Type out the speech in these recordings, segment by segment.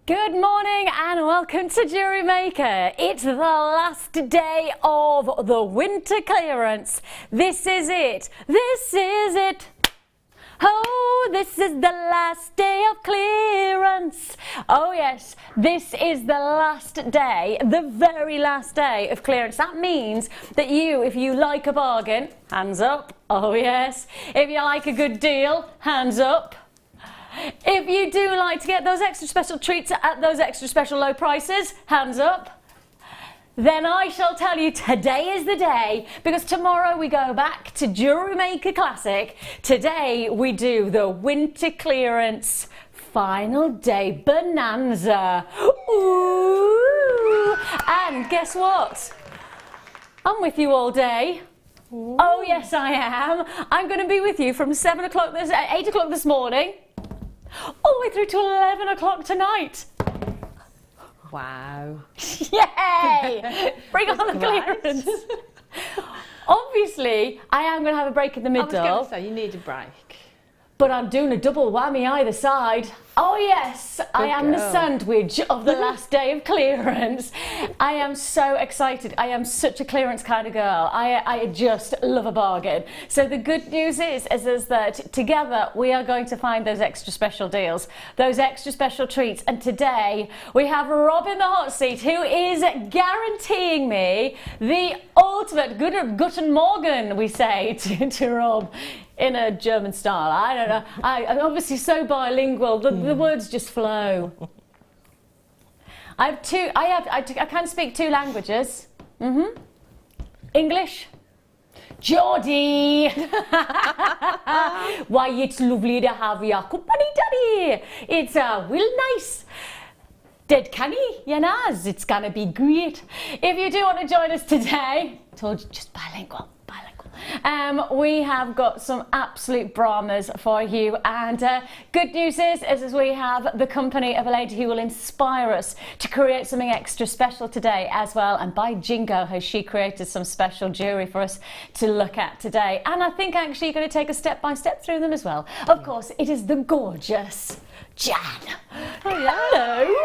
Good morning and welcome to JewelleryMaker. It's the last day of the winter clearance. This is it. This is it. Oh, this is the last day of clearance. Oh yes, this is the last day, the very last day of clearance. That means that if you like a bargain, hands up. Oh yes. If you like a good deal, hands up. If you do like to get those extra special treats at those extra special low prices, hands up. Then I shall tell you today is the day, because tomorrow we go back to JewelleryMaker Classic. Today we do the winter clearance final day bonanza. Ooh! And guess what? I'm with you all day. Ooh. Oh yes I am. I'm going to be with you from 8 o'clock this morning, all the way through to 11 o'clock tonight. Wow. Yay! Bring on the clearance. Obviously, I am going to have a break in the middle. I was going to say, you need a break. But I'm doing a double whammy either side. Oh yes, I am the sandwich of the last day of clearance. I am so excited. I am such a clearance kind of girl. I just love a bargain. So the good news is that together we are going to find those extra special deals, those extra special treats. And today we have Rob in the hot seat, who is guaranteeing me the ultimate Guten Morgen, we say to Rob. In a German style. I don't know. I'm obviously so bilingual. The words just flow. I can speak 2 languages. English. Geordie. Why, it's lovely to have your company, Daddy. It's real nice. Dead canny, Yanaz. It's gonna be great. If you do want to join us today, I told you, just bilingual. We have got some absolute Brahmas for you, and good news is we have the company of a lady who will inspire us to create something extra special today as well. And by jingo, has she created some special jewellery for us to look at today, and I think actually you're going to take a step by step through them as well. Of course, it is the gorgeous Jan. Hello.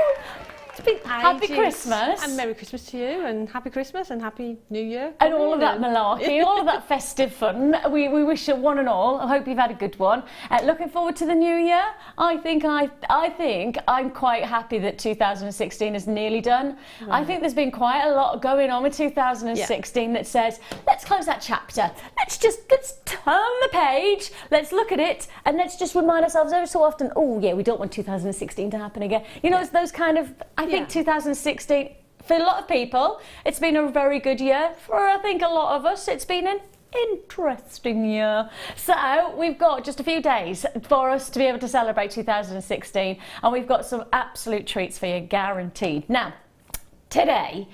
Happy Christmas. And Merry Christmas to you, and Happy Christmas and Happy New Year. And all of that malarkey, all of that festive fun. We wish you one and all. I hope you've had a good one. Looking forward to the new year. I think I'm quite happy that 2016 is nearly done. Right. I think there's been quite a lot going on with 2016 that says, let's close that chapter. Let's turn the page. Let's look at it, and let's just remind ourselves every so often, oh yeah, we don't want 2016 to happen again. You know, it's those kind of, I think 2016, for a lot of people, it's been a very good year. For I think a lot of us, it's been an interesting year. So we've got just a few days for us to be able to celebrate 2016, and we've got some absolute treats for you, guaranteed. Now, today,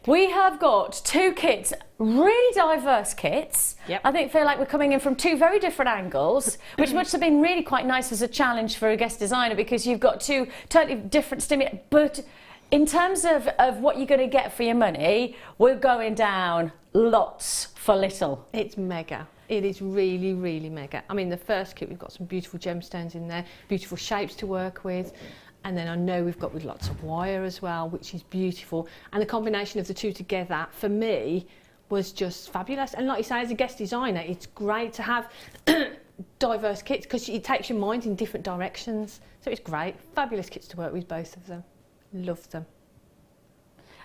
we have got 2 kits, really diverse kits. I feel like we're coming in from 2 very different angles, which must have been really quite nice as a challenge for a guest designer, because you've got 2 totally different stimuli. But in terms of what you're going to get for your money, we're going down lots for little. It's mega. It is really, really mega. I mean, the first kit, we've got some beautiful gemstones in there, beautiful shapes to work with. And then I know we've got with lots of wire as well, which is beautiful. And the combination of the 2 together, for me, was just fabulous. And like you say, as a guest designer, it's great to have diverse kits, because it takes your mind in different directions. So it's great. Fabulous kits to work with, both of them. Love them.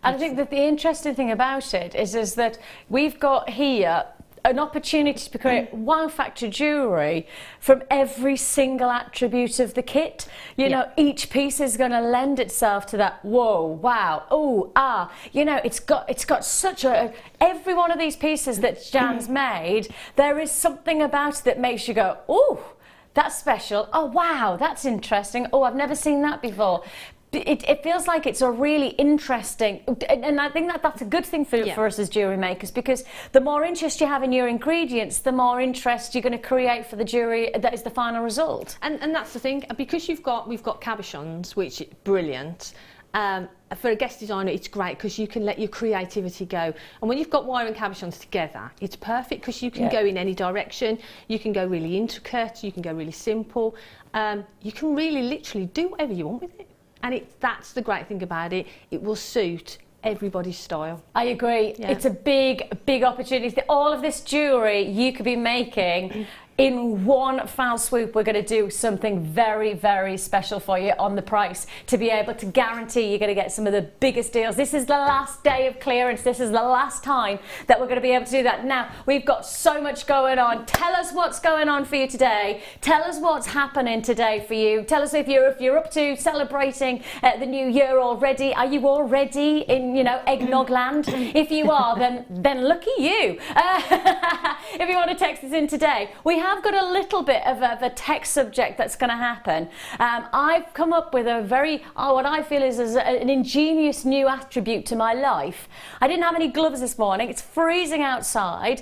And I think that the interesting thing about it is that we've got here an opportunity to create wow factor jewellery from every single attribute of the kit. You know, each piece is going to lend itself to that whoa, wow, oh, ah. You know, it's got such a, every one of these pieces that Jan's made, there is something about it that makes you go, oh, that's special. Oh wow, that's interesting. Oh, I've never seen that before. It feels like it's a really interesting, and I think that that's a good thing for us as jewellery makers, because the more interest you have in your ingredients, the more interest you're going to create for the jewellery that is the final result. And that's the thing, because we've got cabochons, which is brilliant. For a guest designer, it's great because you can let your creativity go. And when you've got wire and cabochons together, it's perfect because you can go in any direction. You can go really intricate, you can go really simple. You can really literally do whatever you want with it. And that's the great thing about it. It will suit everybody's style. I agree. Yeah. It's a big opportunity. All of this jewellery you could be making in one foul swoop. We're going to do something very special for you on the price to be able to guarantee you're going to get some of the biggest deals. This is the last day of clearance. This is the last time that we're going to be able to do that. Now, we've got so much going on. Tell us what's going on for you today. Tell us what's happening today for you. Tell us if you're up to celebrating the new year already. Are you already in, eggnog land? If you are, then lucky you. If you want to text us in today, we have got a little bit of a text subject that's going to happen. I've come up with a very, what I feel is an ingenious new attribute to my life. I didn't have any gloves this morning. It's freezing outside.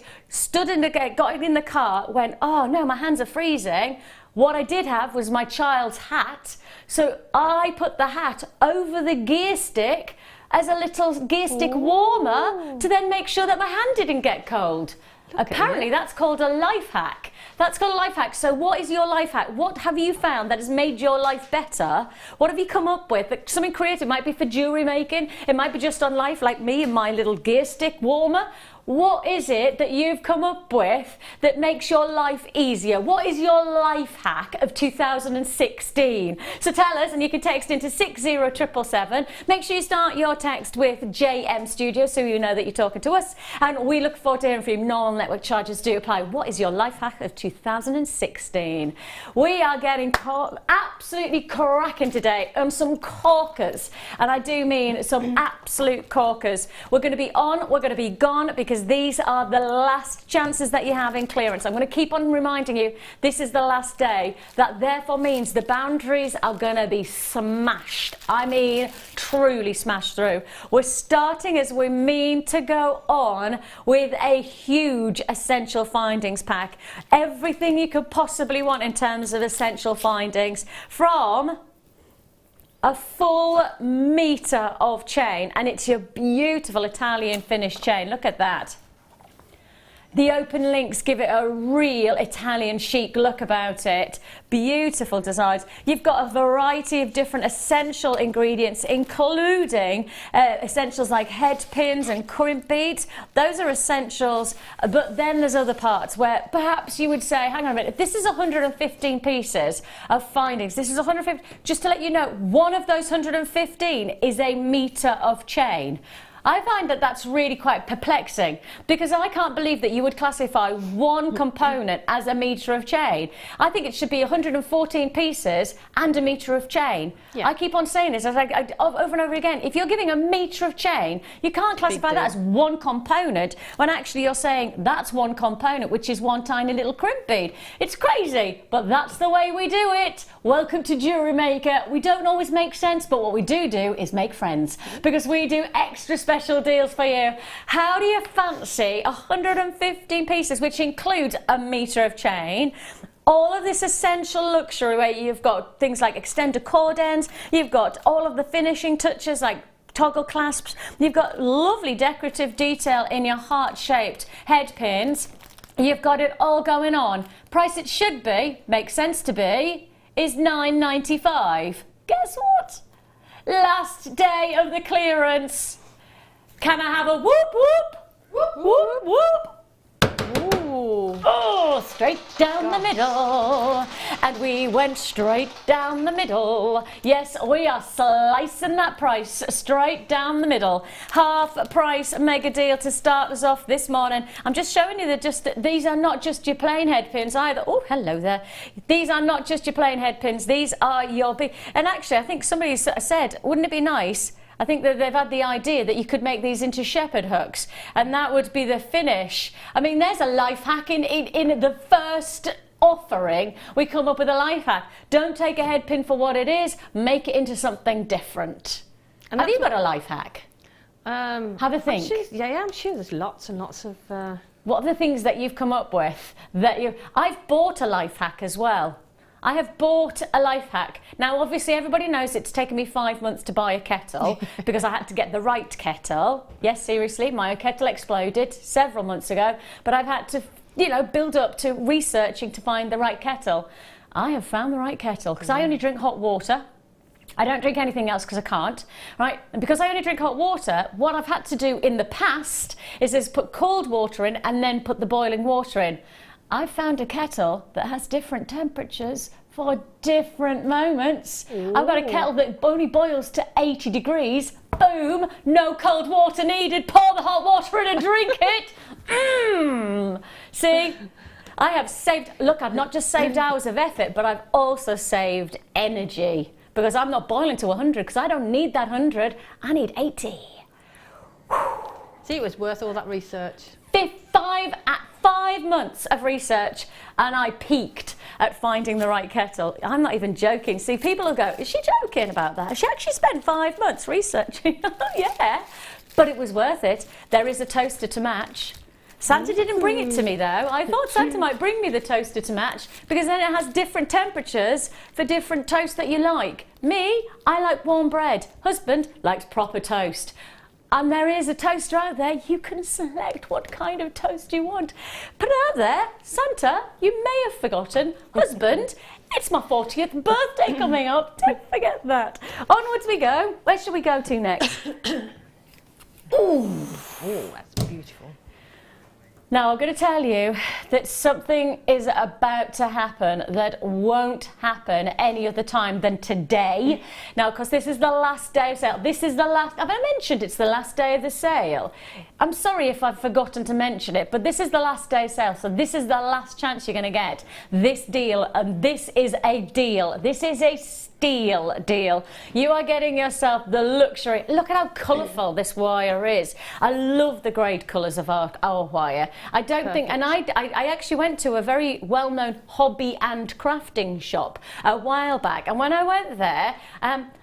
Got in the car, went, oh no, my hands are freezing. What I did have was my child's hat. So I put the hat over the gear stick as a little gear stick warmer to then make sure that my hand didn't get cold. Apparently that's called a life hack. That's called a life hack. So what is your life hack? What have you found that has made your life better? What have you come up with? Something creative. It might be for jewellery making. It might be just on life, like me and my little gear stick warmer. What is it that you've come up with that makes your life easier? What is your life hack of 2016? So tell us, and you can text into 60777. Make sure you start your text with JM Studio so you know that you're talking to us. And we look forward to hearing from you. Normal network charges do apply. What is your life hack of 2016? We are getting absolutely cracking today on some corkers. And I do mean some absolute corkers. We're going to be on, we're going to be gone, because these are the last chances that you have in clearance. I'm going to keep on reminding you, this is the last day. That therefore means the boundaries are going to be smashed. I mean, truly smashed through. We're starting as we mean to go on with a huge essential findings pack. Everything you could possibly want in terms of essential findings, from a full metre of chain, and it's your beautiful Italian finished chain. Look at that. The open links give it a real Italian chic look about it. Beautiful designs. You've got a variety of different essential ingredients, including essentials like head pins and crimp beads. Those are essentials, but then there's other parts where perhaps you would say, hang on a minute, this is 115 pieces of findings. This is 150. Just to let you know, one of those 115 is a metre of chain. I find that that's really quite perplexing, because I can't believe that you would classify one component as a metre of chain. I think it should be 114 pieces and a metre of chain. Yeah. I keep on saying this over and over again. If you're giving a metre of chain, you can't classify that as one component, when actually you're saying that's one component, which is one tiny little crimp bead. It's crazy, but that's the way we do it. Welcome to Jewellery Maker. We don't always make sense, but what we do is make friends, because we do extra special deals for you. How do you fancy 115 pieces, which includes a metre of chain? All of this essential luxury where you've got things like extender cord ends, you've got all of the finishing touches like toggle clasps, you've got lovely decorative detail in your heart-shaped head pins. You've got it all going on. Price it should be, makes sense to be, is $9.95. Guess what? Last day of the clearance. Can I have a whoop whoop? Whoop whoop whoop. Ooh. Oh, straight down the middle. And we went straight down the middle. Yes, we are slicing that price straight down the middle. Half price mega deal to start us off this morning. I'm just showing you that these are not just your plain head pins either. Oh, hello there. These are not just your plain head pins. These are your big. And actually, I think somebody said, wouldn't it be nice? I think that they've had the idea that you could make these into shepherd hooks, and that would be the finish. I mean, there's a life hack in the first offering. We come up with a life hack. Don't take a head pin for what it is, make it into something different. And have you got a life hack? Have a think. I'm sure there's lots and lots of... What are the things that you've come up with that you... I've bought a life hack as well. I have bought a life hack. Now, obviously, everybody knows it's taken me 5 months to buy a kettle because I had to get the right kettle. Yes, seriously, my kettle exploded several months ago, but I've had to, build up to researching to find the right kettle. I have found the right kettle because I only drink hot water. I don't drink anything else because I can't, right? And because I only drink hot water, what I've had to do in the past is put cold water in and then put the boiling water in. I've found a kettle that has different temperatures for different moments. Ooh. I've got a kettle that only boils to 80 degrees. Boom, no cold water needed. Pour the hot water in and drink it. See? I have saved, look, I've not just saved hours of effort, but I've also saved energy. Because I'm not boiling to 100, because I don't need that 100, I need 80. See, it was worth all that research. 5 months of research, and I peaked at finding the right kettle. I'm not even joking. See, people will go, is she joking about that? She actually spent 5 months researching. Yeah, but it was worth it. There is a toaster to match. Santa didn't bring it to me though. I thought Santa might bring me the toaster to match, because then it has different temperatures for different toast that you like. Me, I like warm bread. Husband likes proper toast. And there is a toaster out there. You can select what kind of toast you want. Put it out there. Santa, you may have forgotten. Husband, it's my 40th birthday coming up. Don't forget that. Onwards we go. Where should we go to next? Ooh, that's beautiful. Now, I'm going to tell you that something is about to happen that won't happen any other time than today. Now, because this is the last day of sale. This is the last, have I mentioned it's the last day of the sale? I'm sorry if I've forgotten to mention it, but this is the last day of sale. So this is the last chance you're going to get this deal. And this is a deal. This is a steal deal. You are getting yourself the luxury. Look at how colourful this wire is. I love the grade colours of our wire. I don't Perfect. Think, and I actually went to a very well-known hobby and crafting shop a while back, and when I went there,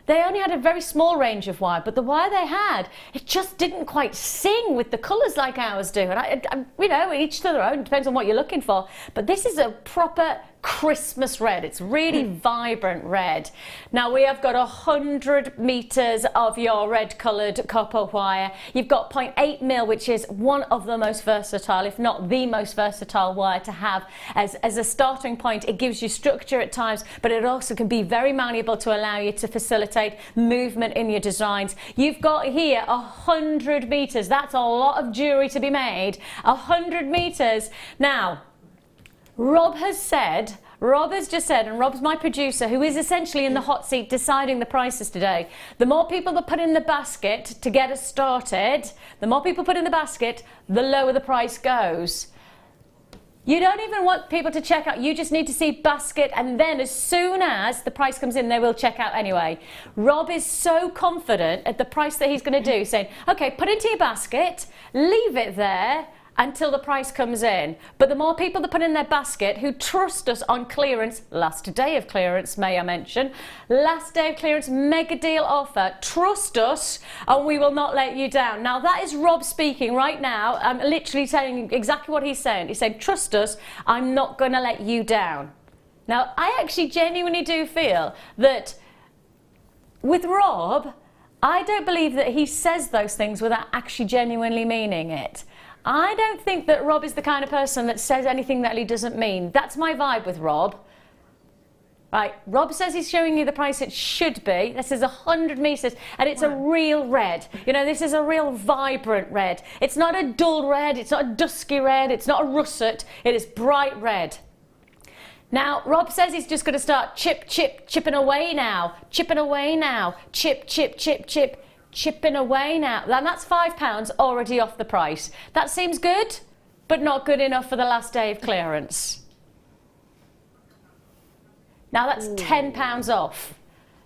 they only had a very small range of wire, but the wire they had, it just didn't quite sing with the colours like ours do. And you know, each to their own, depends on what you're looking for. But this is a proper Christmas red. It's really vibrant red. Now we have got 100 meters of your red coloured copper wire. You've got 0.8 mil, which is one of the most versatile, if not the most versatile wire to have as a starting point. It gives you structure at times, but it also can be very malleable to allow you to facilitate movement in your designs. You've got here 100 meters. That's a lot of jewellery to be made. 100 meters. Now, Rob has just said, and Rob's my producer, who is essentially in the hot seat deciding the prices today. The more people that put in the basket to get us started, the more people put in the basket, the lower the price goes. You don't even want people to check out. You just need to see basket, and then as soon as the price comes in, they will check out anyway. Rob is so confident at the price that he's going to do, saying, okay, put into your basket, leave it there until the price comes in. But the more people that put in their basket who trust us on clearance, last day of clearance, may I mention, last day of clearance, mega deal offer, trust us and we will not let you down. Now that is Rob speaking right now. I'm literally saying exactly what he's saying. He's saying, trust us, I'm not going to let you down. Now I actually genuinely do feel that with Rob, I don't believe that he says those things without actually genuinely meaning it. I don't think that Rob is the kind of person that says anything that he doesn't mean. That's my vibe with Rob. Right, Rob says he's showing you the price it should be. This is 100 meters, and it's a real red. You know, this is a real vibrant red. It's not a dull red, it's not a dusky red, it's not a russet, it is bright red. Now, Rob says he's just going to start chipping away now. Chipping away now. Chip, chipping away now. And that's £5 already off the price. That seems good, but not good enough for the last day of clearance. Now that's £10 off.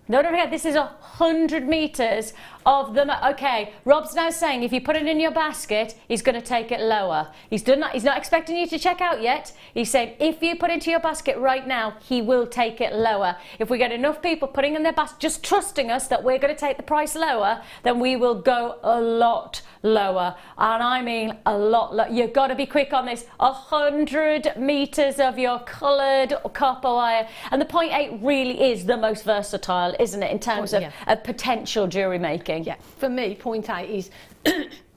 Don't forget, this is 100 meters of them. Okay, Rob's now saying if you put it in your basket, he's going to take it lower. He's not expecting you to check out yet. He's saying if you put it into your basket right now, he will take it lower. If we get enough people putting in their basket, just trusting us that we're going to take the price lower, then we will go a lot lower. And I mean a lot lower. You've got to be quick on this. 100 meters of your coloured copper wire. And the 0.8 really is the most versatile, isn't it, in terms of potential jewellery making? Yeah, for me, 0.8 is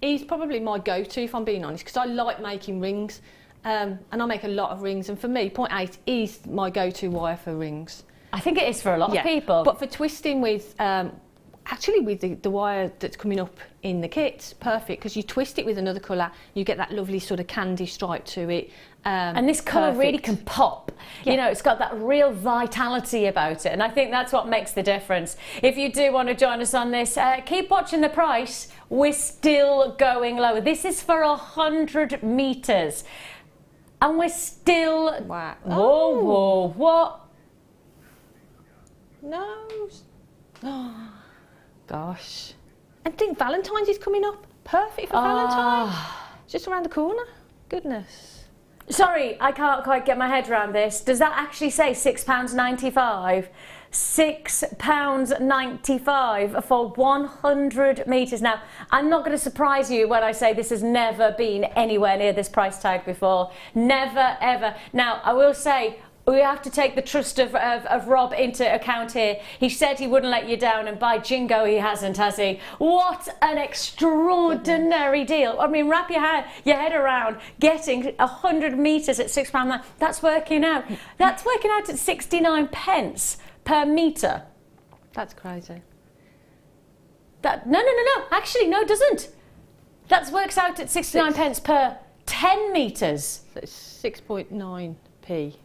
is probably my go-to, if I'm being honest, because I like making rings, and I make a lot of rings, and for me, 0.8 is my go-to wire for rings. I think it is for a lot of people. But for twisting with, actually with the wire that's coming up in the kit, perfect, because you twist it with another colour, you get that lovely sort of candy stripe to it. And this colour really can pop. You know, it's got that real vitality about it, and I think that's what makes the difference. If you do want to join us on this, keep watching the price. We're still going lower. This is for 100 metres. And we're still... Wow. Whoa, whoa, what? No. Oh, gosh. I think Valentine's is coming up. Perfect for Valentine's. Just around the corner. Goodness. Sorry, I can't quite get my head around this. Does that actually say £6.95? £6.95 for 100 metres. Now, I'm not going to surprise you when I say this has never been anywhere near this price tag before. Never, ever. Now, I will say, we have to take the trust of Rob into account here. He said he wouldn't let you down, and by jingo he hasn't, has he? What an extraordinary deal. I mean, wrap your head around getting 100 metres at £6. That's working out. That's working out at 69 pence per metre. That's crazy. No. Actually, no, it doesn't. That works out at 69 pence per 10 metres. So it's 6.9p.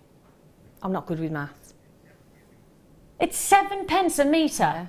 I'm not good with maths. It's 7 pence a metre. Yeah.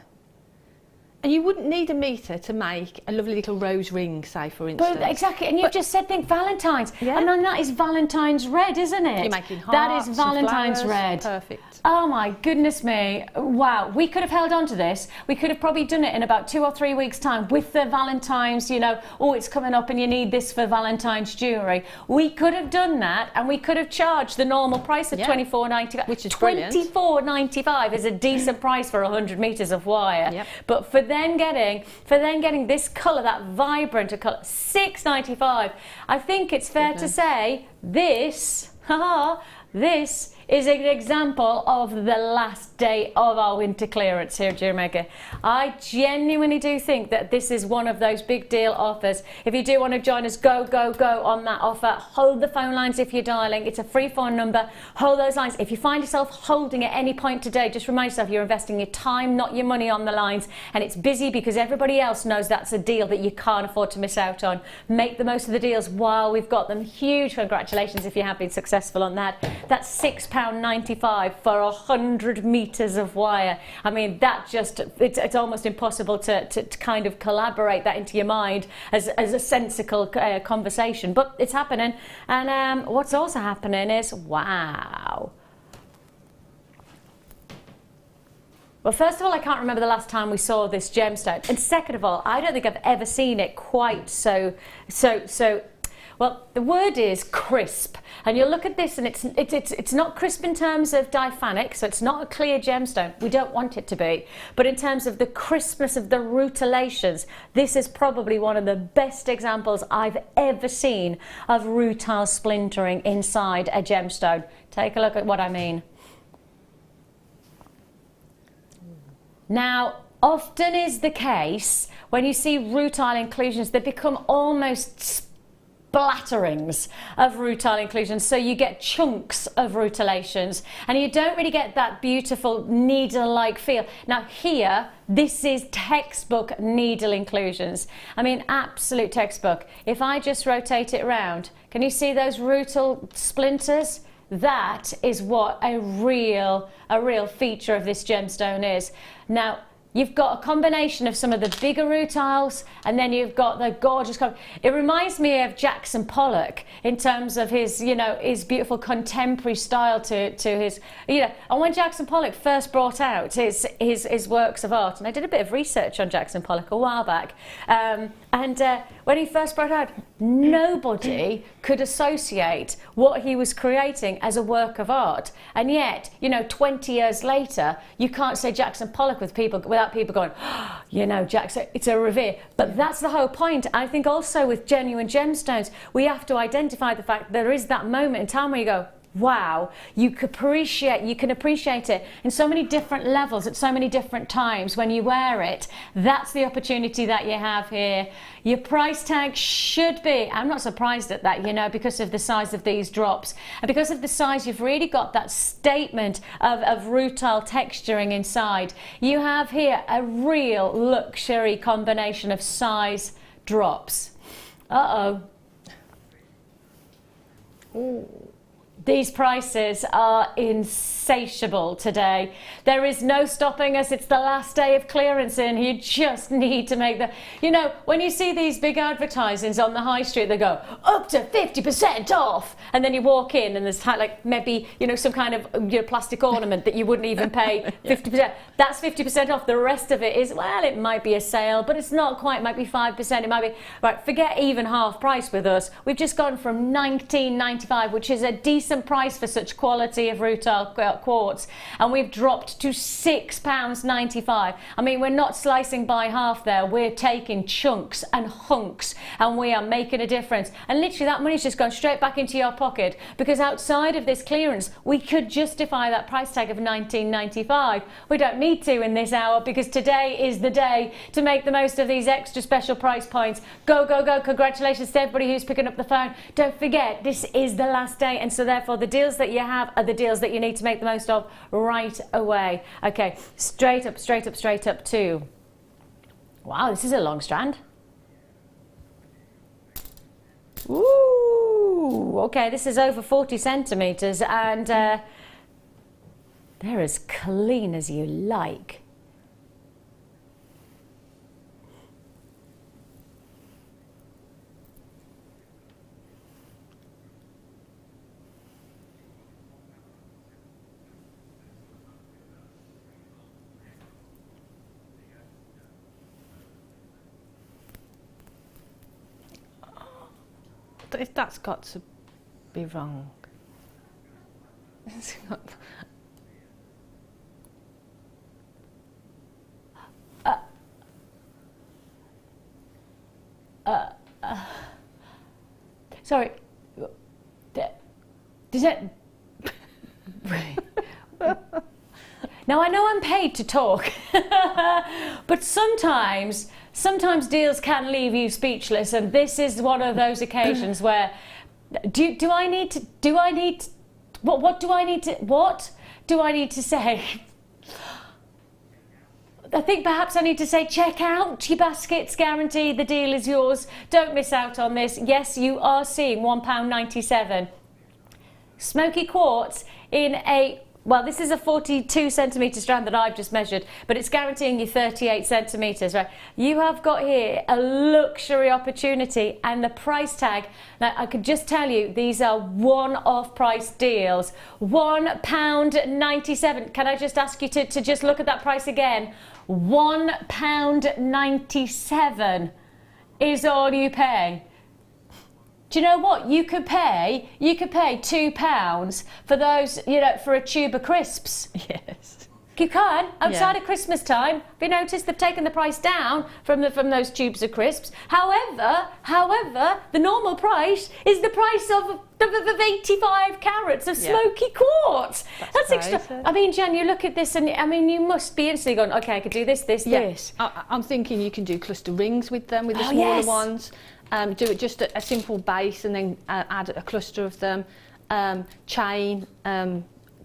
And you wouldn't need a metre to make a lovely little rose ring, say, for instance. But exactly, and you've just said, think Valentine's. Yeah. And then that is Valentine's red, isn't it? You're making hearts. That is Valentine's and flowers. red. Perfect. Oh my goodness me. Wow. We could have held on to this. We could have probably done it in about 2 or 3 weeks' time with the Valentine's, you know, oh, it's coming up and you need this for Valentine's jewellery. We could have done that, and we could have charged the normal price of £24.95. Which is brilliant. £24.95 is a decent price for 100 metres of wire. Yep. But for then getting this colour, that vibrant colour, £6.95, I think it's fair to say this is an example of the last day of our winter clearance here at JewelleryMaker. I genuinely do think that this is one of those big deal offers. If you do want to join us, go on that offer. Hold the phone lines if you're dialing. It's a free phone number. Hold those lines. If you find yourself holding at any point today, just remind yourself you're investing your time, not your money, on the lines, and it's busy because everybody else knows that's a deal that you can't afford to miss out on. Make the most of the deals while we've got them. Huge congratulations if you have been successful on that. That's £6.95 for 100 metres of wire. I mean, that just, it's almost impossible to kind of collaborate that into your mind as a sensical conversation, but it's happening. And what's also happening is, wow. Well, first of all, I can't remember the last time we saw this gemstone, and second of all, I don't think I've ever seen it quite so. Well, the word is crisp, and you look at this and it's not crisp in terms of diaphanic, so it's not a clear gemstone. We don't want it to be. But in terms of the crispness of the rutilations, this is probably one of the best examples I've ever seen of rutile splintering inside a gemstone. Take a look at what I mean. Now, often is the case when you see rutile inclusions, they become almost splatterings of rutile inclusions, so you get chunks of rutilations and you don't really get that beautiful needle-like feel. Now here, this is textbook needle inclusions. I mean, absolute textbook. If I just rotate it around, can you see those rutile splinters? That is what a real feature of this gemstone is. Now, you've got a combination of some of the bigger rutiles, and then you've got the gorgeous. It reminds me of Jackson Pollock in terms of his, you know, his beautiful contemporary style to his, you know. And when Jackson Pollock first brought out his works of art, and I did a bit of research on Jackson Pollock a while back, when he first brought out, nobody could associate what he was creating as a work of art, and yet, you know, 20 years later, you can't say Jackson Pollock without people going, oh, you know, Jackson, it's a revere. But that's the whole point. I think also with genuine gemstones, we have to identify the fact there is that moment in time where you go, wow, you can appreciate it in so many different levels at so many different times when you wear it. That's the opportunity that you have here. Your price tag should be, I'm not surprised at that, you know, because of the size of these drops and because of the size, you've really got that statement of rutile texturing inside. You have here a real luxury combination of size drops. Ooh. These prices are insatiable today. There is no stopping us. It's the last day of clearance and you just need to make the, you know, when you see these big advertisings on the high street, they go up to 50% off. And then you walk in and there's like maybe, you know, some kind of, you know, plastic ornament that you wouldn't even pay 50%. That's 50% off. The rest of it is, well, it might be a sale, but it's not quite, it might be 5%. It might be, right, forget even half price with us. We've just gone from $19.95, which is a decent price for such quality of rutile quartz, and we've dropped to £6.95. I mean, we're not slicing by half there, we're taking chunks and hunks and we are making a difference, and literally that money's just gone straight back into your pocket, because outside of this clearance we could justify that price tag of $19.95. We don't need to in this hour, because today is the day to make the most of these extra special price points. Go, go, go. Congratulations to everybody who's picking up the phone. Don't forget, this is the last day, and so therefore the deals that you have are the deals that you need to make the most of right away. Okay, straight up to, wow, this is a long strand. Ooh, okay, this is over 40 centimeters, and they're as clean as you like. That's got to be wrong. Sorry. Does it? Now I know I'm paid to talk, but sometimes deals can leave you speechless, and this is one of those occasions where what do I need to say? I think perhaps I need to say, check out your baskets, guaranteed the deal is yours. Don't miss out on this. Yes, you are seeing £1.97. Smoky quartz in a, well, this is a 42 centimetre strand that I've just measured, but it's guaranteeing you 38 centimetres, right? You have got here a luxury opportunity, and the price tag, now I could just tell you, these are one-off price deals. £1.97. Can I just ask you to just look at that price again? £1.97 is all you pay. Do you know what? You could pay £2 for those, you know, for a tube of crisps. Yes. You can, outside of Christmas time. Have you noticed they've taken the price down from those tubes of crisps? However, the normal price is the price of 85 carats of smoky quartz. That's extra. I mean, Jan, you look at this and I mean, you must be instantly going, okay, I could do this, this. I'm thinking you can do cluster rings with them, with the smaller ones. Do it just a simple base and then add a cluster of them. Chain,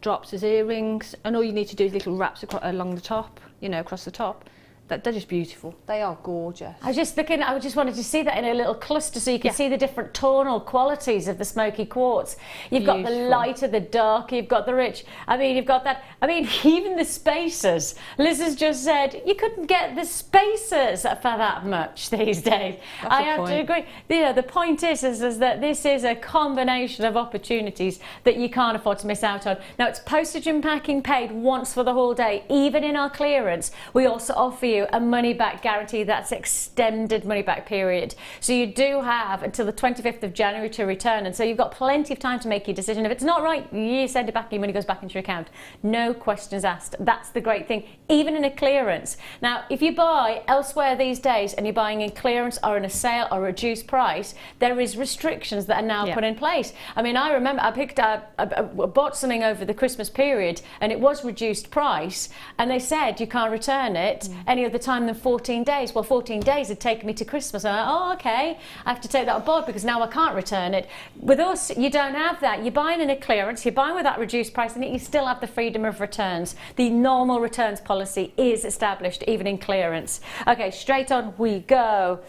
drops as earrings, and all you need to do is little wraps along the top, you know, across the top. They're just beautiful. They are gorgeous. I just wanted to see that in a little cluster so you can see the different tonal qualities of the smoky quartz. You've got the lighter, the darker, you've got the rich. I mean, you've got that. I mean, even the spacers. Liz has just said you couldn't get the spacers for that much these days. I have to agree. You know, the point is that this is a combination of opportunities that you can't afford to miss out on. Now, it's postage and packing paid once for the whole day. Even in our clearance, we also offer you you a money back guarantee. That's extended money back period. So you do have until the 25th of January to return, and so you've got plenty of time to make your decision. If it's not right, you send it back, your money goes back into your account. No questions asked. That's the great thing, even in a clearance. Now, if you buy elsewhere these days and you're buying in clearance or in a sale or reduced price, there is restrictions that are now put in place. I mean, I remember I bought something over the Christmas period and it was reduced price, and they said you can't return it any other time than 14 days. Well, 14 days had taken me to Christmas. I'm like, oh, okay, I have to take that on board because now I can't return it. With us, you don't have that. You're buying in a clearance, you're buying with that reduced price, and you still have the freedom of returns. The normal returns policy is established even in clearance. Okay, straight on we go.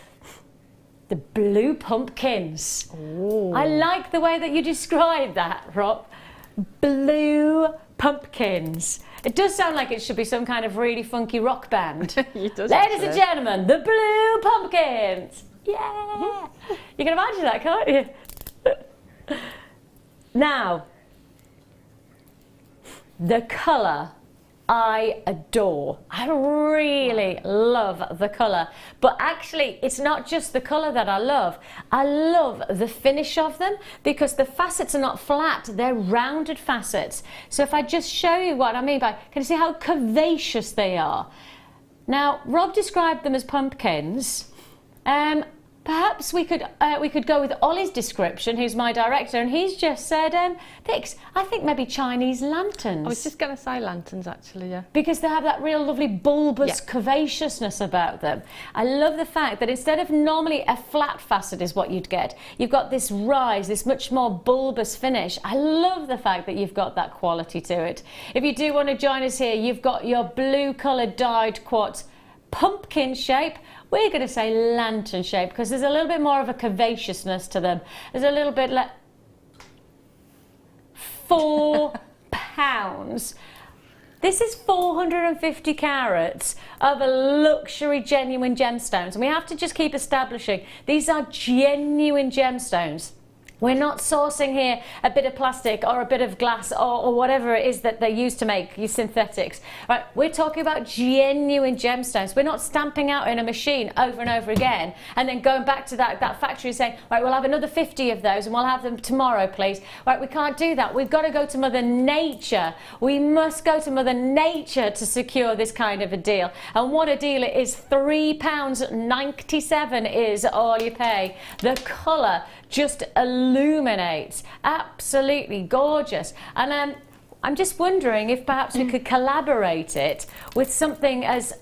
The blue pumpkins. Ooh. I like the way that you describe that, Rob. Blue pumpkins. It does sound like it should be some kind of really funky rock band. It does. Ladies and gentlemen, the blue pumpkins. Yeah. You can imagine that, can't you? Now, the colour I adore. I really love the colour. But actually, it's not just the colour that I love. I love the finish of them because the facets are not flat, they're rounded facets. So if I just show you what I mean by, can you see how curvaceous they are? Now, Rob described them as pumpkins. Perhaps we could go with Ollie's description, who's my director, and he's just said, Vix, I think maybe Chinese lanterns. I was just going to say lanterns, actually, yeah. Because they have that real lovely bulbous curvaceousness about them. I love the fact that instead of normally a flat facet is what you'd get, you've got this rise, this much more bulbous finish. I love the fact that you've got that quality to it. If you do want to join us here, you've got your blue coloured dyed quartz pumpkin shape. We're going to say lantern shape because there's a little bit more of a curvaceousness to them. There's a little bit like £4. This is 450 carats of a luxury genuine gemstones, and we have to just keep establishing these are genuine gemstones. We're not sourcing here a bit of plastic or a bit of glass or whatever it is that they use to make your synthetics. Right? We're talking about genuine gemstones. We're not stamping out in a machine over and over again and then going back to that factory and saying, right, we'll have another 50 of those and we'll have them tomorrow, please. Right, we can't do that. We've got to go to Mother Nature. We must go to Mother Nature to secure this kind of a deal. And what a deal it is. £3.97 is all you pay. The colour just illuminates, absolutely gorgeous. And I'm just wondering if perhaps we could collaborate it with something as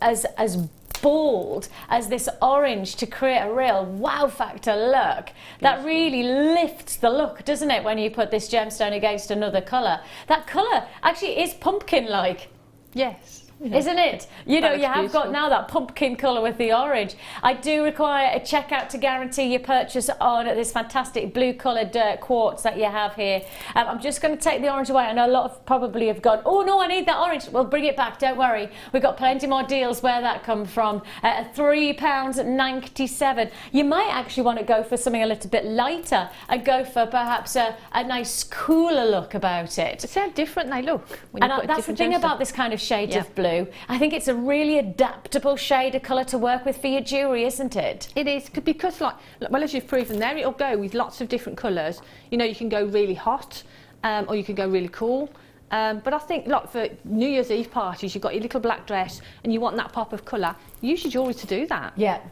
bold as this orange to create a real wow factor look that really lifts the look, doesn't it, when you put this gemstone against another colour. That colour actually is pumpkin like. Yes. Isn't it? You know, you have beautiful. got now that pumpkin colour with the orange. I do require a checkout to guarantee your purchase on this fantastic blue coloured quartz that you have here. I'm just going to take the orange away. I know a lot of probably have gone, oh no, I need that orange. Well, bring it back, don't worry. We've got plenty more deals where that come from. £3.97. You might actually want to go for something a little bit lighter and go for perhaps a nice cooler look about it. It's how different they look. When And that's the thing about this kind of shade of blue. I think it's a really adaptable shade of colour to work with for your jewellery, isn't it? It is, because well, as you've proven there, it'll go with lots of different colours. You know, you can go really hot or you can go really cool. But I think, like, for New Year's Eve parties, you've got your little black dress and you want that pop of colour, use your jewellery to do that. Yeah.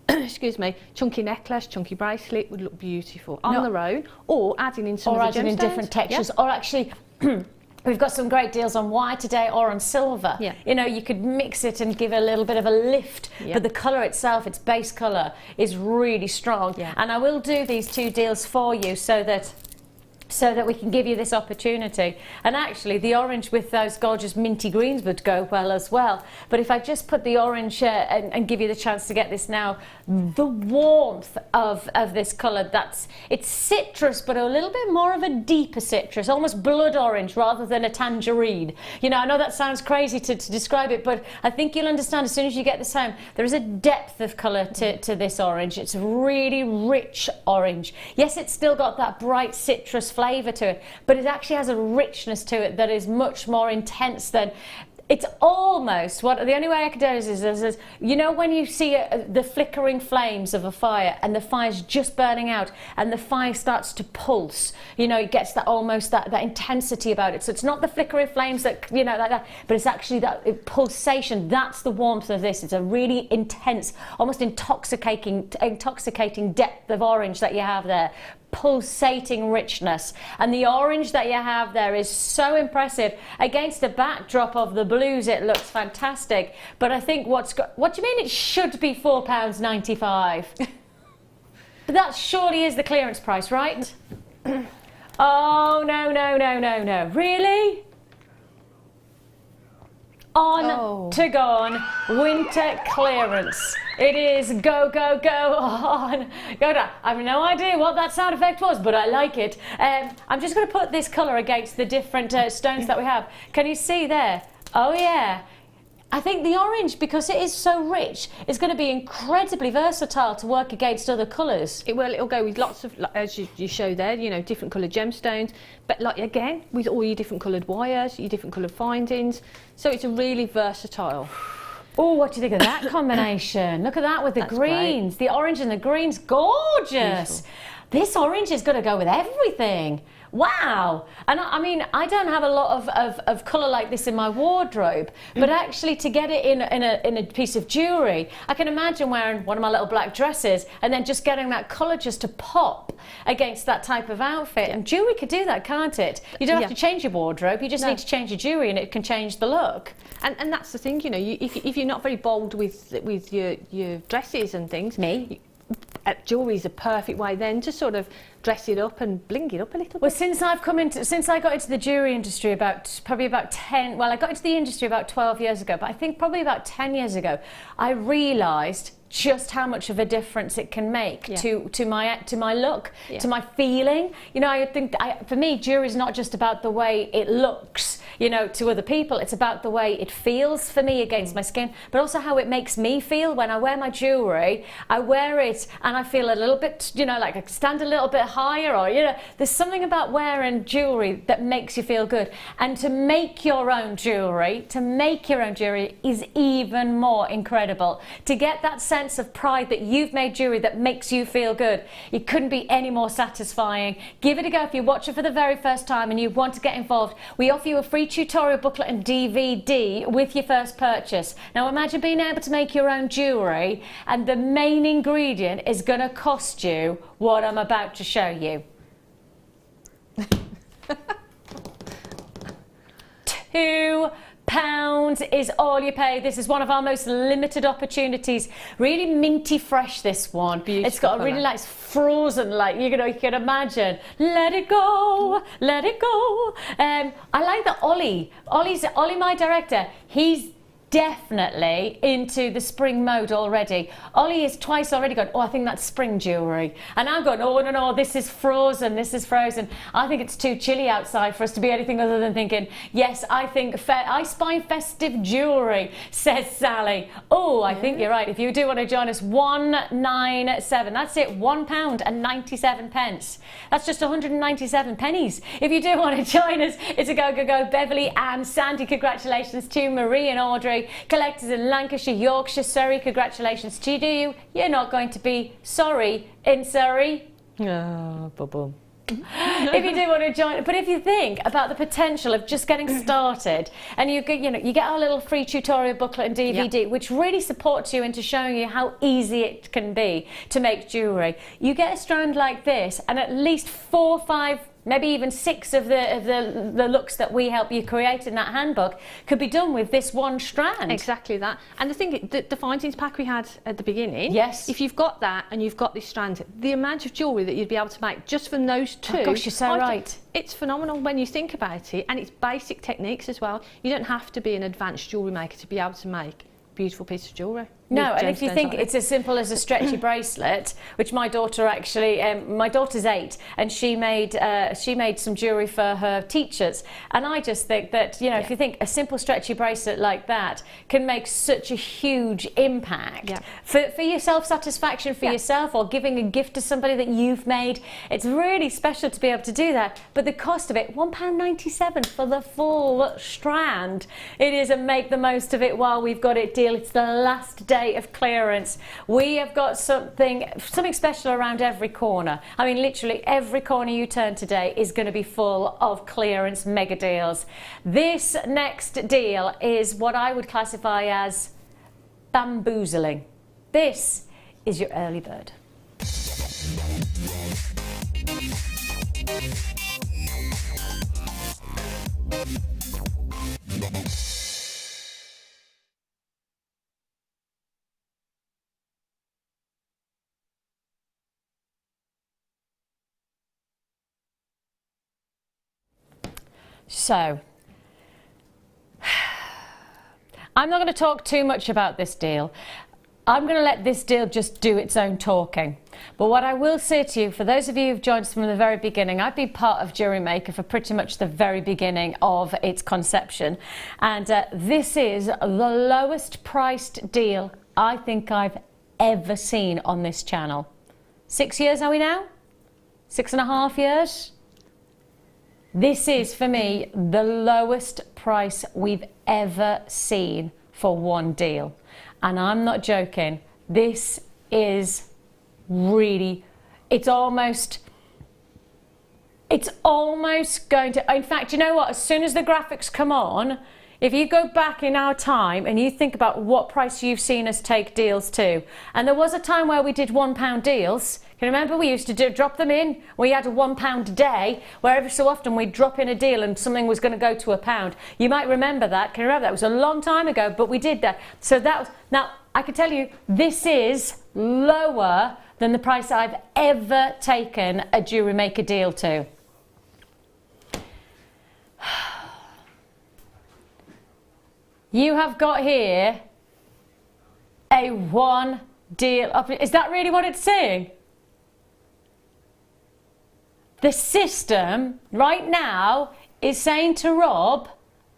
Excuse me, chunky necklace, chunky bracelet would look beautiful on their own, or adding in some of the gemstones. Or adding in different textures, or actually... We've got some great deals on white today or on silver. Yeah. You know, you could mix it and give it a little bit of a lift, but the colour itself, its base colour, is really strong. Yeah. And I will do these two deals for you so that we can give you this opportunity. And actually the orange with those gorgeous minty greens would go well as well. But if I just put the orange and give you the chance to get this now, the warmth of this colour, it's citrus but a little bit more of a deeper citrus, almost blood orange rather than a tangerine. You know, I know that sounds crazy to describe it, but I think you'll understand as soon as you get this home, there is a depth of colour to this orange. It's a really rich orange. Yes, it's still got that bright citrus flavour to it, but it actually has a richness to it that is much more intense than It's almost, the only way I can do it is you know when you see the flickering flames of a fire and the fire's just burning out and the fire starts to pulse, you know, it gets that almost that intensity about it. So it's not the flickering flames that, you know, like that, but it's actually that pulsation. That's the warmth of this. It's a really intense, almost intoxicating depth of orange that you have there. Pulsating richness, and the orange that you have there is so impressive against the backdrop of the blues. It looks fantastic, but I think what do you mean it should be £4.95? But that surely is the clearance price, right? Oh no, really? On to gone winter clearance. It is go on, go down. I have no idea what that sound effect was, but I like it. I'm just going to put this colour against the different stones that we have. Can you see there? Oh yeah. I think the orange, because it is so rich, is going to be incredibly versatile to work against other colours. It'll go with lots of, as you show there, you know, different coloured gemstones, but like again, with all your different coloured wires, your different coloured findings. So it's a really versatile. Oh, what do you think of that combination? Look at that with the greens. Great. The orange and the greens, gorgeous. Beautiful. This orange is going to go with everything. Wow. And I mean, I don't have a lot of colour like this in my wardrobe, but actually to get it in a piece of jewellery, I can imagine wearing one of my little black dresses and then just getting that colour just to pop against that type of outfit. And jewellery could do that, can't it? You don't have to change your wardrobe, you just need to change your jewellery and it can change the look. And that's the thing, you know, if you're not very bold with your dresses and things, jewellery is a perfect way then to sort of dress it up and bling it up a little bit. Well, since I got into the jewellery industry probably about 10, well, I got into the industry about 12 years ago, but I think probably about 10 years ago, I realised just how much of a difference it can make to my look, to my feeling. You know, I think for me, jewelry is not just about the way it looks, you know, to other people. It's about the way it feels for me against my skin, but also how it makes me feel when I wear my jewelry. I wear it and I feel a little bit, you know, like I stand a little bit higher, or, you know, there's something about wearing jewelry that makes you feel good. And to make your own jewelry, is even more incredible. To get that sense of pride that you've made jewellery that makes you feel good, it couldn't be any more satisfying. Give it a go if you watch it for the very first time and you want to get involved. We offer you a free tutorial booklet and DVD with your first purchase. Now imagine being able to make your own jewellery and the main ingredient is going to cost you what I'm about to show you. £2 is all you pay. This is one of our most limited opportunities. Really minty fresh, this one. Beautiful. It's got a really nice frozen, like, you know, you can imagine. Let it go, let it go. I like that Ollie, my director, he's definitely into the spring mode already. Ollie is twice already gone, oh, I think that's spring jewellery. And I'm going, oh, no, this is frozen, this is frozen. I think it's too chilly outside for us to be anything other than thinking, yes, I think I spy festive jewellery, says Sally. Oh, I think you're right. If you do want to join us, 197, that's it, £1.97. That's just 197 pennies. If you do want to join us, it's a go. Beverly and Sandy, congratulations to Marie and Audrey. Collectors in Lancashire, Yorkshire, Surrey, congratulations to you. You're not going to be sorry in Surrey. Oh, boom. If you do want to join, but if you think about the potential of just getting started, and you get our little free tutorial booklet and DVD, which really supports you into showing you how easy it can be to make jewellery. You get a strand like this, and at least 4, 5, maybe even 6 of the looks that we help you create in that handbook could be done with this one strand. Exactly that. And the thing, the findings pack we had at the beginning, yes, if you've got that and you've got this strand, the amount of jewellery that you'd be able to make just from those two, oh gosh, you're so right. It's phenomenal when you think about it, and it's basic techniques as well. You don't have to be an advanced jewellery maker to be able to make a beautiful piece of jewellery. No, and if you think it's as simple as a stretchy bracelet, which my daughter actually, my daughter's 8, and she made some jewellery for her teachers, and I just think that, you know, if you think a simple stretchy bracelet like that can make such a huge impact for your self-satisfaction, for yourself, or giving a gift to somebody that you've made, it's really special to be able to do that. But the cost of it, £1.97 for the full strand. It is a make the most of it while we've got it deal. It's the last day of clearance. We have got something special around every corner. I mean, literally every corner you turn today is going to be full of clearance mega deals. This next deal is what I would classify as bamboozling. This is your early bird. So, I'm not going to talk too much about this deal. I'm going to let this deal just do its own talking. But what I will say to you, for those of you who've joined us from the very beginning, I've been part of JewelleryMaker for pretty much the very beginning of its conception. And this is the lowest priced deal I think I've ever seen on this channel. 6 years are we now? 6.5 years? This is, for me, the lowest price we've ever seen for one deal. And I'm not joking. This is really, it's almost going to, in fact, you know what? As soon as the graphics come on, if you go back in our time and you think about what price you've seen us take deals to, and there was a time where we did £1 deals. Can you remember we used to drop them in? We had a £1 a day, where every so often we'd drop in a deal and something was going to go to £1. You might remember that. Can you remember that? It was a long time ago, but we did that. So that was, now I can tell you, this is lower than the price I've ever taken a JewelleryMaker deal to. You have got here a one deal. Is that really what it's saying? The system right now is saying to Rob,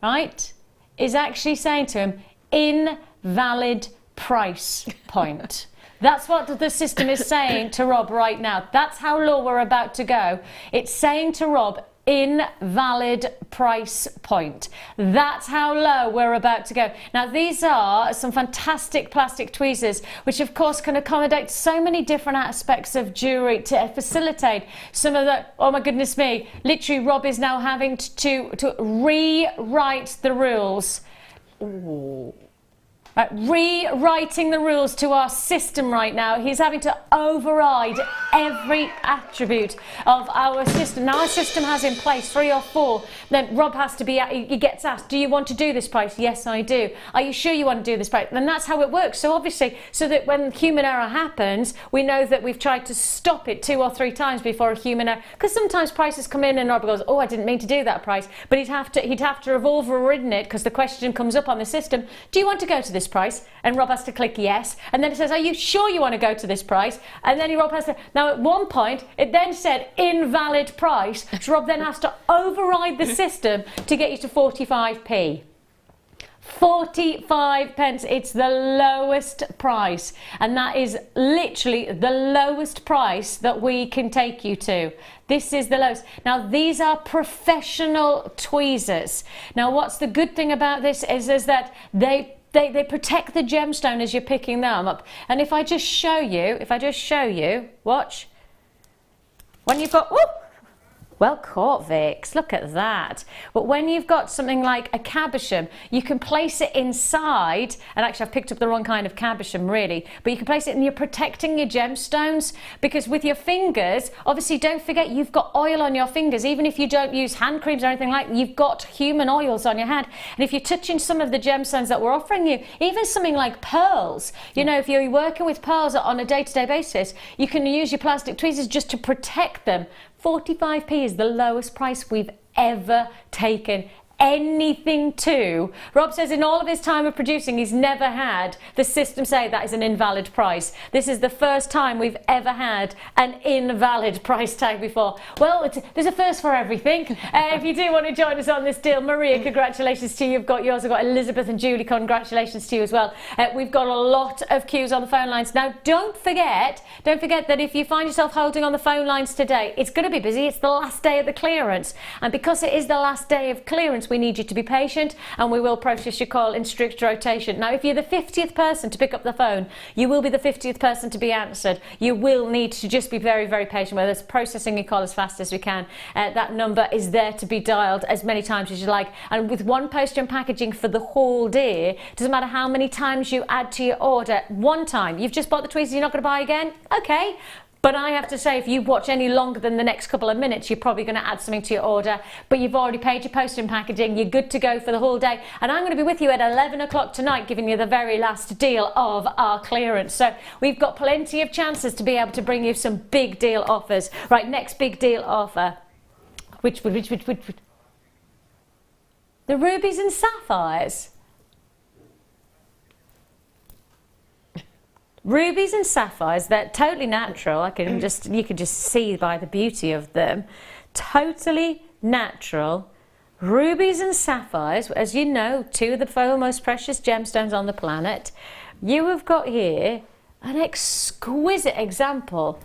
right, is actually saying to him, invalid price point. That's what the system is saying to Rob right now. That's how low we're about to go. It's saying to Rob, invalid price point. That's how low we're about to go. Now, these are some fantastic plastic tweezers, which of course can accommodate so many different aspects of jewellery to facilitate some of the, oh my goodness me, literally Rob is now having to rewrite the rules. Ooh. Rewriting the rules to our system right now. He's having to override every attribute of our system. Now our system has in place 3 or 4. Then Rob has to be, he gets asked, do you want to do this price? Yes, I do. Are you sure you want to do this price? And that's how it works. So obviously, so that when human error happens, we know that we've tried to stop it 2 or 3 times before a human error. Because sometimes prices come in and Rob goes, oh, I didn't mean to do that price. But he'd have to have overridden it because the question comes up on the system, do you want to go to this price? And Rob has to click yes, and then it says, are you sure you want to go to this price? And then Rob has to, now at one point it then said invalid price, so Rob then has to override the system to get you to 45p. 45 pence, it's the lowest price, and that is literally the lowest price that we can take you to. This is the lowest. Now these are professional tweezers. Now what's the good thing about this is that they protect the gemstone as you're picking them up. And if I just show you, watch, when you've got, whoop, well caught, Vix, look at that. But when you've got something like a cabochon, you can place it inside, and actually I've picked up the wrong kind of cabochon really, but you can place it and you're protecting your gemstones, because with your fingers, obviously don't forget you've got oil on your fingers. Even if you don't use hand creams or anything like that, you've got human oils on your hand. And if you're touching some of the gemstones that we're offering you, even something like pearls, you know, if you're working with pearls on a day-to-day basis, you can use your plastic tweezers just to protect them. 45p is the lowest price we've ever taken anything to. Rob says in all of his time of producing, he's never had the system say that is an invalid price. This is the first time we've ever had an invalid price tag before. Well, there's a first for everything. If you do want to join us on this deal, Maria, congratulations to you. You've got yours. I've got Elizabeth and Julie, congratulations to you as well. We've got a lot of queues on the phone lines. Now, don't forget that if you find yourself holding on the phone lines today, it's going to be busy. It's the last day of the clearance. And because it is the last day of clearance, we need you to be patient, and we will process your call in strict rotation. Now, if you're the 50th person to pick up the phone, you will be the 50th person to be answered. You will need to just be very, very patient with us, processing your call as fast as we can. That number is there to be dialed as many times as you like. And with one postage and packaging for the whole day, doesn't matter how many times you add to your order. One time, you've just bought the tweezers, you're not going to buy again? Okay. But I have to say, if you watch any longer than the next couple of minutes, you're probably going to add something to your order. But you've already paid your postage and packaging. You're good to go for the whole day. And I'm going to be with you at 11 o'clock tonight, giving you the very last deal of our clearance. So we've got plenty of chances to be able to bring you some big deal offers. Right, next big deal offer. Which? The rubies and sapphires. Rubies and sapphires, they're totally natural. You can just see by the beauty of them. Totally natural. Rubies and sapphires, as you know, two of the four most precious gemstones on the planet. You have got here an exquisite example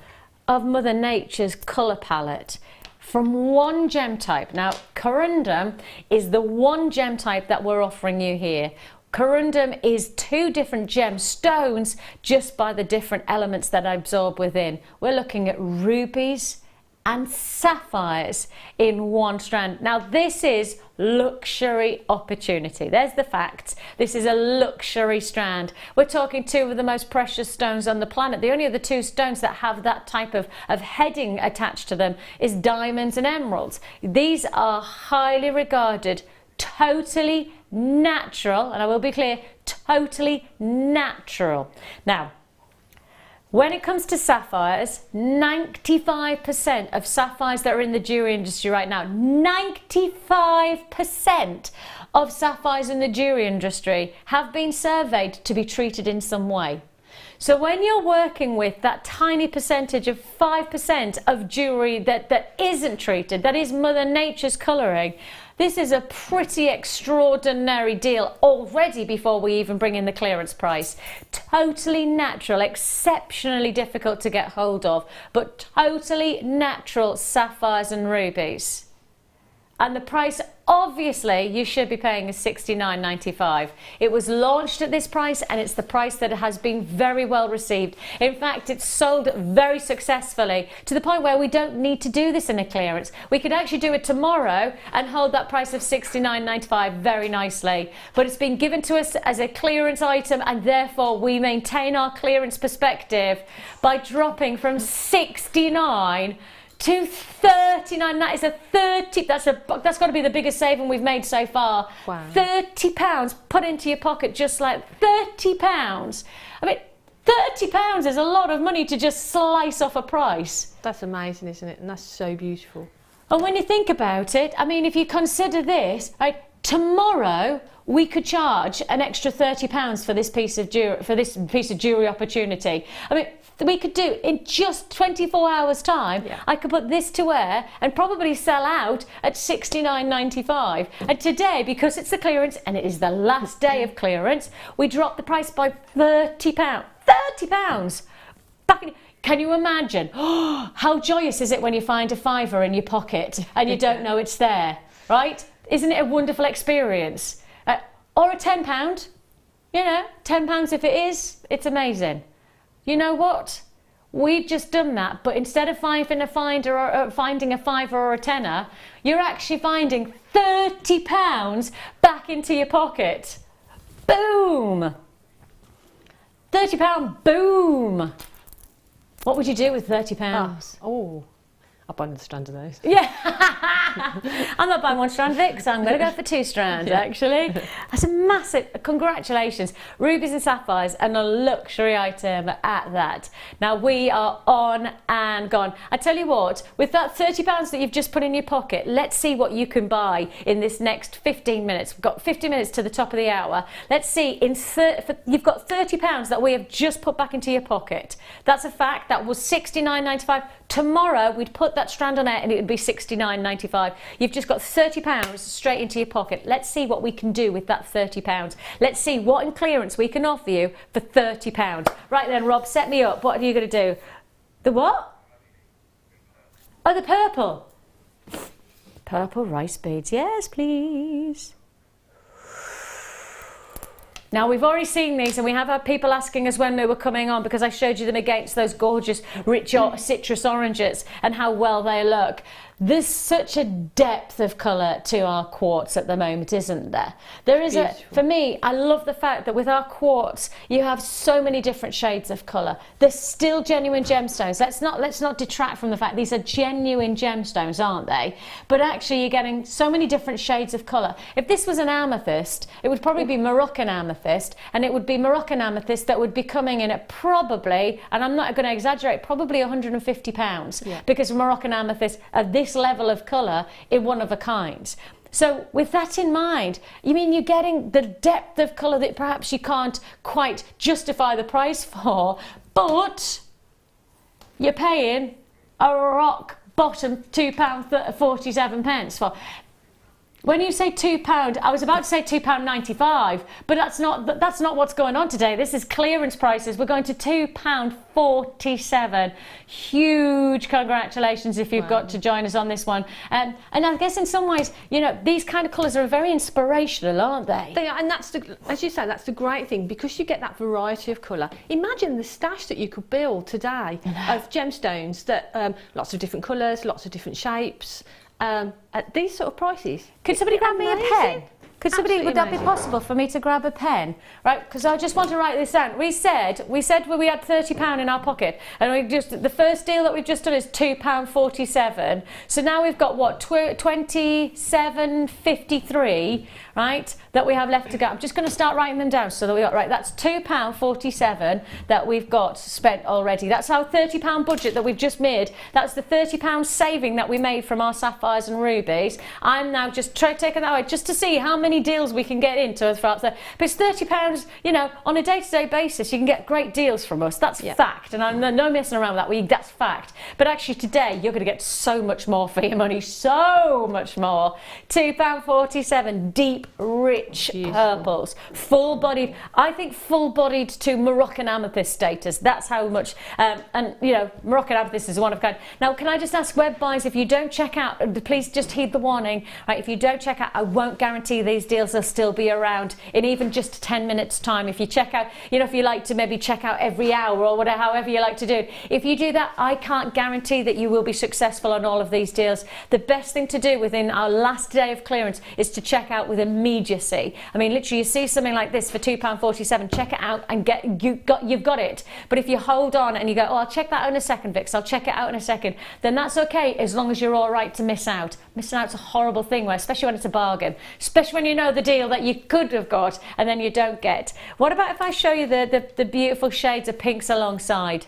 of Mother Nature's colour palette from one gem type. Now, corundum is the one gem type that we're offering you here. Corundum is two different gemstones just by the different elements that I absorb within. We're looking at rubies and sapphires in one strand. Now, this is luxury opportunity. There's the facts. This is a luxury strand. We're talking two of the most precious stones on the planet. The only other two stones that have that type of heading attached to them is diamonds and emeralds. These are highly regarded, totally natural, and I will be clear, totally natural. Now, when it comes to sapphires, 95% of sapphires that are in the jewelry industry right now, 95% of sapphires in the jewelry industry have been surveyed to be treated in some way. So when you're working with that tiny percentage of 5% of jewelry that isn't treated, that is Mother Nature's colouring, this is a pretty extraordinary deal already before we even bring in the clearance price. Totally natural, exceptionally difficult to get hold of, but totally natural sapphires and rubies. And the price, obviously, you should be paying is $69.95. It was launched at this price, and it's the price that has been very well received. In fact, it's sold very successfully to the point where we don't need to do this in a clearance. We could actually do it tomorrow and hold that price of $69.95 very nicely. But it's been given to us as a clearance item, and therefore we maintain our clearance perspective by dropping from $69 to $39. That is that's got to be the biggest saving we've made so far. Wow. £30 put into your pocket, just like £30. I mean, £30 is a lot of money to just slice off a price. That's amazing, isn't it? And that's so beautiful. And when you think about it, I mean, if you consider this, right, tomorrow we could charge an extra £30 for this piece of jewelry opportunity. I mean, we could do in just 24 hours time. Yeah. I could put this to wear and probably sell out at $69.95. And today, because it's the clearance and it is the last day of clearance, we dropped the price by £30. £30 back in. Can you imagine? Oh, how joyous is it when you find a fiver in your pocket and you don't know it's there, right? Isn't it a wonderful experience? Or a £10, you know, £10 if it is, it's amazing. You know what? We've just done that, but instead of finding a fiver or a tenner, you're actually finding £30 back into your pocket. Boom! £30, boom! What would you do with £30? Oh, I'll buy another strand of those. Yeah. I'm not buying 1 strand, Vic, so I'm going to go for 2 strands, actually. That's a massive, congratulations. Rubies and sapphires, and a luxury item at that. Now, we are on and gone. I tell you what, with that £30 that you've just put in your pocket, let's see what you can buy in this next 15 minutes. We've got 50 minutes to the top of the hour. Let's see, you've got £30 that we have just put back into your pocket. That's a fact. That was £69.95. Tomorrow, we'd put that strand on air and it would be £69.95. You've just got £30 straight into your pocket. Let's see what we can do with that £30. Let's see what in clearance we can offer you for £30. Right then, Rob, set me up. What are you going to do? The what? Oh, the purple. Purple rice beads. Yes, please. Now, we've already seen these, and we have had people asking us when we were coming on, because I showed you them against those gorgeous rich citrus oranges and how well they look. There's such a depth of colour to our quartz at the moment, isn't there? There is for me, I love the fact that with our quartz, you have so many different shades of colour. They're still genuine gemstones. Let's not detract from the fact these are genuine gemstones, aren't they? But actually, you're getting so many different shades of colour. If this was an amethyst, it would probably be Moroccan amethyst, and it would be Moroccan amethyst that would be coming in at probably, and I'm not going to exaggerate, probably £150, because Moroccan amethyst are this level of colour in one of a kind. So with that in mind, you mean you're getting the depth of colour that perhaps you can't quite justify the price for, but you're paying a rock bottom £2.47 for. When you say £2, I was about to say £2.95, but that's not what's going on today. This is clearance prices. We're going to £2.47. Huge congratulations if you've got to join us on this one. And I guess in some ways, you know, these kind of colours are very inspirational, aren't they? They are, and that's as you say, that's the great thing, because you get that variety of colour. Imagine the stash that you could build today of gemstones that lots of different colours, lots of different shapes. At these sort of prices. Could somebody grab me a pen? Would that be possible for me to grab a pen? Right, because I just want to write this down. We said we had £30 in our pocket, and the first deal that we've just done is £2.47. So now we've got what, £27.53, right, that we have left to go. I'm just going to start writing them down so that we got right. That's £2.47 that we've got spent already. That's our £30 budget that we've just made. That's the £30 saving that we made from our sapphires and rubies. I'm now just taking that away just to see how many deals we can get into as far as that. But it's £30, you know, on a day-to-day basis, you can get great deals from us. That's fact, and I'm no messing around with that. That's fact. But actually today, you're going to get so much more for your money, so much more. £2.47, deep, rich purples, full-bodied. I think full-bodied to Moroccan amethyst status. That's how much. And you know, Moroccan amethyst is one of a kind. Now, can I just ask web buys, if you don't check out, please just heed the warning. Right, if you don't check out, I won't guarantee these deals will still be around in even just 10 minutes time. If you check out, you know, if you like to maybe check out every hour or whatever, however you like to do it, if you do that, I can't guarantee that you will be successful on all of these deals. The best thing to do within our last day of clearance is to check out with immediacy. I mean, literally, you see something like this for £2.47, check it out and you've got it. But if you hold on and you go, oh, I'll check that out in a second, Vix, I'll check it out in a second, then that's okay, as long as you're all right to miss out. Missing out's a horrible thing, especially when it's a bargain, especially when you know the deal that you could have got and then you don't get. What about if I show you the beautiful shades of pinks alongside?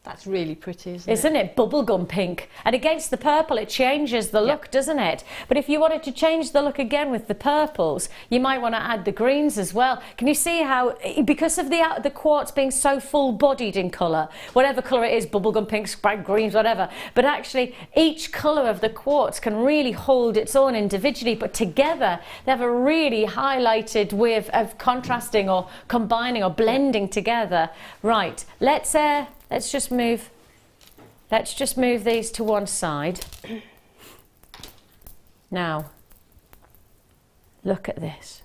That's really pretty, isn't it? Bubblegum pink. And against the purple, it changes the look, doesn't it? But if you wanted to change the look again with the purples, you might want to add the greens as well. Can you see how, because of the quartz being so full-bodied in colour, whatever colour it is, bubblegum pinks, bright greens, whatever, but actually each colour of the quartz can really hold its own individually, but together they have a really highlighted way of contrasting or combining or blending together. Right, let's just move these to one side. Now, look at this.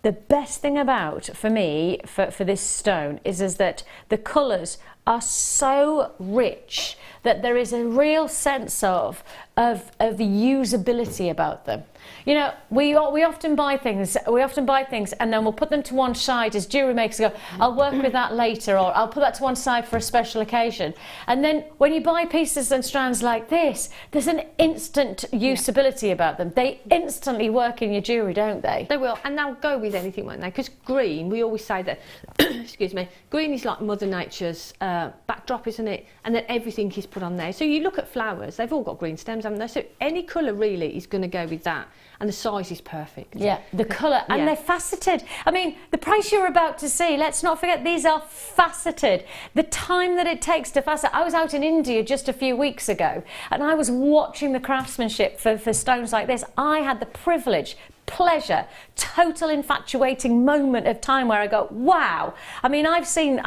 The best thing about, for me, for this stone is that the colours are so rich that there is a real sense of usability about them. You know, we often buy things and then we'll put them to one side as jewellery makers go, I'll work with that later, or I'll put that to one side for a special occasion. And then when you buy pieces and strands like this, there's an instant usability about them. They instantly work in your jewellery, don't they? They will, and they'll go with anything, won't they? Because green, we always say that, excuse me, green is like Mother Nature's backdrop, isn't it? And then everything is put on there. So you look at flowers, they've all got green stems, haven't they? So any colour really is going to go with that. And the size is perfect. Yeah, the colour, and they're faceted. I mean, the price you're about to see, let's not forget, these are faceted. The time that it takes to facet. I was out in India just a few weeks ago, and I was watching the craftsmanship for stones like this. I had the privilege, pleasure, total infatuating moment of time where I go, wow. I mean, I've seen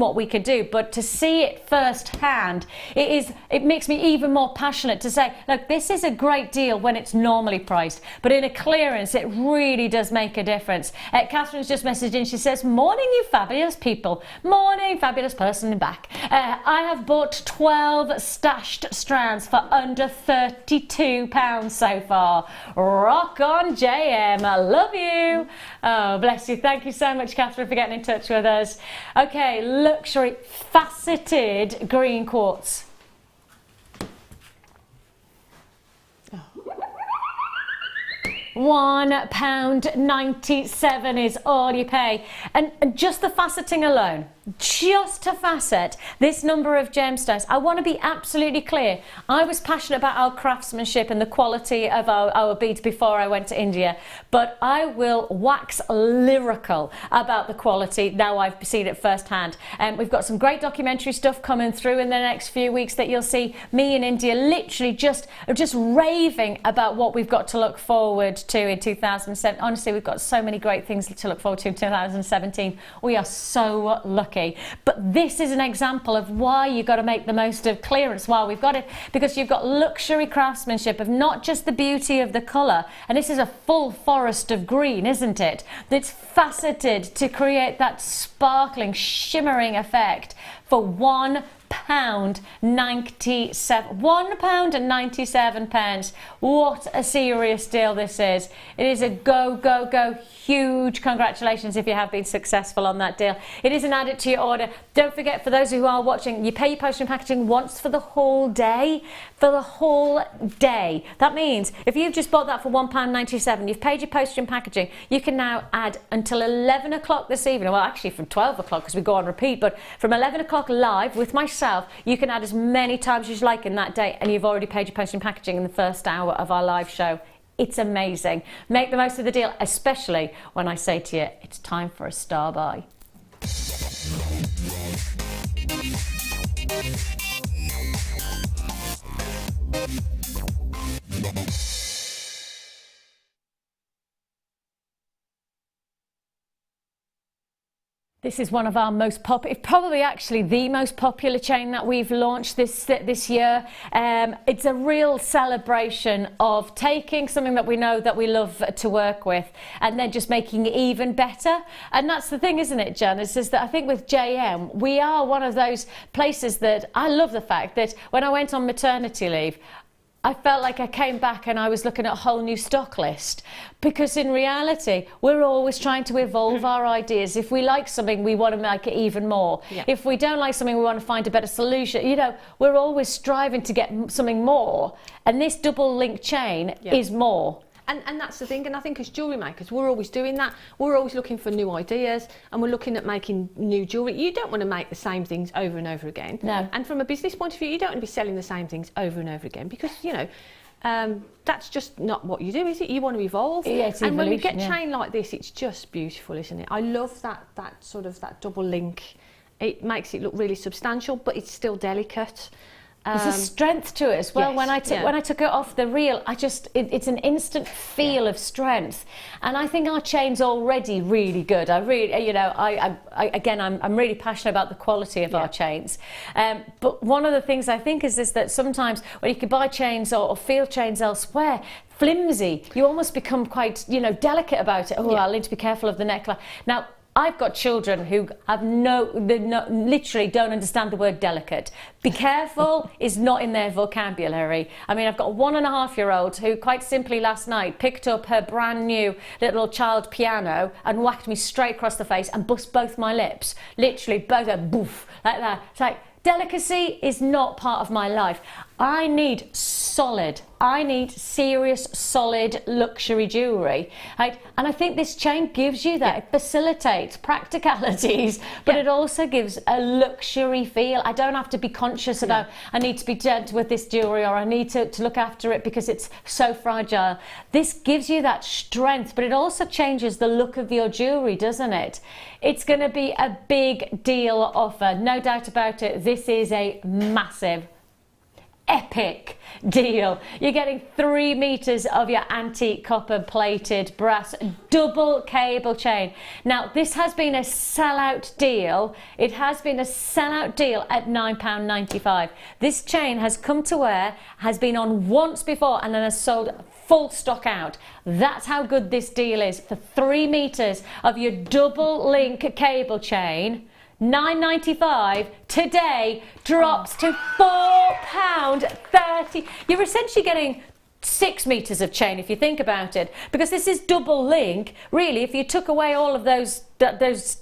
what we could do, but to see it firsthand, it makes me even more passionate to say, look, this is a great deal when it's normally priced, but in a clearance, it really does make a difference. Catherine's just messaged in. She says, morning, you fabulous people. Morning, fabulous person in back. I have bought 12 stashed strands for under £32 so far. Rock on, JM. I love you. Oh, bless you. Thank you so much, Catherine, for getting in touch with us. Okay, luxury faceted green quartz. £1.97 is all you pay, and just the faceting alone, just to facet this number of gemstones. I want to be absolutely clear, I was passionate about our craftsmanship and the quality of our beads before I went to India, but I will wax lyrical about the quality now I've seen it firsthand. And we've got some great documentary stuff coming through in the next few weeks that you'll see me in India literally just raving about what we've got to look forward to in 2007. Honestly, we've got so many great things to look forward to in 2017. We are so lucky. But this is an example of why you've got to make the most of clearance while we've got it, because you've got luxury craftsmanship of not just the beauty of the colour, and this is a full forest of green, isn't it? That's faceted to create that sparkling, shimmering effect for £1.97. What a serious deal this is. It is a go. Huge congratulations if you have been successful on that deal. It is an added to your order. Don't forget, for those who are watching, you pay your postage and packaging once for the whole day. For the whole day. That means if you've just bought that for £1.97, you've paid your postage and packaging, you can now add until 11 o'clock this evening. Well, actually from 12 o'clock because we go on repeat, but from 11 o'clock live with myself, you can add as many times as you like in that day, and you've already paid your postage and packaging in the first hour of our live show. It's amazing. Make the most of the deal, especially when I say to you, it's time for a star buy. This is one of our most popular, probably actually the most popular chain that we've launched this year. It's a real celebration of taking something that we know that we love to work with and then just making it even better. And that's the thing, isn't it, Jan? It's just that I think with JM, we are one of those places that I love the fact that when I went on maternity leave, I felt like I came back and I was looking at a whole new stock list, because in reality we're always trying to evolve our ideas. If we like something, we want to make it even more. If we don't like something, we want to find a better solution. You know, we're always striving to get something more, and this double link chain is more. And that's the thing, and I think as jewellery makers, we're always doing that. We're always looking for new ideas, and we're looking at making new jewellery. You don't want to make the same things over and over again. No. And from a business point of view, you don't want to be selling the same things over and over again, because, you know, that's just not what you do, is it? You want to evolve. Yeah, it's and when we get evolution, chain like this, it's just beautiful, isn't it? I love that sort of that double link. It makes it look really substantial, but it's still delicate. There's a strength to it as well. When I took it off the reel, it's an instant feel of strength, and I think our chain's already really good. I'm really passionate about the quality of our chains. But one of the things I think is that sometimes when you can buy chains or field chains elsewhere, flimsy, you almost become quite delicate about it. I'll need to be careful of the neckline. Now, I've got children who have literally don't understand the word delicate. Be careful is not in their vocabulary. I mean, I've got a 1.5-year-old who quite simply last night picked up her brand new little child piano and whacked me straight across the face and bust both my lips. Literally both, boof, like that. It's like, delicacy is not part of my life. I need serious, solid luxury jewellery. Right? And I think this chain gives you that. It facilitates practicalities, but it also gives a luxury feel. I don't have to be conscious about, I need to be gentle with this jewellery, or I need to look after it because it's so fragile. This gives you that strength, but it also changes the look of your jewellery, doesn't it? It's going to be a big deal offer, no doubt about it. This is a massive, epic deal. You're getting 3 meters of your antique copper plated brass double cable chain. Now, this has been a sellout deal. It has been a sellout deal at £9.95. This chain has come to where, has been on once before and then has sold full stock out. That's how good this deal is. For 3 meters of your double link cable chain, £9.95 today drops to £4.30. You're essentially getting 6 meters of chain if you think about it, because this is double link. Really, if you took away all of those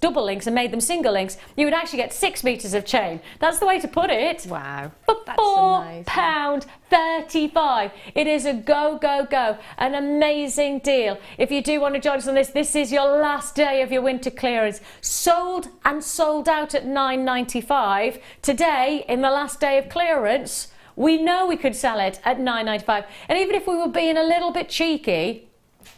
double links and made them single links, you would actually get 6 meters of chain. That's the way to put it. Wow, for that's £4.35. It is a go, an amazing deal. If you do want to join us on this, this is your last day of your winter clearance. Sold and sold out at £9.95. Today, in the last day of clearance, we know we could sell it at £9.95. And even if we were being a little bit cheeky,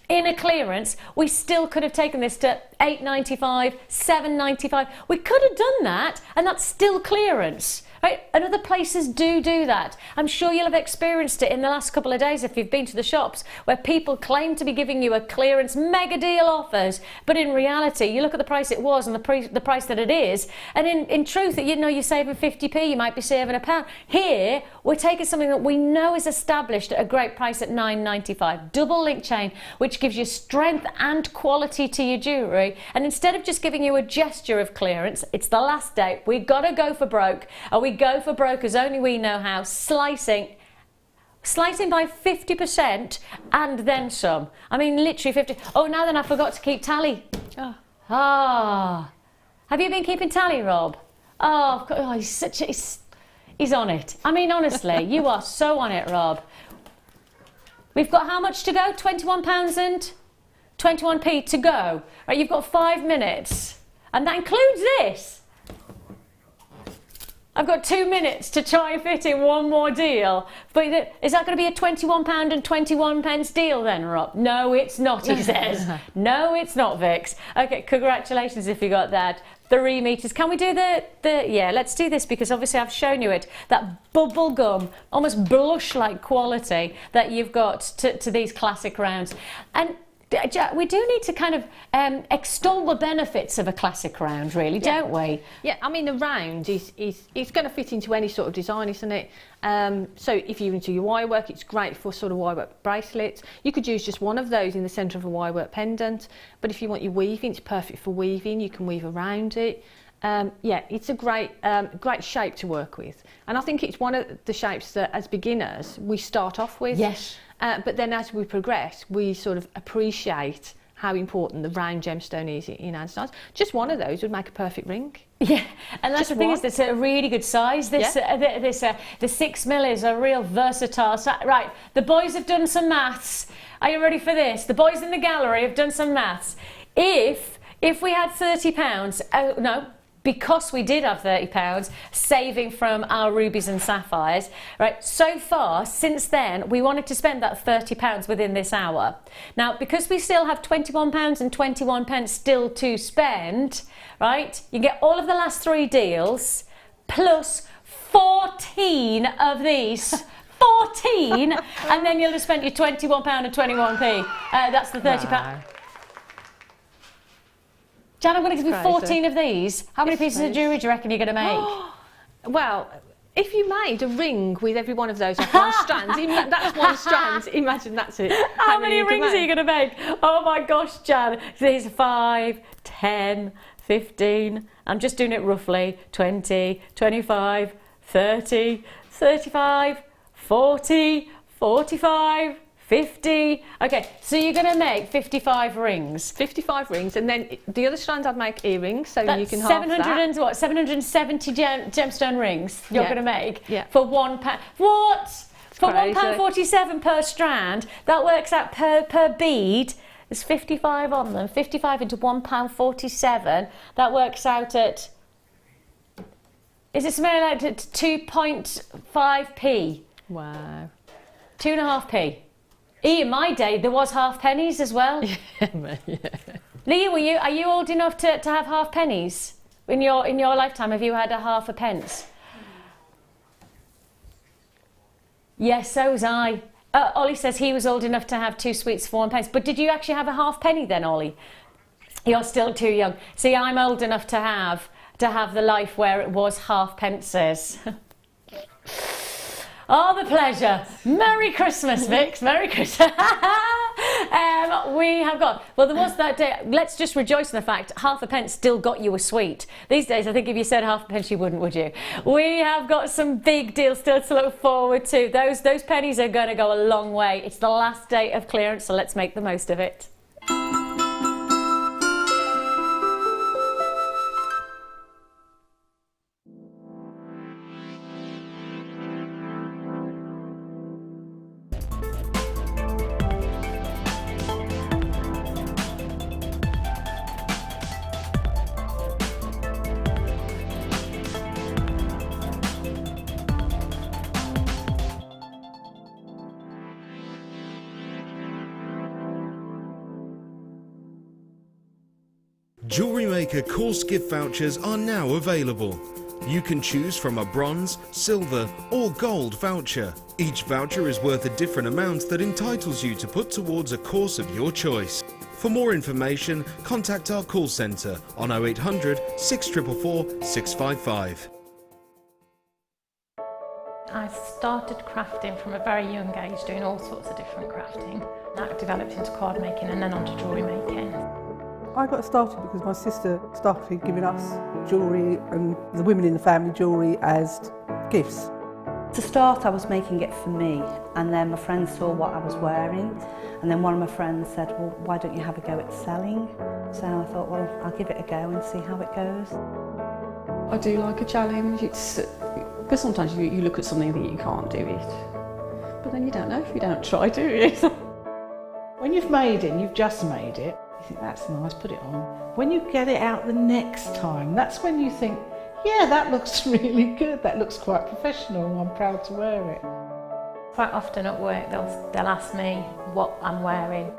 in a clearance, we still could have taken this to £8.95, £7.95. We could have done that, and that's still clearance. Right? And other places do that. I'm sure you'll have experienced it in the last couple of days if you've been to the shops where people claim to be giving you a clearance mega deal offers, but in reality you look at the price it was and the price that it is, and in truth, you know, you're saving 50p, you might be saving £1. Here we're taking something that we know is established at a great price at £9.95. Double link chain, which gives you strength and quality to your jewellery, and instead of just giving you a gesture of clearance, it's the last day, we've got to go for broke, and we go for broke as only we know how, slicing by 50% and then some. I mean, literally 50. Oh, now then, I forgot to keep tally. Have you been keeping tally, Rob? Oh, of course. Oh, he's on it. I mean, honestly, you are so on it, Rob. We've got how much to go? £21 and 21p to go. Right, you've got 5 minutes, and that includes this. I've got 2 minutes to try and fit in one more deal. But is that going to be a £21 and 21 pence deal then, Rob? No, it's not, he says. No, it's not, Vix. Okay, congratulations if you got that. 3 meters. Can we do yeah, let's do this, because obviously I've shown you it. That bubble gum, almost blush-like quality that you've got to these classic rounds. And we do need to kind of extol the benefits of a classic round, really, don't we? Yeah, I mean, the round is going to fit into any sort of design, isn't it? So if you're into your wire work, it's great for sort of wire work bracelets. You could use just one of those in the centre of a wire work pendant, but if you want your weaving, it's perfect for weaving. You can weave around it. Yeah, it's a great shape to work with, and I think it's one of the shapes that as beginners we start off with. Yes. But then as we progress, we sort of appreciate how important the round gemstone is in our designs. Just one of those would make a perfect ring. Yeah, and that's the thing, is it's a really good size. The 6mm is a real versatile size. Right, the boys have done some maths. Are you ready for this? The boys in the gallery have done some maths. If we had £30, no, because we did have £30 saving from our rubies and sapphires, right? So far, since then, we wanted to spend that £30 within this hour. Now, because we still have £21 and 21 pence still to spend, right? You get all of the last 3 deals plus 14 of these. 14, and then you'll have spent your £21 and 21p. That's the £30. Wow. Jan, I'm going to give you 14 of these. How many pieces of jewellery do you reckon you're going to make? Well, If you made a ring with every one of those off one strand, that's one strand, imagine that's it. How many rings are you going to make? Oh my gosh, Jan. These are 5, 10, 15, I'm just doing it roughly, 20, 25, 30, 35, 40, 45, 50. Okay, so you're going to make 55 rings. 55 rings, and then the other strands I'd make earrings, so that's you can half 700 that. and what? 770 gemstone rings you're going to make for £1. What? For £1.47 per strand. That works out per bead. There's 55 on them. 55 into £1.47. That works out at. Is it something like 2.5p? Wow. 2.5p. In my day, there was half pennies as well. Yeah. Leah, are you old enough to have half pennies in your lifetime? Have you had a half a pence? Yes, so was I. Ollie says he was old enough to have 2 sweets for 1 pence. But did you actually have a half penny then, Ollie? You're still too young. See, I'm old enough to have the life where it was half pences. Oh, the pleasure. Merry Christmas, Vix. Merry Christmas. We have got, well, there was that day. Let's just rejoice in the fact half a pence still got you a sweet. These days, I think if you said half a pence, you wouldn't, would you? We have got some big deals still to look forward to. Those pennies are going to go a long way. It's the last day of clearance, so let's make the most of it. JewelleryMaker course gift vouchers are now available. You can choose from a bronze, silver or gold voucher. Each voucher is worth a different amount that entitles you to put towards a course of your choice. For more information, contact our call centre on 0800 644 655. I started crafting from a very young age, doing all sorts of different crafting. That developed into card making and then onto jewellery making. I got started because my sister started giving us jewellery and the women in the family jewellery as gifts. To start, I was making it for me, and then my friends saw what I was wearing, and then one of my friends said, well, why don't you have a go at selling? So I thought, well, I'll give it a go and see how it goes. I do like a challenge. It's because sometimes you look at something that you can't do it, but then you don't know if you don't try, do you? When you've made it, you've just made it, you think that's nice, put it on. When you get it out the next time, that's when you think, yeah, that looks really good, that looks quite professional, I'm proud to wear it. Quite often at work they'll ask me what I'm wearing.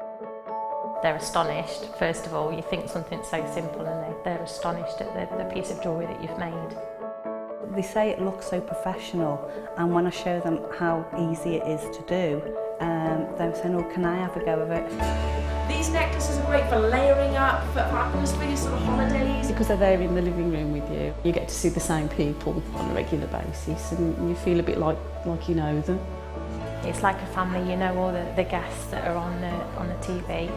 They're astonished. First of all, you think something so simple and they're astonished at the piece of jewellery that you've made. They say it looks so professional, and when I show them how easy it is to do, they're saying, oh, can I have a go of it? These necklaces are great for layering up, for atmosphere, sort of holidays. Because they're there in the living room with you. You get to see the same people on a regular basis and you feel a bit like you know them. It's like a family, you know all the guests that are on the TV.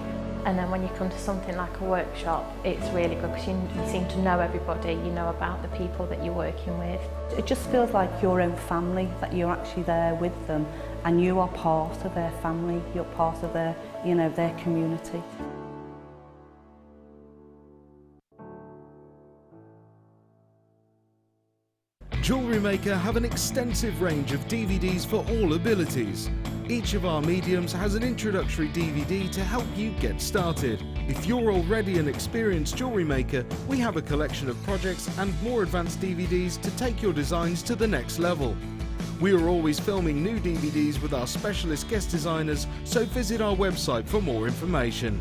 And then when you come to something like a workshop, it's really good because you seem to know everybody, you know about the people that you're working with. It just feels like your own family, that you're actually there with them and you are part of their family, you're part of their, you know, their community. JewelleryMaker have an extensive range of DVDs for all abilities. Each of our mediums has an introductory DVD to help you get started. If you're already an experienced jewellery maker, we have a collection of projects and more advanced DVDs to take your designs to the next level. We are always filming new DVDs with our specialist guest designers, so visit our website for more information.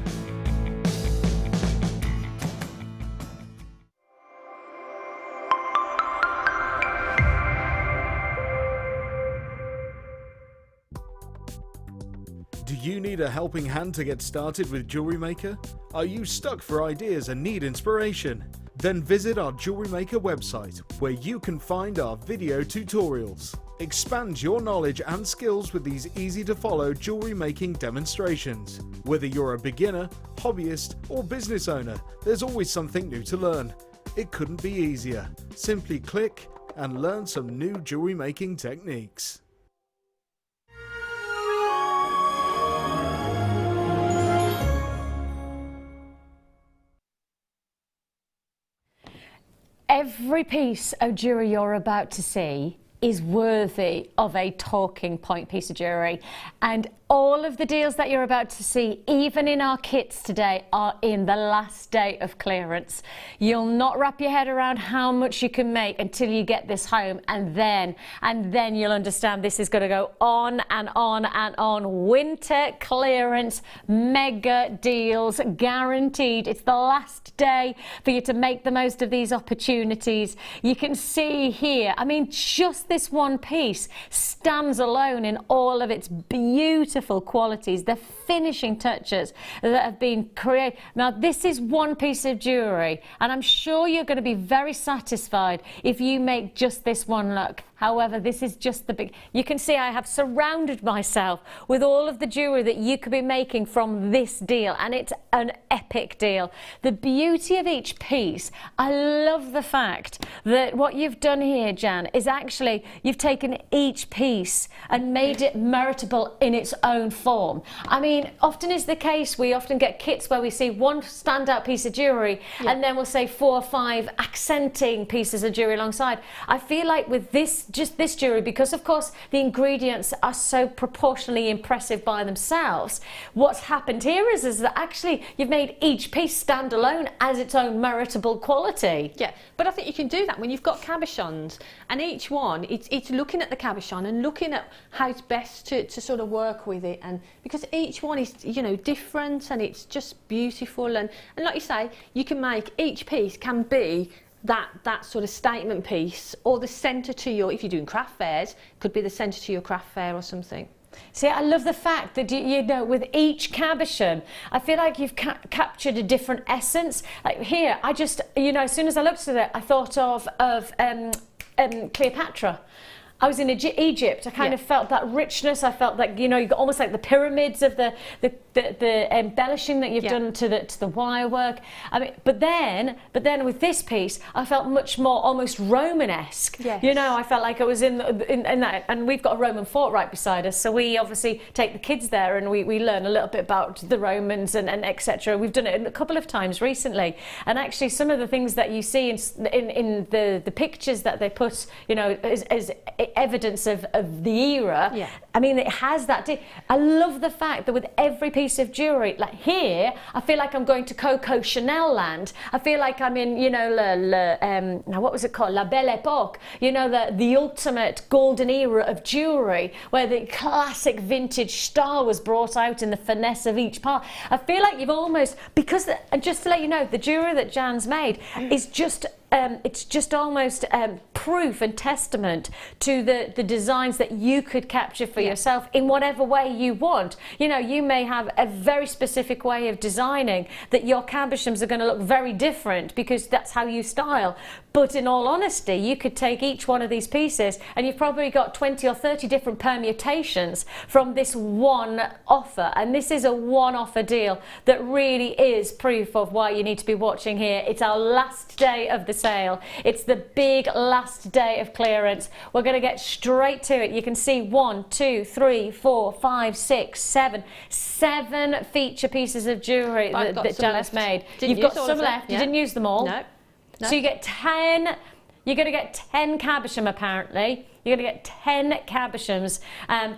Do you need a helping hand to get started with JewelleryMaker? Are you stuck for ideas and need inspiration? Then visit our JewelleryMaker website, where you can find our video tutorials. Expand your knowledge and skills with these easy-to-follow jewellery making demonstrations. Whether you're a beginner, hobbyist, or business owner, there's always something new to learn. It couldn't be easier. Simply click and learn some new jewellery making techniques. Every piece of jewellery you're about to see is worthy of a talking point piece of jewellery, and all of the deals that you're about to see, even in our kits today, are in the last day of clearance. You'll not wrap your head around how much you can make until you get this home, and then you'll understand this is going to go on and on and on. Winter clearance, mega deals, guaranteed. It's the last day for you to make the most of these opportunities. You can see here, I mean, just this one piece stands alone in all of its beautiful qualities, the finishing touches that have been created. Now, this is one piece of jewellery, and I'm sure you're going to be very satisfied if you make just this one look. However, this is just the big... You can see I have surrounded myself with all of the jewellery that you could be making from this deal, and it's an epic deal. The beauty of each piece, I love the fact that what you've done here, Jan, is actually you've taken each piece and made it meritable in its own form. I mean, often is the case, we often get kits where we see one standout piece of jewellery, and then we'll say 4 or 5 accenting pieces of jewellery alongside. I feel like with this, just this jewellery, because of course the ingredients are so proportionally impressive by themselves, what's happened here is that actually you've made each piece stand alone as its own meritable quality. Yeah, but I think you can do that when you've got cabochons, and each one, it's looking at the cabochon and looking at how it's best to sort of work with it, and because each one is, you know, different, and it's just beautiful, and like you say, you can make each piece can be that sort of statement piece, or the centre to your, if you're doing craft fairs, could be the centre to your craft fair or something. See, I love the fact that, you know, with each cabochon, I feel like you've captured a different essence. Like here, I just, you know, as soon as I looked at it, I thought of Cleopatra. I was in Egypt. I kind of felt that richness. I felt like, you know, you got almost like the pyramids of the embellishing that you've done to the wire work. I mean, but then with this piece, I felt much more almost Romanesque. Yes. You know, I felt like I was in that, and we've got a Roman fort right beside us, so we obviously take the kids there and we learn a little bit about the Romans and etc. We've done it a couple of times recently, and actually some of the things that you see in the pictures that they put, you know, as evidence of the era. Yeah. I mean, it has that. I love the fact that with every piece of jewellery, like here, I feel like I'm going to Coco Chanel land. I feel like I'm in, you know, now what was it called? La Belle Époque. You know, the ultimate golden era of jewellery, where the classic vintage star was brought out in the finesse of each part. I feel like you've almost, because, and just to let you know, the jewellery that Jan's made is just it's just almost proof and testament to the designs that you could capture for yourself in whatever way you want. You know, you may have a very specific way of designing that your cabochons are going to look very different because that's how you style. But in all honesty, you could take each one of these pieces and you've probably got 20 or 30 different permutations from this one offer. And this is a one offer deal that really is proof of why you need to be watching here. It's our last day of the sale. It's the big last day of clearance. We're going to get straight to it. You can see 1, 2, 3, 4, 5, 6, 7 feature pieces of jewellery that Jan has made. You've got some left. You didn't use them all. No. So you get 10, you're going to get 10 cabochons apparently. You're going to get 10 cabochons,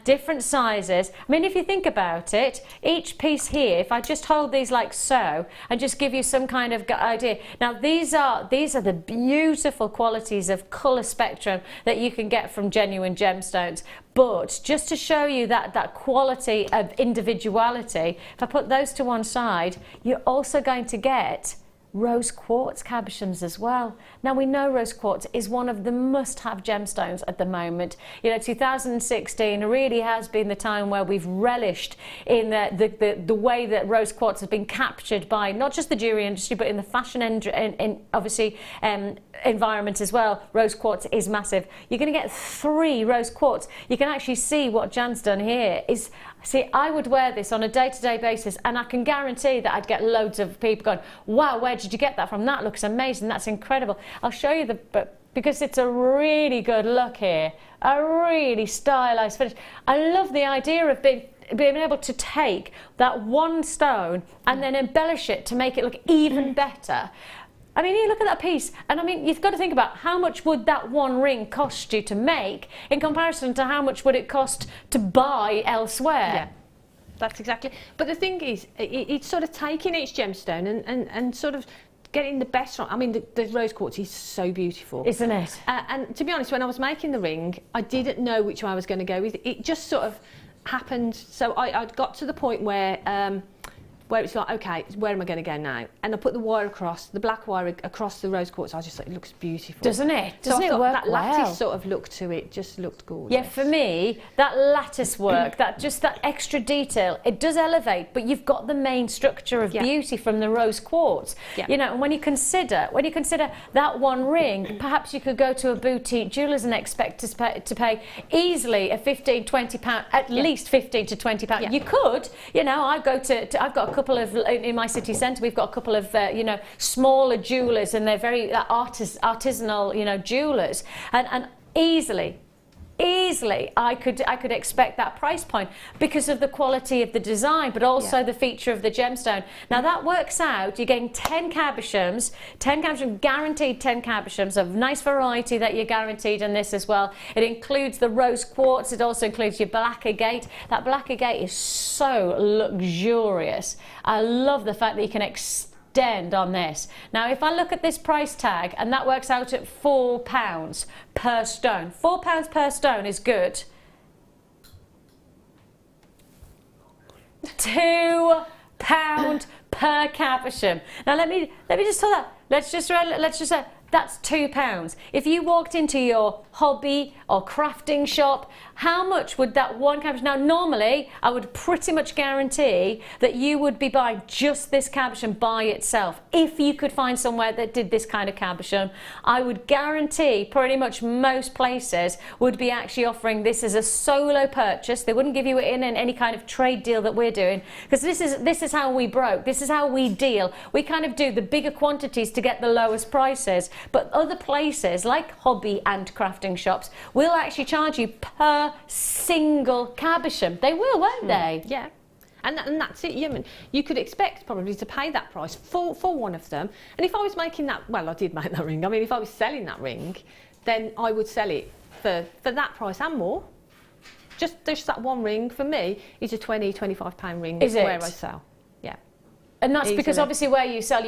different sizes. I mean, if you think about it, each piece here, if I just hold these like so, and just give you some kind of idea. Now, these are the beautiful qualities of colour spectrum that you can get from genuine gemstones. But just to show you that quality of individuality, if I put those to one side, you're also going to get rose quartz cabochons as well. Now we know rose quartz is one of the must-have gemstones at the moment. You know, 2016 really has been the time where we've relished in the way that rose quartz has been captured by not just the jewellery industry, but in the fashion obviously environment as well. Rose quartz is massive. You're going to get 3 rose quartz. You can actually see what Jan's done here is. See, I would wear this on a day-to-day basis, and I can guarantee that I'd get loads of people going, wow, where did you get that from? That looks amazing, that's incredible. I'll show you because it's a really good look here, a really stylised finish. I love the idea of being able to take that one stone and then embellish it to make it look even better. I mean, you look at that piece, and I mean, you've got to think about how much would that one ring cost you to make in comparison to how much would it cost to buy elsewhere. Yeah, that's exactly. But the thing is, it's sort of taking each gemstone and sort of getting the best from. I mean, the rose quartz is so beautiful, isn't it? And to be honest, when I was making the ring, I didn't know which way I was going to go with. It just sort of happened. So I got to the point where it's like, okay, where am I going to go now? And I put the wire across, the black wire across the rose quartz. I just thought, it looks beautiful. Doesn't it? Doesn't so I it thought work that well? lattice sort of look to it just looked gorgeous. Yeah, for me, that lattice work, that extra detail, it does elevate, but you've got the main structure of beauty from the rose quartz. Yeah. You know, and when you consider that one ring, perhaps you could go to a boutique jewellers and expect to pay easily a £15–20, at least £15 to £20. Yeah. You could, you know, I've got a couple of in my city centre. We've got a couple of you know, smaller jewellers, and they're very artisanal, you know, jewellers, and easily I could expect that price point because of the quality of the design, but also the feature of the gemstone. Now that works out, you're getting 10 cabochons, guaranteed 10 cabochons of nice variety that you're guaranteed in this as well. It includes the rose quartz, it also includes your black agate. That black agate is so luxurious. I love the fact that you can extend on this. Now if I look at this price tag, and that works out at £4 per stone. £4 per stone is good. £2 per cabochon. Now let me just tell that. Let's just say that's £2. If you walked into your hobby or crafting shop, how much would that one cabochon? Now normally I would pretty much guarantee that you would be buying just this cabochon by itself. If you could find somewhere that did this kind of cabochon, I would guarantee pretty much most places would be actually offering this as a solo purchase. They wouldn't give you it in any kind of trade deal that we're doing, because this is how we broke. This is how we deal. We kind of do the bigger quantities to get the lowest prices, but other places like hobby and crafting shops will actually charge you per single cabochon. They will, won't they? Yeah. And that's it. You could expect probably to pay that price for one of them. And if I was making that, well, I did make that ring. I mean, if I was selling that ring, then I would sell it for that price and more. Just that one ring for me is a £20–25 ring. Is it? Where I sell. Yeah. And that's because obviously where you sell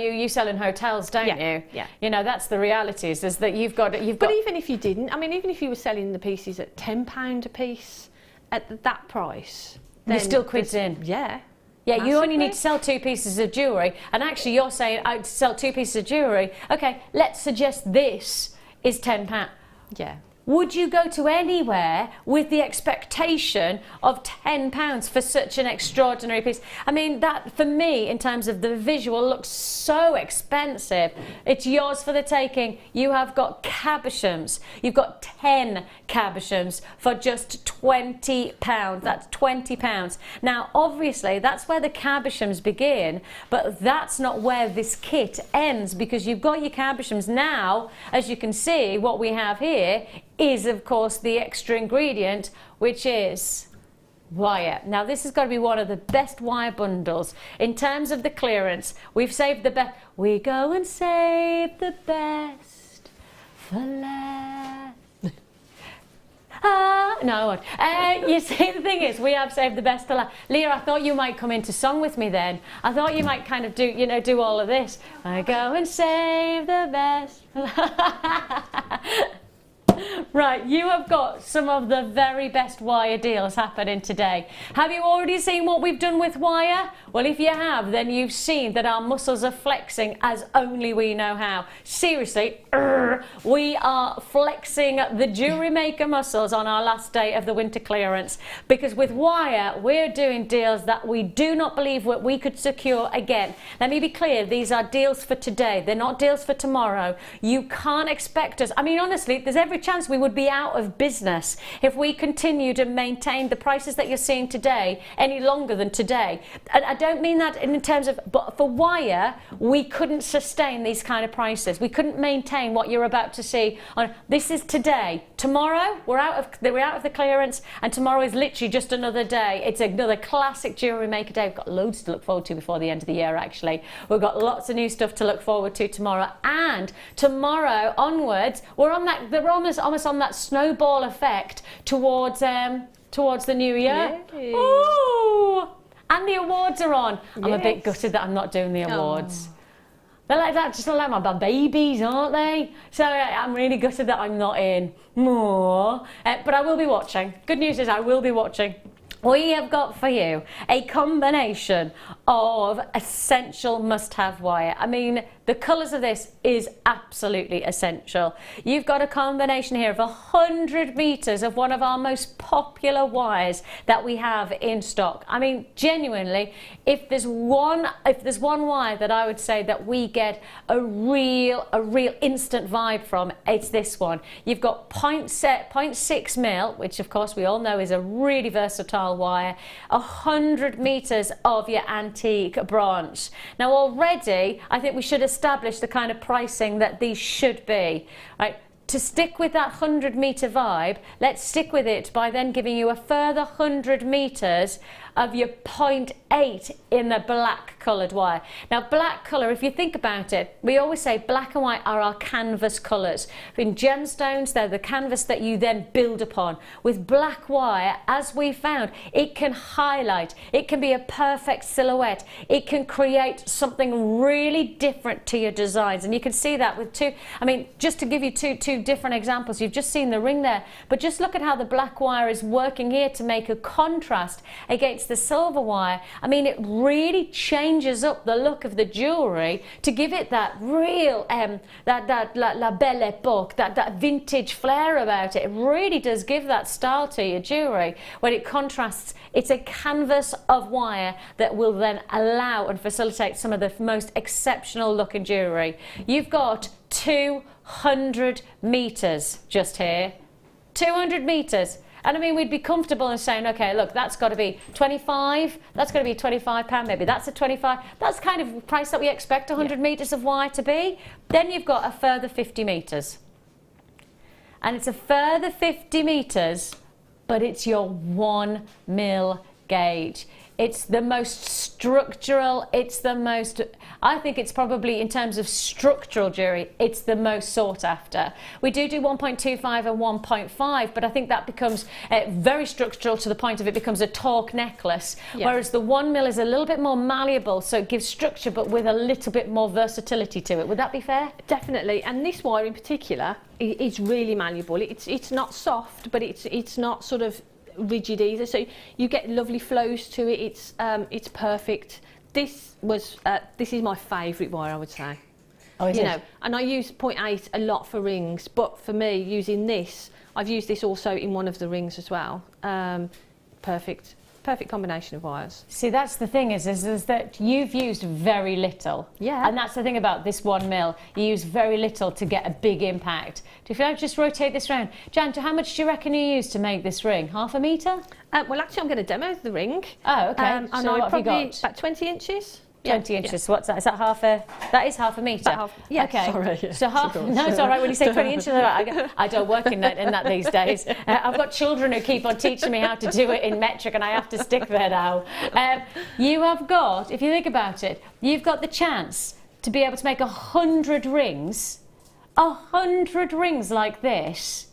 in hotels, don't you? Yeah. You know, that's the reality is that you've got. But even if you didn't, I mean, even if you were selling the pieces at £10 a piece at that price, then you're still quids in. Yeah. Yeah, massively. you only need to sell 2 pieces of jewellery, and actually you're saying I'd sell 2 pieces of jewellery. Okay, let's suggest this is £10. Yeah. Would you go to anywhere with the expectation of £10 for such an extraordinary piece? I mean, that for me, in terms of the visual, looks so expensive. It's yours for the taking. You have got cabochons. You've got 10 cabochons for just £20. That's £20. Now, obviously, that's where the cabochons begin, but that's not where this kit ends, because you've got your cabochons now. As you can see, what we have here is, of course, the extra ingredient, which is wire. Now this has got to be one of the best wire bundles in terms of the clearance. We've saved the best. We go and save the best for last. No, you see, the thing is, we have saved the best for last. Leah, I thought you might come into song with me then. I thought you might kind of do all of this. I go and save the best for last. Right, you have got some of the very best wire deals happening today. Have you already seen what we've done with wire? Well, if you have, then you've seen that our muscles are flexing as only we know how. Seriously, we are flexing the JewelleryMaker muscles on our last day of the winter clearance, because with wire, we're doing deals that we do not believe we could secure again. Let me be clear, these are deals for today. They're not deals for tomorrow. You can't expect us. I mean, honestly, there's every chance we would be out of business if we continue to maintain the prices that you're seeing today any longer than today. And I don't mean that in terms of, but for wire, we couldn't sustain these kind of prices. We couldn't maintain what you're about to see. This is today. Tomorrow, we're out of the clearance, and tomorrow is literally just another day. It's another classic JewelleryMaker day. We've got loads to look forward to before the end of the year, actually. We've got lots of new stuff to look forward to tomorrow, and tomorrow onwards, we're almost on that snowball effect towards the new year. Yes. Ooh! And the awards are on. I'm a bit Yes. gutted that I'm not doing the awards. They're like that, just like my babies, aren't they? So I'm really gutted that I'm not in more. But I will be watching. Good news is I will be watching. We have got for you a combination of essential must-have wire. I mean, the colours of this is absolutely essential. You've got a combination here of 100 metres of one of our most popular wires that we have in stock. I mean, genuinely, if there's one wire that I would say that we get a real instant vibe from, it's this one. You've got 0.6 mil, which of course we all know is a really versatile wire, 100 metres of your antique bronze. Now already, I think we should establish the kind of pricing that these should be, right? To stick with that 100 metre vibe, let's stick with it by then giving you a further 100 metres of your 0.8 in the black coloured wire. Now black colour, if you think about it, we always say black and white are our canvas colours. In gemstones, they're the canvas that you then build upon. With black wire, as we found, it can highlight, it can be a perfect silhouette, it can create something really different to your designs. And you can see that with two, I mean, just to give you two different examples, you've just seen the ring there, but just look at how the black wire is working here to make a contrast against the silver wire. I mean, it really changes up the look of the jewellery to give it that real, that la belle époque, that vintage flair about it. It really does give that style to your jewellery when it contrasts. It's a canvas of wire that will then allow and facilitate some of the most exceptional looking jewellery. You've got 200 metres just here. 200 metres. And I mean, we'd be comfortable in saying, okay, look, that's got to be 25, that's got to be £25, maybe that's a 25. That's kind of the price that we expect 100 metres of wire to be. Then you've got a further 50 metres. And it's a further 50 metres, but it's your 1 mil gauge. It's the most structural, it's the most, I think it's probably in terms of structural jewellery, it's the most sought after. We do 1.25 and 1.5, but I think that becomes very structural to the point of it becomes a torque necklace, whereas the 1 mil is a little bit more malleable, so it gives structure but with a little bit more versatility to it. Would that be fair? Definitely, and this wire in particular is really malleable. It's not soft, but it's not sort of rigid either, so you get lovely flows to it. It's perfect. This is my favourite wire, I would say. Oh, is it? And I use 0.8 a lot for rings, but for me, using this, I've used this also in one of the rings as well. Perfect combination of wires. See, that's the thing is that you've used very little. Yeah. And that's the thing about this 1 mil. You use very little to get a big impact. If I just rotate this round, Jan, how much do you reckon you used to make this ring? Half a metre? Well, actually, I'm going to demo the ring. Oh, okay. And So what have you got? About 20 inches. 20 inches. So what's that? Is that that is half a metre? Yeah. Okay. Sorry, yeah. So half. No, it's all right. When you say 20 inches, I don't work in that these days. I've got children who keep on teaching me how to do it in metric, and I have to stick there now. You have got, if you think about it, you've got the chance to be able to make 100 rings, 100 rings like this,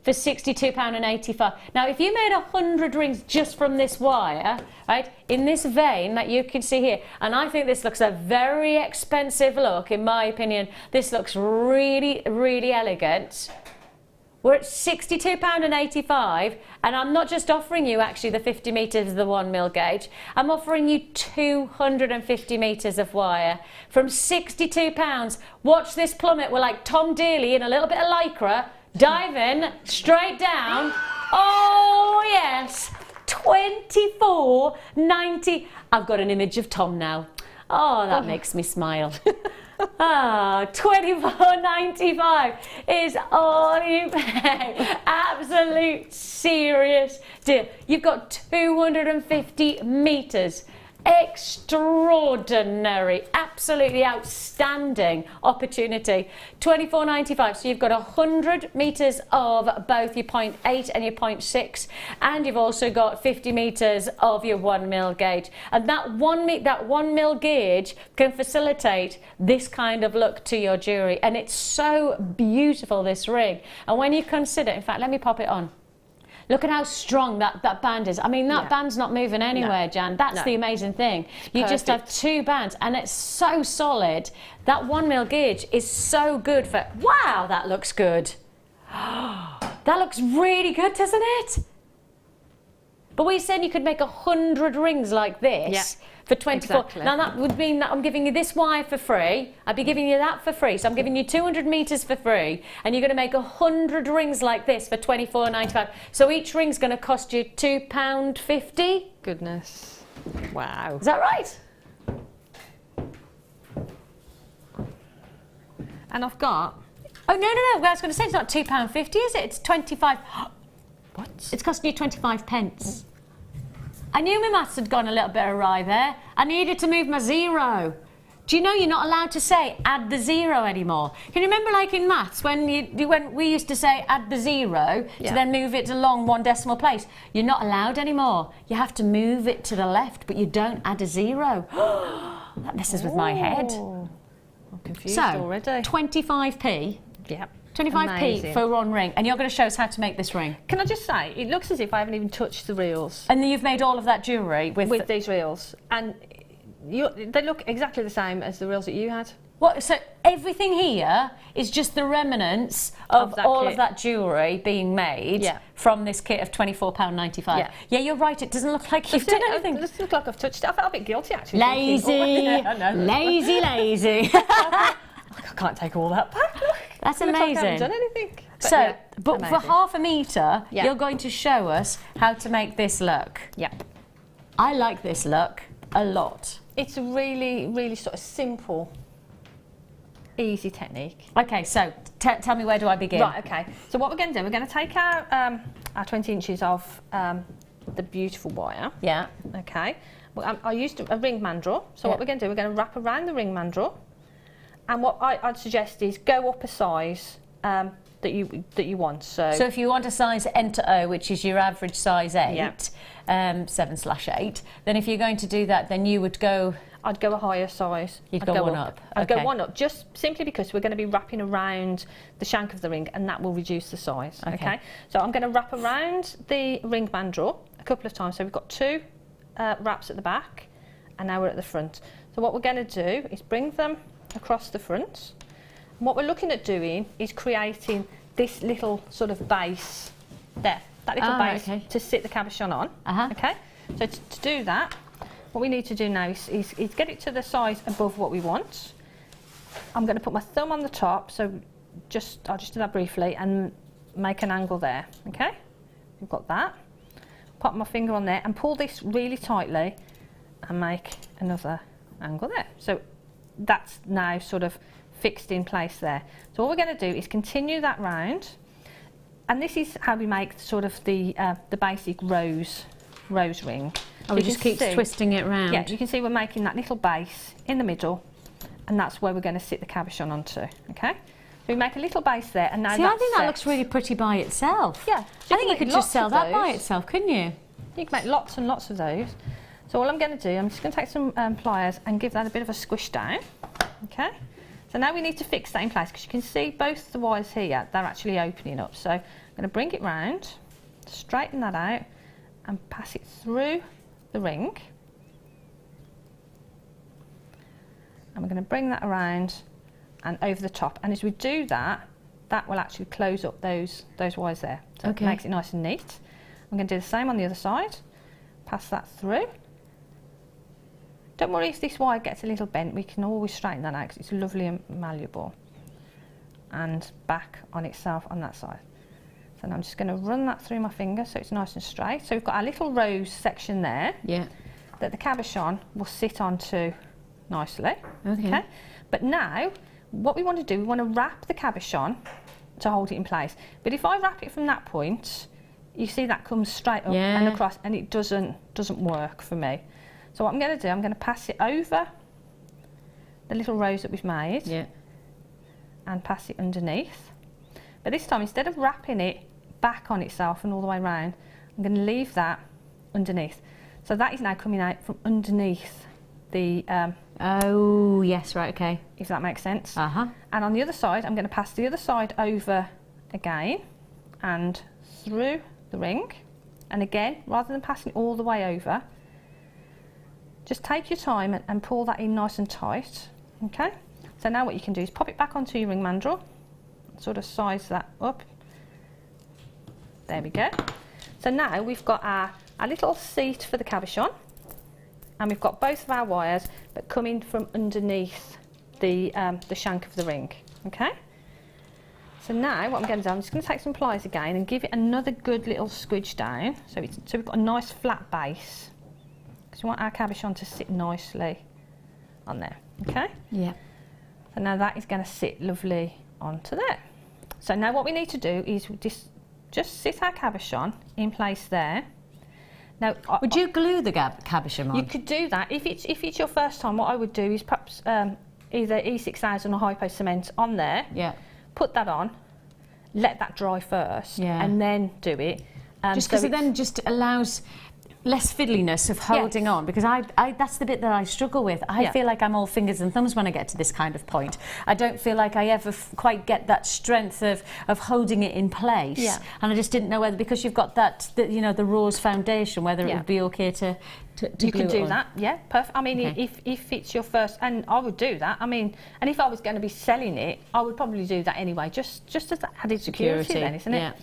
for £62.85. Now, if you made 100 rings just from this wire, right, in this vein that you can see here, and I think this looks a very expensive look, in my opinion, this looks really, really elegant. We're at £62.85, and I'm not just offering you actually the 50 metres of the 1mm gauge, I'm offering you 250 metres of wire from £62. Watch this plummet. We're like Tom Dealey in a little bit of lycra, dive in, straight down. Oh yes, £24.90. I've got an image of Tom now. Oh, that makes me smile. Ah, £24.95 is all you pay. Absolute serious deal. You've got 250 metres. Extraordinary, absolutely outstanding opportunity. £24.95. So you've got 100 metres of both your 0.8 and your 0.6, and you've also got 50 metres of your 1mm gauge. And that 1mm gauge can facilitate this kind of look to your jewellery, and it's so beautiful, this ring. And when you consider, in fact, let me pop it on. Look at how strong that band is. I mean, that band's not moving anywhere, Jan. That's the amazing thing. You just have 2 bands, and it's so solid. That 1mm gauge is so good for... Wow, that looks good. That looks really good, doesn't it? But we said you could make 100 rings like this for 24. Exactly. Now that would mean that I'm giving you this wire for free. I'd be giving you that for free. So I'm giving you 200 metres for free, and you're going to make 100 rings like this for £24.95. So each ring's going to cost you £2.50. Goodness. Wow. Is that right? And I've got... Oh, no. I was going to say it's not £2.50, is it? It's 25... What? It's costing you 25 pence. I knew my maths had gone a little bit awry there. I needed to move my zero. Do you know you're not allowed to say add the zero anymore? Can you remember, like in maths, when we used to say add the zero to then move it along 1 decimal place? You're not allowed anymore. You have to move it to the left, but you don't add a zero. That messes with my head. I'm confused So, already. 25p. Yep. 25p Amazing. for one ring, and you're going to show us how to make this ring. Can I just say, it looks as if I haven't even touched the reels. And then you've made all of that jewellery with these reels, and they look exactly the same as the reels that you had. What? So everything here is just the remnants of all of that jewellery being made from this kit of £24.95. Yeah, you're right. It doesn't look like you've done anything. It doesn't look like I've touched it. I felt a bit guilty actually. Lazy, lazy. I can't take all that back. That's Looks amazing. Like I haven't done anything. But for half a metre, you're going to show us how to make this look. Yeah. I like this look a lot. It's a really, really sort of simple, easy technique. Okay, so tell me, where do I begin? Right, okay. So what we're going to do, we're going to take our 20 inches of the beautiful wire. Yeah. Okay. Well, I used a ring mandrel. So what we're going to do, we're going to wrap around the ring mandrel. And what I'd suggest is go up a size that you want. So if you want a size N to O, which is your average size 8, 7/8, then if you're going to do that, then you would go... I'd go a higher size. You'd go one up. I'd go one up, just simply because we're going to be wrapping around the shank of the ring, and that will reduce the size. Okay. So I'm going to wrap around the ring mandrel a couple of times. So we've got 2 wraps at the back, and now we're at the front. So what we're going to do is bring them across the front. And what we're looking at doing is creating this little sort of base there, that little base to sit the cabochon on. Okay. So to do that, what we need to do now is get it to the size above what we want. I'm going to put my thumb on the top, so I'll just do that briefly and make an angle there. Okay. We've got that. Pop my finger on there and pull this really tightly and make another angle there. So that's now sort of fixed in place there. So what we're going to do is continue that round, and this is how we make sort of the basic rose ring. Oh, we just keep twisting it round. Yeah, you can see we're making that little base in the middle, and that's where we're going to sit the cabochon onto. Okay, so we make a little base there, and now I think that looks really pretty by itself. Yeah, I think you could just sell that by itself, couldn't you? You can make lots and lots of those. So all I'm going to do, I'm just going to take some pliers and give that a bit of a squish down. Okay. So now we need to fix that in place, because you can see both the wires here, they're actually opening up. So I'm going to bring it round, straighten that out, and pass it through the ring. And we're going to bring that around and over the top. And as we do that, that will actually close up those wires there. So it makes it nice and neat. I'm going to do the same on the other side. Pass that through. Don't worry if this wire gets a little bent, we can always straighten that out because it's lovely and malleable. And back on itself on that side. So now I'm just going to run that through my finger so it's nice and straight. So we've got our little rose section there that the cabochon will sit onto nicely. Okay. But now, what we want to do, we want to wrap the cabochon to hold it in place. But if I wrap it from that point, you see that comes straight up and across, and it doesn't work for me. So what I'm going to do, I'm going to pass it over the little rose that we've made and pass it underneath. But this time, instead of wrapping it back on itself and all the way around, I'm going to leave that underneath. So that is now coming out from underneath the... oh, yes, right, okay. If that makes sense. And on the other side, I'm going to pass the other side over again and through the ring. And again, rather than passing it all the way over, just take your time and pull that in nice and tight, okay? So now what you can do is pop it back onto your ring mandrel, sort of size that up. There we go. So now we've got our little seat for the cabochon, and we've got both of our wires but coming from underneath the shank of the ring, okay? So now what I'm going to do, I'm just going to take some pliers again and give it another good little squidge down, so we've got a nice flat base. Because we want our cabochon to sit nicely on there, okay? Yeah. So now that is going to sit lovely onto there. So now what we need to do is just sit our cabochon in place there. Now, would you glue the cabochon on? You could do that. If it's your first time, what I would do is perhaps either E6000 or Hypo Cement on there. Yeah. Put that on, let that dry first, and then do it. Just because it then just allows less fiddliness of holding on, because I that's the bit that I struggle with. I feel like I'm all fingers and thumbs when I get to this kind of point. I don't feel like I ever quite get that strength of holding it in place. And I just didn't know whether, because you've got that, you know, the rose foundation, whether it would be okay to you can do on. that, perfect. I mean, if it's your first, and I would do that. I mean, and if I was going to be selling it, I would probably do that anyway, just as that added security then, isn't it?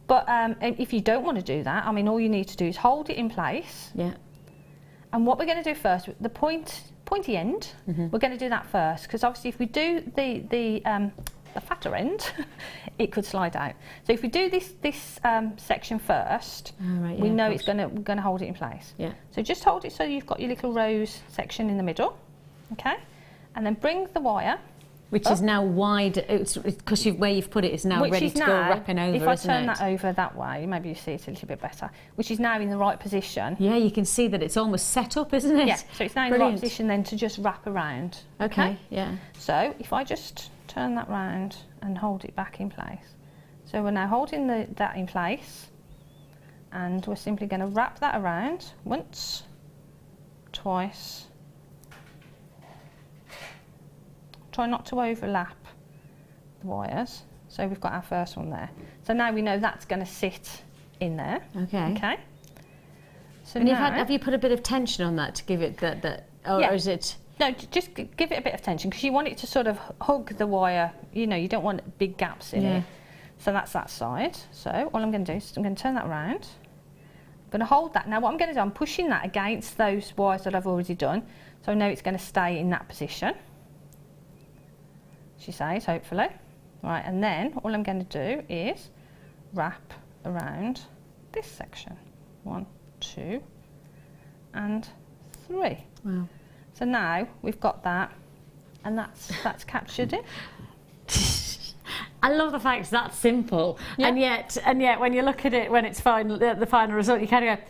But if you don't want to do that, I mean, all you need to do is hold it in place. Yeah. And what we're going to do first, the pointy end, we're going to do that first, because obviously if we do the fatter end, it could slide out. So if we do this section first, we know it's going to hold it in place. Yeah. So just hold it so you've got your little rose section in the middle, okay? And then bring the wire. Which is now wide, because where you've put it is now ready to go wrapping over, if I turn that over that way, maybe you see it a little bit better, which is now in the right position. Yeah, you can see that it's almost set up, isn't it? Yeah, so it's now in the right position then to just wrap around. Okay, yeah. So if I just turn that round and hold it back in place. So we're now holding that in place, and we're simply going to wrap that around once, twice. Try not to overlap the wires. So we've got our first one there. So now we know that's going to sit in there. Okay. Okay. So and have you put a bit of tension on that to give it that or is it? No, just give it a bit of tension, because you want it to sort of hug the wire. You know, you don't want big gaps in it. So that's that side. So all I'm going to do is I'm going to turn that around. I'm going to hold that. Now what I'm going to do, I'm pushing that against those wires that I've already done. So I know it's going to stay in that position. She says, hopefully. Right, and then all I'm going to do is wrap around this section. 1, 2, and 3. Wow. So now we've got that, and that's captured it. I love the fact it's that simple, and yet when you look at it when it's final, the final result, you kind of go,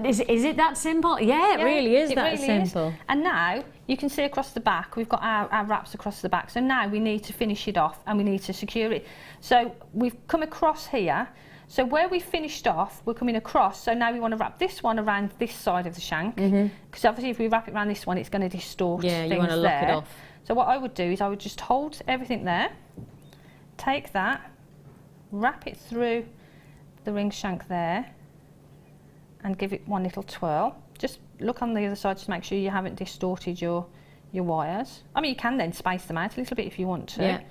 is it that simple? Yeah, it really is that simple. And now you can see across the back, we've got our wraps across the back. So now we need to finish it off and we need to secure it. So we've come across here. So where we finished off, we're coming across. So now we want to wrap this one around this side of the shank. Because obviously if we wrap it around this one, it's going to distort things there. Yeah, you want to lock it off. So what I would do is I would just hold everything there, take that, wrap it through the ring shank there, and give it one little twirl. Just look on the other side to make sure you haven't distorted your wires. I mean, you can then space them out a little bit if you want to. Yeah.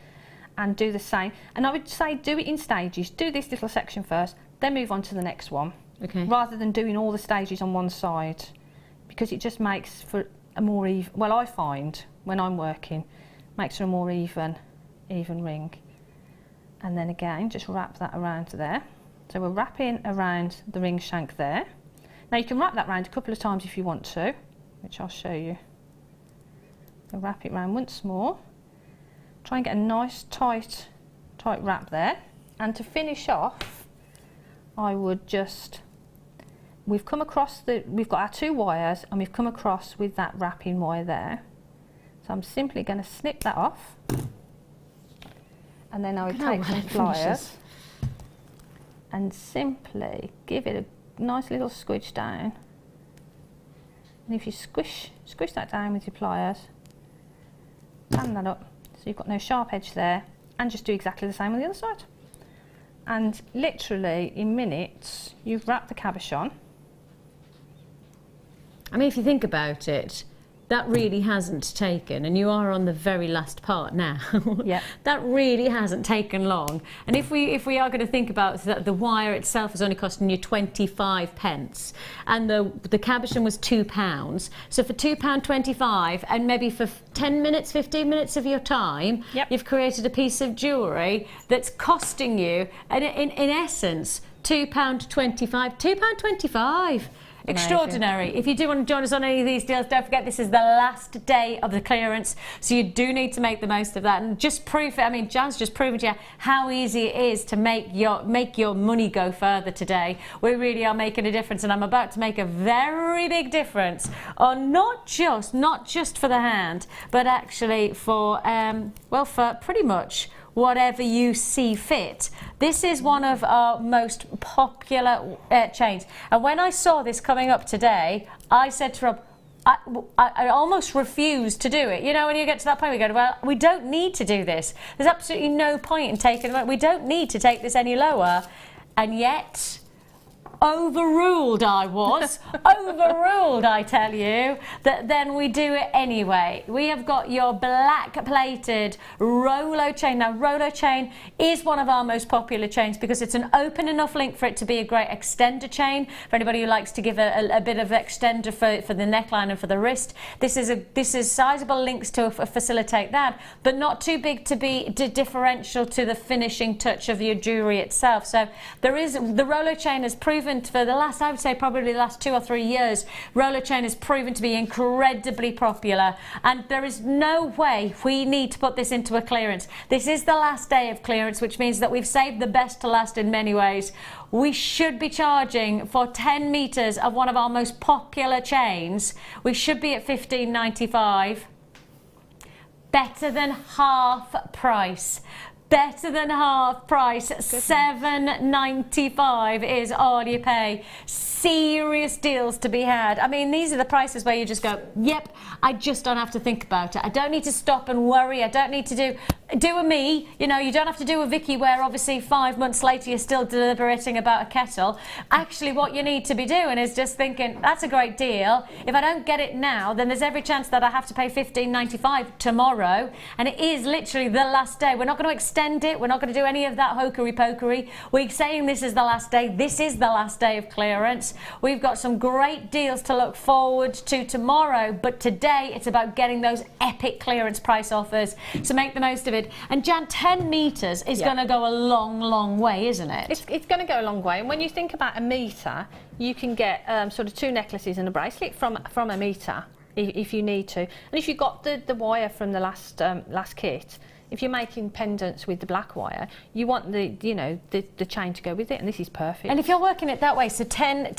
and do the same. And I would say do it in stages. Do this little section first, then move on to the next one. Okay. Rather than doing all the stages on one side, because it just makes for a more even, well, I find when I'm working, makes for a more even ring. And then again, just wrap that around there. So we're wrapping around the ring shank there. Now you can wrap that round a couple of times if you want to, which I'll show you. So wrap it round once more. Try and get a nice tight wrap there. And to finish off, I would just, we've come across we've got our 2 wires and we've come across with that wrapping wire there. So I'm simply going to snip that off. And then I would take some pliers and simply give it a nice little squidge down. And if you squish that down with your pliers, fan that up so you've got no sharp edge there, and just do exactly the same on the other side. And literally in minutes you've wrapped the cabochon. I mean, if you think about it, that really hasn't taken, and you are on the very last part now. Yeah. That really hasn't taken long. And if we are going to think about that, the wire itself is only costing you 25 pence, and the cabochon was £2. So for £2.25, and maybe for 10 minutes, 15 minutes of your time, yep, you've created a piece of jewellery that's costing you, in essence, £2.25. £2.25. Extraordinary. Amazing. If you do want to join us on any of these deals, don't forget this is the last day of the clearance, so you do need to make the most of that and just prove it. I mean, Jan's just proven to you how easy it is to make your money go further today. We really are making a difference, and I'm about to make a very big difference on not just for the hand, but actually for well, for pretty much whatever you see fit. This is one of our most popular chains, and when I saw this coming up today, I said to Rob, I almost refused to do it. You know, when you get to that point, we go, well, we don't need to do this. There's absolutely no point in taking it. We don't need to take this any lower, and yet overruled I was, overruled I tell you, that then we do it anyway. We have got your black plated Rolo chain. Now Rolo chain is one of our most popular chains because it's an open enough link for it to be a great extender chain for anybody who likes to give a bit of extender for the neckline and for the wrist. This is sizable links to facilitate that, but not too big to be differential to the finishing touch of your jewellery itself. So there is, the Rolo chain has proven for the last, I would say probably the last 2 or 3 years, Rolo chain has proven to be incredibly popular, and there is no way we need to put this into a clearance. This is the last day of clearance, which means that we've saved the best to last in many ways. We should be charging for 10 metres of one of our most popular chains. We should be at £15.95. Better than half price. Better than half price. £7.95 is all you pay. Serious deals to be had. I mean, these are the prices where you just go, yep, I just don't have to think about it. I don't need to stop and worry. I don't need to do a me. You know, you don't have to do a Vicky where obviously 5 months later you're still deliberating about a kettle. Actually, what you need to be doing is just thinking, that's a great deal. If I don't get it now, then there's every chance that I have to pay £15.95 tomorrow. And it is literally the last day. We're not going to extend it. We're not going to do any of that hokery pokery. We're saying this is the last day. This is the last day of clearance. We've got some great deals to look forward to tomorrow, but today it's about getting those epic clearance price offers, so make the most of it. And Jan, 10 metres is going to go a long, long way, isn't it? It's going to go a long way, and when you think about a metre, you can get sort of 2 necklaces and a bracelet from a metre if you need to. And if you've got the wire from the last kit, if you're making pendants with the black wire, you want the chain to go with it, and this is perfect. And if you're working it that way, so 10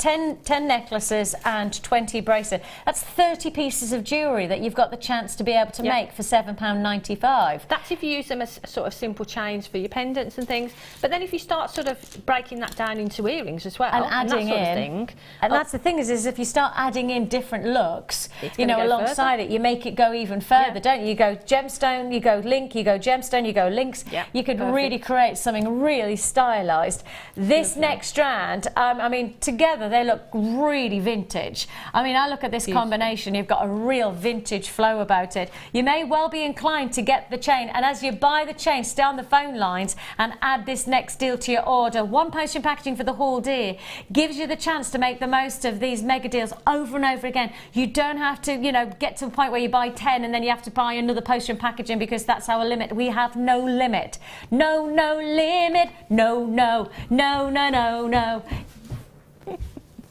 necklaces and 20 bracelets, that's 30 pieces of jewellery that you've got the chance to be able to make for £7.95. That's if you use them as sort of simple chains for your pendants and things. But then if you start sort of breaking that down into earrings as well, and adding that sort in, of thing, and that's the thing is if you start adding in different looks, you know, alongside it, you make it go even further, don't you? You go gemstone, you go link, you go gemstone, you go links. Yep, you could perfect. really create something really stylised. This next strand, I mean, together they look really vintage. I mean, I look at this combination, you've got a real vintage flow about it. You may well be inclined to get the chain, and as you buy the chain, stay on the phone lines and add this next deal to your order. One postage and packaging for the whole deal gives you the chance to make the most of these mega deals over and over again. You don't have to, you know, get to the point where you buy 10 and then you have to buy another postage and packaging because that's our limit. We have no limit. No, no limit. No, no, no, no, no, no.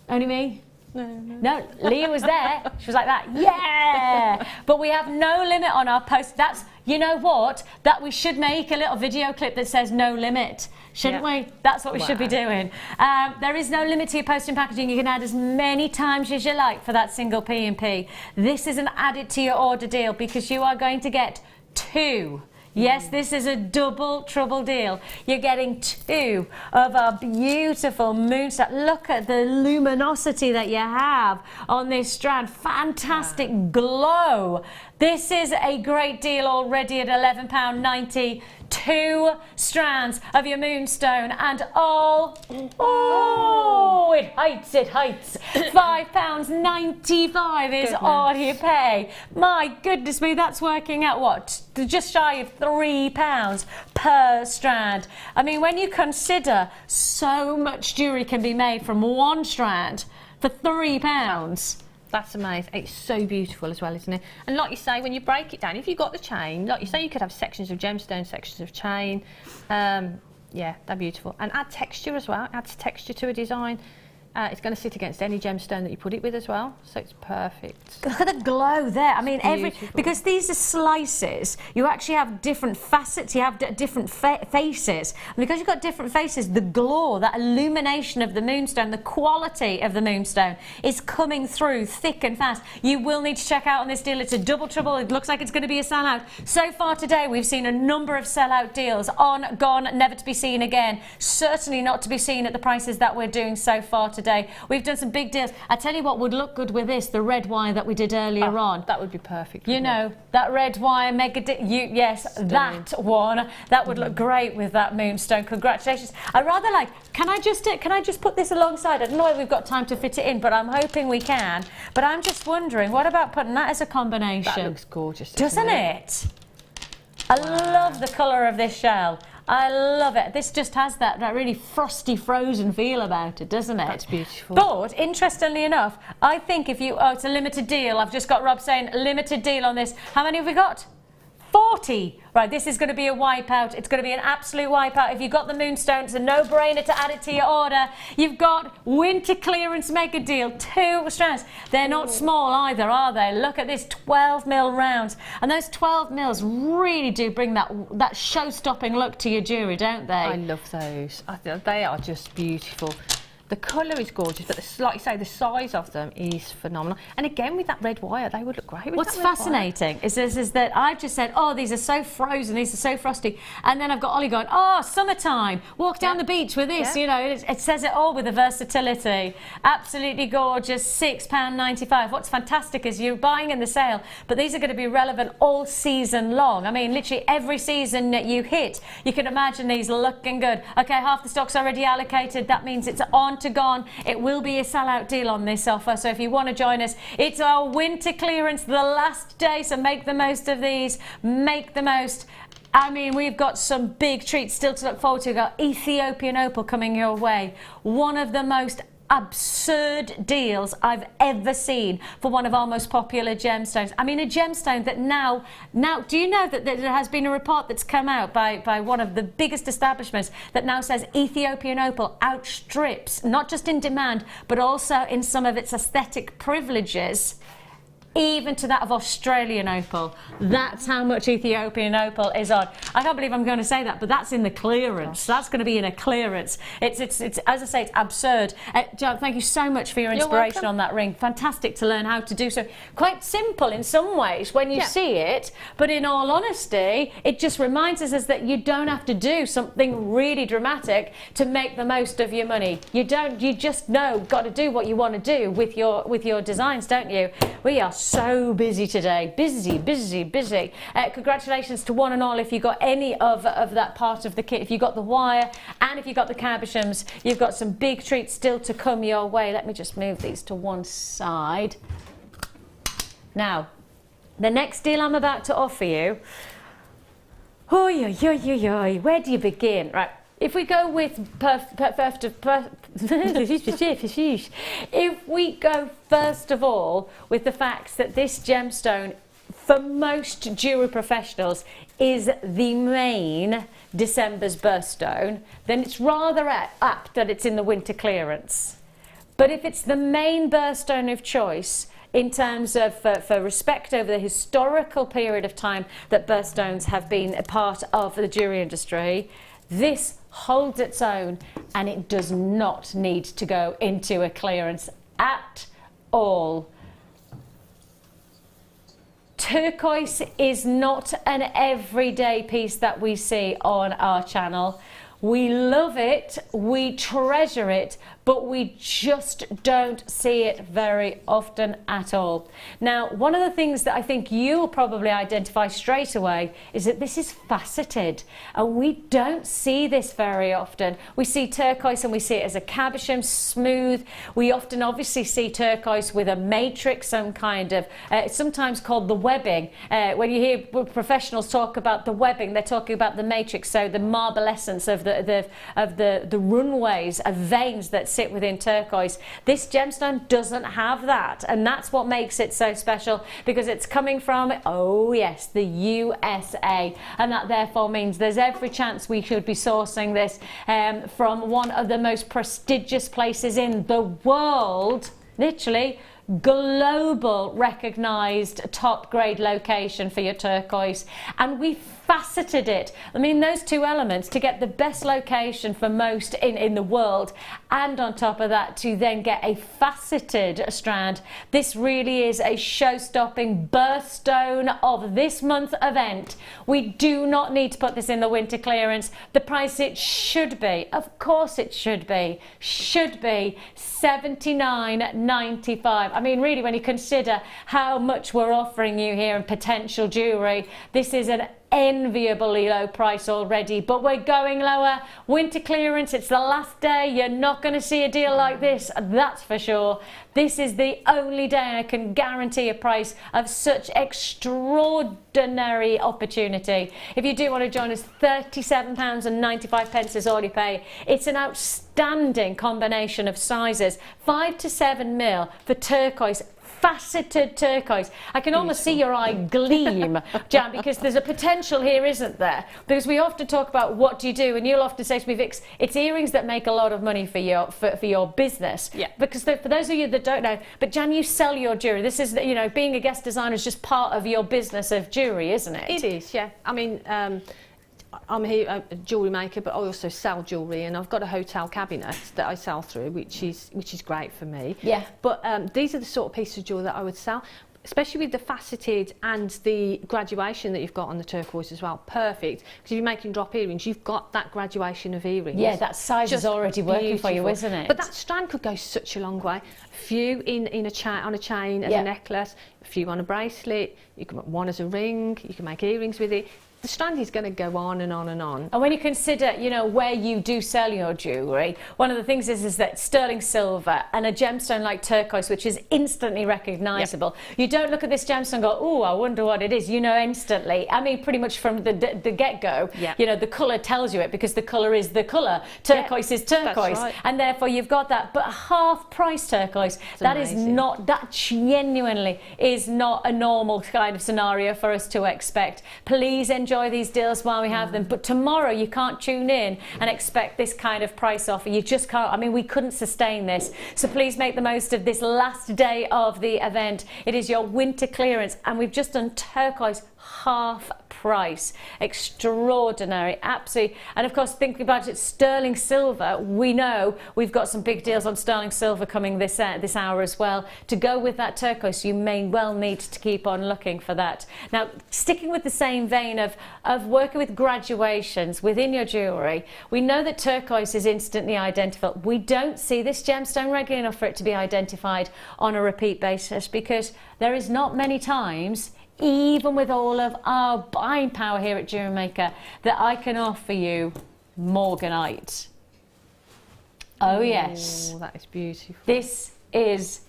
Only me? No, Leah was there. She was like that. Yeah! But we have no limit on our post. That's, you know what? That we should make a little video clip that says no limit. Shouldn't we? That's what we should be doing. There is no limit to your postage and packaging. You can add as many times as you like for that single P&P. This is an added to your order deal because you are going to get 2. Yes, this is a double trouble deal. You're getting 2 of our beautiful moonstone. Look at the luminosity that you have on this strand. Fantastic glow. This is a great deal already at £11.90. 2 strands of your moonstone and all, oh, it heights, £5.95 is all you pay. My goodness me, that's working out what? Just shy of £3 per strand. I mean, when you consider so much jewellery can be made from one strand for £3. That's amazing. It's so beautiful as well, isn't it? And like you say, when you break it down, if you've got the chain, like you say, you could have sections of gemstone, sections of chain. Yeah, they're beautiful. And add texture as well. Adds texture to a design. It's going to sit against any gemstone that you put it with as well, so it's perfect. Look at the glow there. I mean, because these are slices, you actually have different facets, you have different faces. And because you've got different faces, the glow, that illumination of the moonstone, the quality of the moonstone is coming through thick and fast. You will need to check out on this deal. It's a double trouble. It looks like it's going to be a sellout. So far today, we've seen a number of sellout deals. On, gone, never to be seen again. Certainly not to be seen at the prices that we're doing so far today. We've done some big deals. I tell you what would look good with this, the red wire that we did earlier on. That would be perfect. You know, that red wire mega yes, stunning. That one. That would look great with that moonstone. Congratulations. I rather like, can I just put this alongside? I don't know if we've got time to fit it in, but I'm hoping we can. But I'm just wondering, what about putting that as a combination? That looks gorgeous, doesn't it? I love the colour of this shell. I love it. This just has that really frosty, frozen feel about it, doesn't it? That's beautiful. But, interestingly enough, I think if you... Oh, it's a limited deal. I've just got Rob saying, limited deal on this. How many have we got? 40. Right, this is going to be a wipeout. It's going to be an absolute wipeout. If you've got the moonstone, it's a no-brainer to add it to your order. You've got winter clearance mega deal, 2 strands. They're not small either, are they? Look at this, 12mm rounds. And those 12 mils really do bring that show-stopping look to your jewellery, don't they? I love those. They are just beautiful. The colour is gorgeous, but like you say, the size of them is phenomenal. And again, with that red wire, they would look great with What's that red fascinating is that I've just said, oh, these are so frozen, these are so frosty. And then I've got Ollie going, oh, summertime, walk down the beach with this, you know, it says it all with the versatility. Absolutely gorgeous, £6.95. What's fantastic is you're buying in the sale, but these are going to be relevant all season long. I mean, literally every season that you hit, you can imagine these looking good. Okay, half the stock's already allocated. That means it's on to gone. It will be a sellout deal on this offer, so if you want to join us, it's our winter clearance, the last day, so make the most of these. Make the most. I mean, we've got some big treats still to look forward to. We've got Ethiopian opal coming your way. One of the most absurd deals I've ever seen for one of our most popular gemstones. I mean, a gemstone that now do you know that there has been a report that's come out by one of the biggest establishments that now says Ethiopian opal outstrips, not just in demand, but also in some of its aesthetic privileges, even to that of Australian opal. That's how much Ethiopian opal is on. I can't believe I'm going to say that, but that's in the clearance. That's going to be in a clearance. It's as I say, it's absurd. Jan, thank you so much for your inspiration on that ring. Fantastic to learn how to do so. Quite simple in some ways when you see it, but in all honesty, it just reminds us that you don't have to do something really dramatic to make the most of your money. You just got to do what you want to do with your designs, don't you? We are so busy today. Busy, busy, busy. Congratulations to one and all if you got any of that part of the kit. If you got the wire and if you got the cabochons, you've got some big treats still to come your way. Let me just move these to one side. Now, the next deal I'm about to offer you, where do you begin? Right, if we go with if we go first of all with the fact that this gemstone, for most jewellery professionals, is the main December's birthstone, then it's rather apt that it's in the winter clearance. But if it's the main birthstone of choice, in terms of for respect over the historical period of time that birthstones have been a part of the jewellery industry, this holds its own and it does not need to go into a clearance at all. Turquoise is not an everyday piece that we see on our channel. We love it, we treasure it, but we just don't see it very often at all. Now, one of the things that I think you'll probably identify straight away is that this is faceted, and we don't see this very often. We see turquoise and we see it as a cabochon, smooth. We often obviously see turquoise with a matrix, some kind of, it's sometimes called the webbing. When you hear professionals talk about the webbing, they're talking about the matrix, so the marbleescence of the runways of veins that sit within turquoise. This gemstone doesn't have that, and that's what makes it so special, because it's coming from, oh yes, the USA, and that therefore means there's every chance we should be sourcing this from one of the most prestigious places in the world, literally global recognized top grade location for your turquoise, and we faceted it. I mean, those two elements to get the best location for most in the world, and on top of that to then get a faceted strand. This really is a show-stopping birthstone of this month's event. We do not need to put this in the winter clearance. The price it should be, of course it should be $79.95. I mean, really, when you consider how much we're offering you here in potential jewellery, this is an enviably low price already, but we're going lower. Winter clearance, it's the last day. You're not going to see a deal like this, that's for sure. This is the only day I can guarantee a price of such extraordinary opportunity. If you do want to join us, £37.95 is all you pay. It's an outstanding combination of sizes, 5 to 7 mil for turquoise, faceted turquoise. I can almost see your eye gleam, Jan, because there's a potential here, isn't there? Because we often talk about what do you do, and you'll often say to me, Vix, it's earrings that make a lot of money for your business. Yeah. Because for those of you that don't know, but Jan, you sell your jewellery. This is, you know, being a guest designer is just part of your business of jewellery, isn't it? It is, yeah. I mean, I'm here a jewellery maker, but I also sell jewellery, and I've got a hotel cabinet that I sell through, which is great for me. Yeah. But these are the sort of pieces of jewellery that I would sell, especially with the faceted and the graduation that you've got on the turquoise as well. Perfect, because if you're making drop earrings, you've got that graduation of earrings. Yeah, that size is already working for you, isn't it? But that strand could go such a long way. A few on a chain as a necklace, a few on a bracelet. You can put one as a ring. You can make earrings with it. The strand is going to go on and on and on. And when you consider, you know, where you do sell your jewellery, one of the things is that sterling silver and a gemstone like turquoise, which is instantly recognisable. Yep. You don't look at this gemstone and go, oh, I wonder what it is. You know instantly. I mean, pretty much from the get-go, you know, the colour tells you it, because the colour is the colour. Turquoise is turquoise. Right. And therefore you've got that. But half price turquoise, that is not, that genuinely is not a normal kind of scenario for us to expect. Please enjoy these deals while we have them, but tomorrow you can't tune in and expect this kind of price offer. You just can't. I mean, we couldn't sustain this, so please make the most of this last day of the event. It is your winter clearance, and we've just done turquoise half price. Extraordinary, absolutely. And of course, thinking about it, sterling silver, we know we've got some big deals on sterling silver coming this hour as well. To go with that turquoise, you may well need to keep on looking for that. Now, sticking with the same vein of working with graduations within your jewellery, we know that turquoise is instantly identifiable. We don't see this gemstone regularly enough for it to be identified on a repeat basis, because there is not many times, even with all of our buying power here at JewelleryMaker, that I can offer you morganite. Oh yes. That is beautiful. This is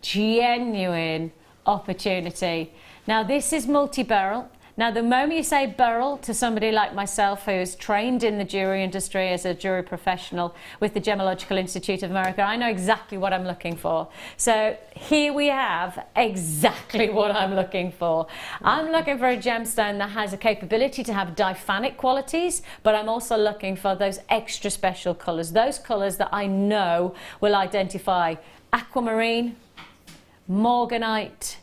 genuine opportunity. Now this is multi-beryl. Now the moment you say beryl to somebody like myself, who is trained in the jewellery industry as a jewellery professional with the Gemological Institute of America, I know exactly what I'm looking for. So here we have exactly what I'm looking for. I'm looking for a gemstone that has a capability to have diphanic qualities, but I'm also looking for those extra special colours, those colours that I know will identify aquamarine, morganite,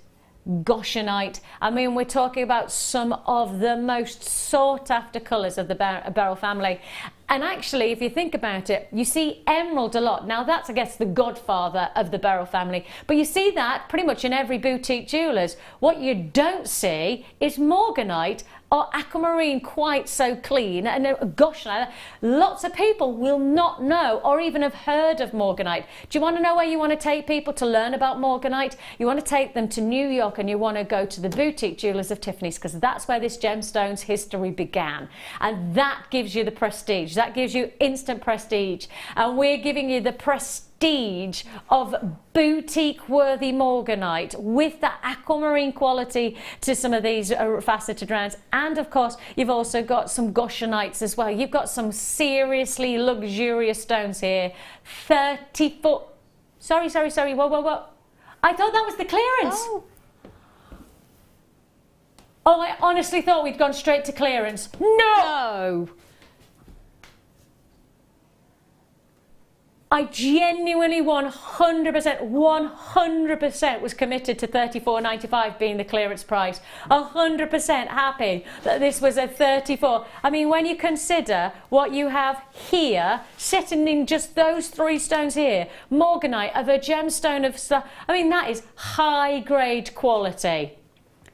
goshenite. I mean, we're talking about some of the most sought after colours of the beryl family. And actually, if you think about it, you see emerald a lot. Now that's, I guess, the godfather of the beryl family. But you see that pretty much in every boutique jeweller's. What you don't see is morganite or aquamarine quite so clean. And gosh, lots of people will not know or even have heard of morganite. Do you want to know where you want to take people to learn about morganite? You want to take them to New York, and you want to go to the boutique jewellers of Tiffany's, because that's where this gemstone's history began. And that gives you the prestige. That gives you instant prestige. And we're giving you the prestige of boutique worthy morganite with the aquamarine quality to some of these faceted rounds. And of course, you've also got some goshenites as well. You've got some seriously luxurious stones here. 30 foot. Sorry. Whoa. I thought that was the clearance. Oh, I honestly thought we'd gone straight to clearance. No! I genuinely 100% was committed to $34.95 being the clearance price. 100% happy that this was a 34. I mean, when you consider what you have here, sitting in just those three stones here, morganite of a gemstone of stuff, I mean, that is high grade quality.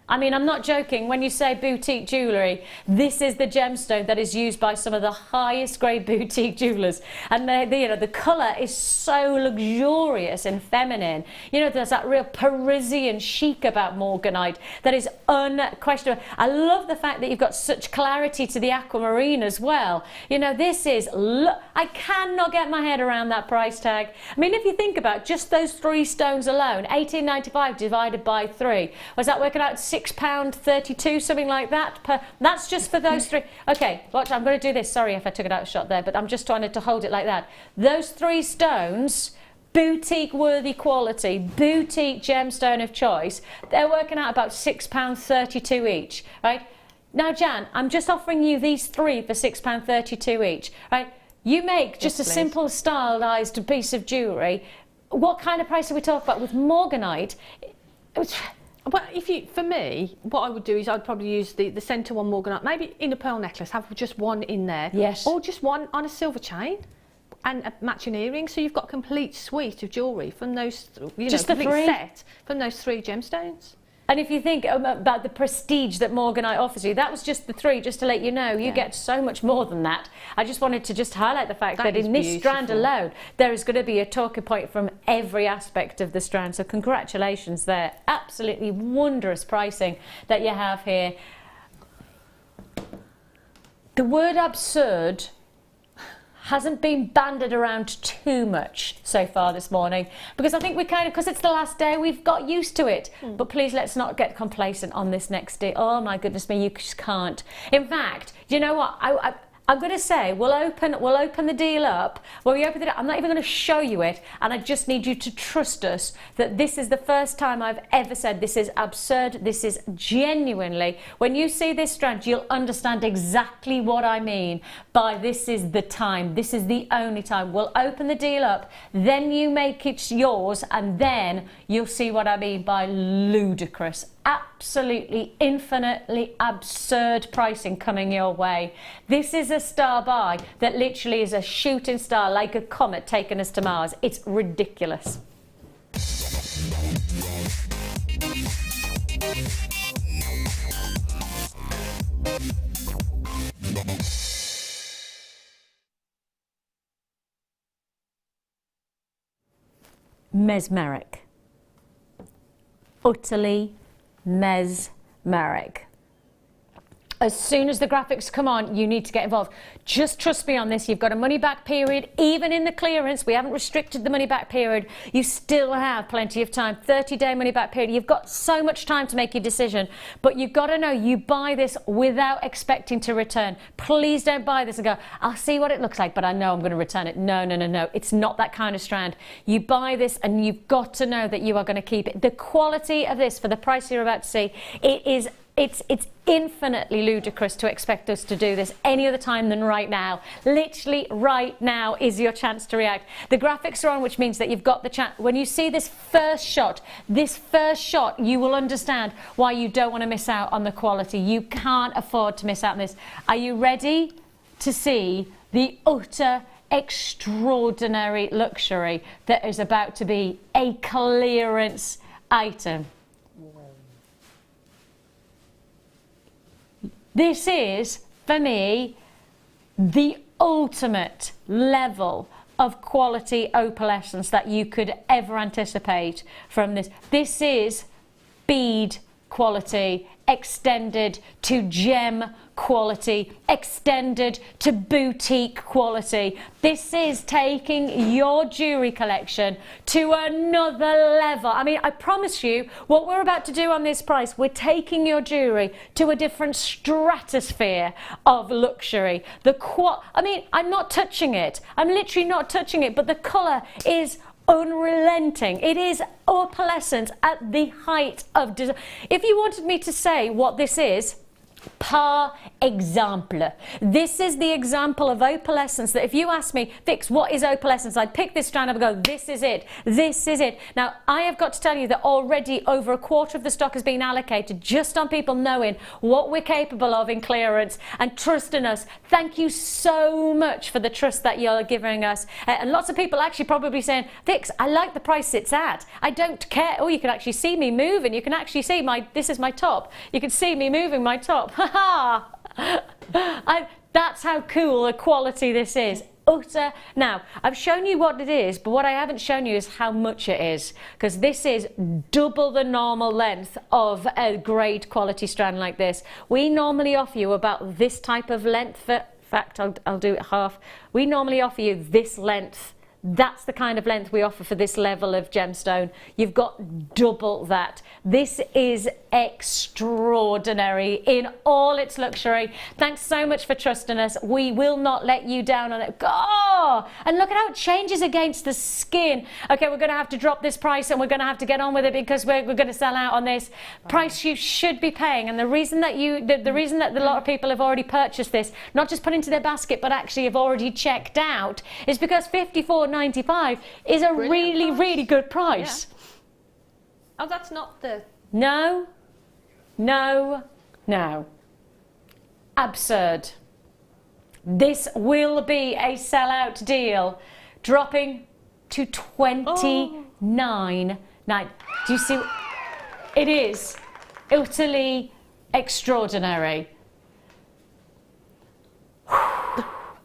I mean, I'm not joking. When you say boutique jewellery, this is the gemstone that is used by some of the highest grade boutique jewellers. And the colour is so luxurious and feminine. You know, there's that real Parisian chic about morganite that is unquestionable. I love the fact that you've got such clarity to the aquamarine as well. You know, this is, I cannot get my head around that price tag. I mean, if you think about just those three stones alone, $18.95 divided by 3, was that working out £6.32, something like that? That's just for those three. Okay, watch, I'm going to do this. Sorry if I took it out of shot there, but I'm just trying to hold it like that. Those three stones, boutique worthy quality, boutique gemstone of choice, they're working out about £6.32 each, right? Now, Jan, I'm just offering you these three for £6.32 each, right? You make just a simple stylised piece of jewellery. What kind of price are we talking about with morganite? Well, for me, what I would do is I'd probably use the centre one morganite, maybe in a pearl necklace, have just one in there. Yes. Or just one on a silver chain and a matching earring. So you've got a complete suite of jewellery from those, just the three set from those three gemstones. And if you think about the prestige that morganite offers you, that was just the three, just to let you know, you get so much more than that. I just wanted to just highlight the fact that in this strand alone, there is going to be a talking point from every aspect of the strand. So congratulations there. Absolutely wondrous pricing that you have here. The word absurd hasn't been bandied around too much so far this morning, because I think we because it's the last day, we've got used to it. But please, let's not get complacent on this next day. Oh my goodness me, you just can't. In fact, you know what? I'm going to say we'll open the deal up. When we open it up, I'm not even going to show you it, and I just need you to trust us that this is the first time I've ever said this is absurd. This is genuinely, when you see this strand, you'll understand exactly what I mean by this is the time. This is the only time. We'll open the deal up, then you make it yours, and then you'll see what I mean by ludicrous. absolutely infinitely absurd pricing coming your way. This is a star buy that literally is a shooting star, like a comet taking us to Mars. It's ridiculous. Mesmeric. Utterly mesmeric. As soon as the graphics come on, you need to get involved. Just trust me on this. You've got a money back period. Even in the clearance, we haven't restricted the money back period. You still have plenty of time. 30-day money back period. You've got so much time to make your decision. But you've got to know, you buy this without expecting to return. Please don't buy this and go, I'll see what it looks like, but I know I'm going to return it. No, no, no, no. It's not that kind of strand. You buy this and you've got to know that you are going to keep it. The quality of this, for the price you're about to see, it's infinitely ludicrous to expect us to do this any other time than right now. Literally right now is your chance to react. The graphics are on, which means that you've got the chance. When you see this first shot, you will understand why you don't want to miss out on the quality. You can't afford to miss out on this. Are you ready to see the utter extraordinary luxury that is about to be a clearance item? This is, for me, the ultimate level of quality opalescence that you could ever anticipate from this. This is bead quality extended to gem quality, extended to boutique quality. This is taking your jewellery collection to another level. I mean, I promise you, what we're about to do on this price, we're taking your jewellery to a different stratosphere of luxury. I mean, I'm not touching it. I'm literally not touching it, but the colour is unrelenting. It is opalescence at the height of design. If you wanted me to say what this is, par exemple. This is the example of opalescence that if you ask me, Vix, what is opalescence? I'd pick this strand up and go, this is it. This is it. Now, I have got to tell you that already over a quarter of the stock has been allocated just on people knowing what we're capable of in clearance and trusting us. Thank you so much for the trust that you're giving us. And lots of people actually probably saying, Vix, I like the price it's at. I don't care. Oh, you can actually see me moving. You can actually see this is my top. You can see me moving my top. That's how cool the quality this is. Utter. Now, I've shown you what it is, but what I haven't shown you is how much it is, because this is double the normal length of a great quality strand like this. We normally offer you about this type of length. In fact, I'll do it half. We normally offer you this length. That's the kind of length we offer for this level of gemstone. You've got double that. This is extraordinary in all its luxury. Thanks so much for trusting us. We will not let you down on it. Oh, and look at how it changes against the skin. Okay, we're going to have to drop this price and we're going to have to get on with it because we're going to sell out on this price you should be paying. And the reason that the reason that a lot of people have already purchased this, not just put into their basket, but actually have already checked out, is because $54.95 is a really good price. Yeah. Oh, that's not the... No. Absurd. This will be a sellout deal, dropping to $29.9. Do you see? It is utterly extraordinary.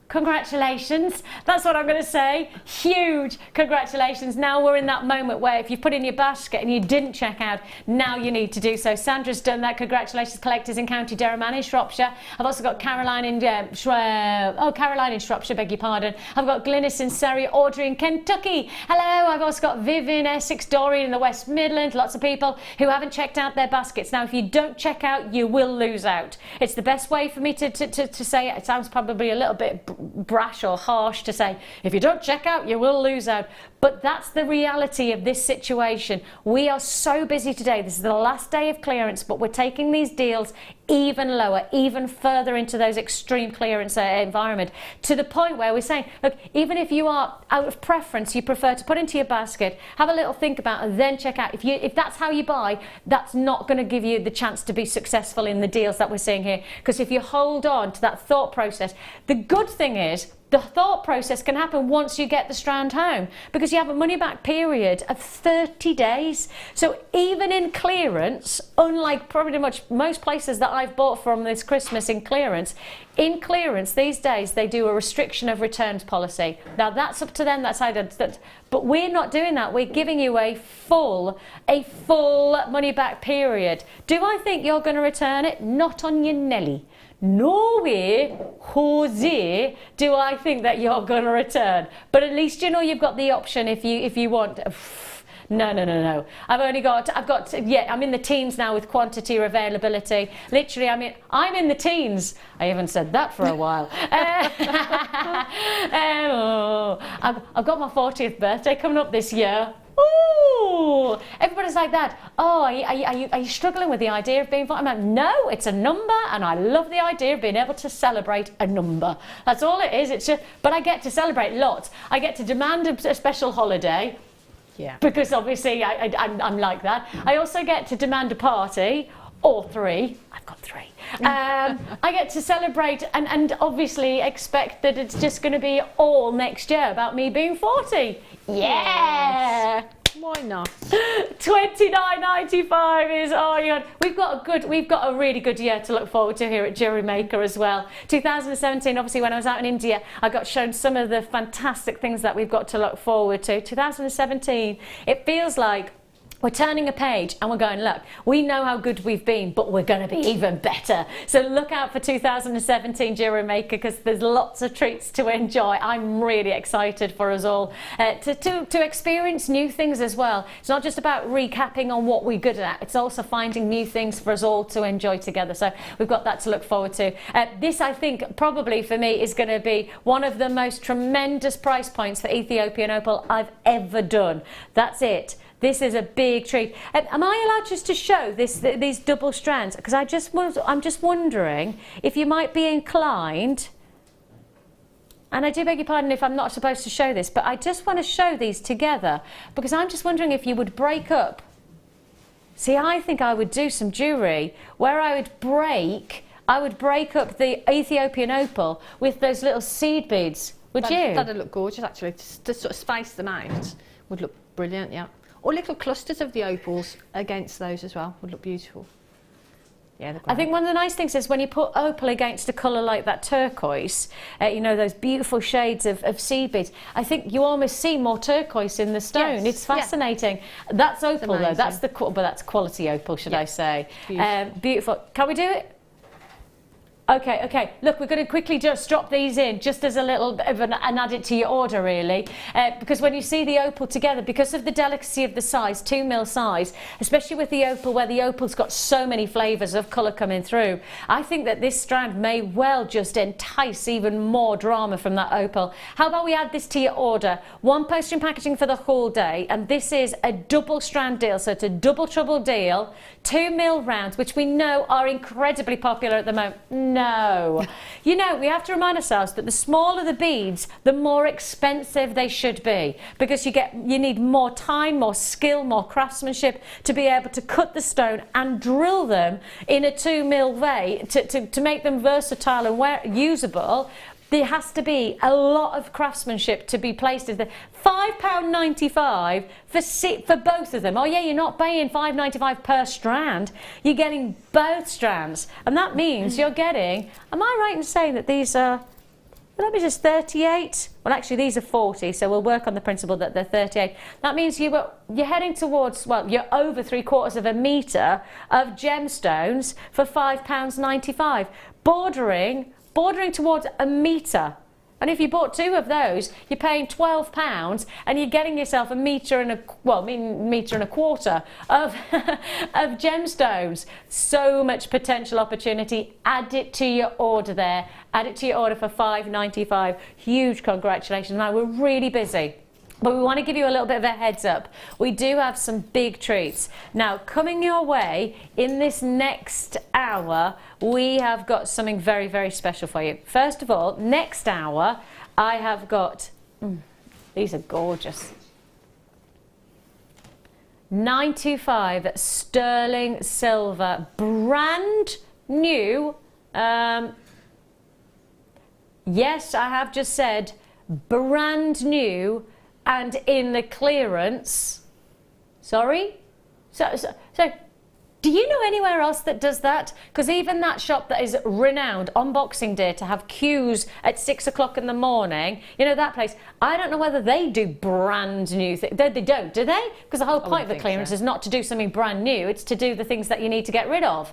Congratulations. That's what I'm going to say. Huge congratulations. Now we're in that moment where if you put in your basket and you didn't check out, now you need to do so. Sandra's done that. Congratulations, collectors in County Durham and in Shropshire. I've also got Caroline in Caroline in Shropshire, beg your pardon. I've got Glynis in Surrey, Audrey in Kentucky. Hello. I've also got Viv in Essex, Dorian in the West Midlands. Lots of people who haven't checked out their baskets. Now, if you don't check out, you will lose out. It's the best way for me to say it. It sounds probably a little bit brash or harsh to say, if you don't check out, you will lose out. But that's the reality of this situation. We are so busy today. This is the last day of clearance, but we're taking these deals even lower, even further into those extreme clearance environment, to the point where we're saying, look, even if you are out of preference, you prefer to put into your basket, have a little think about and then check out. If that's how you buy, that's not going to give you the chance to be successful in the deals that we're seeing here. Because if you hold on to that thought process, the good thing is, the thought process can happen once you get the strand home, because you have a money back period of 30 days. So even in clearance, unlike pretty much most places that I've bought from this Christmas in clearance these days they do a restriction of returns policy. Now that's up to them, that's how but we're not doing that. We're giving you a full money back period. Do I think you're going to return it? Not on your Nelly. Nowhere, Jose, do I think that you're going to return. But at least you know you've got the option if you want. No. I'm in the teens now with quantity or availability. Literally, I'm in the teens. I haven't said that for a while. I've got my 40th birthday coming up this year. Ooh, everybody's like that. Oh, are you struggling with the idea of being 40? I'm like, no, it's a number, and I love the idea of being able to celebrate a number. That's all it is. It's just, but I get to celebrate lots. I get to demand a special holiday. Yeah. Because obviously I'm like that. I also get to demand a party. Or 3. I've got 3. I get to celebrate and obviously expect that it's just going to be all next year about me being 40. Yeah. Yes. Why not? $29.95 is, oh my God. We've got a really good year to look forward to here at JewelleryMaker as well. 2017, obviously when I was out in India, I got shown some of the fantastic things that we've got to look forward to. 2017, it feels like we're turning a page and we're going, look, we know how good we've been, but we're going to be even better. So look out for 2017 JewelleryMaker, because there's lots of treats to enjoy. I'm really excited for us all to experience new things as well. It's not just about recapping on what we're good at. It's also finding new things for us all to enjoy together. So we've got that to look forward to. This, I think, probably for me is going to be one of the most tremendous price points for Ethiopian opal I've ever done. That's it. This is a big treat. Am I allowed just to show these double strands? Because I'm just wondering if you might be inclined, and I do beg your pardon if I'm not supposed to show this, but I just want to show these together, because I'm just wondering if you would break up. See, I think I would do some jewellery where I would break up the Ethiopian opal with those little seed beads. Would you? That'd look gorgeous, actually. To sort of space them out would look brilliant, yeah. Or little clusters of the opals against those as well would look beautiful. Yeah, they're great. I think one of the nice things is when you put opal against a colour like that turquoise, you know, those beautiful shades of seed beads, I think you almost see more turquoise in the stone. Yes. It's fascinating. Yeah. That's opal though, that's but that's quality opal, should I say. Beautiful. Can we do it? Okay. Look, we're going to quickly just drop these in, just as a little bit of an added to your order, really. Because when you see the opal together, because of the delicacy of the size, 2mm size, especially with the opal, where the opal's got so many flavours of colour coming through, I think that this strand may well just entice even more drama from that opal. How about we add this to your order? 1 poster and packaging for the whole day, and this is a double strand deal, so it's a double trouble deal. 2mm rounds, which we know are incredibly popular at the moment. No. You know, we have to remind ourselves that the smaller the beads, the more expensive they should be, because you need more time, more skill, more craftsmanship to be able to cut the stone and drill them in a 2mm way to make them versatile and usable. There has to be a lot of craftsmanship to be placed in there. £5.95 for both of them. Oh yeah, you're not paying £5.95 per strand. You're getting both strands, and that means you're getting. Am I right in saying that these are? Well, let me just 38. Well, actually, these are 40, so we'll work on the principle that they're 38. That means you're heading towards. Well, you're over 3/4 of a metre of gemstones for £5.95, bordering towards a metre. And if you bought 2 of those, you're paying £12 and you're getting yourself a metre and a quarter of, of gemstones. So much potential opportunity. Add it to your order there. Add it to your order for £5.95. Huge congratulations. Now, we're really busy, but we want to give you a little bit of a heads up. We do have some big treats. Now, coming your way in this next hour, we have got something very, very special for you. First of all, next hour, I have got, these are gorgeous. 925 sterling silver, brand new. Yes, I have just said brand new. And in the clearance, sorry? So, do you know anywhere else that does that? Because even that shop that is renowned on Boxing Day to have queues at 6 o'clock in the morning, you know, that place, I don't know whether they do brand new things. They don't, do they? Because the whole point of the clearance is not to do something brand new, it's to do the things that you need to get rid of.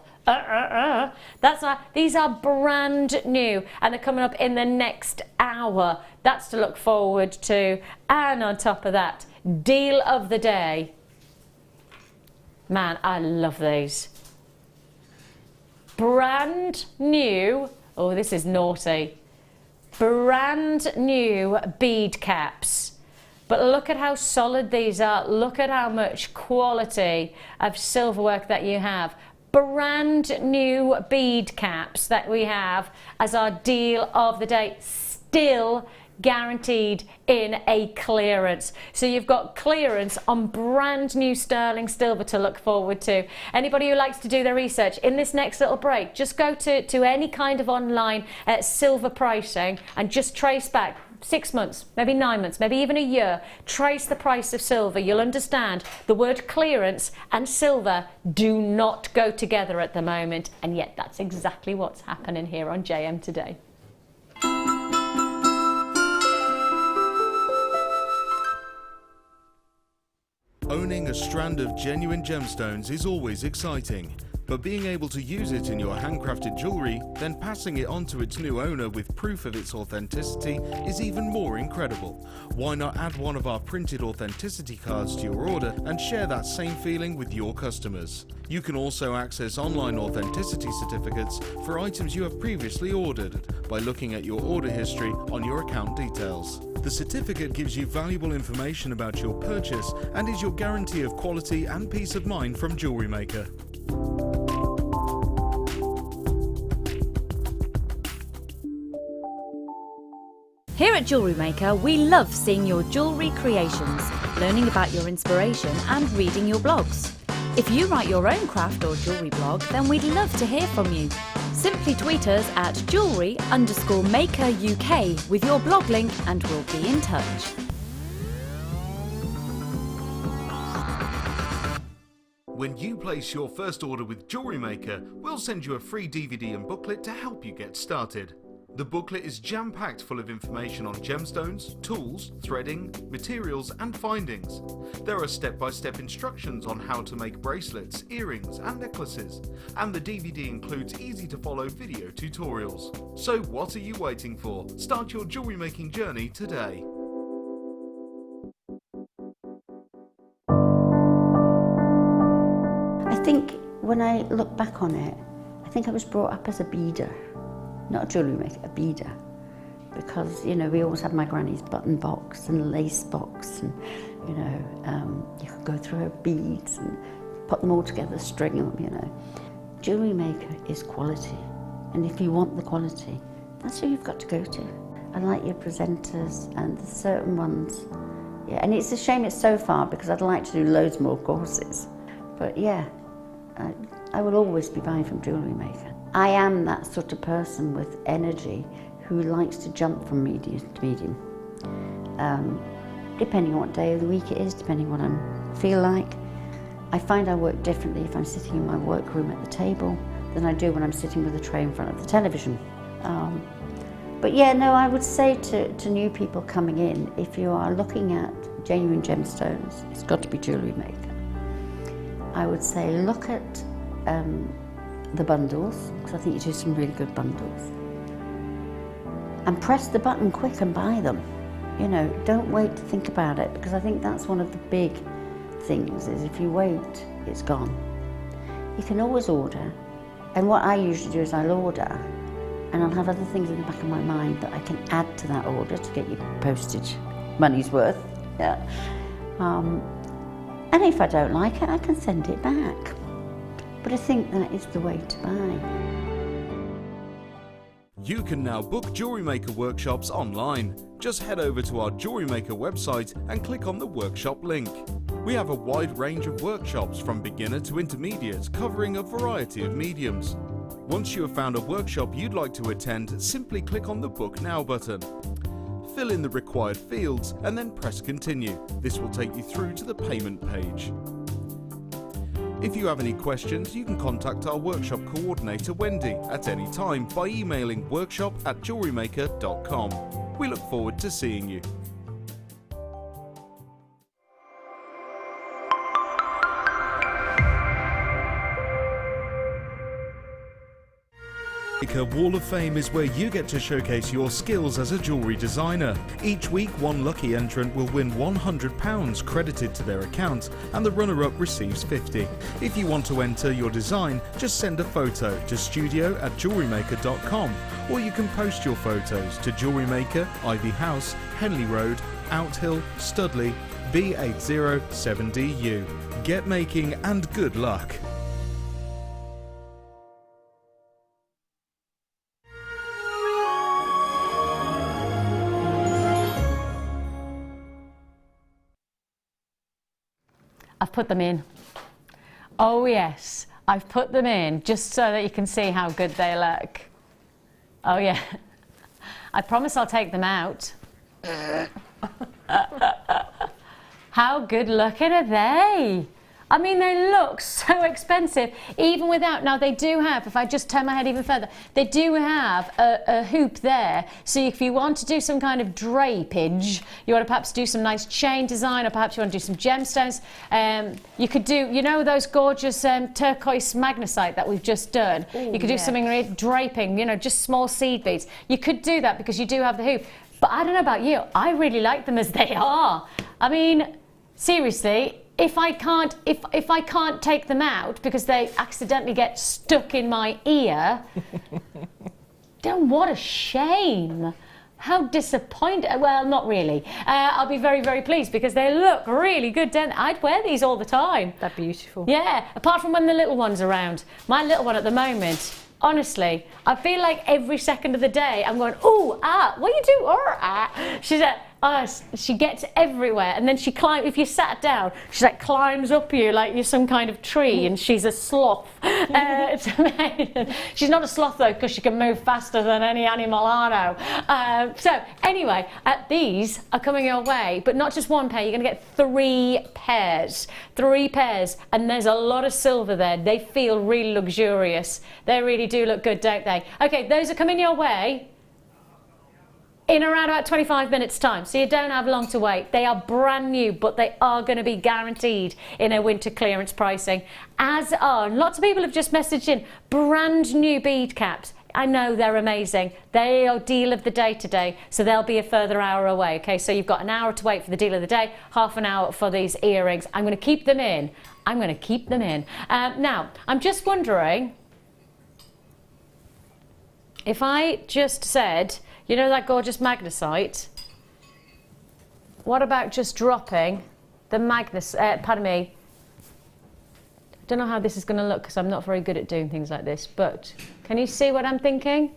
These are brand new and they're coming up in the next hour. That's to look forward to. And on top of that, deal of the day. Man, I love these. Brand new, oh, this is naughty. Brand new bead caps. But look at how solid these are. Look at how much quality of silverwork that you have. Brand new bead caps that we have as our deal of the day. Still guaranteed in a clearance. So you've got clearance on brand new sterling silver to look forward to. Anybody who likes to do their research in this next little break, just go to any kind of online silver pricing and just trace back 6 months, maybe 9 months, maybe even a year. Trace the price of silver. You'll understand the word clearance and silver do not go together at the moment, and yet that's exactly what's happening here on JM Today. Owning a strand of genuine gemstones is always exciting, but being able to use it in your handcrafted jewellery, then passing it on to its new owner with proof of its authenticity is even more incredible. Why not add one of our printed authenticity cards to your order and share that same feeling with your customers? You can also access online authenticity certificates for items you have previously ordered by looking at your order history on your account details. The certificate gives you valuable information about your purchase and is your guarantee of quality and peace of mind from JewelleryMaker. Here at JewelleryMaker, we love seeing your jewellery creations, learning about your inspiration and reading your blogs. If you write your own craft or jewellery blog, then we'd love to hear from you. Simply tweet us at jewellery_maker UK with your blog link and we'll be in touch. When you place your first order with JewelleryMaker, we'll send you a free DVD and booklet to help you get started. The booklet is jam-packed full of information on gemstones, tools, threading, materials and findings. There are step-by-step instructions on how to make bracelets, earrings and necklaces, and the DVD includes easy-to-follow video tutorials. So what are you waiting for? Start your jewellery making journey today. I think when I look back on it, I think I was brought up as a beader. Not a jewellery maker, a beader. Because, you know, we always had my granny's button box and lace box and, you know, you could go through her beads and put them all together, string them, you know. Jewellery maker is quality. And if you want the quality, that's who you've got to go to. I like your presenters and the certain ones. Yeah, and it's a shame it's so far because I'd like to do loads more courses. But yeah, I will always be buying from JewelleryMaker. I am that sort of person with energy who likes to jump from medium to medium. Depending on what day of the week it is, depending on what I feel like. I find I work differently if I'm sitting in my workroom at the table than I do when I'm sitting with a tray in front of the television. But yeah, no, I would say to new people coming in, if you are looking at genuine gemstones, it's got to be JewelleryMaker. I would say look at the bundles, because I think you do some really good bundles. and press the button quick and buy them. You know, don't wait to think about it, because I think that's one of the big things, is if you wait, it's gone. You can always order, and what I usually do is I'll order, and I'll have other things in the back of my mind that I can add to that order to get your postage money's worth. Yeah. And if I don't like it, I can send it back. But I think that is the way to buy. You can now book JewelleryMaker workshops online. Just head over to our JewelleryMaker website and click on the workshop link. We have a wide range of workshops from beginner to intermediate, covering a variety of mediums. Once you have found a workshop you'd like to attend, simply click on the Book Now button. Fill in the required fields and then press Continue. This will take you through to the payment page. If you have any questions, you can contact our workshop coordinator Wendy at any time by emailing workshop@jewellerymaker.com. We look forward to seeing you. Wall of Fame is where you get to showcase your skills as a jewellery designer. Each week, one lucky entrant will win £100 credited to their account, and the runner-up receives £50. If you want to enter your design, just send a photo to studio@jewellerymaker.com, or you can post your photos to JewelleryMaker, Ivy House, Henley Road, Outhill, Studley, B807DU. Get making and good luck. I've put them in. Oh yes, I've put them in just so that you can see how good they look. Oh yeah. I promise I'll take them out. How good looking are they? I mean, they look so expensive, even without, now they do have, if I just turn my head even further, they do have a hoop there. So if you want to do some kind of drapage, you want to perhaps do some nice chain design, or perhaps you want to do some gemstones, you could do, you know, those gorgeous turquoise magnesite that we've just done. Ooh, you could do something really draping, you know, just small seed beads. You could do that because you do have the hoop. But I don't know about you, I really like them as they are. I mean, seriously, if I can't take them out because they accidentally get stuck in my ear, then what a shame. How disappointed. Well, not really. I'll be very, very pleased because they look really good. I'd wear these all the time. They're beautiful. Yeah, apart from when the little one's around. My little one at the moment, honestly, I feel like every second of the day I'm going, ooh, ah, what you do? She's like, she gets everywhere, and then she climbs. If you sat down, she like climbs up you like you're some kind of tree, and she's a sloth. It's amazing. She's not a sloth though, because she can move faster than any animal I know. So anyway, these are coming your way, but not just one pair. You're going to get 3 pairs. 3 pairs, and there's a lot of silver there. They feel really luxurious. They really do look good, don't they? Okay, those are coming your way in around about 25 minutes time, so you don't have long to wait. They are brand new, but they are going to be guaranteed in a winter clearance pricing, as are, lots of people have just messaged in, brand new bead caps. I know, they're amazing. They are deal of the day today, so they'll be a further hour away. Okay, so you've got an hour to wait for the deal of the day, half an hour for these earrings. I'm going to keep them in. I'm going to keep them in. Now, I'm just wondering if I just said, you know that gorgeous magnesite? What about just dropping the pardon me. I don't know how this is going to look because I'm not very good at doing things like this, but can you see what I'm thinking?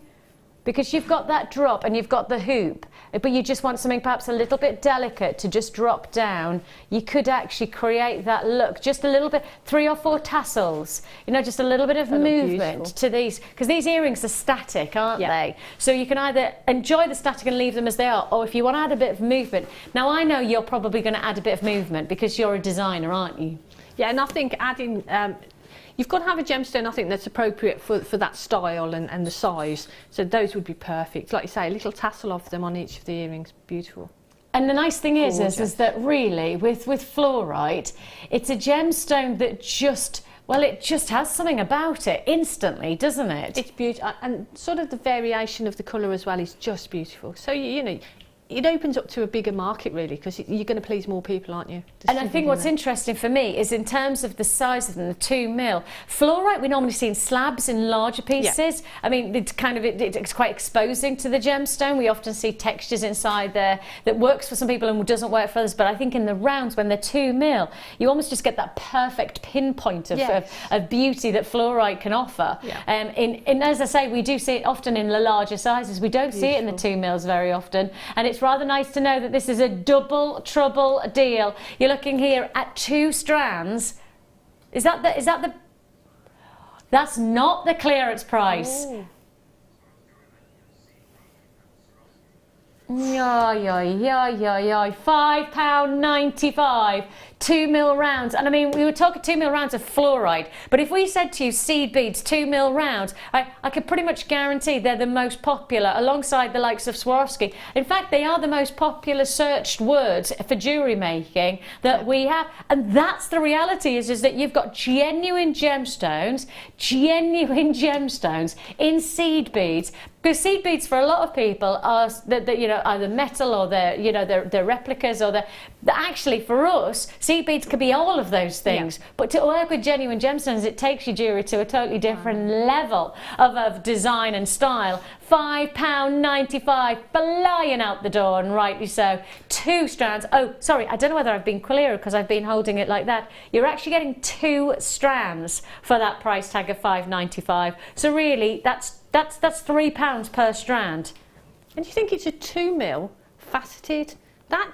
Because you've got that drop and you've got the hoop, but you just want something perhaps a little bit delicate to just drop down. You could actually create that look, just a little bit, 3 or 4 tassels, you know, just a little bit of movement to these, because these earrings are static, aren't they? So you can either enjoy the static and leave them as they are, or if you want to add a bit of movement. Now I know you're probably going to add a bit of movement because you're a designer, aren't you? Yeah, and I think adding, you've got to have a gemstone, I think, that's appropriate for that style and the size. So those would be perfect. Like you say, a little tassel of them on each of the earrings. Beautiful. And the nice thing is that really, with fluorite, it's a gemstone that just Well, it just has something about it instantly, doesn't it? It's beautiful, and sort of the variation of the colour as well is just beautiful. So you know, it opens up to a bigger market really, because you're going to please more people, aren't you? And I think what's interesting for me is in terms of the size of them, the 2 mil. Fluorite we normally see in slabs in larger pieces. I mean, it's kind of it's quite exposing to the gemstone. We often see textures inside there that works for some people and doesn't work for others. But I think in the rounds, when they're 2 mil, you almost just get that perfect pinpoint of beauty that fluorite can offer. And as I say, we do see it often in the larger sizes. We don't see it in the 2 mils very often, and it's rather nice to know that this is a double trouble deal. You're looking here at 2 strands. Is that the that's not the clearance price. Oh. £5.95, 2 mil rounds. And I mean, we were talking 2 mil rounds of fluoride, but if we said to you seed beads 2 mil rounds, I could pretty much guarantee they're the most popular alongside the likes of Swarovski. In fact, they are the most popular searched words for jewellery making that we have. And that's the reality, is that you've got genuine gemstones in seed beads. Because seed beads for a lot of people are either metal or they're replicas, or they're actually, for us, seed beads could be all of those things. But to work with genuine gemstones, it takes your jewellery to a totally different level of design and style. £5.95, flying out the door, and rightly so. 2 strands. Oh, sorry, I don't know whether I've been clearer because I've been holding it like that. You're actually getting 2 strands for that price tag of £5.95. So really, that's £3 per strand. And you think it's a 2 mil faceted? That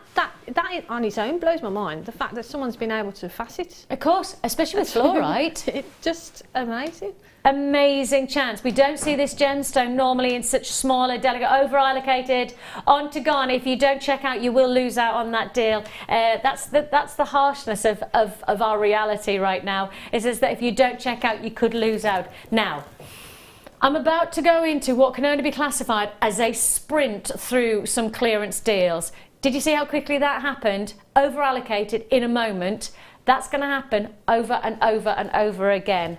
on its own blows my mind. The fact that someone's been able to facet. Of course, especially with fluorite. It's just amazing. Amazing chance. We don't see this gemstone normally in such smaller, delicate, over-allocated, on to gone. If you don't check out, you will lose out on that deal. That's the harshness of our reality right now, is that if you don't check out, you could lose out. Now, I'm about to go into what can only be classified as a sprint through some clearance deals. Did you see how quickly that happened? Over allocated in a moment. That's going to happen over and over and over again.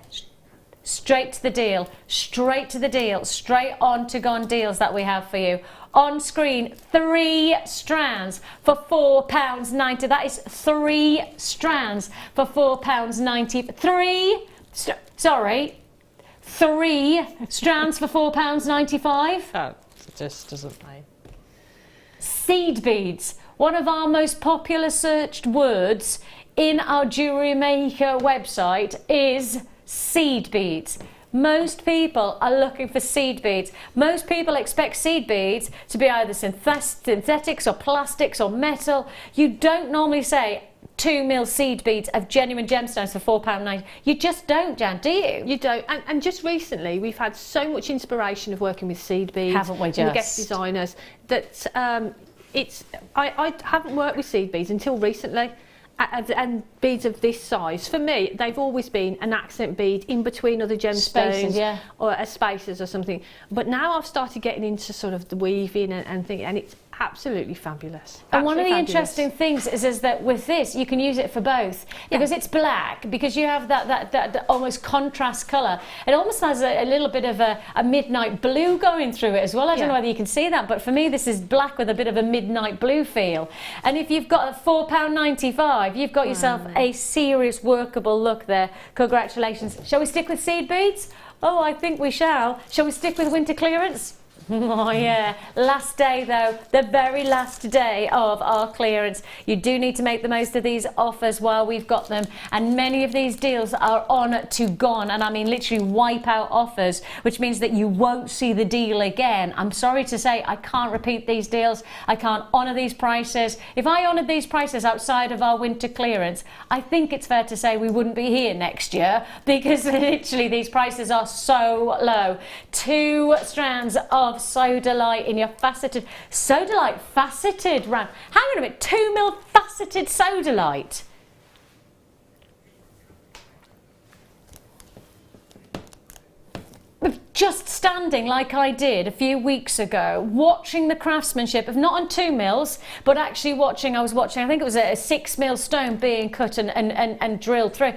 Straight to the deal, straight to the deal, straight on to gone deals that we have for you. On screen, 3 strands for £4.90. That is 3 strands for £4.90. 3 strands for £4.95. Oh, it just doesn't pay. Seed beads, one of our most popular searched words in our Jewellery Maker website is seed beads. Most people are looking for seed beads. Most people expect seed beads to be either synthetics or plastics or metal. You don't normally say 2 mil seed beads of genuine gemstones for £4.90. You just don't, Jan, do you? You don't. And just recently, we've had so much inspiration of working with seed beads. Haven't we just? And the guest designers that I haven't worked with seed beads until recently. And beads of this size, for me, they've always been an accent bead in between other gemstones, or a spacers or something. But now I've started getting into sort of the weaving and thinking, and it's absolutely fabulous. And one of the interesting things is that with this, you can use it for both, because it's black, because you have that almost contrast colour. It almost has a little bit of a midnight blue going through it as well. I don't know whether you can see that, but for me, this is black with a bit of a midnight blue feel. And if you've got a £4.95, you've got yourself a serious workable look there. Congratulations. Shall we stick with seed beads? Oh, I think we shall. Shall we stick with winter clearance? Oh yeah, last day though, the very last day of our clearance. You do need to make the most of these offers while we've got them, and many of these deals are on to gone, and I mean literally wipe out offers, which means that you won't see the deal again. I'm sorry to say I can't repeat these deals, I can't honour these prices. If I honoured these prices outside of our winter clearance, I think it's fair to say we wouldn't be here next year, because literally these prices are so low. 2 strands of Sodalite in your faceted Sodalite faceted round. Hang on a minute, 2 mil faceted Sodalite. just standing like I did a few weeks ago, watching the craftsmanship of not on 2 mils, but actually I was watching, I think it was a 6 mil stone being cut and drilled through.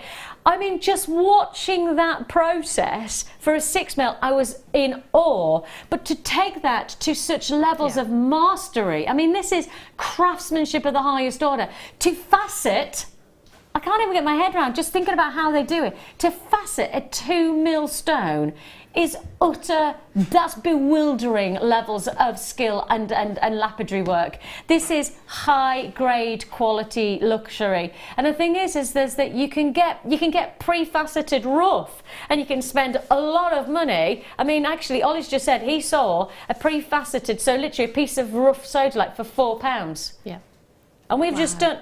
I mean, just watching that process for a 6 mil, I was in awe. But to take that to such levels of mastery, I mean, this is craftsmanship of the highest order. To facet, I can't even get my head around just thinking about how they do it. To facet a 2 mil stone is that's bewildering levels of skill and lapidary work. This is high grade quality luxury. And the thing is there's that you can get pre-faceted rough and you can spend a lot of money. I mean, actually, Ollie's just said he saw a pre-faceted, so literally a piece of rough sodalite for £4. Yeah. And we've just done,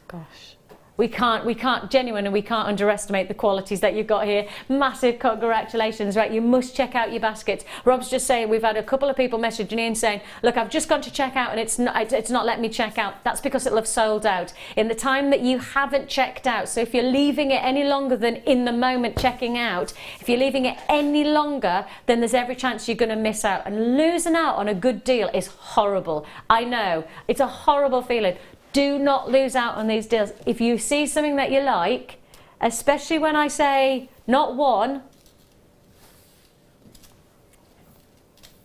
gosh. We can't genuinely, we can't underestimate the qualities that you've got here. Massive congratulations, right? You must check out your baskets. Rob's just saying we've had a couple of people messaging in saying, look, I've just gone to check out and it's not letting me check out. That's because it'll have sold out in the time that you haven't checked out. So if you're leaving it any longer than in the moment checking out, if you're leaving it any longer, then there's every chance you're going to miss out. And losing out on a good deal is horrible. I know, it's a horrible feeling. Do not lose out on these deals. If you see something that you like, especially when I say not 1,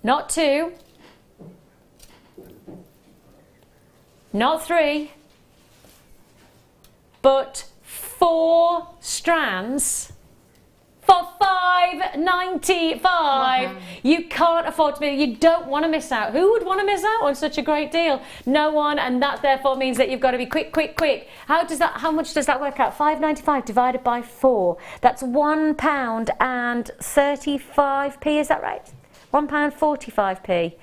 not 2, not 3, but 4 strands for £5.95. Wow. You can't afford to be, you don't want to miss out. Who would want to miss out on such a great deal? No one, and that therefore means that you've got to be quick. How much does that work out? £5.95 divided by 4. That's £1.35, is that right? £1.45p.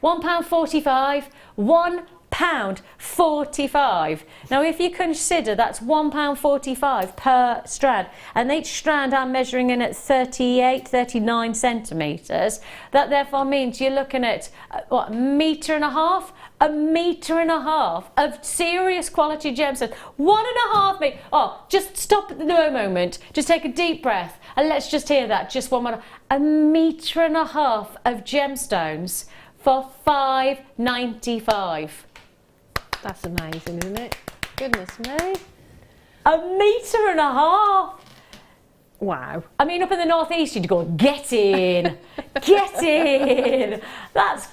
£1.45, £1.45. Now if you consider that's £1.45 per strand, and each strand I'm measuring in at 39 centimetres, that therefore means you're looking at what, a metre and a half of serious quality gemstones. 1.5 meters. Oh, just stop at the moment, just take a deep breath and let's just hear that, just 1 more. 1.5 meters of gemstones for £5.95. That's amazing, isn't it? Goodness me. 1.5 meters. Wow. I mean, up in the northeast, you'd go, get in, get in. That's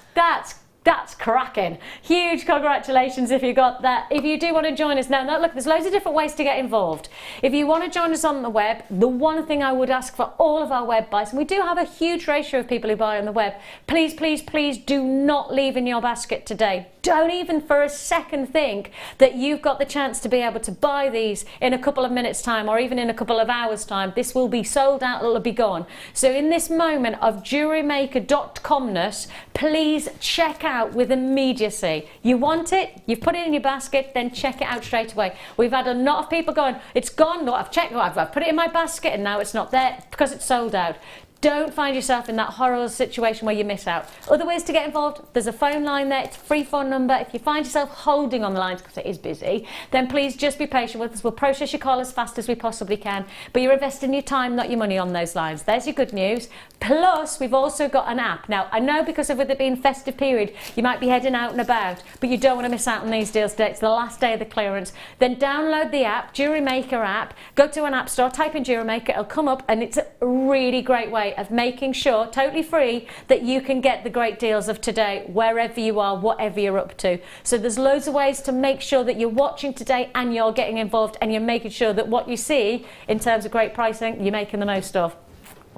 cracking. Huge congratulations if you got that. If you do want to join us now, look, there's loads of different ways to get involved. If you want to join us on the web, the one thing I would ask for all of our web buys, and we do have a huge ratio of people who buy on the web, please, please, please do not leave in your basket today. Don't even for a second think that you've got the chance to be able to buy these in a couple of minutes time or even in a couple of hours time. This will be sold out, it'll be gone. So in this moment of JewelleryMaker.comness, please check out with immediacy. You want it, you've put it in your basket, then check it out straight away. We've had a lot of people going, it's gone, no, I've checked, I've put it in my basket and now it's not there because it's sold out. Don't find yourself in that horrible situation where you miss out. Other ways to get involved, there's a phone line there, it's a free phone number. If you find yourself holding on the lines because it is busy, then please just be patient with us. We'll process your call as fast as we possibly can, but you're investing your time, not your money on those lines. There's your good news. Plus, we've also got an app. Now, I know because of with it being festive period, you might be heading out and about, but you don't want to miss out on these deals today. It's the last day of the clearance. Then download the app, JewelleryMaker app, go to an app store, type in JewelleryMaker, it'll come up, and it's a really great way of making sure, totally free, that you can get the great deals of today wherever you are, whatever you're up to. So there's loads of ways to make sure that you're watching today and you're getting involved and you're making sure that what you see in terms of great pricing, you're making the most of.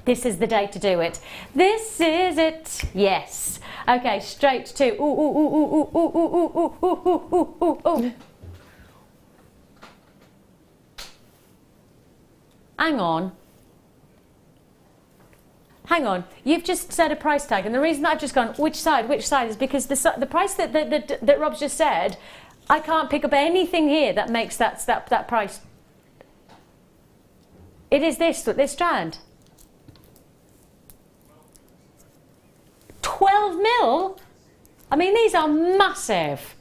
This is the day to do it. This is it. Yes. Okay, straight to Hang on. Hang on, you've just said a price tag, and the reason I've just gone, which side is because the price that Rob's just said, I can't pick up anything here that makes that price. It is this strand. 12 mil? I mean, these are massive.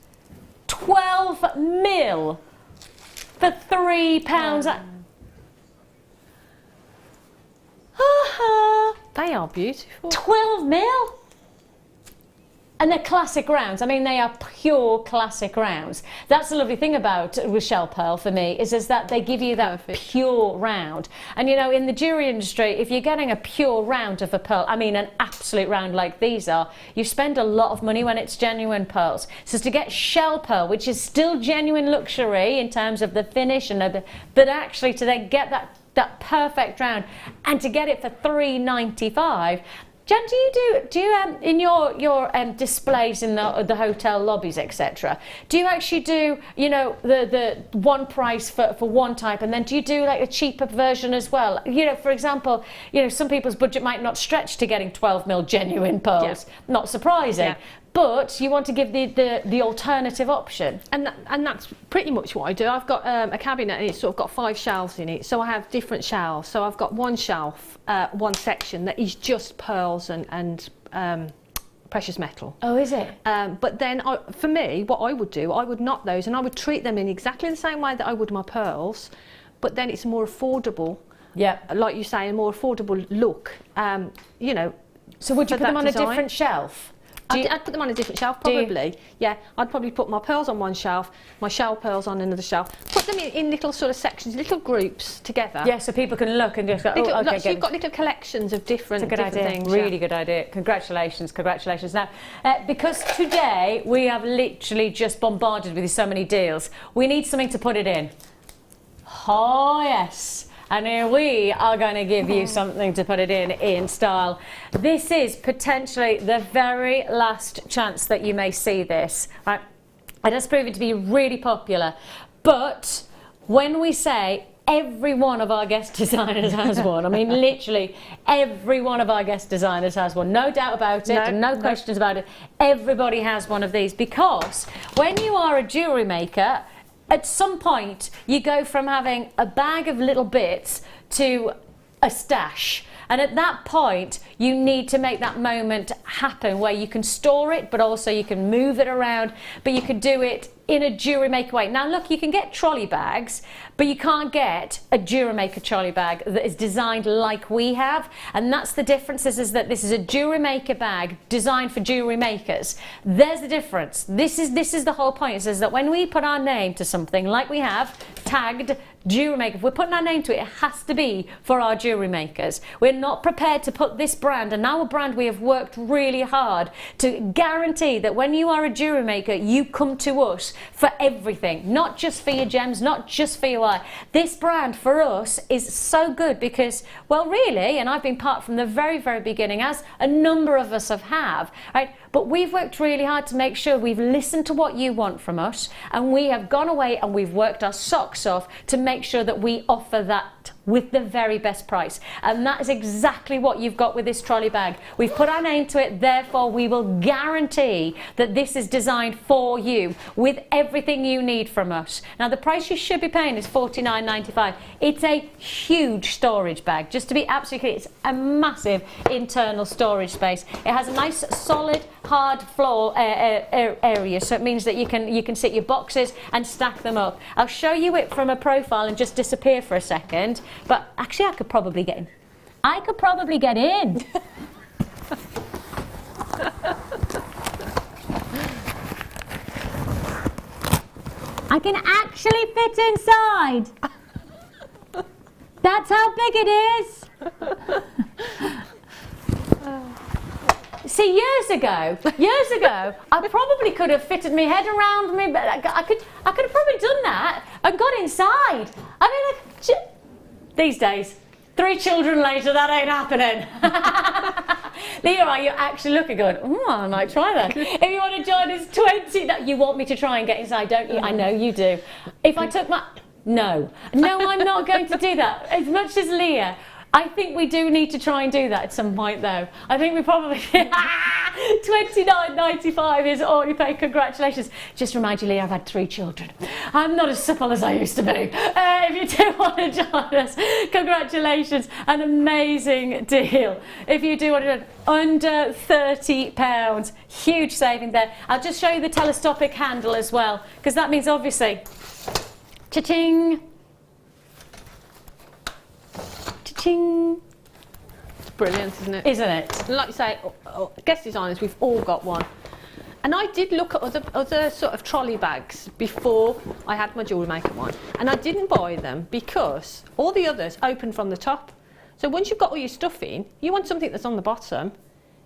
12 mil for £3. They They are beautiful. 12 mil? And they're classic rounds. I mean, they are pure classic rounds. That's the lovely thing about Rochelle Pearl for me, is that they give you that pure round. And you know, in the jewellery industry, if you're getting a pure round of a pearl, I mean an absolute round like these are, you spend a lot of money when it's genuine pearls. So to get shell pearl, which is still genuine luxury in terms of the finish, and but actually to then get that perfect round, and to get it for $3.95. Jan, do you in your displays in the hotel lobbies, etc., do you actually do, you know, the one price for one type, and then do you do like a cheaper version as well? You know, for example, you know, some people's budget might not stretch to getting 12 mil genuine pearls. Yeah. Not surprising. Yeah. But you want to give the alternative option. And that's pretty much what I do. I've got a cabinet, and it's sort of got 5 shelves in it. So I have different shelves. So I've got one shelf, one section that is just pearls and precious metal. Oh, is it? But then, for me, what I would do, I would knot those, and I would treat them in exactly the same way that I would my pearls, but then it's more affordable. Yeah. Like you say, a more affordable look. You know. So would you put them on a different shelf? I'd put them on a different shelf, probably. Yeah, I'd probably put my pearls on one shelf, my shell pearls on another shelf. Put them in little sort of sections, little groups together. Yeah, so people can look and just go, oh, okay. So you've got little collections of different things. Really good idea. Congratulations, congratulations. Now, because today we have literally just bombarded with so many deals, we need something to put it in. Oh, yes. And here we are going to give you something to put it in style. This is potentially the very last chance that you may see this. Right? It has proven to be really popular. But when we say every one of our guest designers has one, I mean literally every one of our guest designers has one. No doubt about it, and no questions about it. Everybody has one of these, because when you are a jewellery maker, at some point, you go from having a bag of little bits to a stash. And at that point, you need to make that moment happen where you can store it, but also you can move it around, but you can do it in a jewellery maker way. Now look, you can get trolley bags, but you can't get a jewellery maker trolley bag that is designed like we have. And that's the difference, is that this is a jewellery maker bag designed for jewellery makers. There's the difference. This is the whole point. It says that when we put our name to something like we have, tagged jewellery maker, if we're putting our name to it, it has to be for our jewellery makers. We're not prepared to put this brand, and our brand, we have worked really hard to guarantee that when you are a jewellery maker, you come to us for everything, not just for your gems, not just for your eye. This brand for us is so good because, well, really, and I've been part from the very, very beginning, as a number of us have, right? But we've worked really hard to make sure we've listened to what you want from us, and we have gone away and we've worked our socks off to make sure that we offer that with the very best price. And that is exactly what you've got with this trolley bag. We've put our name to it, therefore we will guarantee that this is designed for you with everything you need from us. Now the price you should be paying is $49.95. It's a huge storage bag. Just to be absolutely clear, it's a massive internal storage space. It has a nice solid hard floor area, so it means that you can sit your boxes and stack them up. I'll show you it from a profile and just disappear for a second, but actually I could probably get in. I can actually fit inside. That's how big it is. See, years ago, I probably could have fitted my head around me, but I could have probably done that and got inside. I mean, these days, 3 children later, that ain't happening. Here are you actually looking good. Oh, I might try that. If you want to join us, 20. You want me to try and get inside, don't you? I know you do. If I took my... No, I'm not going to do that. As much as Leah, I think we do need to try and do that at some point, though. I think we probably... $29.95 is all you pay. Congratulations. Just remind you, Leah, I've had 3 children. I'm not as supple as I used to be. If you do want to join us, congratulations. An amazing deal. If you do want to, under £30. Huge saving there. I'll just show you the telescopic handle as well, because that means obviously... Cha-ching! Cha-ching! brilliant, isn't it? Isn't it? And like you say, guest designers, we've all got one. And I did look at other sort of trolley bags before I had my JewelleryMaker one. And I didn't buy them because all the others open from the top. So once you've got all your stuff in, you want something that's on the bottom,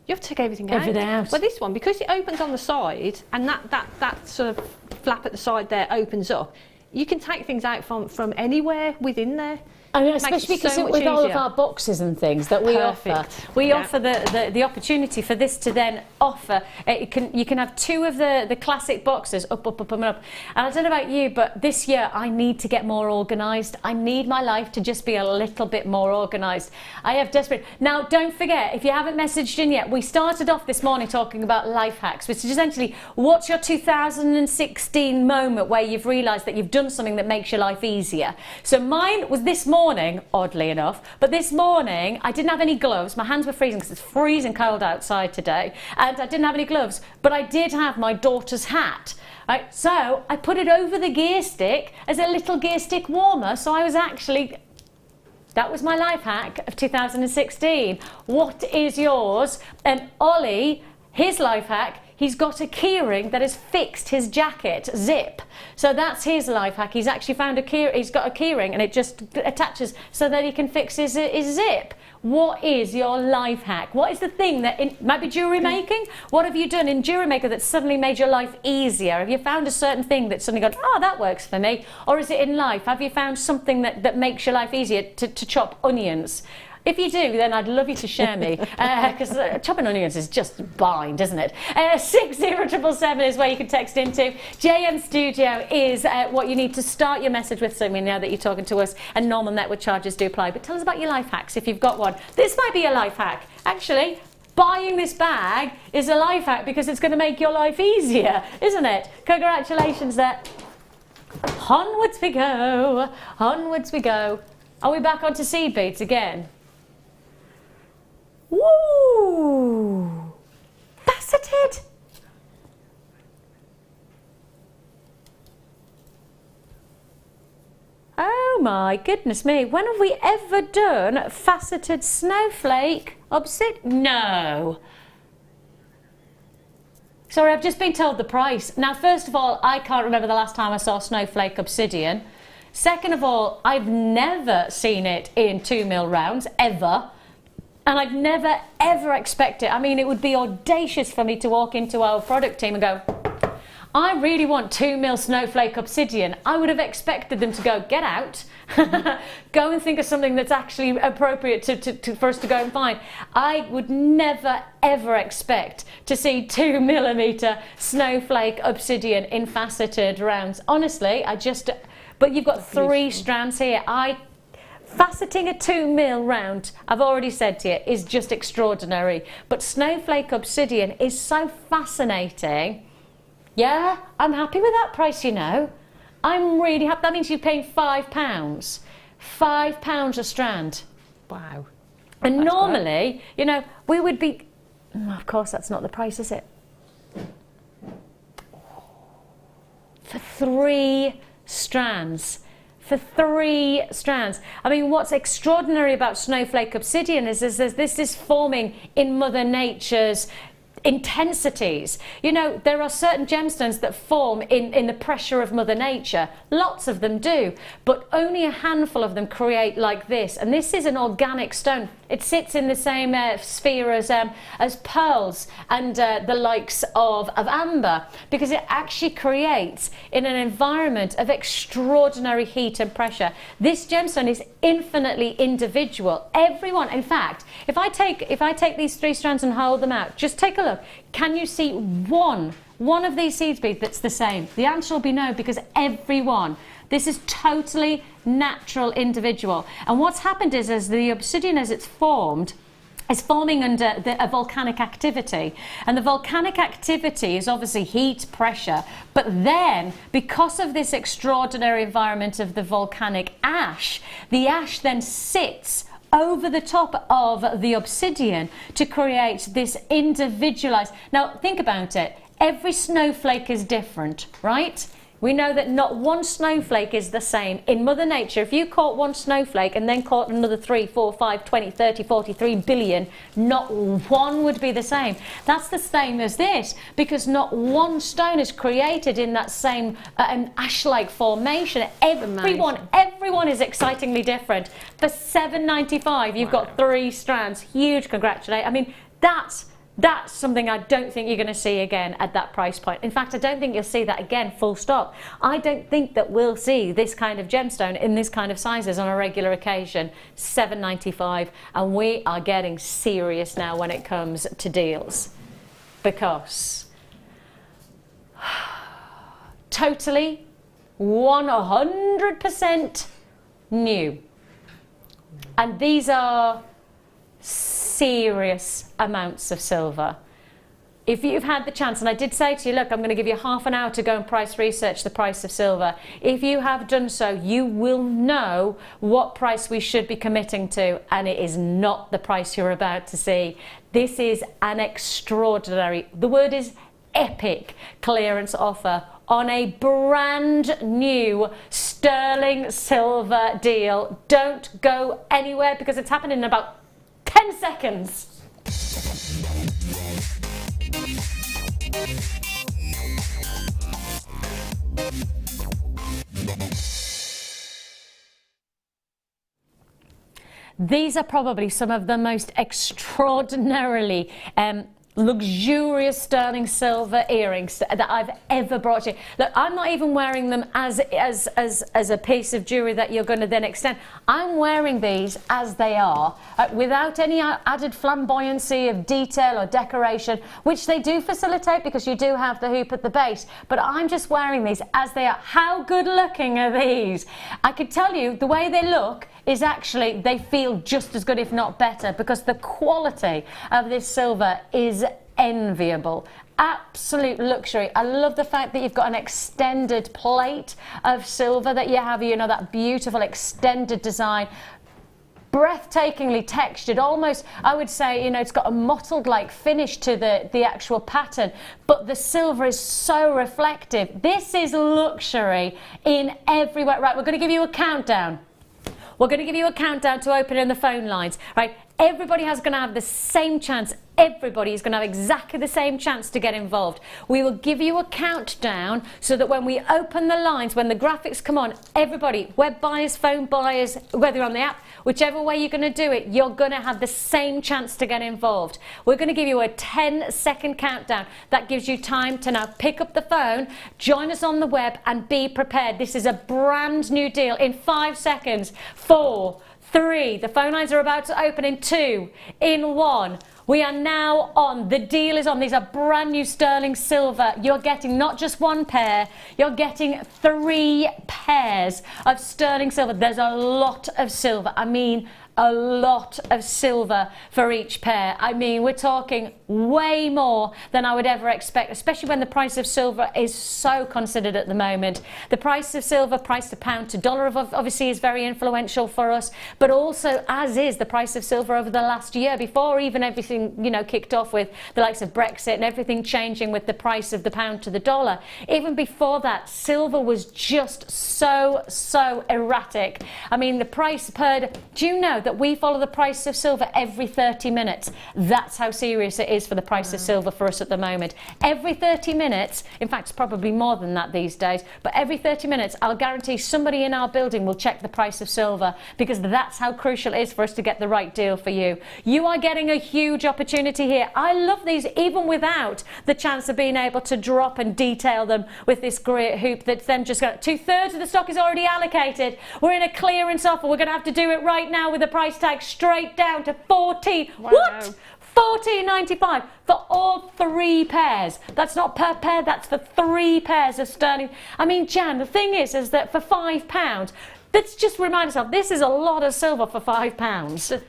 you have to take everything out. Well, this one, because it opens on the side, and that sort of flap at the side there opens up, you can take things out from anywhere within there. I mean, especially because with all of our boxes and things that we offer, we offer the opportunity for this to then offer. You can have 2 of the classic boxes up, and up. And I don't know about you, but this year I need to get more organised. I need my life to just be a little bit more organised. I have desperate. Now, don't forget, if you haven't messaged in yet, we started off this morning talking about life hacks, which is essentially what's your 2016 moment where you've realised that you've done something that makes your life easier. So mine was this morning, oddly enough, but this morning I didn't have any gloves. My hands were freezing because it's freezing cold outside today, and I didn't have any gloves, but I did have my daughter's hat. Right, so I put it over the gear stick as a little gear stick warmer, so I was actually... That was my life hack of 2016. What is yours? And Ollie, his life hack, he's got a keyring that has fixed his jacket zip. So that's his life hack. He's actually found he's got a keyring and it just attaches so that he can fix his zip. What is your life hack? What is the thing that, might be jewellery making? What have you done in JewelleryMaker that suddenly made your life easier? Have you found a certain thing that suddenly gone, oh, that works for me? Or is it in life? Have you found something that makes your life easier to chop onions? If you do, then I'd love you to share me, because chopping onions is just bind, isn't it? 60777 is where you can text into. JM Studio is what you need to start your message with, so we know that you're talking to us, and normal network charges do apply. But tell us about your life hacks if you've got one. This might be a life hack. Actually, buying this bag is a life hack because it's going to make your life easier, isn't it? Congratulations there. Onwards we go, onwards we go. Are we back onto seed beads again? Woo! Faceted! Oh my goodness me, when have we ever done faceted snowflake obsidian? No. Sorry, I've just been told the price. Now, first of all, I can't remember the last time I saw snowflake obsidian. Second of all, I've never seen it in 2mm rounds, ever. And I'd never, ever expect it. I mean, it would be audacious for me to walk into our product team and go, I really want 2mm snowflake obsidian. I would have expected them to go, get out, go and think of something that's actually appropriate for us to go and find. I would never, ever expect to see 2mm snowflake obsidian in faceted rounds. Honestly, but you've got 3 strands here. Faceting a 2mm round, I've already said to you, is just extraordinary. But snowflake obsidian is so fascinating. Yeah, I'm happy with that price, you know. I'm really happy. That means you're paying £5. £5 a strand. Wow. And that's normally, great. You know, we would be... Of course, that's not the price, is it? For 3 strands. For 3 strands. I mean, what's extraordinary about snowflake obsidian is this is forming in Mother Nature's intensities. You know, there are certain gemstones that form in the pressure of Mother Nature. Lots of them do, but only a handful of them create like this. And this is an organic stone. It sits in the same sphere as pearls and the likes of amber, because it actually creates in an environment of extraordinary heat and pressure. This gemstone is infinitely individual. Everyone, in fact, if I take these 3 strands and hold them out, just take a look. Can you see one of these seed beads that's the same? The answer will be no, because everyone. This is totally natural, individual. And what's happened is, as the obsidian, as it's formed, is forming under a volcanic activity. And the volcanic activity is obviously heat, pressure. But then, because of this extraordinary environment of the volcanic ash, the ash then sits over the top of the obsidian to create this individualized... Now, think about it. Every snowflake is different, right? We know that not one snowflake is the same. In Mother Nature, if you caught one snowflake and then caught another 3, 4, 5, 20, 30, 43 billion, not one would be the same. That's the same as this, because not one stone is created in that same ash-like formation. Everyone is excitingly different. For $7.95, you've got 3 strands. Huge congratulations. I mean, that's something I don't think you're going to see again at that price point. In fact, I don't think you'll see that again, full stop. I don't think that we'll see this kind of gemstone in this kind of sizes on a regular occasion. $7.95, and we are getting serious now when it comes to deals, because totally 100% new. And these are serious amounts of silver. If you've had the chance, and I did say to you, look, I'm going to give you half an hour to go and price research the price of silver. If you have done so, you will know what price we should be committing to, and it is not the price you're about to see. This is an extraordinary, the word is epic, clearance offer on a brand new sterling silver deal. Don't go anywhere, because it's happening in about 10 seconds. These are probably some of the most extraordinarily luxurious sterling silver earrings that I've ever brought you. Look, I'm not even wearing them as a piece of jewellery that you're going to then extend. I'm wearing these as they are, without any added flamboyancy of detail or decoration, which they do facilitate because you do have the hoop at the base, but I'm just wearing these as they are. How good looking are these? I could tell you the way they look is actually, they feel just as good, if not better, because the quality of this silver is enviable. Absolute luxury. I love the fact that you've got an extended plate of silver that you have, you know, that beautiful extended design. Breathtakingly textured, almost, I would say, you know, it's got a mottled like finish to the actual pattern, but the silver is so reflective. This is luxury in every way. Right, we're going to give you a countdown. We're going to give you a countdown to open in the phone lines, right? Everybody is going to have the same chance. Everybody is going to have exactly the same chance to get involved. We will give you a countdown so that when we open the lines, when the graphics come on, everybody, web buyers, phone buyers, whether you're on the app, whichever way you're going to do it, you're going to have the same chance to get involved. We're going to give you a 10-second countdown. That gives you time to now pick up the phone, join us on the web, and be prepared. This is a brand new deal. In 5 seconds, 4, 3, the phone lines are about to open in 2, in 1. We are now on. The deal is on. These are brand new sterling silver. You're getting not just one pair, you're getting 3 pairs of sterling silver. There's a lot of silver. I mean, a lot of silver for each pair. I mean, we're talking way more than I would ever expect, especially when the price of silver is so considered at the moment. The price of silver, price to pound to dollar, obviously is very influential for us, but also as is the price of silver over the last year, before even everything, you know, kicked off with the likes of Brexit and everything changing with the price of the pound to the dollar. Even before that, silver was just so erratic. I mean, the price per, do you know that we follow the price of silver every 30 minutes? That's how serious it is for the price of silver for us at the moment. Every 30 minutes, in fact, it's probably more than that these days, but every 30 minutes, I'll guarantee somebody in our building will check the price of silver, because that's how crucial it is for us to get the right deal for you. You are getting a huge opportunity here. I love these, even without the chance of being able to drop and detail them with this great hoop that's then just got 2/3 of the stock is already allocated. We're in a clearance offer. We're going to have to do it right now with the price tag straight down to 14. Wow. What? $14.95 for all 3 pairs. That's not per pair, that's for 3 pairs of sterling. I mean, Jan, the thing is that for £5, let's just remind ourselves, this is a lot of silver for £5.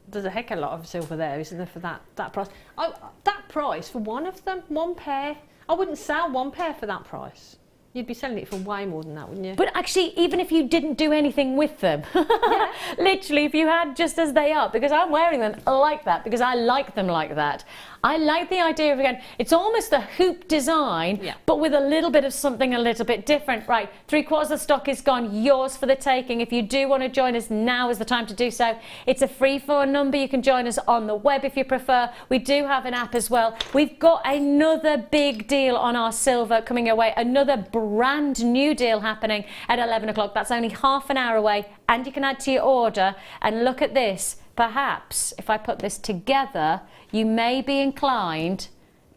There's a heck of a lot of silver there, isn't there, for that price? That price for one of them, 1 pair, I wouldn't sell 1 pair for that price. You'd be selling it for way more than that, wouldn't you? But actually, even if you didn't do anything with them, yeah. Literally, if you had just as they are, because I'm wearing them like that, because I like them like that, I like the idea of, again, it's almost a hoop design, but with a little bit of something a little bit different. Right, 3/4 of the stock is gone, yours for the taking. If you do want to join us, now is the time to do so. It's a free phone number. You can join us on the web if you prefer. We do have an app as well. We've got another big deal on our silver coming your way, another brand new deal happening at 11 o'clock. That's only half an hour away, and you can add to your order. And look at this. Perhaps if I put this together, you may be inclined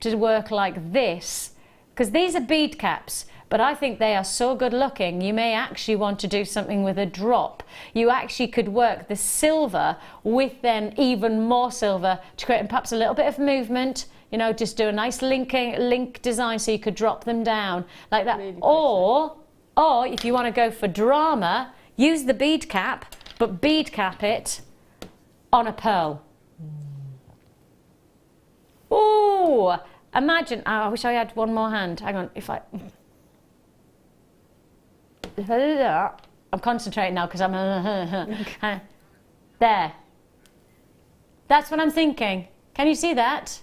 to work like this, because these are bead caps, but I think they are so good looking, you may actually want to do something with a drop. You actually could work the silver with then even more silver to create perhaps a little bit of movement, you know, just do a nice link design so you could drop them down like that. Really, or if you want to go for drama, use the bead cap, but bead cap it on a pearl. Ooh, imagine, I wish I had one more hand. Hang on, if I do that, I'm concentrating now because I'm there. That's what I'm thinking. Can you see that?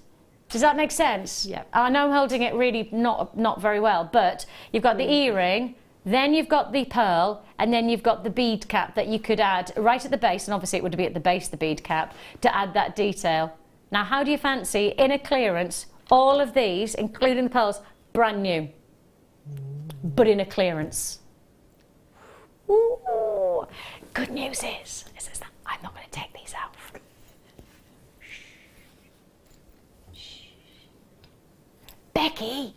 Does that make sense? Yeah. I know I'm holding it really not very well, but you've got the earring, then you've got the pearl, and then you've got the bead cap that you could add right at the base, and obviously it would be at the base, the bead cap, to add that detail. Now, how do you fancy, in a clearance, all of these, including the pearls, brand new, but in a clearance? Ooh. Good news is that I'm not going to take these out. Becky!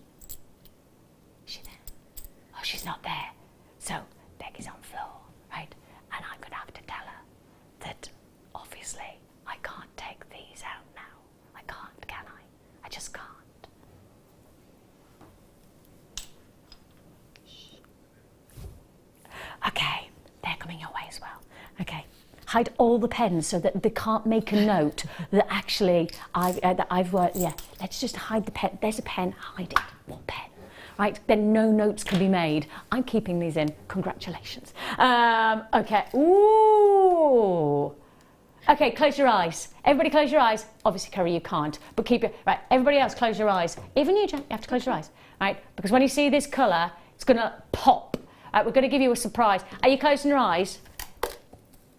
She's not there. So Becky's on floor, right? And I'm going to have to tell her that obviously I can't take these out now. I can't, can I? I just can't. Okay, they're coming your way as well. Okay, hide all the pens so that they can't make a note that actually I've worked. Yeah, let's just hide the pen. There's a pen, hide it. What pen? Right, then no notes can be made. I'm keeping these in. Congratulations. Okay. Ooh. Okay, close your eyes. Everybody close your eyes. Obviously, Curry, you can't, but keep your... Right, everybody else close your eyes. Even you, Jen, you have to close your eyes. Right, because when you see this colour, it's going to pop. Right, we're going to give you a surprise. Are you closing your eyes?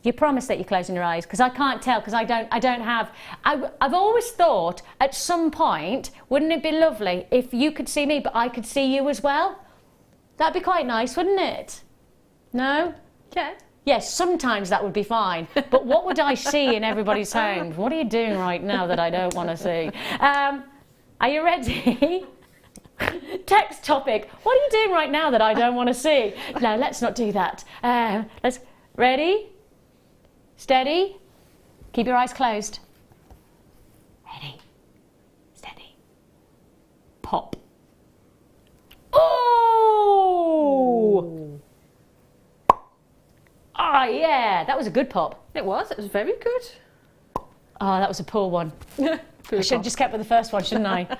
You promise that you're closing your eyes, because I can't tell, because I don't have... I've always thought at some point, wouldn't it be lovely if you could see me, but I could see you as well? That'd be quite nice, wouldn't it? No? Yeah. Yes, sometimes that would be fine. But what would I see in everybody's homes? What are you doing right now that I don't want to see? Are you ready? Text topic. What are you doing right now that I don't want to see? No, let's not do that. Ready? Steady. Keep your eyes closed. Ready. Steady. Pop. Oh! Oh, yeah. That was a good pop. It was very good. Oh, that was a poor one. I should have just kept with the first one, shouldn't I?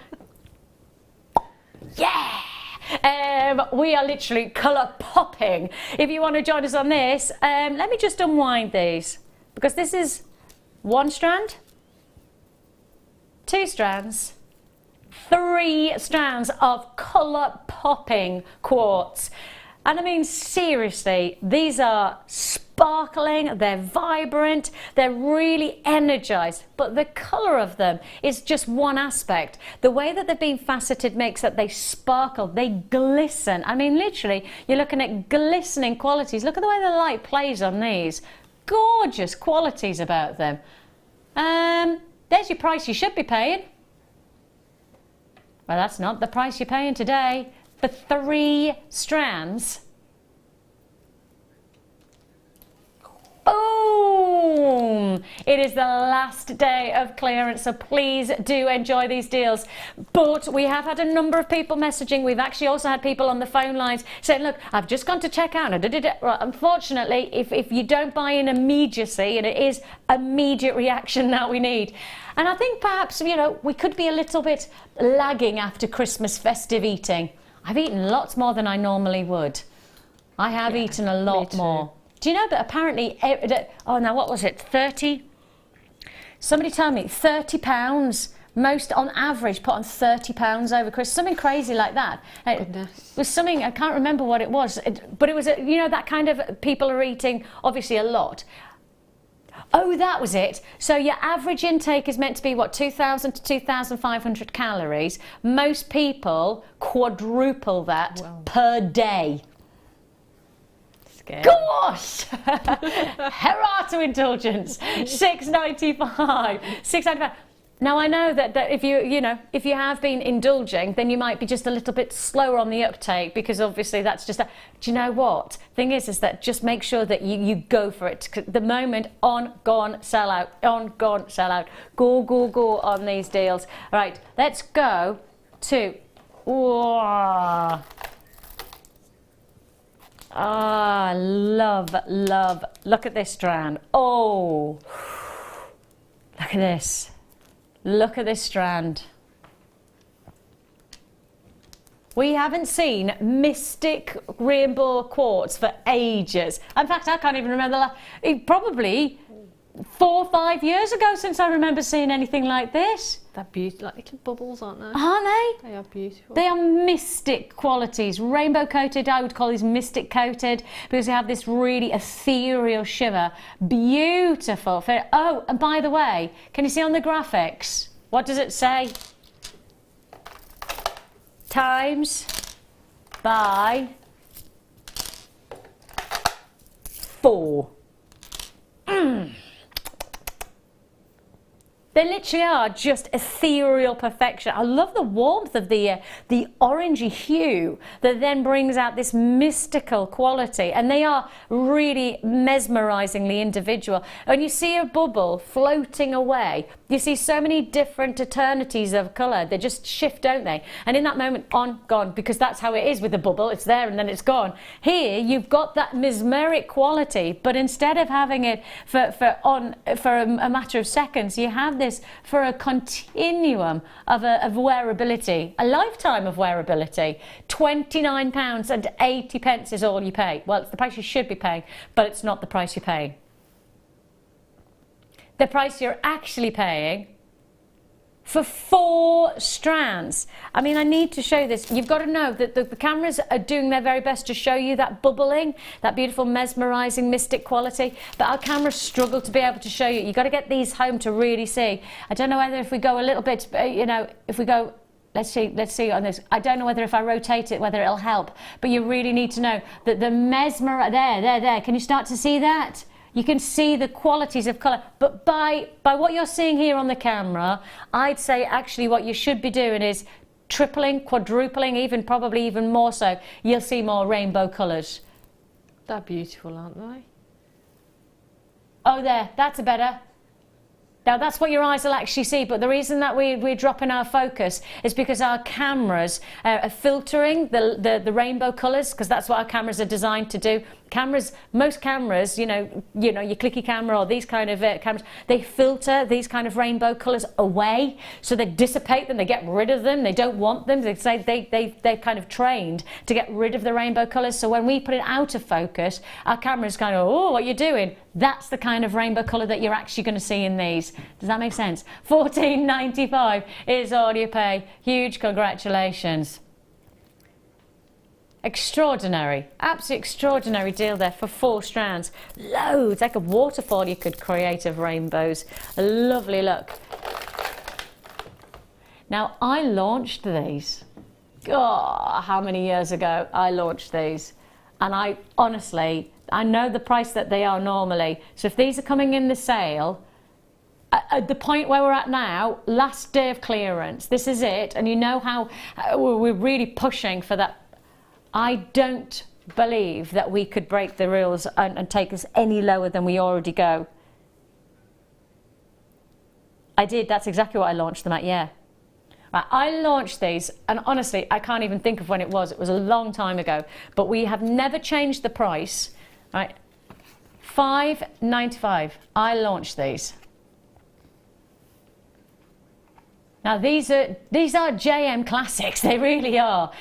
Yeah! We are literally colour popping. If you want to join us on this, let me just unwind these, because this is 1 strand, 2 strands, 3 strands of colour popping quartz. And I mean, seriously, these are sparkling, they're vibrant, they're really energized, but the color of them is just one aspect. The way that they've been faceted makes that they sparkle, they glisten. I mean, literally, you're looking at glistening qualities. Look at the way the light plays on these. Gorgeous qualities about them. There's your price you should be paying. Well, that's not the price you're paying today. For 3 strands. Boom! It is the last day of clearance, so please do enjoy these deals. But we have had a number of people messaging. We've actually also had people on the phone lines saying, look, I've just gone to check out. Well, unfortunately, if you don't buy in immediacy, and it is immediate reaction that we need. And I think perhaps, you know, we could be a little bit lagging after Christmas festive eating. I've eaten lots more than I normally would. I have eaten a lot more. Do you know that apparently, oh, now what was it, 30? Somebody told me £30 most on average put on £30 over Christmas, something crazy like that. It was something, I can't remember what it was, but it was, you know, that kind of, people are eating obviously a lot. Oh, that was it. So your average intake is meant to be, what, 2,000 to 2,500 calories. Most people quadruple that per day. Gosh! Hurrah to indulgence. $6.95. $6.95. Now I know that if you have been indulging, then you might be just a little bit slower on the uptake, because obviously that's just. Do you know what? Thing is that just make sure that you go for it. The moment, on, gone, sell out. On, gone, sell out. Go, go, go on these deals. All right, let's go to. Whoa. Ah, love, love. Look at this strand. Oh, look at this. Look at this strand. We haven't seen Mystic Rainbow Quartz for ages. In fact, I can't even remember probably 4 or 5 years ago since I remember seeing anything like this. They're beautiful, like little bubbles, aren't they? Aren't they? They are beautiful. They are mystic qualities. Rainbow coated, I would call these mystic coated, because they have this really ethereal shimmer. Beautiful. Oh, and by the way, can you see on the graphics? What does it say? Times by 4. They literally are just ethereal perfection. I love the warmth of the orangey hue that then brings out this mystical quality, and they are really mesmerizingly individual. When you see a bubble floating away, you see so many different eternities of colour. They just shift, don't they? And in that moment, on, gone, because that's how it is with the bubble. It's there and then it's gone. Here, you've got that mesmeric quality, but instead of having it for a matter of seconds, you have this for a continuum of wearability, a lifetime of wearability. £29.80 is all you pay. Well, it's the price you should be paying, but it's not the price you're paying. The price you're actually paying for 4 strands. I mean, I need to show this. You've got to know that the cameras are doing their very best to show you that bubbling, that beautiful mesmerizing mystic quality, but our cameras struggle to be able to show you. You've got to get these home to really see. I don't know whether if we go a little bit, if we go, let's see on this. I don't know whether if I rotate it, whether it'll help, but you really need to know that the there. Can you start to see that? You can see the qualities of colour, but by what you're seeing here on the camera, I'd say actually what you should be doing is tripling, quadrupling, probably even more so. You'll see more rainbow colours. They're beautiful, aren't they? Oh, there, that's a better. Now that's what your eyes will actually see, but the reason that we're dropping our focus is because our cameras are filtering the rainbow colours, because that's what our cameras are designed to do. Most cameras, you know, your clicky camera or these kind of cameras, they filter these kind of rainbow colours away, so they dissipate them, they get rid of them, they don't want them. They say they're kind of trained to get rid of the rainbow colours. So when we put it out of focus, our cameras kind of, oh, what are you doing? That's the kind of rainbow colour that you're actually going to see in these. Does that make sense? $14.95 is all you pay. Huge congratulations. Extraordinary, absolutely extraordinary deal there for 4 strands. Loads, like a waterfall you could create of rainbows. A lovely look. Now, I launched these. Oh, how many years ago I launched these? And I honestly, I know the price that they are normally. So if these are coming in the sale, at the point where we're at now, last day of clearance, this is it. And you know how we're really pushing for that. I don't believe that we could break the rules and take us any lower than we already go. I did, that's exactly what I launched them at, yeah. Right, I launched these, and honestly, I can't even think of when it was. It was a long time ago, but we have never changed the price, right? $5.95, I launched these. Now these are JM classics, they really are.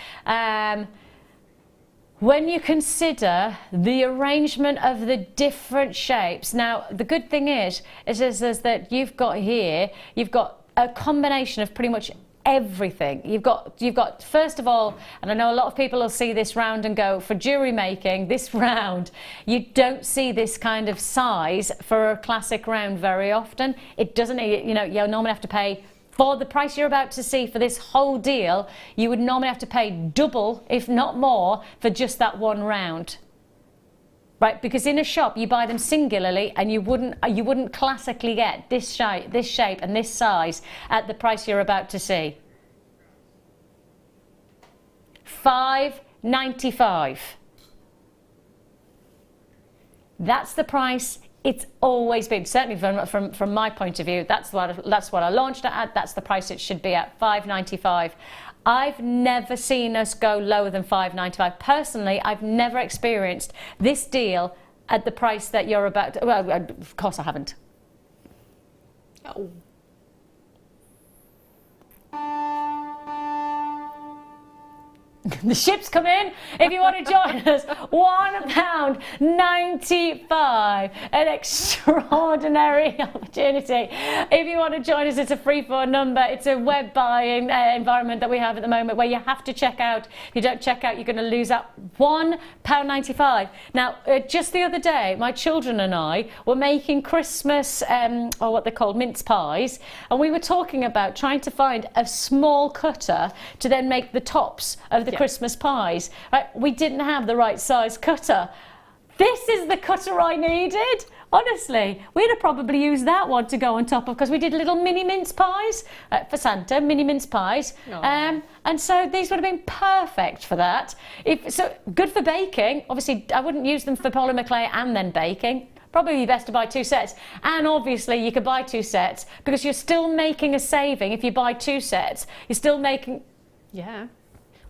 When you consider the arrangement of the different shapes, now the good thing is that you've got here, you've got a combination of pretty much everything. You've got first of all, and I know a lot of people will see this round and go, for jewellery making, this round, you don't see this kind of size for a classic round very often. It doesn't, you know, you'll normally have to pay, for the price you're about to see for this whole deal, you would normally have to pay double, if not more, for just that one round. Right, because in a shop you buy them singularly, and you wouldn't classically get this shape and this size at the price you're about to see. $5.95. That's the price it's always been. Certainly from my point of view, that's what I launched it at. That's the price it should be at, $5.95. I've never seen us go lower than $5.95. Personally, I've never experienced this deal at the price that you're about to, well, of course I haven't. Oh. The ship's come in. If you want to join us, £1.95. An extraordinary opportunity. If you want to join us, it's a free phone number. It's a web buying environment that we have at the moment where you have to check out. If you don't check out, you're going to lose out. £1.95. Now, just the other day, my children and I were making Christmas, or what they're called, mince pies, and we were talking about trying to find a small cutter to then make the tops of the Christmas pies. Right? We didn't have the right size cutter. This is the cutter I needed. Honestly, we'd have probably used that one to go on top of, because we did little mini mince pies for Santa, mini mince pies. And so these would have been perfect for that. So good for baking. Obviously, I wouldn't use them for polymer clay and then baking. Probably best to buy 2 sets. And obviously you could buy 2 sets because you're still making a saving. If you buy 2 sets, you're still making... Yeah.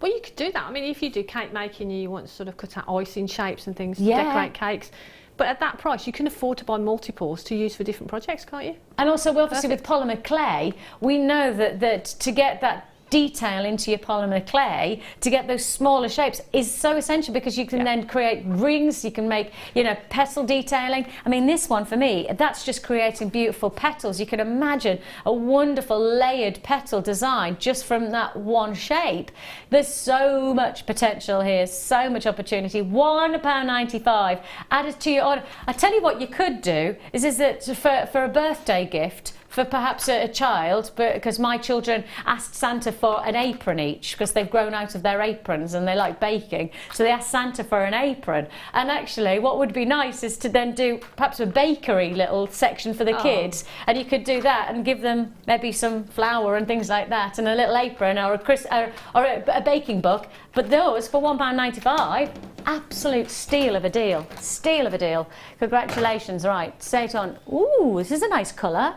Well, you could do that. I mean, if you do cake making, you want to sort of cut out icing shapes and things to decorate cakes. But at that price, you can afford to buy multiples to use for different projects, can't you? And also, obviously, with polymer clay, we know that to get that detail into your polymer clay, to get those smaller shapes, is so essential, because you can then create rings, you can make, you know, petal detailing. I mean, this one for me, that's just creating beautiful petals. You can imagine a wonderful layered petal design just from that one shape. There's so much potential here, so much opportunity. £1.95 added to your order. I tell you what you could do is that for a birthday gift, for perhaps a child, because my children asked Santa for an apron each, because they've grown out of their aprons and they like baking, so they asked Santa for an apron. And actually what would be nice is to then do perhaps a bakery little section for the kids, and you could do that and give them maybe some flour and things like that, and a little apron, or a baking book. But those for £1.95, absolute steal of a deal. Steal of a deal. Congratulations. Right, say it on. Ooh, this is a nice colour.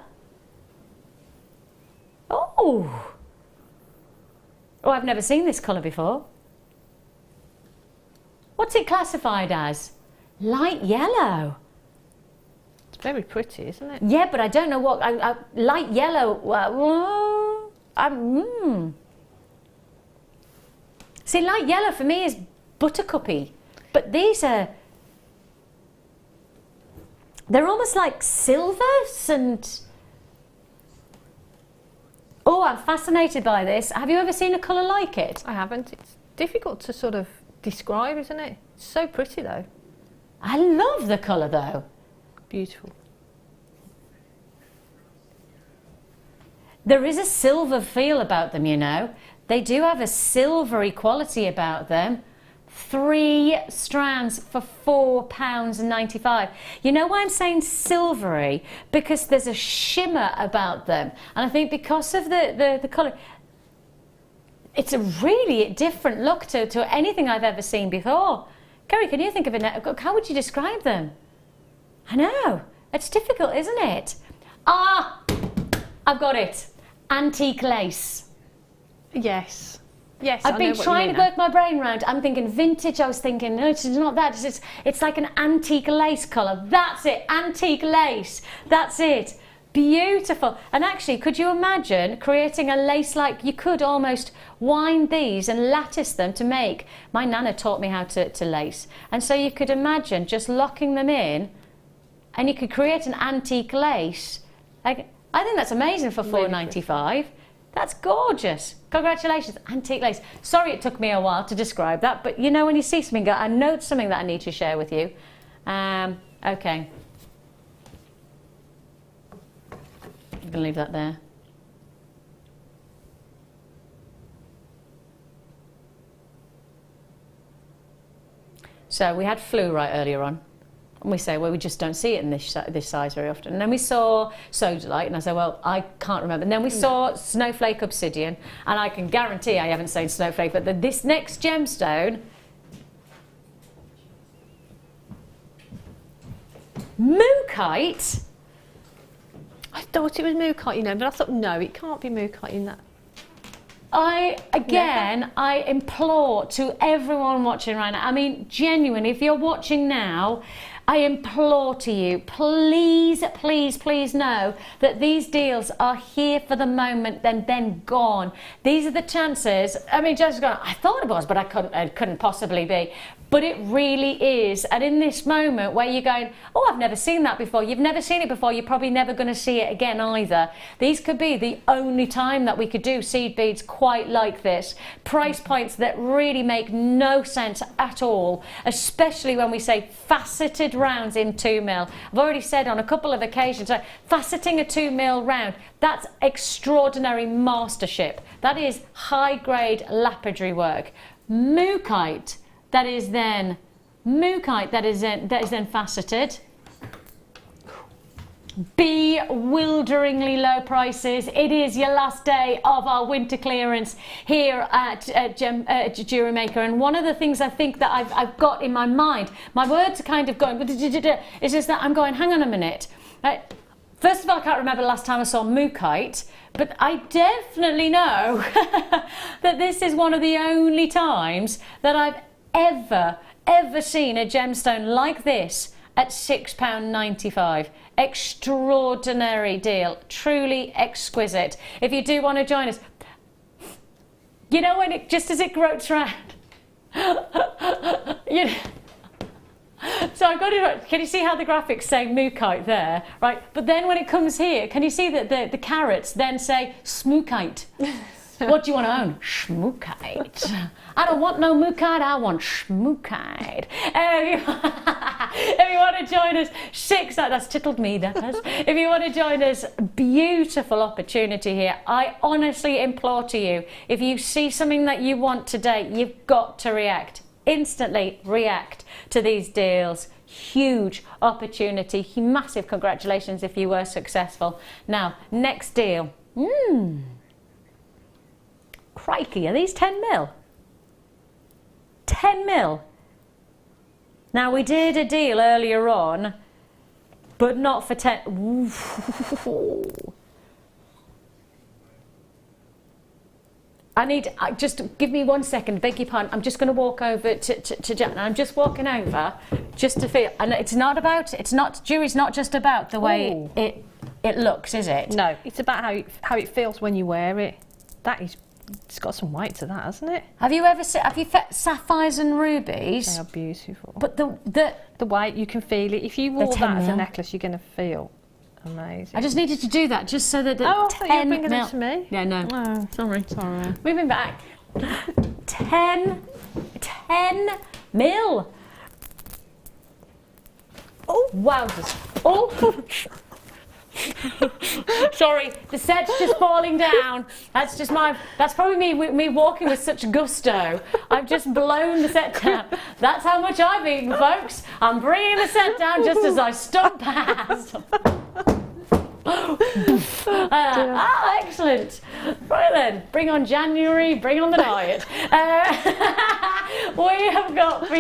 Oh, I've never seen this colour before. What's it classified as? Light yellow. It's very pretty, isn't it? Yeah, but I don't know what... light yellow... See, light yellow for me is buttercuppy. But these are... They're almost like silvers and... Oh, I'm fascinated by this. Have you ever seen a colour like it? I haven't. It's difficult to sort of describe, isn't it? It's so pretty though. I love the colour though. Beautiful. There is a silver feel about them, you know. They do have a silvery quality about them. 3 strands for £4.95. You know why I'm saying silvery? Because there's a shimmer about them, and I think because of the colour, it's a really different look to anything I've ever seen before. Kerry, can you think of it? How would you describe them? I know, it's difficult, isn't it? Ah, I've got it. Antique lace. Yes. Yes, I've been trying to work my brain around. I'm thinking vintage. I was thinking, no, it's not that. It's like an antique lace colour. That's it, antique lace. That's it. Beautiful. And actually, could you imagine creating a lace like, you could almost wind these and lattice them to make. My nana taught me how to lace. And so you could imagine just locking them in, and you could create an antique lace. Like, I think that's amazing for £4.95. That's gorgeous. Congratulations. Antique lace. Sorry it took me a while to describe that, but you know when you see something, I know it's something that I need to share with you. Okay. I'm going to leave that there. So we had fluorite earlier on. And we say, well, we just don't see it in this size very often. And then we saw sodalite, and I said, well, I can't remember. And then we saw snowflake obsidian, and I can guarantee I haven't seen snowflake, but this next gemstone, Mookite. I thought it was Mookite, you know, but I thought, no, it can't be Mookite in that. I implore to everyone watching right now, I mean, genuinely, if you're watching now, I implore to you, please, please, please know that these deals are here for the moment, then gone. These are the chances. I mean, just going, I thought it was, but it couldn't possibly be. But it really is. And in this moment where you're going, oh, I've never seen that before. You've never seen it before. You're probably never going to see it again either. These could be the only time that we could do seed beads quite like this. Price points that really make no sense at all, especially when we say faceted rounds in 2mm. I've already said on a couple of occasions, faceting a 2mm round, that's extraordinary mastership. That is high-grade lapidary work. Mookite. That is then faceted. Bewilderingly low prices. It is your last day of our winter clearance here at JewelleryMaker, and one of the things I think that I've got in my mind, my words are kind of going, it's just that I'm going, hang on a minute. First of all, I can't remember the last time I saw Mookite, but I definitely know that this is one of the only times that I've ever seen a gemstone like this at £6.95. Extraordinary deal, truly exquisite. If you do want to join us, you know when it just as it grows round, you know, so I've got it. Can you see how the graphics say Mookite there, right? But then when it comes here, can you see that the carrots then say Smookite? What do you want to own? Schmookite. I don't want no Mookite, I want Schmookite. If you want to join us, that's tickled me, that has. If you want to join us, beautiful opportunity here. I honestly implore to you, if you see something that you want today, you've got to react. Instantly react to these deals. Huge opportunity. Massive congratulations if you were successful. Now, next deal. Crikey, are these 10mm? 10mm. Now we did a deal earlier on, but not for 10. Just give me 1 second, beg your pardon. I'm just going to walk over to Jan. I'm just walking over just to feel, and jewelry's not just about the way it looks, is it? No, it's about how it feels when you wear it. It's got some weight to that, hasn't it? Have you felt sapphires and rubies? They are beautiful. But the weight, you can feel it. If you wore that as a necklace, you're going to feel amazing. I just needed to do that just so that the I thought you were bringing it to me. Yeah, no. Oh, sorry. Moving back. 10 mil. Oh, wowzers. Oh. Sorry, the set's just falling down. That's probably me walking with such gusto. I've just blown the set down. That's how much I've eaten, folks. I'm bringing the set down just as I stomp past. Excellent. Right then, bring on January, bring on the diet. We have got for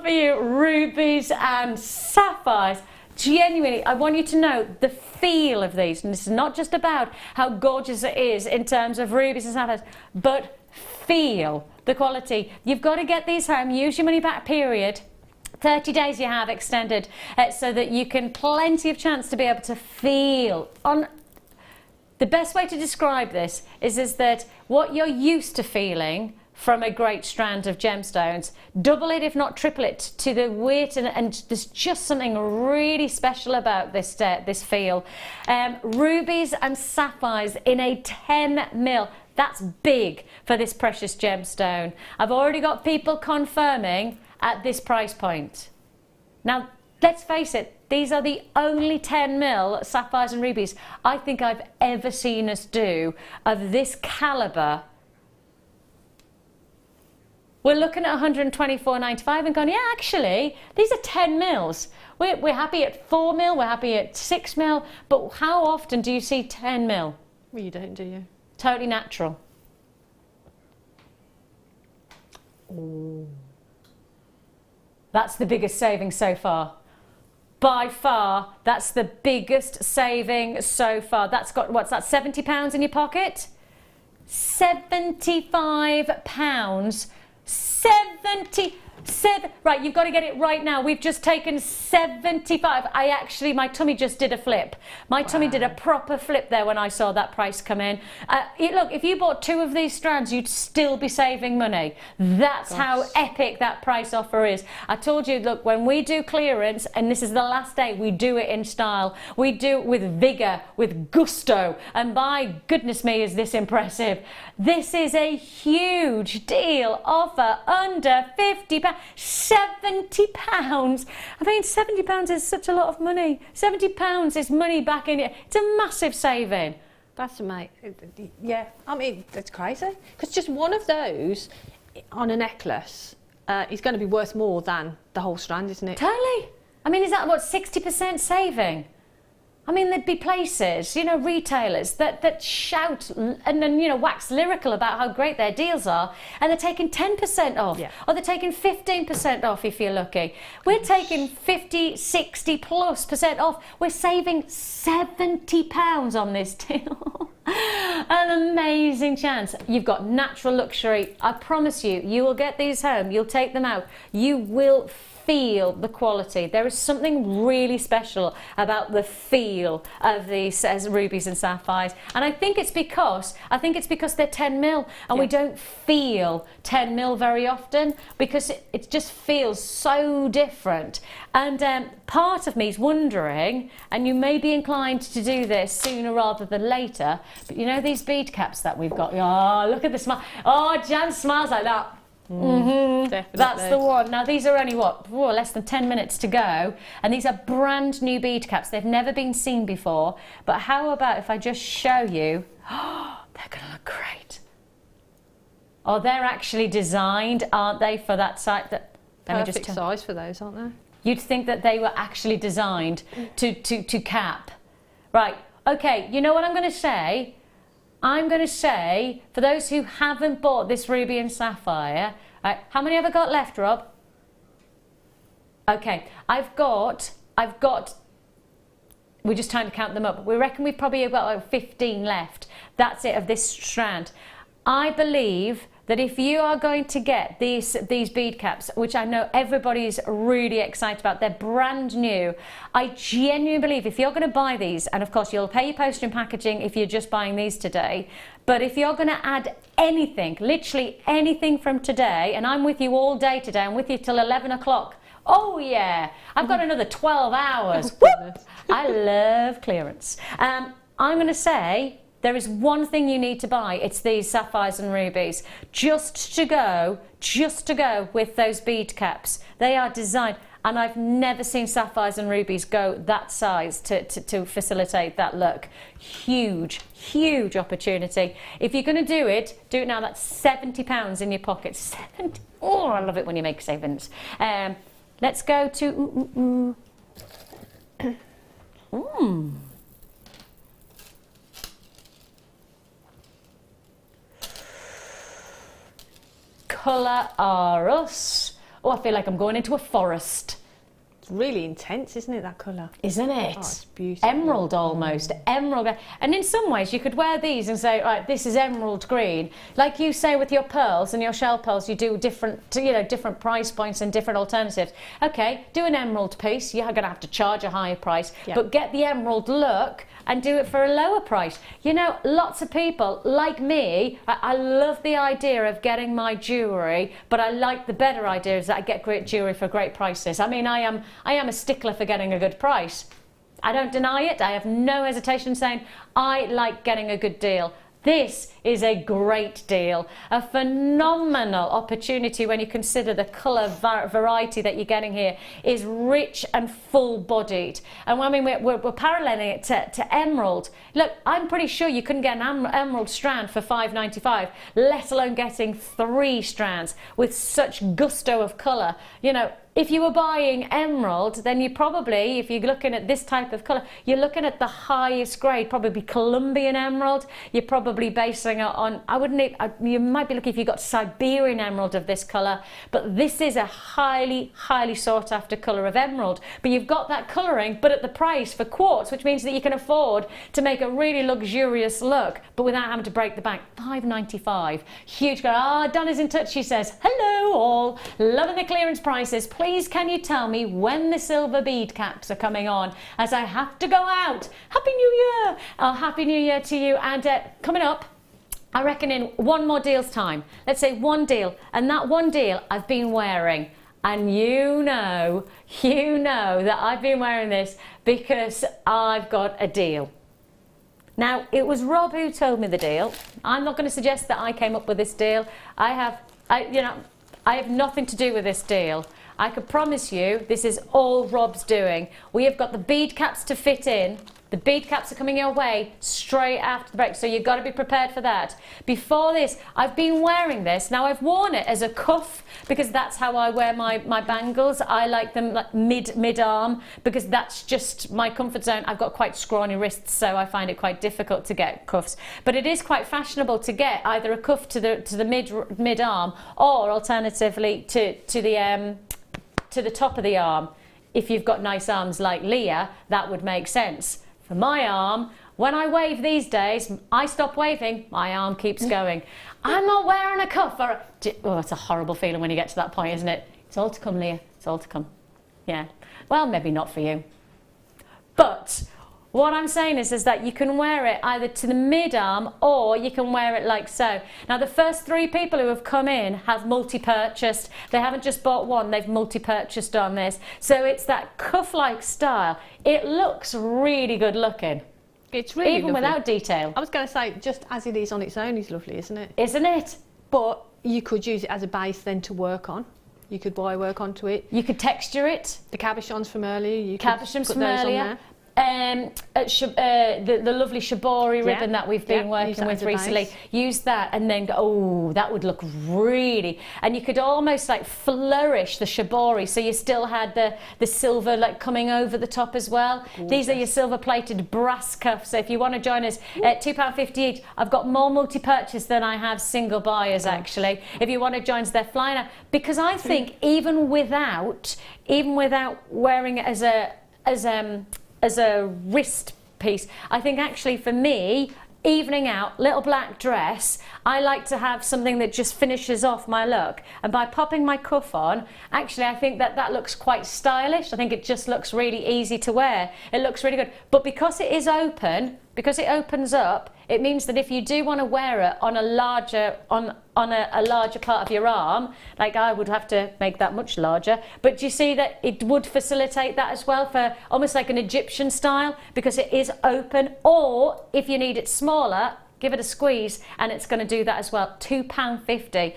you rubies and sapphires. Genuinely, I want you to know the feel of these, and this is not just about how gorgeous it is in terms of rubies and sapphires, but feel the quality. You've got to get these home, use your money back period. 30 days you have extended, so that you can plenty of chance to be able to feel on. The best way to describe this is that what you're used to feeling from a great strand of gemstones. Double it, if not triple it, to the weight, and there's just something really special about this this feel. Rubies and sapphires in a 10 mil. That's big for this precious gemstone. I've already got people confirming at this price point. Now, let's face it, these are the only 10 mil sapphires and rubies I think I've ever seen us do of this calibre. We're looking at $124.95 and going, yeah, actually, these are 10 mils. We're happy at 4 mil, we're happy at 6 mil, but how often do you see 10 mil? Well, you don't, do you? Totally natural. Oh. That's the biggest saving so far. By far, that's the biggest saving so far. That's got, what's that, £70 in your pocket? £75. 77. Right, you've got to get it right now. We've just taken 75. My tummy just did a flip. My tummy did a proper flip there when I saw that price come in. Look, if you bought 2 of these strands, you'd still be saving money. That's how epic that price offer is. I told you, look, when we do clearance, and this is the last day, we do it in style. We do it with vigour, with gusto, and by goodness me, is this impressive. This is a huge deal offer, under £50. £70. I mean, £70 is such a lot of money. £70 is money back in it. It's a massive saving. That's amazing. Yeah, I mean, that's crazy. Because just one of those on a necklace is going to be worth more than the whole strand, isn't it? Totally. I mean, is that what, 60% saving? I mean, there'd be places, you know, retailers that shout and you know, wax lyrical about how great their deals are, and they're taking 10% off, or they're taking 15% off if you're lucky. We're taking 50, 60+% off. We're saving £70 on this deal. An amazing chance. You've got natural luxury. I promise you, you will get these home, you'll take them out, you will feel the quality. There is something really special about the feel of these rubies and sapphires, and I think it's because they're 10 mil, and we don't feel 10 mil very often, because it just feels so different. And part of me is wondering, and you may be inclined to do this sooner rather than later, but you know these bead caps that we've got? Oh, look at the smile. Oh, Jan smiles like that. That's the one. Now these are only what, less than 10 minutes to go, and these are brand new bead caps. They've never been seen before. But how about if I just show you? Oh, they're gonna look great. Oh, they're actually designed, aren't they, for that site? That perfect size for those, aren't they? You'd think that they were actually designed to cap. Right, okay, you know what I'm going to say? I'm going to say, for those who haven't bought this ruby and sapphire, right, how many have I got left, Rob? Okay, I've got, we're just trying to count them up. We reckon we've probably got like 15 left. That's it, of this strand. I believe that if you are going to get these bead caps, which I know everybody's really excited about, they're brand new. I genuinely believe if you're going to buy these, and of course you'll pay your postage and packaging if you're just buying these today, but if you're going to add anything, literally anything from today, and I'm with you all day today, I'm with you till 11 o'clock. Oh yeah, I've got another 12 hours. I love clearance. I'm going to say, there is one thing you need to buy. It's these sapphires and rubies, just to go with those bead caps. They are designed, and I've never seen sapphires and rubies go that size to facilitate that look. Huge, huge opportunity. If you're going to do it now. That's £70 in your pocket. 70. Oh, I love it when you make savings. Let's go to. Colour Arus. Oh, I feel like I'm going into a forest. It's really intense, isn't it, that colour? Isn't it? Oh, it's beautiful. Emerald almost, emerald. And in some ways you could wear these and say, right, this is emerald green. Like you say with your pearls and your shell pearls, you do different, different price points and different alternatives. Okay, do an emerald piece. You're going to have to charge a higher price, but get the emerald look and do it for a lower price. You know, lots of people like me, I love the idea of getting my jewellery, but I like the better idea is that I get great jewellery for great prices. I mean, I am a stickler for getting a good price. I don't deny it. I have no hesitation saying I like getting a good deal. This is a great deal, a phenomenal opportunity when you consider the colour variety that you're getting here is rich and full-bodied. And I mean, we're paralleling it to emerald. Look, I'm pretty sure you couldn't get an emerald strand for $5.95, let alone getting 3 strands with such gusto of colour. You know, if you were buying emerald, then you probably, if you're looking at this type of colour, you're looking at the highest grade, probably Colombian emerald. You're probably basing it on, you might be looking if you got Siberian emerald of this colour, but this is a highly, highly sought after colour of emerald. But you've got that colouring, but at the price for quartz, which means that you can afford to make a really luxurious look, but without having to break the bank. $5.95. Huge. Donna's in touch, she says, hello all, loving the clearance prices. Please can you tell me when the silver bead caps are coming on, as I have to go out. Happy New Year! Oh, Happy New Year to you. And coming up, I reckon in one more deal's time, let's say one deal, and that one deal I've been wearing, and you know that I've been wearing this because I've got a deal. Now, it was Rob who told me the deal. I'm not going to suggest that I came up with this deal. I have nothing to do with this deal. I can promise you this is all Rob's doing. We have got the bead caps to fit in. The bead caps are coming your way straight after the break, so you've got to be prepared for that. Before this, I've been wearing this. Now, I've worn it as a cuff because that's how I wear my bangles. I like them like mid-arm because that's just my comfort zone. I've got quite scrawny wrists, so I find it quite difficult to get cuffs. But it is quite fashionable to get either a cuff to the mid-arm or alternatively to the top of the arm. If you've got nice arms like Leah, that would make sense. For my arm, when I wave these days, I stop waving, my arm keeps going. I'm not wearing a cuff or oh, it's a horrible feeling when you get to that point, isn't it? It's all to come, Leah, it's all to come. Yeah, well, maybe not for you. But what I'm saying is that you can wear it either to the mid-arm or you can wear it like so. Now, the first 3 people who have come in have multi-purchased. They haven't just bought one, they've multi-purchased on this. So it's that cuff-like style. It looks really good looking. It's really even lovely. Without detail. I was going to say, just as it is on its own is lovely, isn't it? Isn't it? But you could use it as a base then to work on. You could wire work onto it. You could texture it. The cabochons from earlier, you cabochons could put from those earlier. on there. The lovely shibori ribbon that we've been working with recently, use that and then go, oh, that would look really, and you could almost like flourish the shibori so you still had the silver like coming over the top as well. Gorgeous. These are your silver plated brass cuffs, so if you want to join us at £2.50 each. I've got more multi-purchase than I have single buyers actually. If you want to join us, they're flying out, because I think even without wearing it as a wrist piece, I think actually for me, evening out, little black dress, I like to have something that just finishes off my look. And by popping my cuff on, actually I think that looks quite stylish. I think it just looks really easy to wear. It looks really good. But because it is open, because it opens up, it means that if you do want to wear it on a larger part of your arm, like I would have to make that much larger, but do you see that it would facilitate that as well for almost like an Egyptian style, because it is open. Or if you need it smaller, give it a squeeze and it's going to do that as well. £2.50.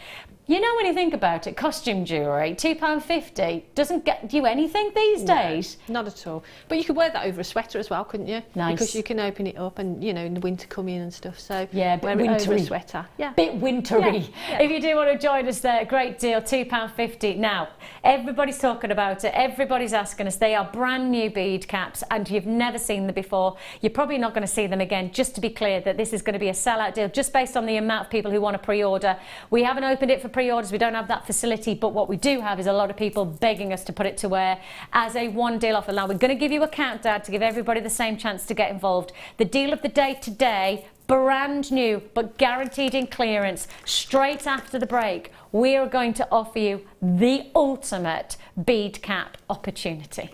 You know, when you think about it, costume jewellery, £2.50 doesn't get you anything these days. Not at all. But you could wear that over a sweater as well, couldn't you? Nice. Because you can open it up and, you know, in the winter come in and stuff. So yeah, wear it over a sweater. Yeah. Bit wintry. Yeah. If you do want to join us there, great deal, £2.50. Now, everybody's talking about it. Everybody's asking us. They are brand new bead caps and you've never seen them before. You're probably not going to see them again. Just to be clear that this is going to be a sellout deal just based on the amount of people who want to pre-order. We haven't opened it for pre-orders, we don't have that facility, but what we do have is a lot of people begging us to put it to wear as a one deal offer. Now we're going to give you a countdown to give everybody the same chance to get involved. The deal of the day today, brand new but guaranteed in clearance, straight after the break, we are going to offer you the ultimate bead cap opportunity.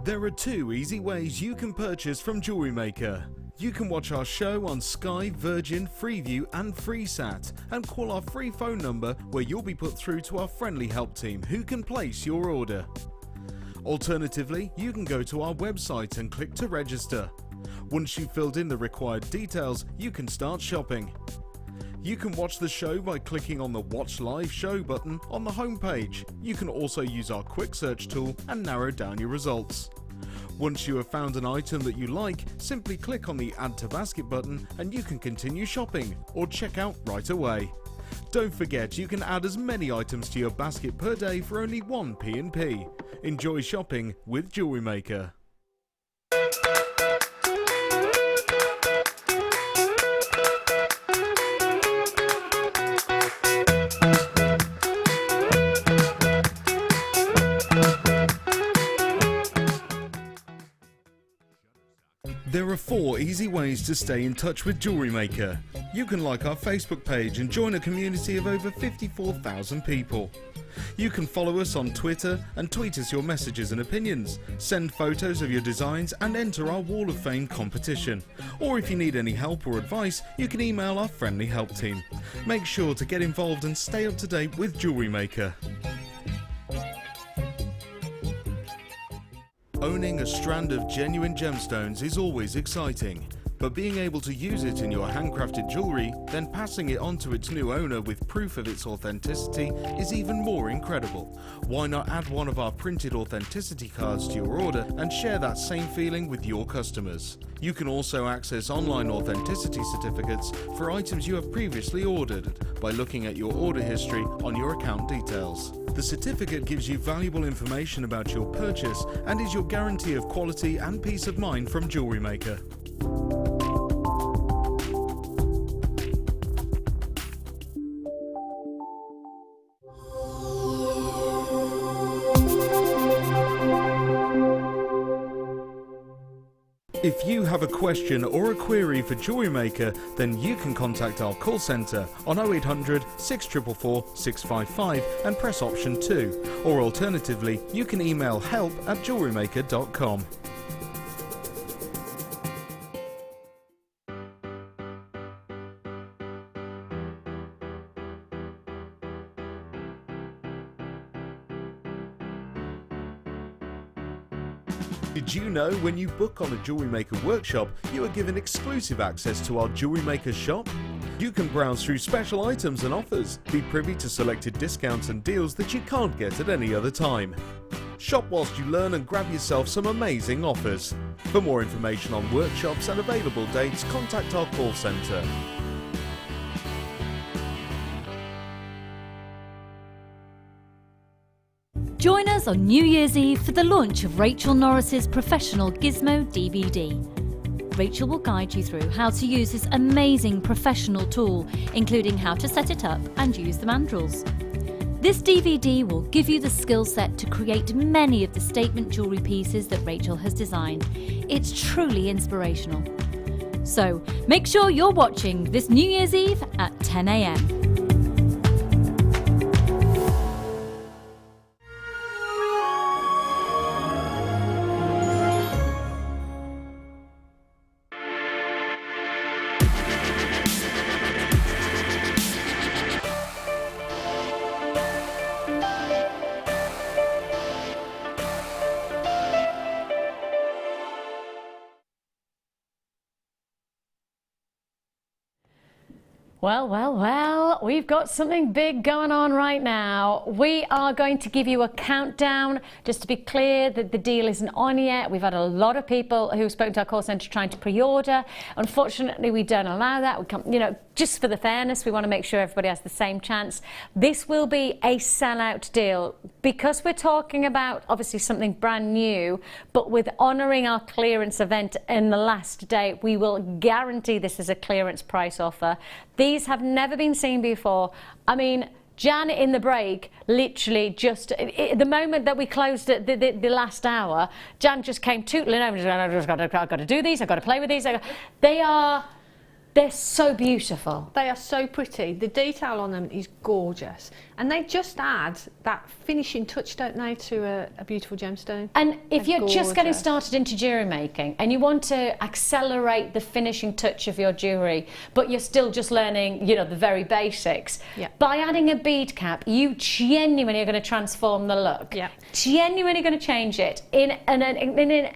There are 2 easy ways you can purchase from JewelleryMaker. You can watch our show on Sky, Virgin, Freeview and FreeSat and call our free phone number where you'll be put through to our friendly help team who can place your order. Alternatively, you can go to our website and click to register. Once you've filled in the required details, you can start shopping. You can watch the show by clicking on the Watch Live Show button on the homepage. You can also use our quick search tool and narrow down your results. Once you have found an item that you like, simply click on the Add to Basket button and you can continue shopping or check out right away. Don't forget, you can add as many items to your basket per day for only 1 P&P. Enjoy shopping with JewelleryMaker. There are 4 easy ways to stay in touch with JewelleryMaker. You can like our Facebook page and join a community of over 54,000 people. You can follow us on Twitter and tweet us your messages and opinions, send photos of your designs and enter our Wall of Fame competition. Or if you need any help or advice, you can email our friendly help team. Make sure to get involved and stay up to date with JewelleryMaker. Owning a strand of genuine gemstones is always exciting, but being able to use it in your handcrafted jewellery, then passing it on to its new owner with proof of its authenticity is even more incredible. Why not add one of our printed authenticity cards to your order and share that same feeling with your customers? You can also access online authenticity certificates for items you have previously ordered by looking at your order history on your account details. The certificate gives you valuable information about your purchase and is your guarantee of quality and peace of mind from JewelleryMaker. If you have a question or a query for JewelleryMaker, then you can contact our call centre on 0800 644 655 and press option 2, or alternatively you can email help@jewellerymaker.com. Did you know when you book on a JewelleryMaker workshop, you are given exclusive access to our JewelleryMaker shop? You can browse through special items and offers, be privy to selected discounts and deals that you can't get at any other time. Shop whilst you learn and grab yourself some amazing offers. For more information on workshops and available dates, contact our call centre. Join us on New Year's Eve for the launch of Rachel Norris's professional Gizmo DVD. Rachel will guide you through how to use this amazing professional tool, including how to set it up and use the mandrels. This DVD will give you the skill set to create many of the statement jewellery pieces that Rachel has designed. It's truly inspirational. So make sure you're watching this New Year's Eve at 10 AM. Well, we've got something big going on right now. We are going to give you a countdown. Just to be clear, that the deal isn't on yet. We've had a lot of people who've spoken to our call centre trying to pre-order. Unfortunately, we don't allow that. We can't, just for the fairness, we want to make sure everybody has the same chance. This will be a sellout deal because we're talking about obviously something brand new, but with honouring our clearance event in the last day, we will guarantee this is a clearance price offer. These have never been seen before. I mean, Jan in the break, literally just, the moment that we closed the last hour, Jan just came tootling over and said, I've got to do these, I've got to play with these. They are They're so beautiful. They are so pretty. The detail on them is gorgeous. And they just add that finishing touch, don't they, to a beautiful gemstone. And if They're you're just getting gorgeous. started into jewellery making and you want to accelerate the finishing touch of your jewellery, but you're still just learning, you know, the very basics, Yeah. by adding a bead cap, you genuinely are going to transform the look. Yeah. Genuinely going to change it in an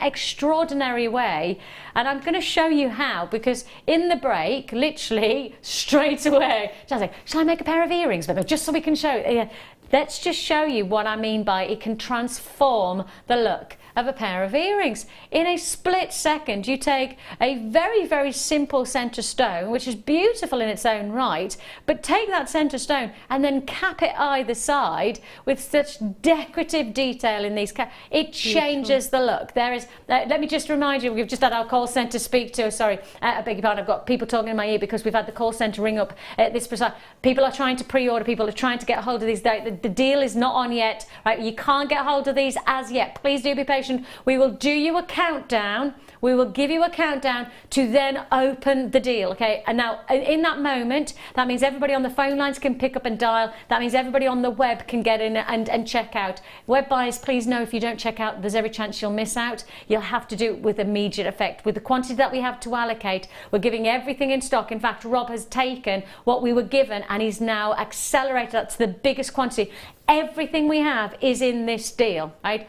extraordinary way. And I'm going to show you how, because in the break, literally straight away, I was like, shall I make a pair of earrings with them just so we can show? Yeah. Let's just show you what I mean by it can transform the look of a pair of earrings. In a split second, you take a very, very simple centre stone, which is beautiful in its own right, but take that centre stone and then cap it either side with such decorative detail in these caps. It changes the look. There is, let me just remind you, we've just had our call centre speak to, sorry, I beg your pardon, I've got people talking in my ear because we've had the call centre ring up at this precise. People are trying to pre-order, people are trying to get hold of these. The deal is not on yet, right? You can't get hold of these as yet. Please do be patient. We will do you a countdown. We will give you a countdown to then open the deal, okay? And now, in that moment, that means everybody on the phone lines can pick up and dial. That means everybody on the web can get in and check out. Web buyers, please know if you don't check out, there's every chance you'll miss out. You'll have to do it with immediate effect. With the quantity that we have to allocate, we're giving everything in stock. In fact, Rob has taken what we were given and he's now accelerated that to the biggest quantity. Everything we have is in this deal, right?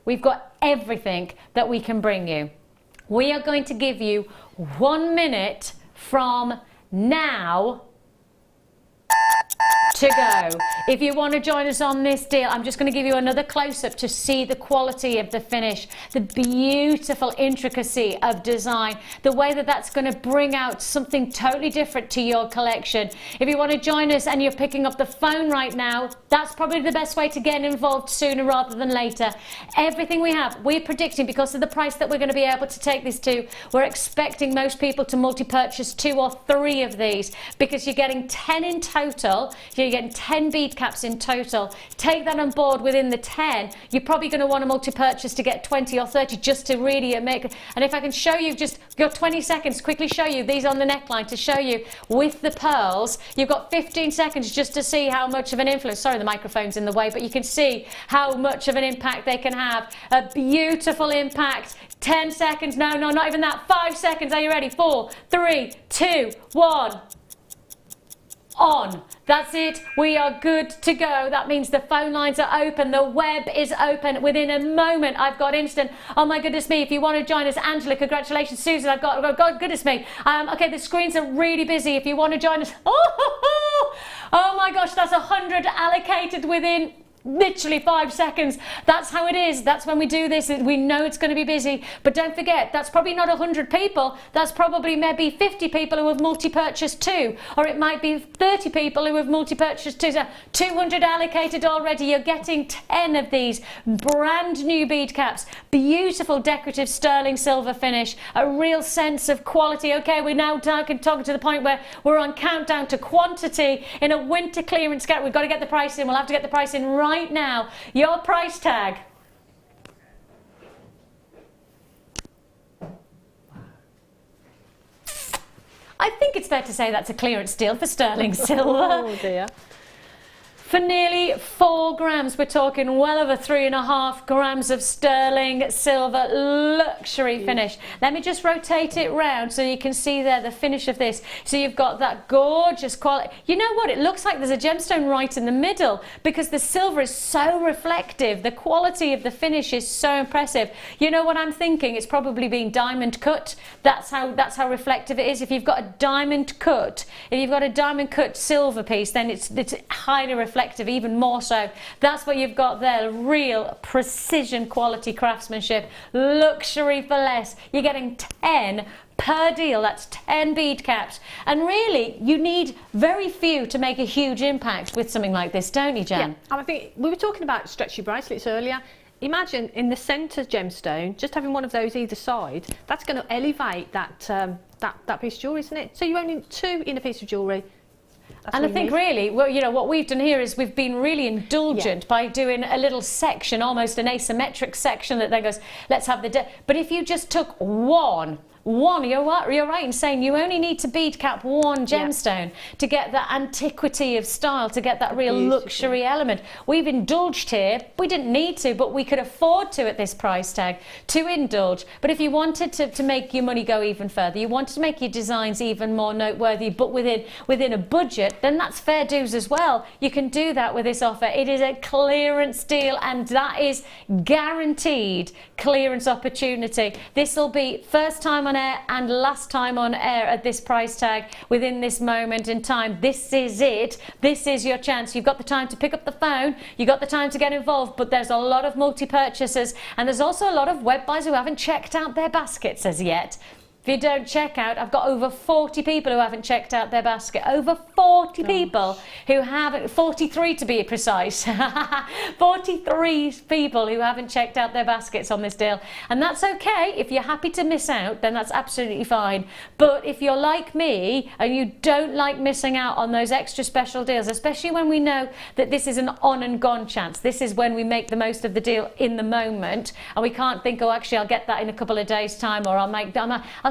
We've got everything that we can bring you. We are going to give you 1 minute from now to go. If you want to join us on this deal, I'm just going to give you another close-up to see the quality of the finish, the beautiful intricacy of design, the way that that's going to bring out something totally different to your collection. If you want to join us and you're picking up the phone right now, that's probably the best way to get involved sooner rather than later. Everything we have, we're predicting, because of the price that we're going to be able to take this to, we're expecting most people to multi-purchase 2 or 3 of these, because you're getting 10 in total. You're getting 10 bead caps in total. Take that on board within the 10. You're probably going to want to multi-purchase to get 20 or 30 just to really make it. And if I can show you, just got 20 seconds, quickly show you these on the neckline to show you with the pearls. You've got 15 seconds just to see how much of an influence. Sorry, the microphone's in the way, but you can see how much of an impact they can have. A beautiful impact. 10 seconds. No, not even that. 5 seconds. Are you ready? 4, 3, 2, 1. On. That's it. We are good to go. That means the phone lines are open. The web is open. Within a moment, I've got instant. Oh my goodness me. If you want to join us, Angela, congratulations. Susan, I've got God goodness me. Okay, the screens are really busy. If you want to join us. Oh my gosh, that's 100 allocated within literally 5 seconds. That's how it is. That's when we do this. We know it's going to be busy. But don't forget, that's probably not 100 people. That's probably maybe 50 people who have multi-purchased 2. Or it might be 30 people who have multi-purchased 2. So 200 allocated already. You're getting 10 of these brand new bead caps. Beautiful decorative sterling silver finish. A real sense of quality. Okay, we're now talking to the point where we're on countdown to quantity in a winter clearance gap. We've got to get the price in. We'll have to get the price in right now. Your price tag. I think it's fair to say that's a clearance deal for sterling silver. Oh dear. For nearly 4 grams, we're talking well over 3.5 grams of sterling silver luxury finish. Let me just rotate it round so you can see there the finish of this. So you've got that gorgeous quality. You know what? It looks like there's a gemstone right in the middle because the silver is so reflective. The quality of the finish is so impressive. You know what I'm thinking? It's probably been diamond cut. That's how reflective it is. If you've got a diamond cut, silver piece, then it's highly reflective. Even more so. That's what you've got there. Real precision quality craftsmanship. Luxury for less. You're getting 10 per deal. That's 10 bead caps. And really, you need very few to make a huge impact with something like this, don't you, Jan? Yeah. I think we were talking about stretchy bracelets earlier. Imagine in the centre gemstone, just having one of those either side, that's going to elevate that piece of jewellery, isn't it? So you only need 2 in a piece of jewellery. And I think really, well, you know, what we've done here is we've been really indulgent by doing a little section, almost an asymmetric section that then goes, let's have the... But if you just took one you're right in saying you only need to bead cap one gemstone to get that antiquity of style, to get that real luxury element. We've indulged here. We didn't need to, but we could afford to at this price tag to indulge. But if you wanted to make your money go even further, you wanted to make your designs even more noteworthy, but within a budget, then that's fair dues as well. You can do that with this offer. It is a clearance deal, and that is guaranteed clearance opportunity. This will be first time on air and last time on air at this price tag within this moment in time. This is it. This is your chance. You've got the time to pick up the phone. You've got the time to get involved, but there's a lot of multi-purchasers, and there's also a lot of web buyers who haven't checked out their baskets as yet. If you don't check out, I've got over 40 people who haven't checked out their basket. Over 40 people who haven't, 43 to be precise. 43 people who haven't checked out their baskets on this deal. And that's okay. If you're happy to miss out, then that's absolutely fine. But if you're like me and you don't like missing out on those extra special deals, especially when we know that this is an on and gone chance, this is when we make the most of the deal in the moment, and we can't think, oh, actually, I'll get that in a couple of days' time, or I'll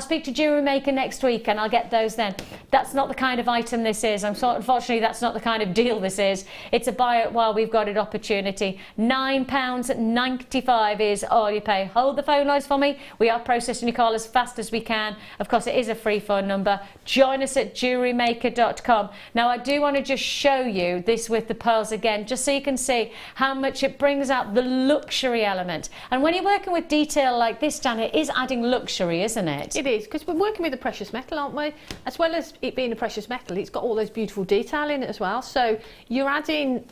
speak to JewelleryMaker next week and I'll get those then. That's not the kind of item this is. Unfortunately, that's not the kind of deal this is. It's a buy it while we've got it opportunity. £9.95 is all you pay. Hold the phone lines for me. We are processing your call as fast as we can. Of course, it is a free phone number. Join us at JewelleryMaker.com. Now, I do want to just show you this with the pearls again, just so you can see how much it brings out the luxury element. And when you're working with detail like this, Jan, it is adding luxury, isn't it? It is, because we're working with a precious metal, aren't we? As well as it being a precious metal, it's got all those beautiful detail in it as well. So you're adding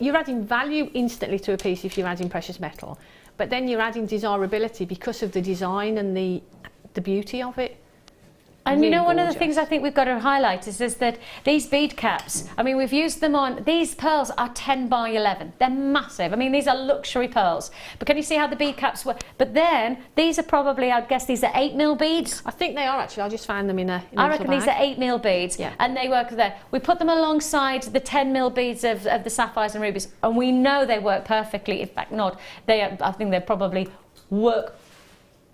value instantly to a piece if you're adding precious metal, but then you're adding desirability because of the design and the beauty of it. And really you know, one gorgeous. of the things I think we've got to highlight is that these bead caps, I mean, we've used them on, these pearls are 10 by 11. They're massive. I mean, these are luxury pearls. But can you see how the bead caps were? But then, these are probably, I'd guess these are 8mm beads. I think they are actually. I just found them in a I reckon these are 8mm beads. Yeah. And they work there. We put them alongside the 10mm beads of the sapphires and rubies. And we know they work perfectly. In fact, not. I think they probably work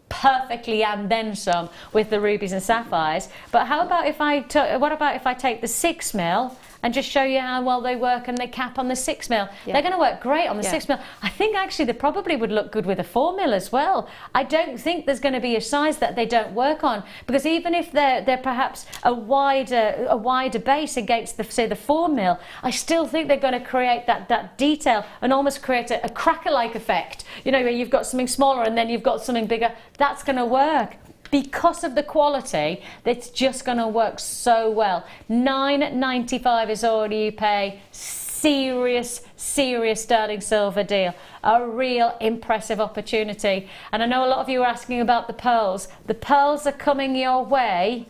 perfectly and then some with the rubies and sapphires. But how about if what about if I take the 6mm and just show you how well they work and they cap on the 6mm? Yeah. They're going to work great on the 6mm. I think actually they probably would look good with a 4mm as well. I don't think there's going to be a size that they don't work on, because even if they're perhaps a wider base against the, say, the 4mm, I still think they're going to create that detail and almost create a cracker-like effect. You know, where you've got something smaller and then you've got something bigger. That's going to work. Because of the quality, it's just going to work so well. £9.95 is all you pay. Serious sterling silver deal. A real impressive opportunity. And I know a lot of you are asking about the pearls. The pearls are coming your way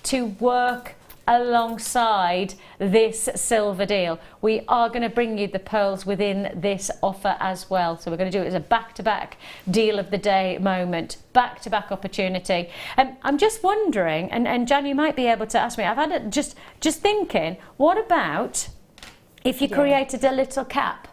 to work alongside this silver deal. We are going to bring you the pearls within this offer as well. So we're going to do it as a back-to-back deal of the day moment, back-to-back opportunity. I'm just wondering, and Jan, you might be able to ask me, I've had just thinking, what about if you created a little cap?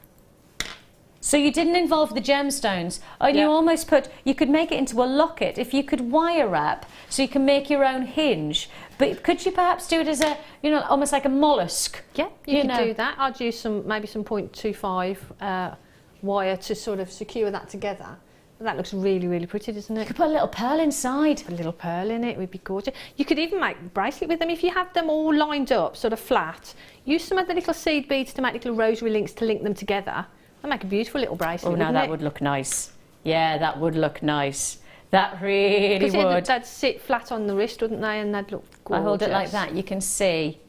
So you didn't involve the gemstones, and you almost you could make it into a locket if you could wire wrap, so you can make your own hinge. But could you perhaps do it as a, you know, almost like a mollusk? Yeah, you could do that. I'd use maybe some 0.25 wire to sort of secure that together. That looks really, really pretty, doesn't it? You could put a little pearl inside. Put a little pearl in it, would be gorgeous. You could even make a bracelet with them if you have them all lined up, sort of flat. Use some of the little seed beads to make little rosary links to link them together. That'd make a beautiful little bracelet. Oh, now that would look nice. Yeah, that would look nice. That really would. They'd sit flat on the wrist, wouldn't they? And they'd look gorgeous. I hold it like that, you can see.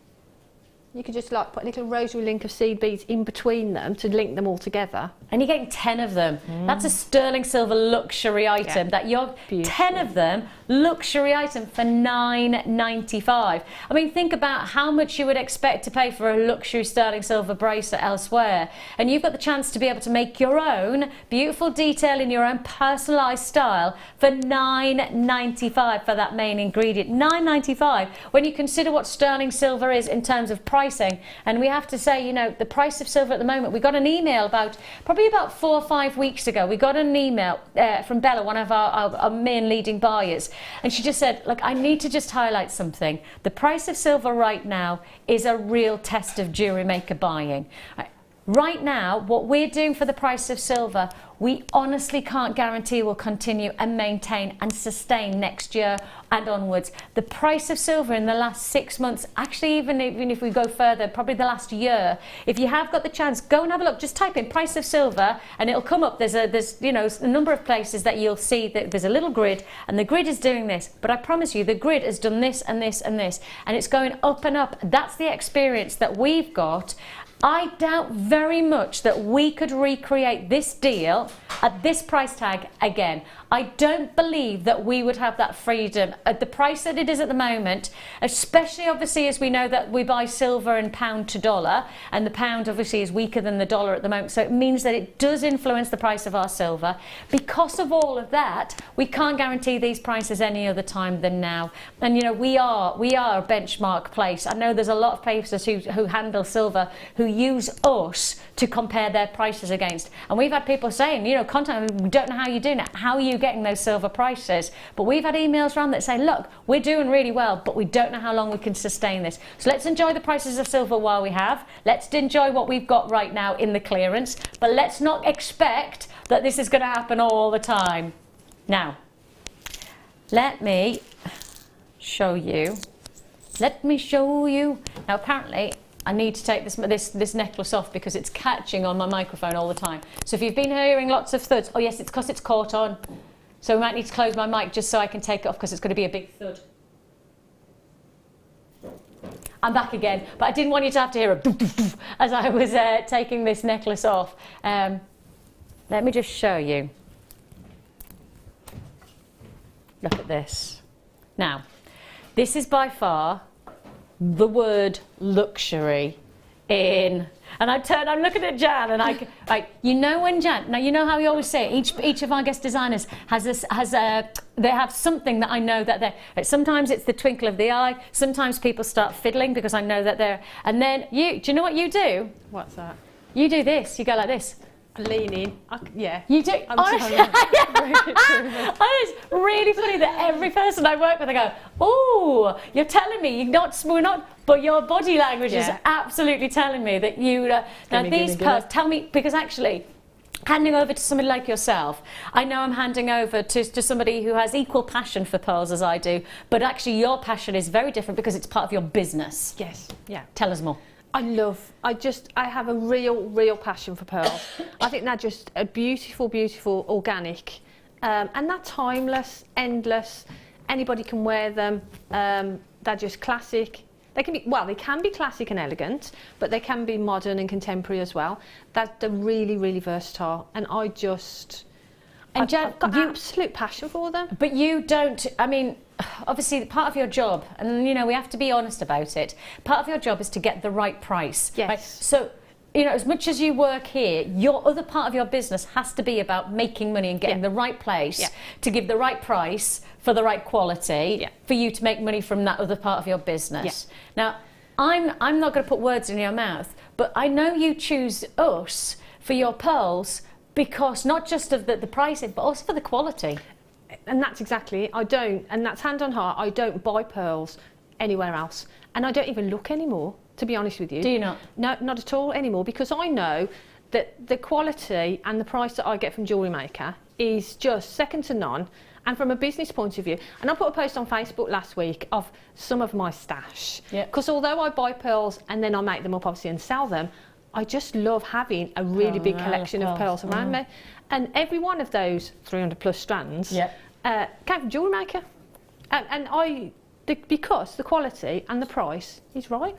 You could just like put a little rosary link of seed beads in between them to link them all together. And you're getting 10 of them. That's a sterling silver luxury item. That you're beautiful. 10 of them, luxury item for £9.95. I mean, think about how much you would expect to pay for a luxury sterling silver bracelet elsewhere. And you've got the chance to be able to make your own beautiful detail in your own personalised style for £9.95 for that main ingredient. £9.95 when you consider what sterling silver is in terms of price pricing, and we have to say, you know, the price of silver at the moment, we got an email probably about 4 or 5 weeks ago, we got an email from Bella, one of our main leading buyers, and she just said, look, I need to just highlight something. The price of silver right now is a real test of jewellery maker buying. Right now, what we're doing for the price of silver, we honestly can't guarantee will continue and maintain and sustain next year and onwards. The price of silver in the last 6 months, actually even if we go further, probably the last year, if you have got the chance, go and have a look. Just type in price of silver and it'll come up. There's you know, a number of places that you'll see that there's a little grid, and the grid is doing this. But I promise you, the grid has done this and this and this, and it's going up and up. That's the experience that we've got. I doubt very much that we could recreate this deal at this price tag again. I don't believe that we would have that freedom at the price that it is at the moment, especially obviously as we know that we buy silver in pound to dollar, and the pound obviously is weaker than the dollar at the moment, so it means that it does influence the price of our silver. Because of all of that, we can't guarantee these prices any other time than now. And you know, we are a benchmark place. I know there's a lot of places who handle silver who use us to compare their prices against, and we've had people saying, you know, contact me, we don't know how you're doing it, how are you getting those silver prices? But we've had emails around that say, look, we're doing really well, but we don't know how long we can sustain this. So let's enjoy the prices of silver while we have. Let's enjoy what we've got right now in the clearance, but let's not expect that this is going to happen all the time. Now, let me show you. Now apparently I need to take this necklace off because it's catching on my microphone all the time. So if you've been hearing lots of thuds, oh yes, it's because it's caught on. So we might need to close my mic just so I can take it off because it's going to be a big thud. I'm back again, but I didn't want you to have to hear a doof, doof, doof as I was taking this necklace off. Let me just show you. Look at this. Now, this is by far the word luxury in, and I'm looking at Jan, and you know when Jan, now you know how we always say each of our guest designers they have something that I know that sometimes it's the twinkle of the eye, sometimes people start fiddling because I know that they're, and then do you know what you do? What's that? You do this, you go like this. Lean in. Yeah. You do. It's really funny that every person I work with, I go, oh, you're telling me we're not, but your body language is absolutely telling me that you. Now these pearls, tell me, because actually, handing over to somebody like yourself, I know I'm handing over to somebody who has equal passion for pearls as I do, but actually your passion is very different because it's part of your business. Yes. Yeah. Tell us more. I have a real passion for pearls. I think they're just a beautiful, organic, and they're timeless, endless. Anybody can wear them. They're just classic. They can be classic and elegant, but they can be modern and contemporary as well. They're really versatile, and I've got absolute passion for them. But you don't, I mean, obviously part of your job, and you know, we have to be honest about it, part of your job is to get the right price. Yes. Right? So, you know, as much as you work here, your other part of your business has to be about making money and getting the right place to give the right price for the right quality for you to make money from that other part of your business. Now, I'm not going to put words in your mouth, but I know you choose us for your pearls because not just of the pricing, but also for the quality. And that's exactly it. And that's hand on heart, I don't buy pearls anywhere else. And I don't even look anymore, to be honest with you. Do you not? No, not at all anymore, because I know that the quality and the price that I get from JewelleryMaker is just second to none. And from a business point of view, and I put a post on Facebook last week of some of my stash. Because although I buy pearls and then I make them up obviously and sell them, I just love having a really big collection of pearls around me. And every one of those 300 plus strands came from JewelleryMaker. Because the quality and the price is right.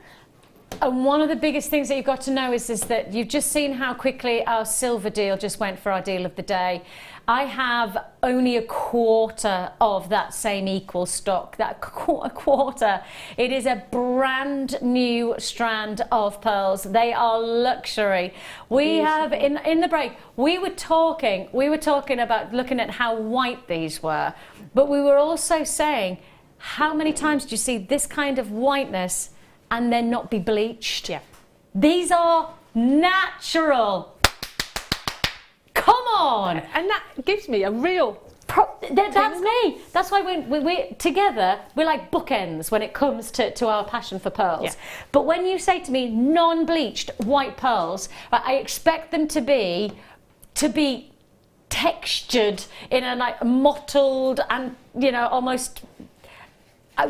And one of the biggest things that you've got to know is that you've just seen how quickly our silver deal just went for our deal of the day. I have only a quarter of that same equal stock, a quarter. It is a brand new strand of pearls. They are luxury. We have, in the break, we were talking about looking at how white these were, but we were also saying, how many times do you see this kind of whiteness and then not be bleached. Yeah. These are natural. Come on. And that gives me a real... That's me. That's why when we're together, we're like bookends when it comes to our passion for pearls. Yeah. But when you say to me non-bleached white pearls, I expect them to be textured in a like mottled and, you know, almost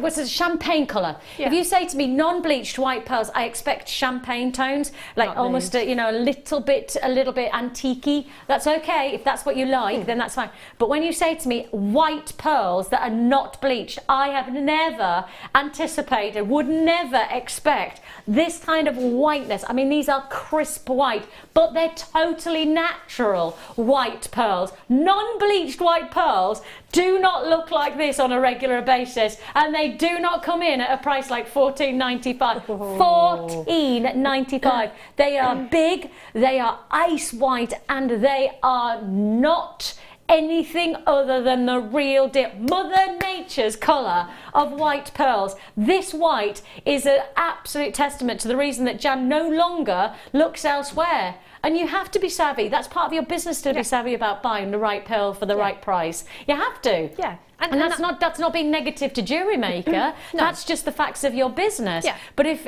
what's a champagne colour. Yeah. If you say to me non-bleached white pearls, I expect champagne tones, like Not almost a, you know, a little bit antique-y. That's okay if that's what you like, then that's fine. But when you say to me white pearls that are not bleached, I have never anticipated, would never expect this kind of whiteness. I mean, these are crisp white, but they're totally natural white pearls. Non-bleached white pearls do not look like this on a regular basis, and they do not come in at a price like $14.95. $14.95. They are big, they are ice white, and they are not anything other than the real deal. Mother Nature's colour of white pearls. This white is an absolute testament to the reason that Jan no longer looks elsewhere. And you have to be savvy. That's part of your business to be savvy about buying the right pearl for the right price. You have to. Yeah. And that's not being negative to JewelleryMaker. No. That's just the facts of your business. Yeah. But if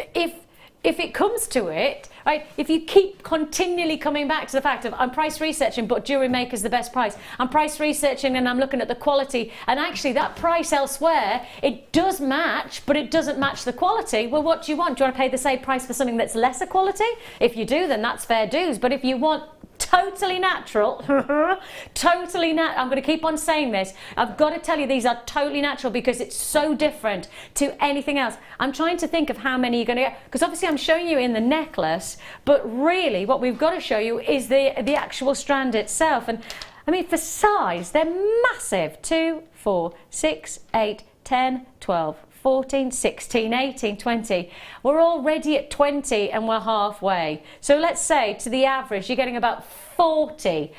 it comes to it, right, if you keep continually coming back to the fact of I'm price researching but JewelleryMaker's the best price, I'm price researching and I'm looking at the quality, and actually that price elsewhere, it does match but it doesn't match the quality, well, what do you want? Do you want to pay the same price for something that's lesser quality? If you do, then that's fair dues. But if you want totally natural, I'm going to keep on saying this, I've got to tell you these are totally natural because it's so different to anything else. I'm trying to think of how many you're going to get, because obviously I'm showing you in the necklace, but really what we've got to show you is the actual strand itself. And I mean, for size, they're massive. 2, 4, 6, 8, 10, 12, 14, 16, 18, 20. We're already at 20 and we're halfway. So let's say to the average, you're getting about 40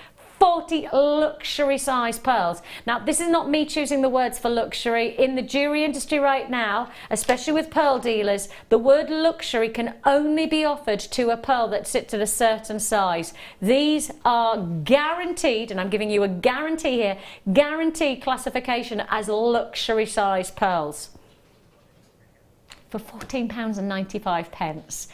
luxury size pearls. Now, this is not me choosing the words for luxury. In the jewelry industry right now, especially with pearl dealers, the word luxury can only be offered to a pearl that sits at a certain size. These are guaranteed, and I'm giving you a guarantee here, guaranteed classification as luxury size pearls. For £14.95.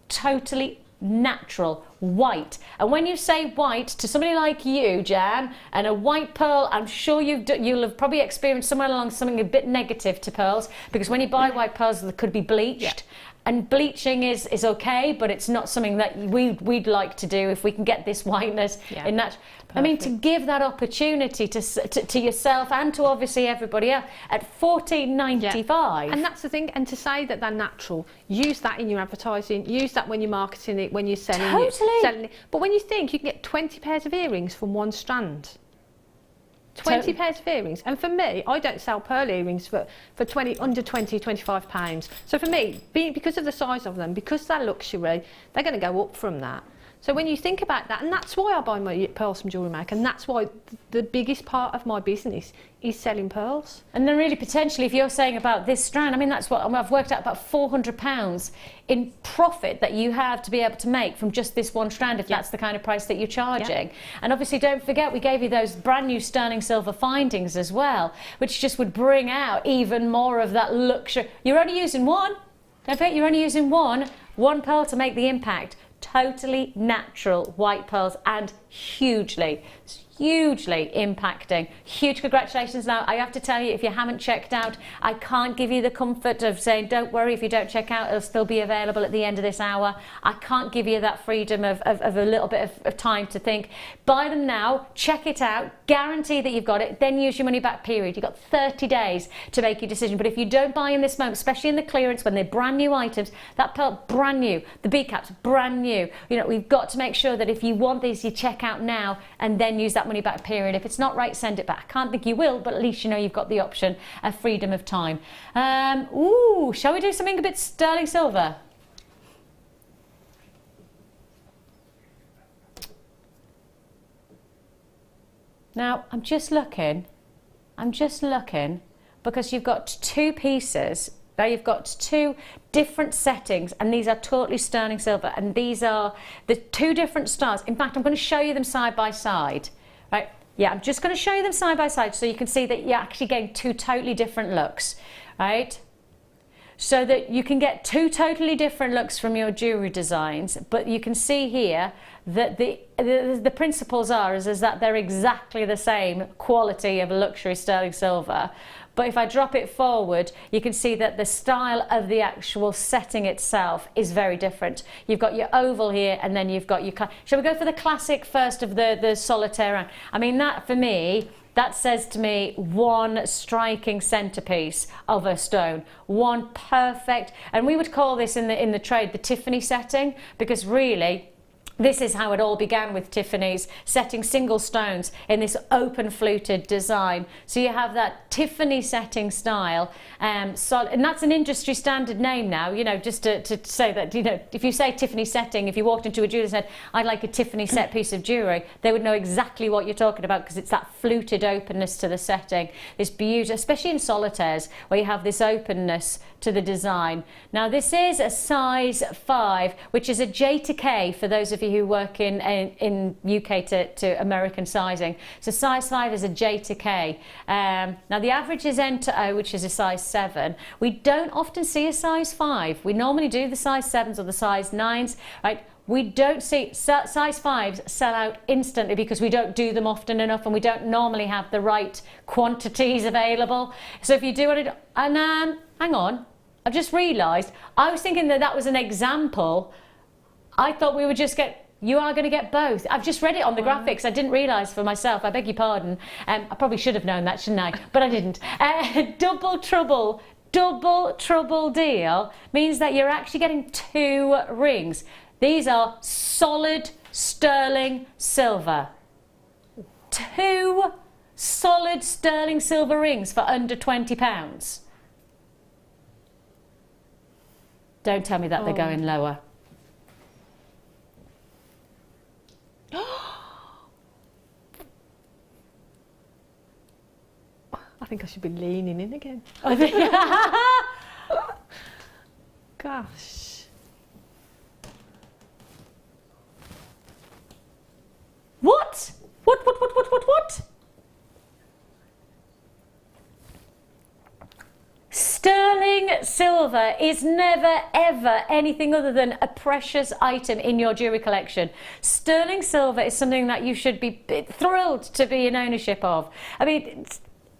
Totally natural white. And when you say white to somebody like you, Jan, and a white pearl, I'm sure you'll have probably experienced somewhere along something a bit negative to pearls, because when you buy white pearls that could be bleached, and bleaching is okay, but it's not something that we'd like to do if we can get this whiteness in that. I mean, to give that opportunity to yourself and to obviously everybody else at $14.95. And that's the thing. And to say that they're natural, use that in your advertising, use that when you're marketing it, when you're selling it. But when you think you can get 20 pairs of earrings from one strand. 20 pairs of earrings, and for me, I don't sell pearl earrings for under 20, 25 pounds. So for me, because of the size of them, because they're luxury, they're going to go up from that. So when you think about that, and that's why I buy my pearls from JewelleryMaker, and that's why the biggest part of my business is selling pearls. And then really potentially, if you're saying about this strand, I mean, that's what I've worked out, about £400 in profit that you have to be able to make from just this one strand, if that's the kind of price that you're charging. And obviously, don't forget, we gave you those brand new sterling silver findings as well, which just would bring out even more of that luxury. You're only using one. Don't forget, you're only using one pearl to make the impact. Totally natural white pearls, and hugely impacting. Huge congratulations. Now, I have to tell you, if you haven't checked out, I can't give you the comfort of saying, don't worry, if you don't check out, it'll still be available at the end of this hour. I can't give you that freedom of a little bit of time to think. Buy them now, check it out, guarantee that you've got it, then use your money back period. You've got 30 days to make your decision. But if you don't buy in this moment, especially in the clearance when they're brand new items, that pearl, brand new, the B caps, brand new. You know, we've got to make sure that if you want these, you check out now and then use that money back period. If it's not right, send it back. I can't think you will, but at least you know you've got the option of freedom of time. Shall we do something a bit sterling silver? Now, I'm just looking because you've got two pieces Now you've got two different settings, and these are totally sterling silver, and these are the two different styles. In fact, I'm going to show you them side by side. Right? Yeah, I'm just going to show you them side by side so you can see that you're actually getting two totally different looks, right? So that you can get two totally different looks from your jewellery designs, but you can see here that the principles are is that they're exactly the same quality of luxury sterling silver. But if I drop it forward, you can see that the style of the actual setting itself is very different. You've got your oval here, and then you've got your... Shall we go for the classic first of the solitaire round? I mean, that for me, that says to me one striking centerpiece of a stone, one perfect, and we would call this in the trade the Tiffany setting, because really this is how it all began with Tiffany's, setting single stones in this open fluted design. So you have that Tiffany setting style, and that's an industry standard name now, you know, just to say that, you know, if you say Tiffany setting, if you walked into a jeweler and said, I'd like a Tiffany set piece of jewellery, they would know exactly what you're talking about, because it's that fluted openness to the setting, this beauty, especially in solitaires, where you have this openness to the design. Now this is a size 5, which is a J to K for those of you who work in UK to American sizing. So size 5 is a J to K. Now the average is N to O, which is a size 7. We don't often see a size 5. We normally do the size 7s or the size 9s, right? We don't see size 5s sell out instantly because we don't do them often enough, and we don't normally have the right quantities available. So if you do want to, and hang on, I've just realised, I was thinking that was an example. I thought we would just get, you are going to get both. I've just read it on the graphics. I didn't realise for myself. I beg your pardon. I probably should have known that, shouldn't I? But I didn't. Double trouble deal means that you're actually getting 2 rings. These are solid sterling silver. 2 solid sterling silver rings for under £20. Don't tell me that they're going lower. I think I should be leaning in again. Gosh. What? What? Sterling silver is never ever anything other than a precious item in your jewellery collection. Sterling silver is something that you should be thrilled to be in ownership of. I mean,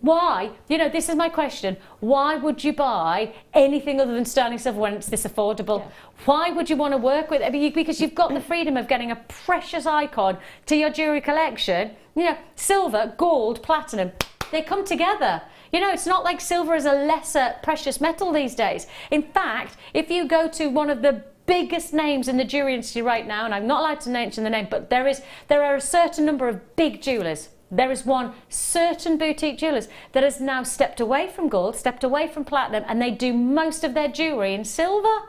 why? You know, this is my question. Why would you buy anything other than sterling silver when it's this affordable? Yeah. Why would you want to work with it? I mean, because you've got the freedom of getting a precious icon to your jewellery collection. You know, silver, gold, platinum, they come together. You know, it's not like silver is a lesser precious metal these days. In fact, if you go to one of the biggest names in the jewellery industry right now, and I'm not allowed to mention the name, but there are a certain number of big jewellers. There is one certain boutique jewellers that has now stepped away from gold, stepped away from platinum, and they do most of their jewellery in silver.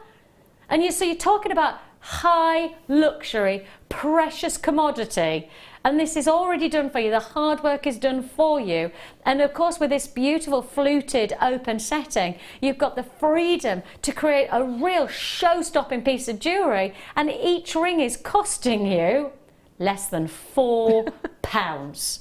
And so you're talking about high luxury, precious commodity. And this is already done for you. The hard work is done for you. And of course, with this beautiful fluted open setting, you've got the freedom to create a real show-stopping piece of jewellery. And each ring is costing you less than £4.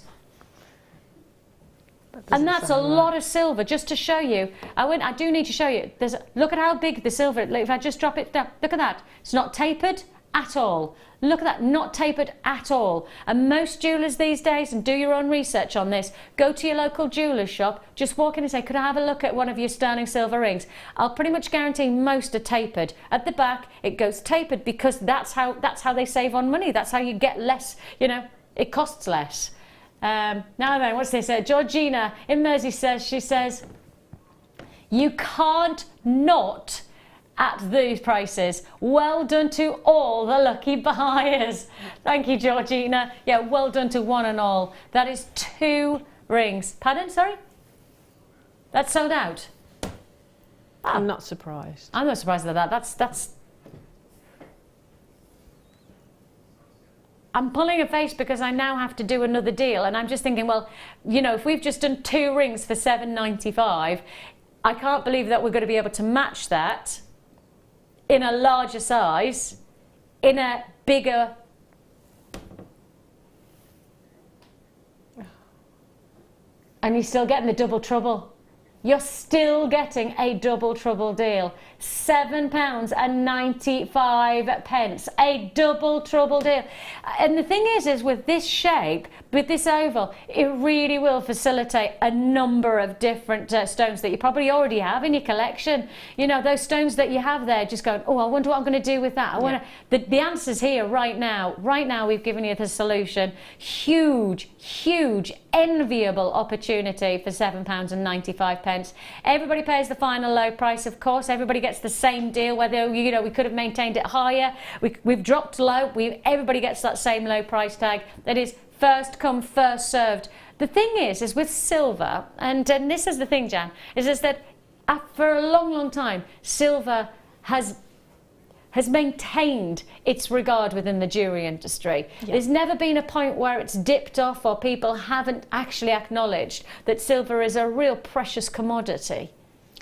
And that's a lot of silver, just to show you. I do need to show you. Look at how big the silver, if I just drop it down, look at that. It's not tapered at all. Look at that, not tapered at all. And most jewellers these days, and do your own research on this, go to your local jeweller's shop, just walk in and say, could I have a look at one of your sterling silver rings? I'll pretty much guarantee most are tapered. At the back, it goes tapered because that's how they save on money. That's how you get less, you know, it costs less. Now then, what's this? Georgina in Mersey says, she says, you can't not at these prices. Well done to all the lucky buyers. Thank you, Georgina. Yeah, well done to one and all. That is 2 rings. Pardon, sorry? That's sold out. I'm not surprised. I'm not surprised at that. That's I'm pulling a face because I now have to do another deal, and I'm just thinking, well, you know, if we've just done 2 rings for £7.95, I can't believe that we're going to be able to match that in a larger size, in a bigger... And you're still getting the double trouble. You're still getting a double trouble deal. £7.95. A double trouble deal. And the thing is with this shape, with this oval, it really will facilitate a number of different stones that you probably already have in your collection. You know, those stones that you have there, just going, oh, I wonder what I'm going to do with that. I wonder. The answer's here right now. Right now, we've given you the solution. Huge, huge, enviable opportunity for £7.95. Everybody pays the final low price, of course. Everybody gets the same deal, whether, you know, we could have maintained it higher. We've dropped low. Everybody gets that same low price tag. That is first come, first served. The thing is with silver, and this is the thing, Jan, is that for a long, long time, silver has maintained its regard within the jewellery industry. Yeah. There's never been a point where it's dipped off or people haven't actually acknowledged that silver is a real precious commodity.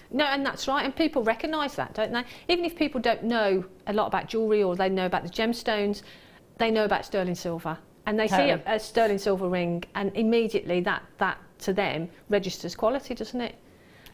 No, and that's right, and people recognise that, don't they? Even if people don't know a lot about jewellery or they know about the gemstones, they know about sterling silver. And they see a sterling silver ring, and immediately that to them registers quality, doesn't it?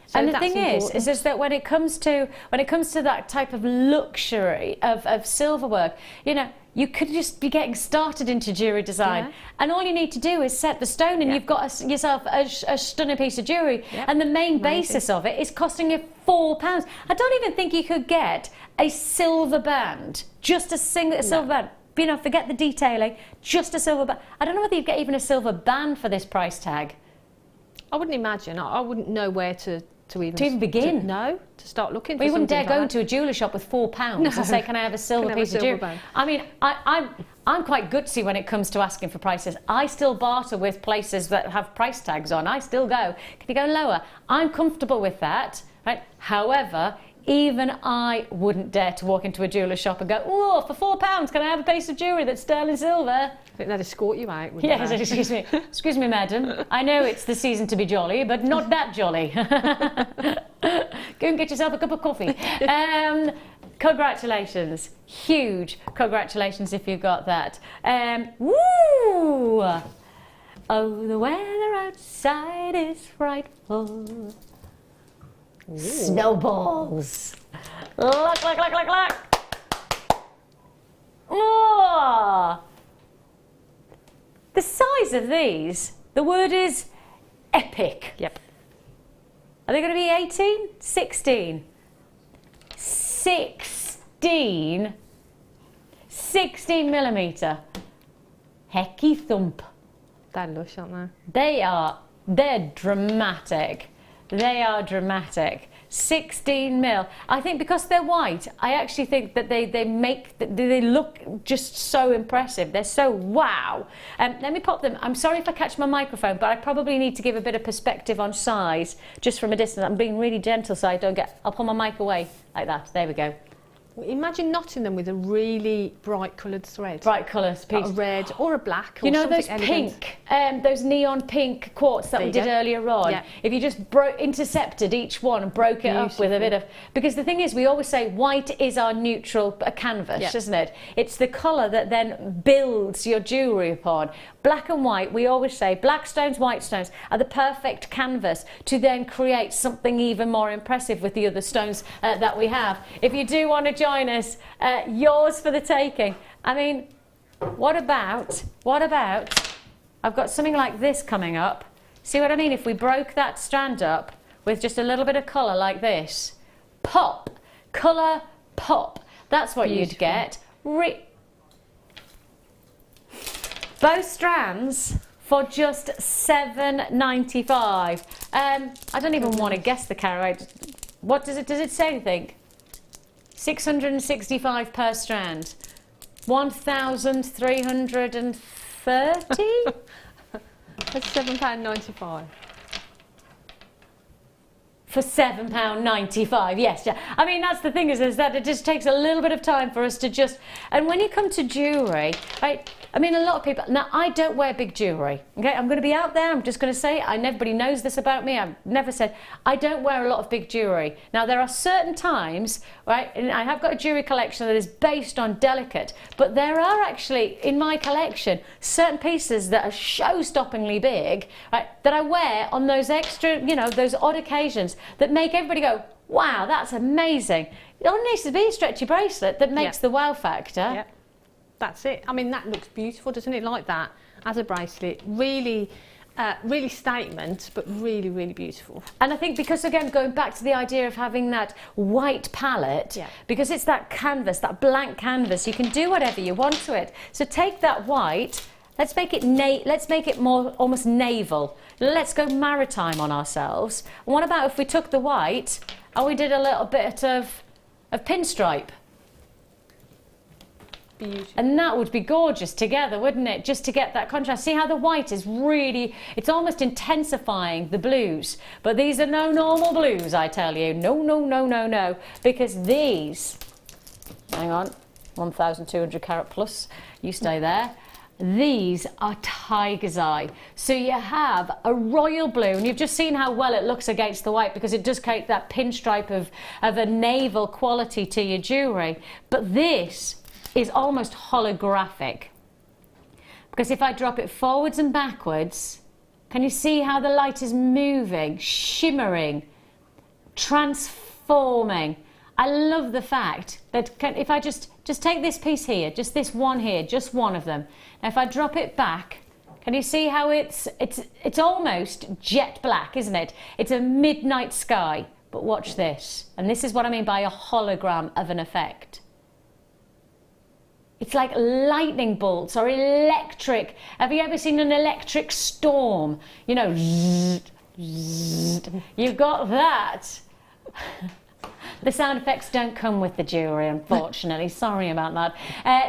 So and the thing is that when it comes to that type of luxury of silverwork, you know, you could just be getting started into jewellery design, and all you need to do is set the stone, and you've got yourself a stunning piece of jewellery. And the main basis of it is costing you £4. I don't even think you could get a silver band, just a single silver band. You know, forget the detailing, just a silver band. I don't know whether you'd get even a silver band for this price tag. I wouldn't imagine. I wouldn't know where to even begin. To start looking. Well, you wouldn't dare go into a jeweller shop with £4 and say, "Can I have a silver piece of jewellery?" Band. I mean, I'm quite gutsy when it comes to asking for prices. I still barter with places that have price tags on. I still go, "Can you go lower?" I'm comfortable with that, right? However, even I wouldn't dare to walk into a jeweller shop and go, "Oh, for £4, can I have a piece of jewellery that's sterling silver?" I think they'd escort you out. Yes, excuse me. Excuse me, madam. I know it's the season to be jolly, but not that jolly. Go and get yourself a cup of coffee. Congratulations. Huge congratulations if you got that. Woo! Oh, the weather outside is frightful. Ooh. Snowballs. Look. Oh! The size of these, the word is epic. Yep. Are they going to be 18? 16? 16 millimetre. Hecky thump. They're lush, aren't they? They're dramatic. They are dramatic. 16 mil. I think because they're white, I actually think that they look just so impressive. They're so wow. Let me pop them. I'm sorry if I catch my microphone, but I probably need to give a bit of perspective on size just from a distance. I'm being really gentle so I don't get... I'll pull my mic away like that. There we go. Imagine knotting them with a really bright coloured thread. Bright colours, piece. A red or a black or you know something those elegant. pink, those neon pink quartz that we did earlier on? Yeah. If you just intercepted each one and broke it up with a bit of... Because the thing is, we always say white is our neutral canvas, isn't it? It's the colour that then builds your jewellery upon. Black and white, we always say, black stones, white stones are the perfect canvas to then create something even more impressive with the other stones that we have. If you do want to join us, yours for the taking. I mean, what about, I've got something like this coming up. See what I mean? If we broke that strand up with just a little bit of colour like this, pop, colour, pop. That's what you'd get. Both strands for just £7.95. I don't even want to guess the carat. What does it say anything? 665 per strand. 1,330? That's £7.95. For £7.95, yes. I mean, that's the thing is that it just takes a little bit of time for us to just... And when you come to jewellery, right, I mean, a lot of people, now I don't wear big jewellery, okay? I'm going to be out there, I'm just going to say it, everybody knows this about me, I've never said, I don't wear a lot of big jewellery. Now there are certain times, right, and I have got a jewellery collection that is based on delicate, but there are actually, in my collection, certain pieces that are show-stoppingly big, right, that I wear on those extra, you know, those odd occasions that make everybody go, wow, that's amazing. It only needs to be a stretchy bracelet that makes the wow factor. Yep. That's it. I mean, that looks beautiful, doesn't it? Like that as a bracelet. Really, really statement, but really, really beautiful. And I think because, again, going back to the idea of having that white palette, because it's that canvas, that blank canvas, you can do whatever you want to it. So take that white, let's make it more almost naval. Let's go maritime on ourselves. And what about if we took the white and we did a little bit of pinstripe? Beautiful. And that would be gorgeous together, wouldn't it? Just to get that contrast. See how the white is really, it's almost intensifying the blues. But these are no normal blues, I tell you. No, no, no, no, no. Because these, hang on, 1,200 carat plus, you stay there. These are tiger's eye. So you have a royal blue, and you've just seen how well it looks against the white because it does create that pinstripe of a naval quality to your jewellery. But this is almost holographic, because if I drop it forwards and backwards, can you see how the light is moving, shimmering, transforming? I love the fact that if I just take this piece here, just this one here, just one of them. Now if I drop it back, can you see how it's almost jet black, isn't it? It's a midnight sky. But watch this, and this is what I mean by a hologram of an effect. It's like lightning bolts or electric. Have you ever seen an electric storm? You know, zzz, zzz. You've got that. The sound effects don't come with the jewellery, unfortunately. Sorry about that.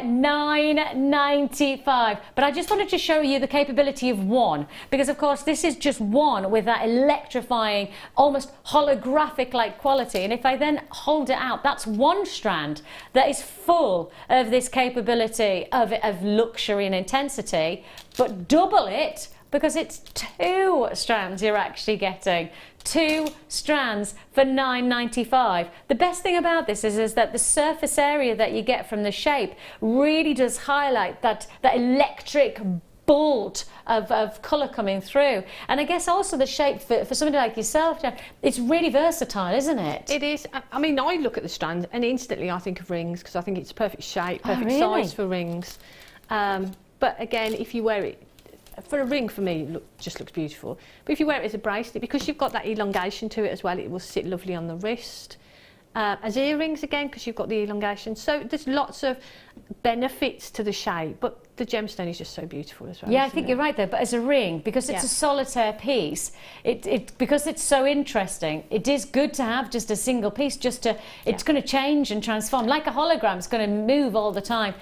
$9.95. But I just wanted to show you the capability of one, because of course this is just one with that electrifying, almost holographic-like quality. And if I then hold it out, that's one strand that is full of this capability of luxury and intensity, but double it because it's two strands you're actually getting. 2 strands for $9.95. The best thing about this is that the surface area that you get from the shape really does highlight that electric bolt of colour coming through. And I guess also the shape for somebody like yourself, it's really versatile, isn't it? It is. I mean, I look at the strands and instantly I think of rings, because I think it's perfect shape, perfect size for rings. But again, if you wear it, for a ring, for me, it just looks beautiful. But if you wear it as a bracelet, because you've got that elongation to it as well, it will sit lovely on the wrist. As earrings, again, because you've got the elongation. So there's lots of benefits to the shape, but the gemstone is just so beautiful as well. Yeah, I think you're right there. But as a ring, because it's a solitaire piece, because it's so interesting, it is good to have just a single piece. It's going to change and transform like a hologram. It's going to move all the time.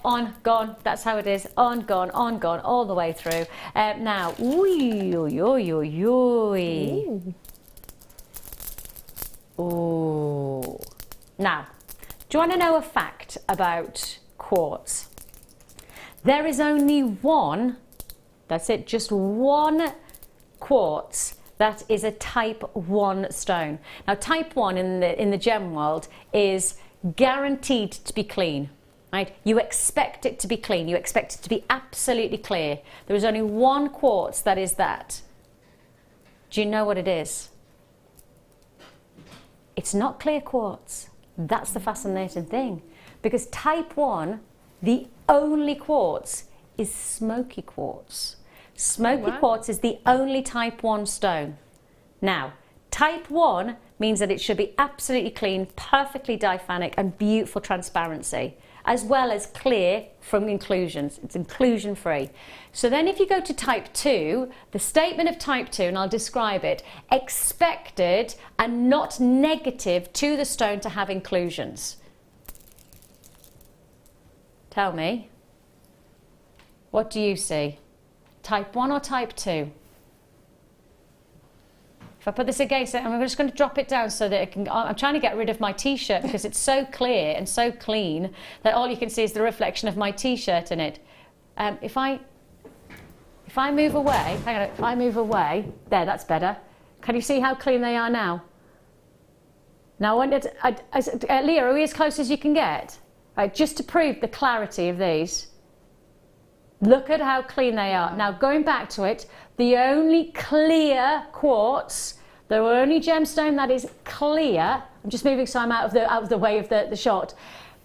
On, gone. That's how it is. On, gone, all the way through. Now, Ooh. Now, do you want to know a fact about quartz? There is only one, that's it, just one quartz that is a type 1 stone. Now, type 1 in the gem world is guaranteed to be clean. Right? You expect it to be clean. You expect it to be absolutely clear. There is only one quartz that is that. Do you know what it is? It's not clear quartz. That's the fascinating thing. Because type 1, the only quartz is smoky quartz. Smoky quartz is the only type 1 stone. Now, type 1 means that it should be absolutely clean, perfectly diaphanic and beautiful transparency, as well as clear from inclusions. It's inclusion free. So then if you go to type 2, the statement of type 2, and I'll describe it, expected and not negative to the stone to have inclusions. Tell me, what do you see? Type 1 or type 2? If I put this against it, and I'm just going to drop it down so that it can, I'm trying to get rid of my t-shirt because it's so clear and so clean that all you can see is the reflection of my t-shirt in it. If I move away, hang on, if I move away, there, that's better. Can you see how clean they are now? Now, Leah, are we as close as you can get? Right, just to prove the clarity of these. Look at how clean they are. Now, going back to it, the only clear quartz, the only gemstone that is clear, I'm just moving so I'm out of the way of the shot,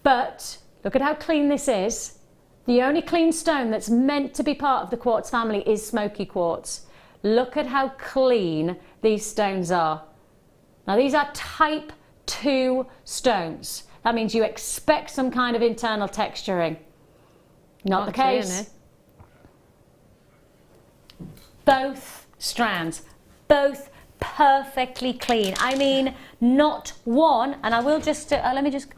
but look at how clean this is. The only clean stone that's meant to be part of the quartz family is smoky quartz. Look at how clean these stones are. Now, these are type 2 stones. That means you expect some kind of internal texturing. Not the case. Both strands, both perfectly clean. I mean, not one, and I will just, let me just...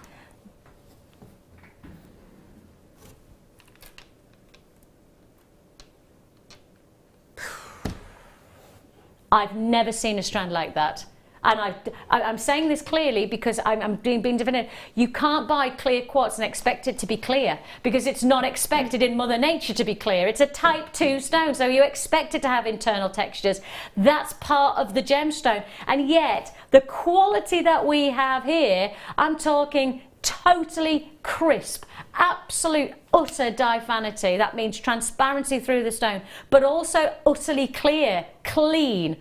I've never seen a strand like that. And I'm saying this clearly because I'm being definitive. You can't buy clear quartz and expect it to be clear because it's not expected in Mother Nature to be clear. It's a type 2 stone, so you expect it to have internal textures. That's part of the gemstone. And yet, the quality that we have here, I'm talking totally crisp, absolute, utter diaphanity. That means transparency through the stone, but also utterly clear, clean.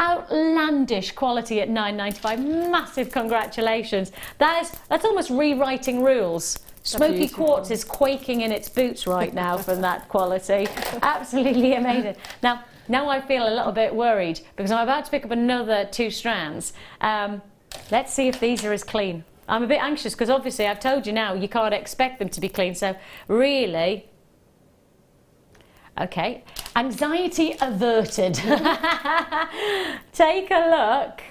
Outlandish quality at $9.95. Massive congratulations. That's almost rewriting rules. Smoky quartz is quaking in its boots right now from that quality. Absolutely amazing. Now I feel a little bit worried because I'm about to pick up another 2 strands. Let's see if these are as clean. I'm a bit anxious because obviously I've told you now you can't expect them to be clean. So really, okay, anxiety averted. Take a look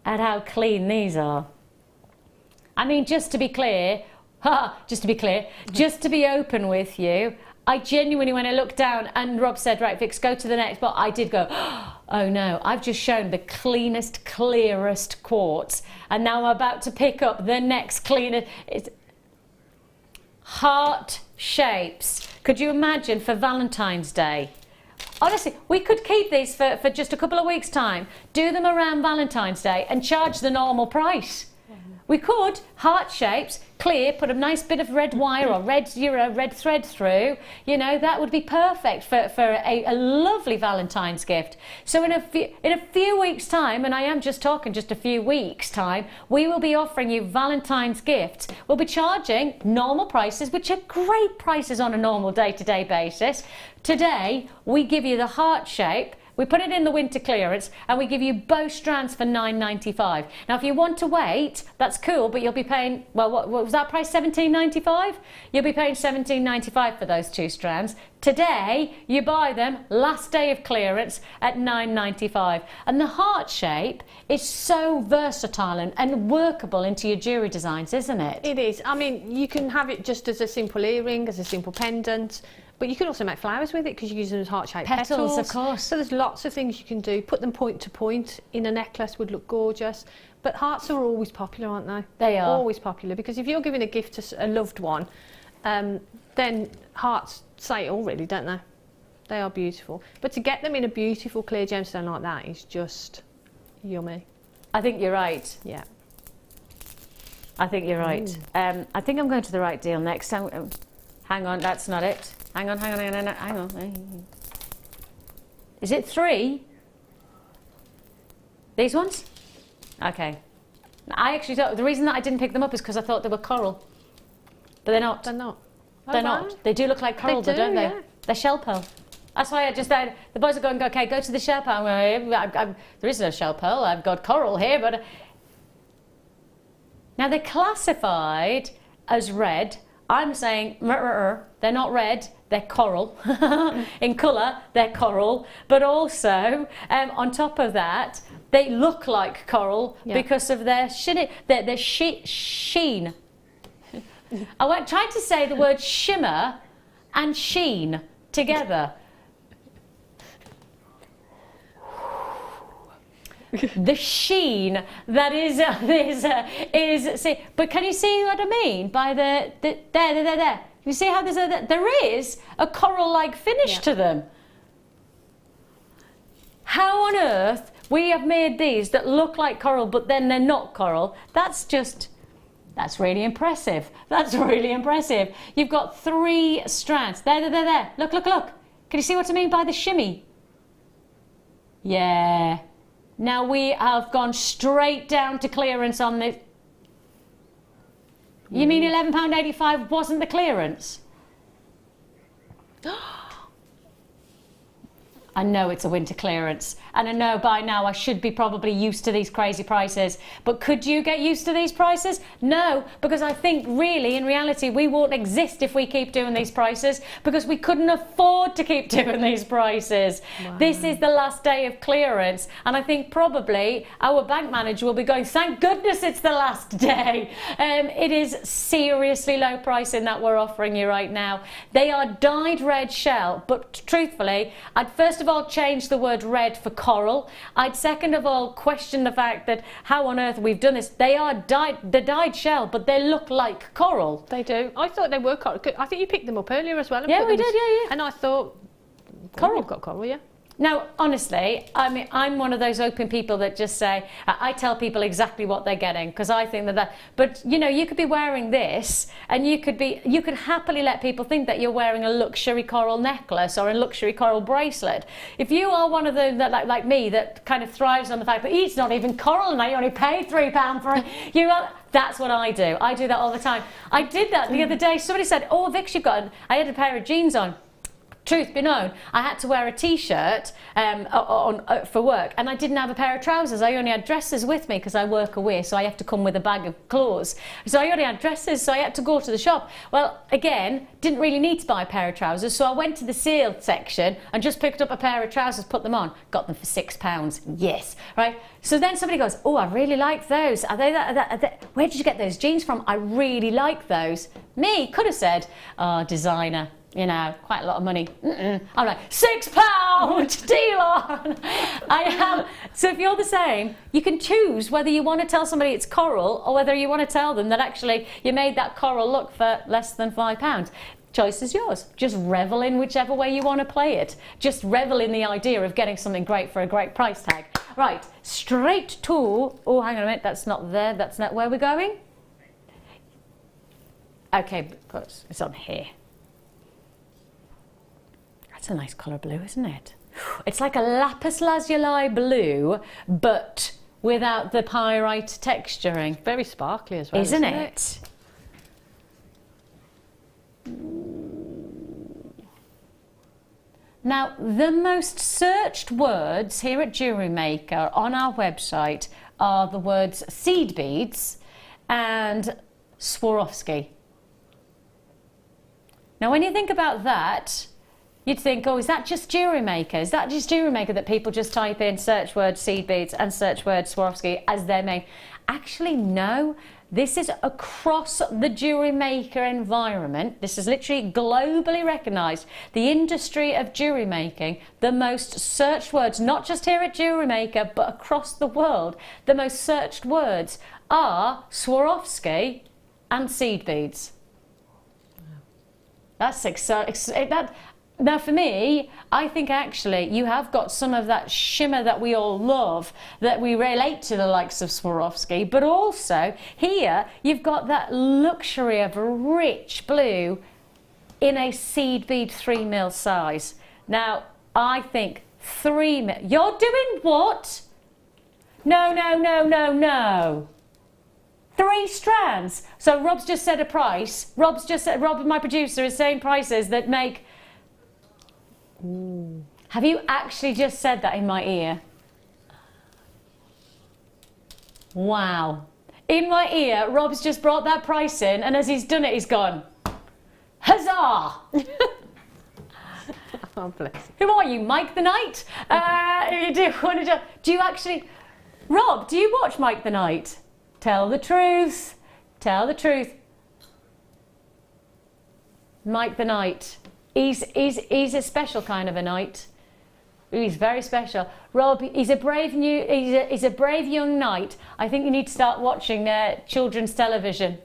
at how clean these are. I mean, just to be clear, just to be open with you, I genuinely, when I looked down and Rob said, right, Vix, go to the next, but I did go, oh no, I've just shown the cleanest, clearest quartz, and now I'm about to pick up the next cleanest. It's heart shapes. Could you imagine for Valentine's Day? Honestly, we could keep these for just a couple of weeks' time, do them around Valentine's Day and charge the normal price. We could, heart shapes, clear, put a nice bit of red wire or red thread through, you know, that would be perfect for a lovely Valentine's gift. So in a few weeks' time, and I am just talking just a few weeks' time, we will be offering you Valentine's gifts. We'll be charging normal prices, which are great prices on a normal day-to-day basis. Today, we give you the heart shape. We put it in the winter clearance and we give you both strands for $9.95. Now, if you want to wait, that's cool, but you'll be paying, well, what was that price, $17.95? You'll be paying $17.95 for those 2 strands. Today, you buy them, last day of clearance, at $9.95. And the heart shape is so versatile and workable into your jewellery designs, isn't it? It is. I mean, you can have it just as a simple earring, as a simple pendant. But you can also make flowers with it because you use them as heart-shaped petals. Of course. So there's lots of things you can do. Put them point to point in a necklace would look gorgeous. But hearts are always popular, aren't they? They are. Always popular because if you're giving a gift to a loved one, then hearts say it all really, don't they? They are beautiful. But to get them in a beautiful clear gemstone like that is just yummy. I think you're right. Yeah. I think you're right. I think I'm going to the right deal next. Hang on, that's not it. Hang on. Is it 3? These ones? Okay. I actually thought, the reason that I didn't pick them up is because I thought they were coral. But they're not. They're not. They're not. They do look like coral, though, don't they? Yeah. They're shell pearl. That's why I just, the boys are going, okay, go to the shell pearl. There is no shell pearl. I've got coral here, but... Now, they're classified as red. I'm saying, they're not red, they're coral. In colour, they're coral. But also, on top of that, they look like coral because of their sheen. I tried to say the word shimmer and sheen together. The sheen that is see, but can you see what I mean by there? You see how there is a coral-like finish to them. How on earth we have made these that look like coral, but then they're not coral? That's really impressive. That's really impressive. You've got 3 strands. There. Look. Can you see what I mean by the shimmy? Yeah. Now we have gone straight down to clearance on this. You mean £11.85 wasn't the clearance? I know it's a winter clearance, and I know by now I should be probably used to these crazy prices, but could you get used to these prices? No, because I think really in reality we won't exist if we keep doing these prices, because we couldn't afford to keep doing these prices. Wow. This is the last day of clearance, and I think probably our bank manager will be going, thank goodness it's the last day. It is seriously low pricing that we're offering you right now. They are dyed red shell, but truthfully I'd first of all change the word red for coral. I'd second of all question the fact that how on earth we've done this. They are dyed shell, but they look like coral. They do. I thought they were coral. I think you picked them up earlier as well. Yeah, we did, yeah. And I thought, coral. You've got coral, yeah. Now, honestly, I mean, I'm one of those open people that just say, I tell people exactly what they're getting, because I think that, but you know, you could be wearing this and you could happily let people think that you're wearing a luxury coral necklace or a luxury coral bracelet. If you are one of those that, like me, that kind of thrives on the fact that it's not even coral and I only paid £3 for it, that's what I do. I do that all the time. I did that the other day. Somebody said, oh, Vix, I had a pair of jeans on. Truth be known, I had to wear a t-shirt for work, and I didn't have a pair of trousers. I only had dresses with me because I work away, so I have to come with a bag of clothes. So I only had dresses, so I had to go to the shop. Well, again, didn't really need to buy a pair of trousers, so I went to the sale section and just picked up a pair of trousers, put them on, got them for £6. Yes, right? So then somebody goes, oh, I really like those. Are they where did you get those jeans from? I really like those. Me, could have said, oh, designer. You know, quite a lot of money. I'm like, £6, deal on. I am. So if you're the same, you can choose whether you want to tell somebody it's coral or whether you want to tell them that actually you made that coral look for less than £5. Choice is yours. Just revel in whichever way you want to play it. Just revel in the idea of getting something great for a great price tag. Right, straight to, oh, hang on a minute, that's not there. That's not where we're going. Okay, it's on here. That's a nice colour blue, isn't it? It's like a lapis lazuli blue, but without the pyrite texturing. Very sparkly as well, isn't it? Now, the most searched words here at JewelleryMaker on our website are the words seed beads and Swarovski. Now, when you think about that, you'd think, oh, is that just JewelleryMaker? Is that just JewelleryMaker that people just type in search word seed beads and search word Swarovski as their main? Actually, no. This is across the JewelleryMaker environment. This is literally globally recognised. The industry of jewellery making, the most searched words, not just here at JewelleryMaker, but across the world, the most searched words are Swarovski and seed beads. That's exciting. Now for me, I think actually you have got some of that shimmer that we all love, that we relate to the likes of Swarovski, but also here you've got that luxury of a rich blue in a seed bead 3mm size. Now I think 3mm, you're doing what? No. 3 strands. So Rob's just said a price. Rob, my producer, is saying prices that make... Ooh. Have you actually just said that in my ear? Wow. In my ear, Rob's just brought that price in, and as he's done it, he's gone, huzzah! Oh, bless you. Who are you, Mike the Knight? Do you actually... Rob, do you watch Mike the Knight? Tell the truth. Tell the truth. Mike the Knight. He's a special kind of a knight. He's very special. Rob, he's a brave young knight. I think you need to start watching children's television.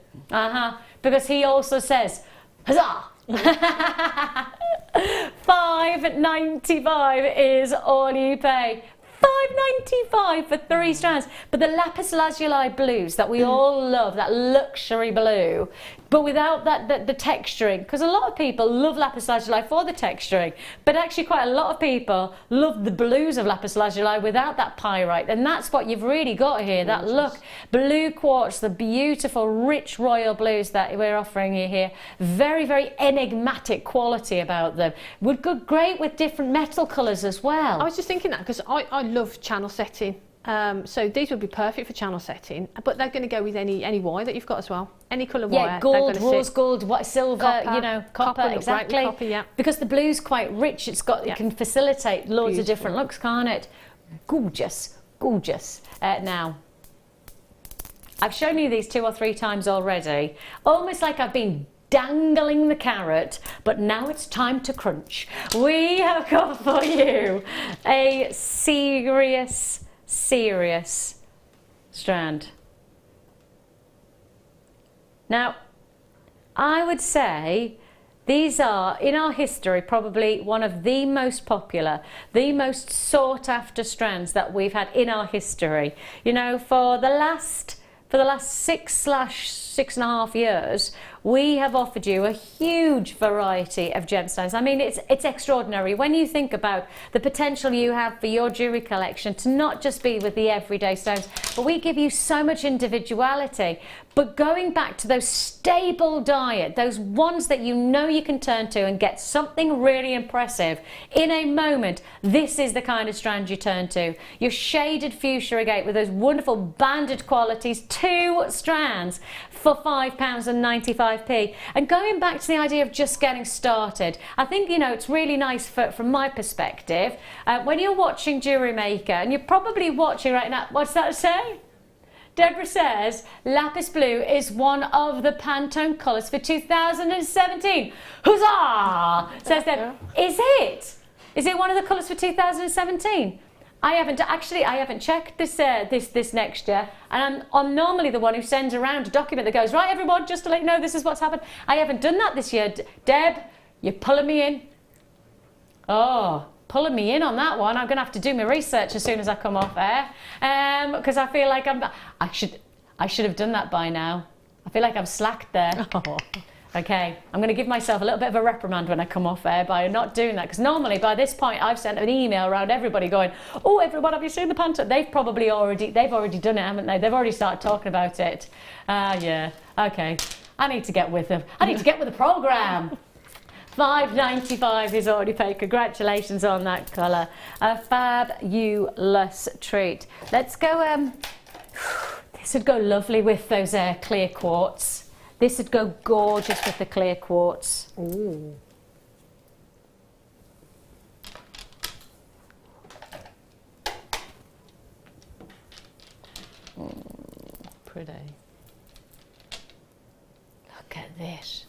Because he also says, Huzzah! £5.95 is all you pay. £5.95 for 3 strands. But the lapis lazuli blues that we all love, that luxury blue, but without the texturing, because a lot of people love lapis lazuli for the texturing, but actually quite a lot of people love the blues of lapis lazuli without that pyrite, and that's what you've really got here. That look, blue quartz, the beautiful rich royal blues that we're offering you here, very, very enigmatic quality about them. Would go great with different metal colours as well. I was just thinking that because I love channel setting. So these would be perfect for channel setting, but they're going to go with any wire that you've got as well. Any colour wire. Yeah, gold, rose gold, silver, copper, you know, copper, exactly. Copper, yeah. Because the blue's quite rich, it can facilitate loads of different looks, can't it? Gorgeous, gorgeous. Now, I've shown you these 2 or 3 times already, almost like I've been dangling the carrot, but now it's time to crunch. We have got for you a serious strand. Now, I would say these are, in our history, probably one of the most popular, the most sought after strands that we've had in our history. You know, for the last 6/6.5 years, we have offered you a huge variety of gemstones. I mean, it's extraordinary when you think about the potential you have for your jewellery collection to not just be with the everyday stones, but we give you so much individuality. But going back to those stable diet, those ones that you know you can turn to and get something really impressive in a moment, this is the kind of strand you turn to. Your shaded fuchsia agate with those wonderful banded qualities, 2 strands for £5.95. And going back to the idea of just getting started, I think, you know, it's really nice from my perspective, when you're watching JewelleryMaker, and you're probably watching right now, what's that say? Deborah says lapis blue is one of the Pantone colours for 2017. Huzzah! Says Deb. Is it? Is it one of the colours for 2017? I haven't checked this next year, and I'm normally the one who sends around a document that goes, right everyone, just to let you know this is what's happened. I haven't done that this year. Deb, you're pulling me in. Oh, pulling me in on that one. I'm going to have to do my research as soon as I come off air, because I feel like I should have done that by now. I feel like I'm slacked there. Oh. Okay, I'm going to give myself a little bit of a reprimand when I come off air by not doing that, because normally by this point I've sent an email around everybody going, oh everyone, have you seen the Pantone? They've already done it, haven't they? They've already started talking about it. Yeah, okay. I need to get with them. I need to get with the programme. £5.95 is already paid. Congratulations on that colour. A fabulous treat. Let's go. This would go lovely with those clear quartz. This would go gorgeous with the clear quartz. Ooh. Pretty. Look at this.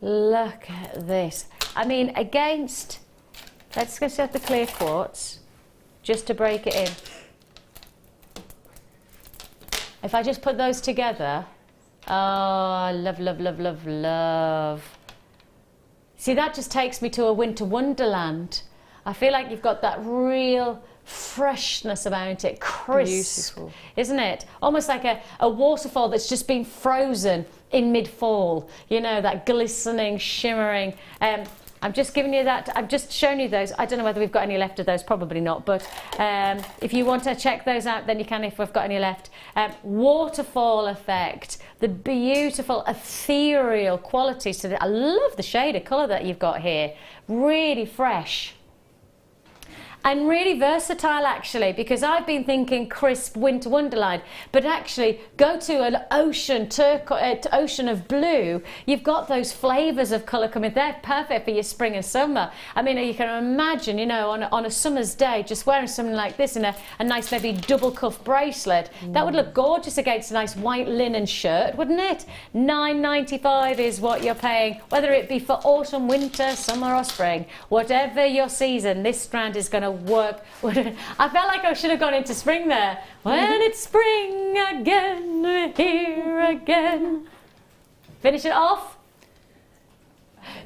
Look at this. I mean, let's go set the clear quartz, just to break it in. If I just put those together, oh, love, love, love, love, love. See, that just takes me to a winter wonderland. I feel like you've got that real freshness about it, crisp, beautiful, isn't it? Almost like a waterfall that's just been frozen in mid-fall, you know, that glistening, shimmering. I'm just giving you that, I've just shown you those. I don't know whether we've got any left of those, probably not, but if you want to check those out, then you can if we've got any left. Waterfall effect, the beautiful ethereal qualities to it. I love the shade of colour that you've got here, really fresh. And really versatile actually, because I've been thinking crisp winter wonderland, but actually go to an ocean, ocean of blue, you've got those flavours of colour coming. They're perfect for your spring and summer. I mean, you can imagine, you know, on a summer's day, just wearing something like this in a nice maybe double cuff bracelet. That would look gorgeous against a nice white linen shirt, wouldn't it? £9.95 is what you're paying, whether it be for autumn, winter, summer or spring. Whatever your season, this strand is going to work. I felt like I should have gone into spring there. When it's spring again, we're here again. Finish it off.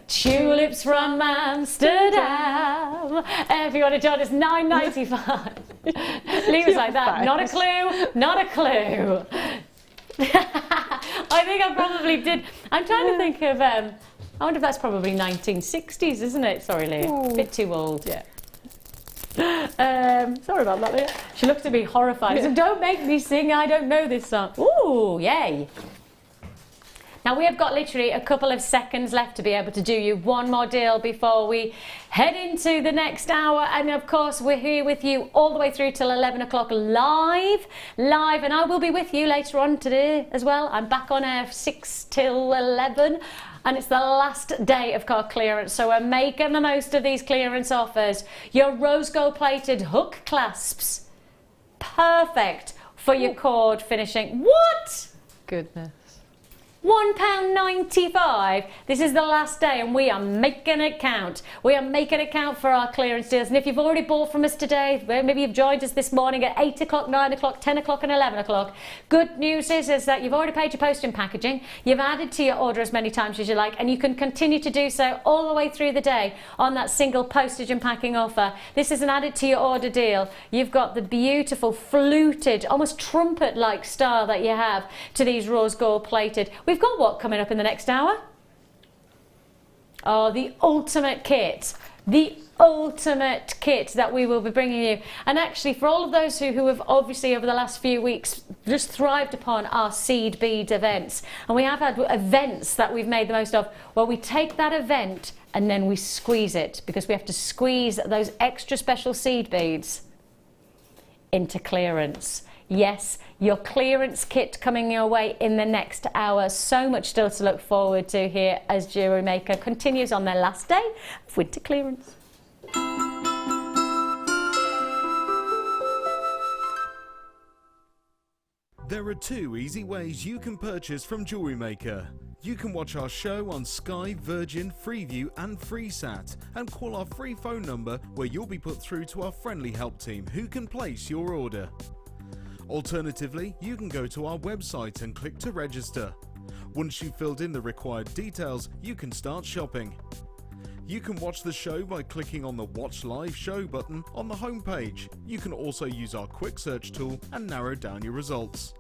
Tulips from Amsterdam. If you want to join us, $9.95. Leave us like that. Not a clue. Not a clue. I think I probably did. I'm trying to think of. I wonder if that's probably 1960s, isn't it? Sorry, Leah. A bit too old. Yeah. Sorry about that, Leah. She looked at me horrified. She said, "Don't make me sing. I don't know this song." Ooh, yay. Now we have got literally a couple of seconds left to be able to do you one more deal before we head into the next hour. And of course we're here with you all the way through till 11 o'clock live. And I will be with you later on today as well. I'm back on air 6 till 11. And it's the last day of car clearance, so we're making the most of these clearance offers. Your rose gold plated hook clasps, perfect for your cord finishing. What? Goodness. £1.95. This is the last day and we are making it count. We are making it count for our clearance deals. And if you've already bought from us today, maybe you've joined us this morning at 8 o'clock, 9 o'clock, 10 o'clock and 11 o'clock, good news is that you've already paid your postage and packaging, you've added to your order as many times as you like, and you can continue to do so all the way through the day on that single postage and packing offer. This is an added to your order deal. You've got the beautiful fluted, almost trumpet-like style that you have to these rose gold plated. We've got what coming up in the next hour? Oh, the ultimate kit. The ultimate kit that we will be bringing you. And actually, for all of those who have obviously over the last few weeks just thrived upon our seed bead events, and we have had events that we've made the most of, well, we take that event and then we squeeze it, because we have to squeeze those extra special seed beads into clearance. Yes, your clearance kit coming your way in the next hour. So much still to look forward to here as Jewellery Maker continues on their last day of winter clearance. There are 2 easy ways you can purchase from Jewellery Maker. You can watch our show on Sky, Virgin, Freeview and FreeSat, and call our free phone number where you'll be put through to our friendly help team who can place your order. Alternatively, you can go to our website and click to register. Once you've filled in the required details, you can start shopping. You can watch the show by clicking on the Watch Live Show button on the homepage. You can also use our quick search tool and narrow down your results.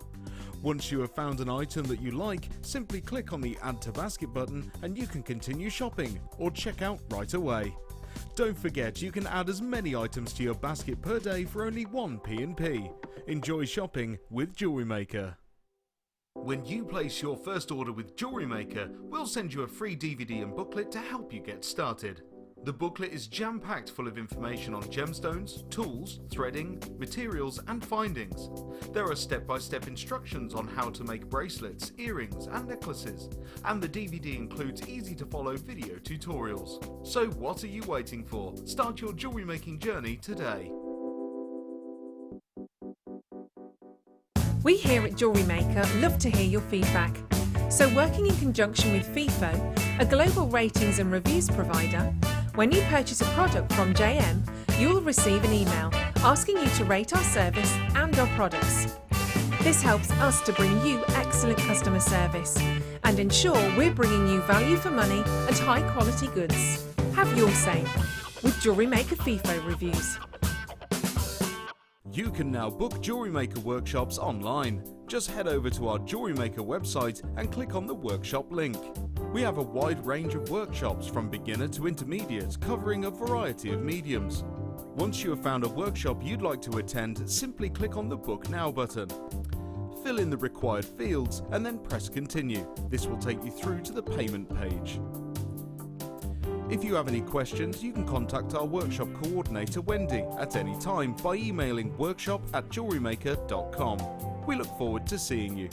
Once you have found an item that you like, simply click on the Add to Basket button and you can continue shopping or check out right away. Don't forget, you can add as many items to your basket per day for only 1 P&P. Enjoy shopping with Jewellery Maker. When you place your first order with Jewellery Maker, we'll send you a free DVD and booklet to help you get started. The booklet is jam-packed full of information on gemstones, tools, threading, materials and findings. There are step-by-step instructions on how to make bracelets, earrings and necklaces, and the DVD includes easy-to-follow video tutorials. So what are you waiting for? Start your jewellery making journey today. We here at Jewellery Maker love to hear your feedback. So working in conjunction with FIFO, a global ratings and reviews provider, when you purchase a product from JM, you'll receive an email asking you to rate our service and our products. This helps us to bring you excellent customer service and ensure we're bringing you value for money and high quality goods. Have your say with Jewellery Maker FIFO reviews. You can now book Jewellery Maker workshops online. Just head over to our Jewellery Maker website and click on the workshop link. We have a wide range of workshops from beginner to intermediate, covering a variety of mediums. Once you have found a workshop you'd like to attend, simply click on the Book Now button. Fill in the required fields and then press Continue. This will take you through to the payment page. If you have any questions, you can contact our workshop coordinator Wendy at any time by emailing workshop@jewellerymaker.com. We look forward to seeing you.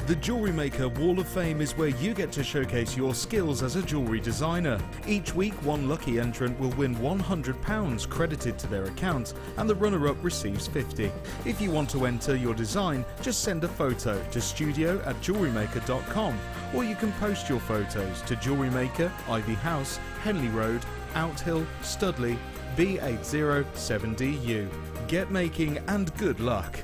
The Jewellery Maker Wall of Fame is where you get to showcase your skills as a jewellery designer. Each week, one lucky entrant will win £100 credited to their account, and the runner-up receives £50. If you want to enter your design, just send a photo to studio@jewellerymaker.com, or you can post your photos to Jewellery Maker, Ivy House, Henley Road, Outhill, Studley, B807DU. Get making and good luck.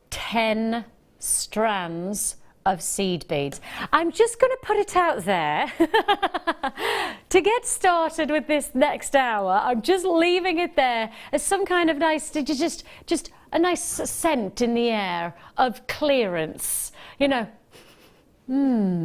Ten strands of seed beads. I'm just going to put it out there to get started with this next hour. I'm just leaving it there as some kind of nice, just a nice scent in the air of clearance. You know,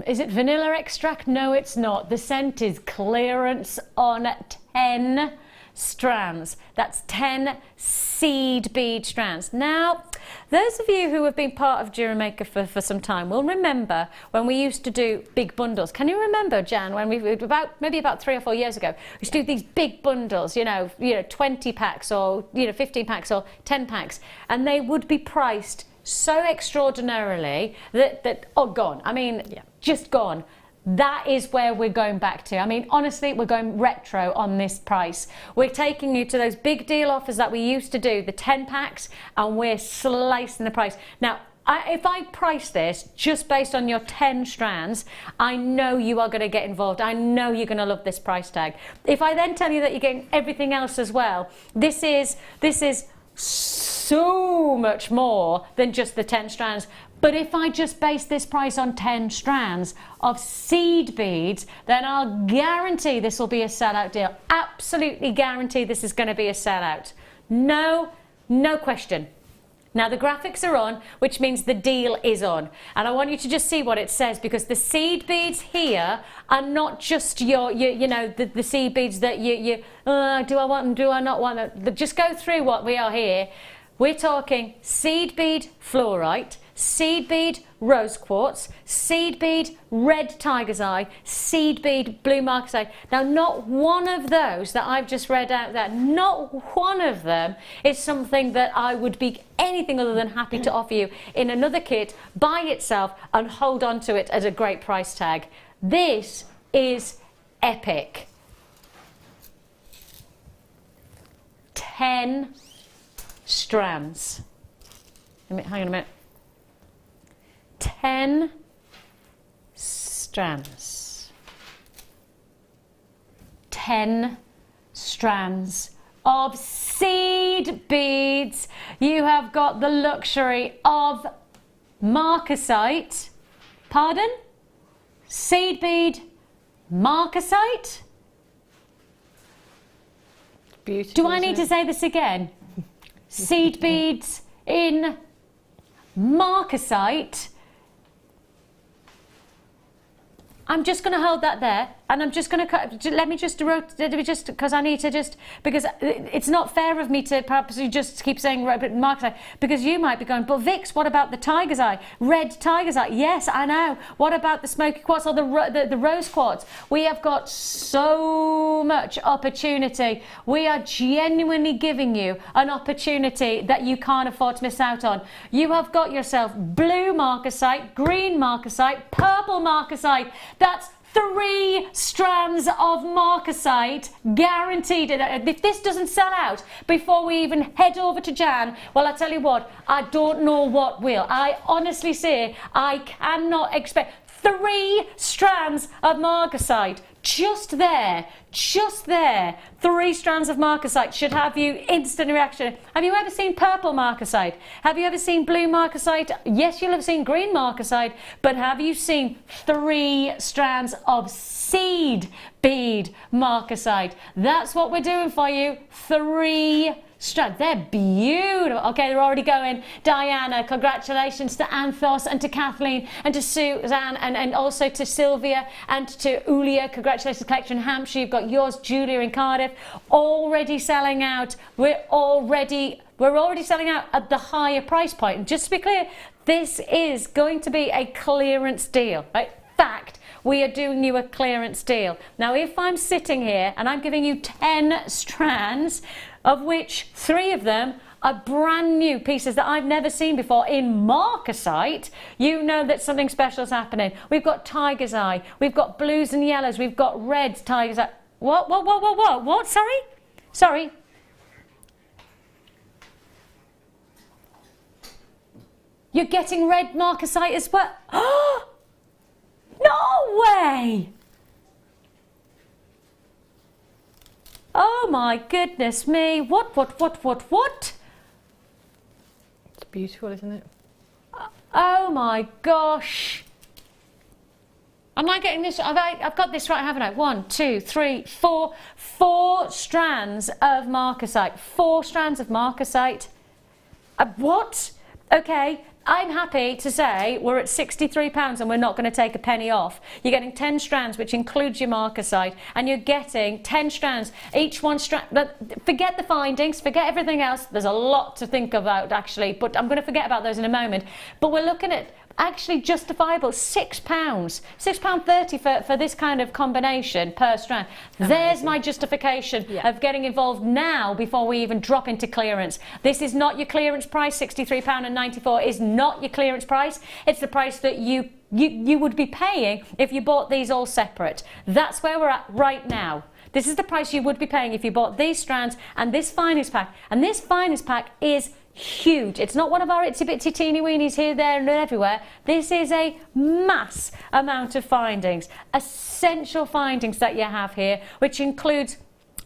is it vanilla extract? No, it's not. The scent is clearance on 10 strands. That's 10 seed bead strands. Now, those of you who have been part of JewelleryMaker for some time will remember when we used to do big bundles. Can you remember, Jan, when maybe about 3 or 4 years ago, we used to do these big bundles, you know, 20 packs or 15 packs or 10 packs, and they would be priced so extraordinarily that oh, gone. I mean, just gone. That is where we're going back to. I mean, honestly, we're going retro on this price. We're taking you to those big deal offers that we used to do, the 10 packs, and we're slicing the price. Now, if I price this just based on your 10 strands, I know you are going to get involved. I know you're going to love this price tag. If I then tell you that you're getting everything else as well, this is so much more than just the 10 strands. But if I just base this price on 10 strands of seed beads, then I'll guarantee this will be a sellout deal. Absolutely guarantee this is going to be a sellout. No question. Now the graphics are on, which means the deal is on. And I want you to just see what it says, because the seed beads here are not just the seed beads that do I want them, do I not want them? Just go through what we are here. We're talking seed bead fluorite, seed bead rose quartz, seed bead red tiger's eye, seed bead blue marcasite. Now, not one of those that I've just read out there, not one of them is something that I would be anything other than happy to offer you in another kit by itself and hold on to it at a great price tag. This is epic. 10 strands. Hang on a minute. 10 strands. 10 strands of seed beads. You have got the luxury of marcasite. Pardon? Seed bead marcasite? Beautiful. Do I need to say this again? Seed beads in marcasite. I'm just going to hold that there, and I'm just going to let me just because I need to because it's not fair of me to perhaps just keep saying marcasite, because you might be going, but Vix, what about the tiger's eye, red tiger's eye? Yes, I know. What about the smoky quartz or the rose quartz? We have got so much opportunity. We are genuinely giving you an opportunity that you can't afford to miss out on. You have got yourself blue marcasite, green marcasite, purple marcasite. That's 3 strands of marcasite guaranteed. If this doesn't sell out before we even head over to Jan, well, I tell you what, I don't know what will. I honestly say I cannot expect 3 strands of marcasite. Just there, 3 strands of marcasite should have you instant reaction. Have you ever seen purple marcasite? Have you ever seen blue marcasite? Yes, you'll have seen green marcasite, but have you seen 3 strands of seed bead marcasite? That's what we're doing for you. 3 strands. They're beautiful. Okay, they're already going. Diana, congratulations to Anthos and to Kathleen and to Suzanne and also to Sylvia and to Ulia. Congratulations to Collection Hampshire. You've got yours, Julia in Cardiff. Already selling out. We're already selling out at the higher price point. And just to be clear, this is going to be a clearance deal. Right? Fact. We are doing you a clearance deal. Now, if I'm sitting here and I'm giving you 10 strands, of which 3 of them are brand new pieces that I've never seen before in marcasite, you know that something special is happening. We've got tiger's eye, we've got blues and yellows, we've got red tiger's eye. What? Sorry? You're getting red marcasite as well. No way! Oh my goodness me. What? It's beautiful, isn't it? Oh my gosh. Am I getting this? I've got this right, haven't I? 1, 2, 3, 4. 4 strands of marcasite. 4 strands of marcasite. What? Okay, I'm happy to say we're at £63 and we're not going to take a penny off. You're getting 10 strands, which includes your marcasite, and you're getting 10 strands. Each one strand. Forget the findings, forget everything else. There's a lot to think about actually, but I'm going to forget about those in a moment. But we're looking at actually justifiable £6, £6.30 for this kind of combination per strand. Amazing. There's my justification of getting involved now before we even drop into clearance. This is not your clearance price. £63.94 is not your clearance price. It's the price that you would be paying if you bought these all separate. That's where we're at right now. This is the price you would be paying if you bought these strands and this finest pack. And this finest pack is huge. It's not one of our itsy bitsy teeny weenies here, there and everywhere. This is a mass amount of findings, essential findings that you have here, which includes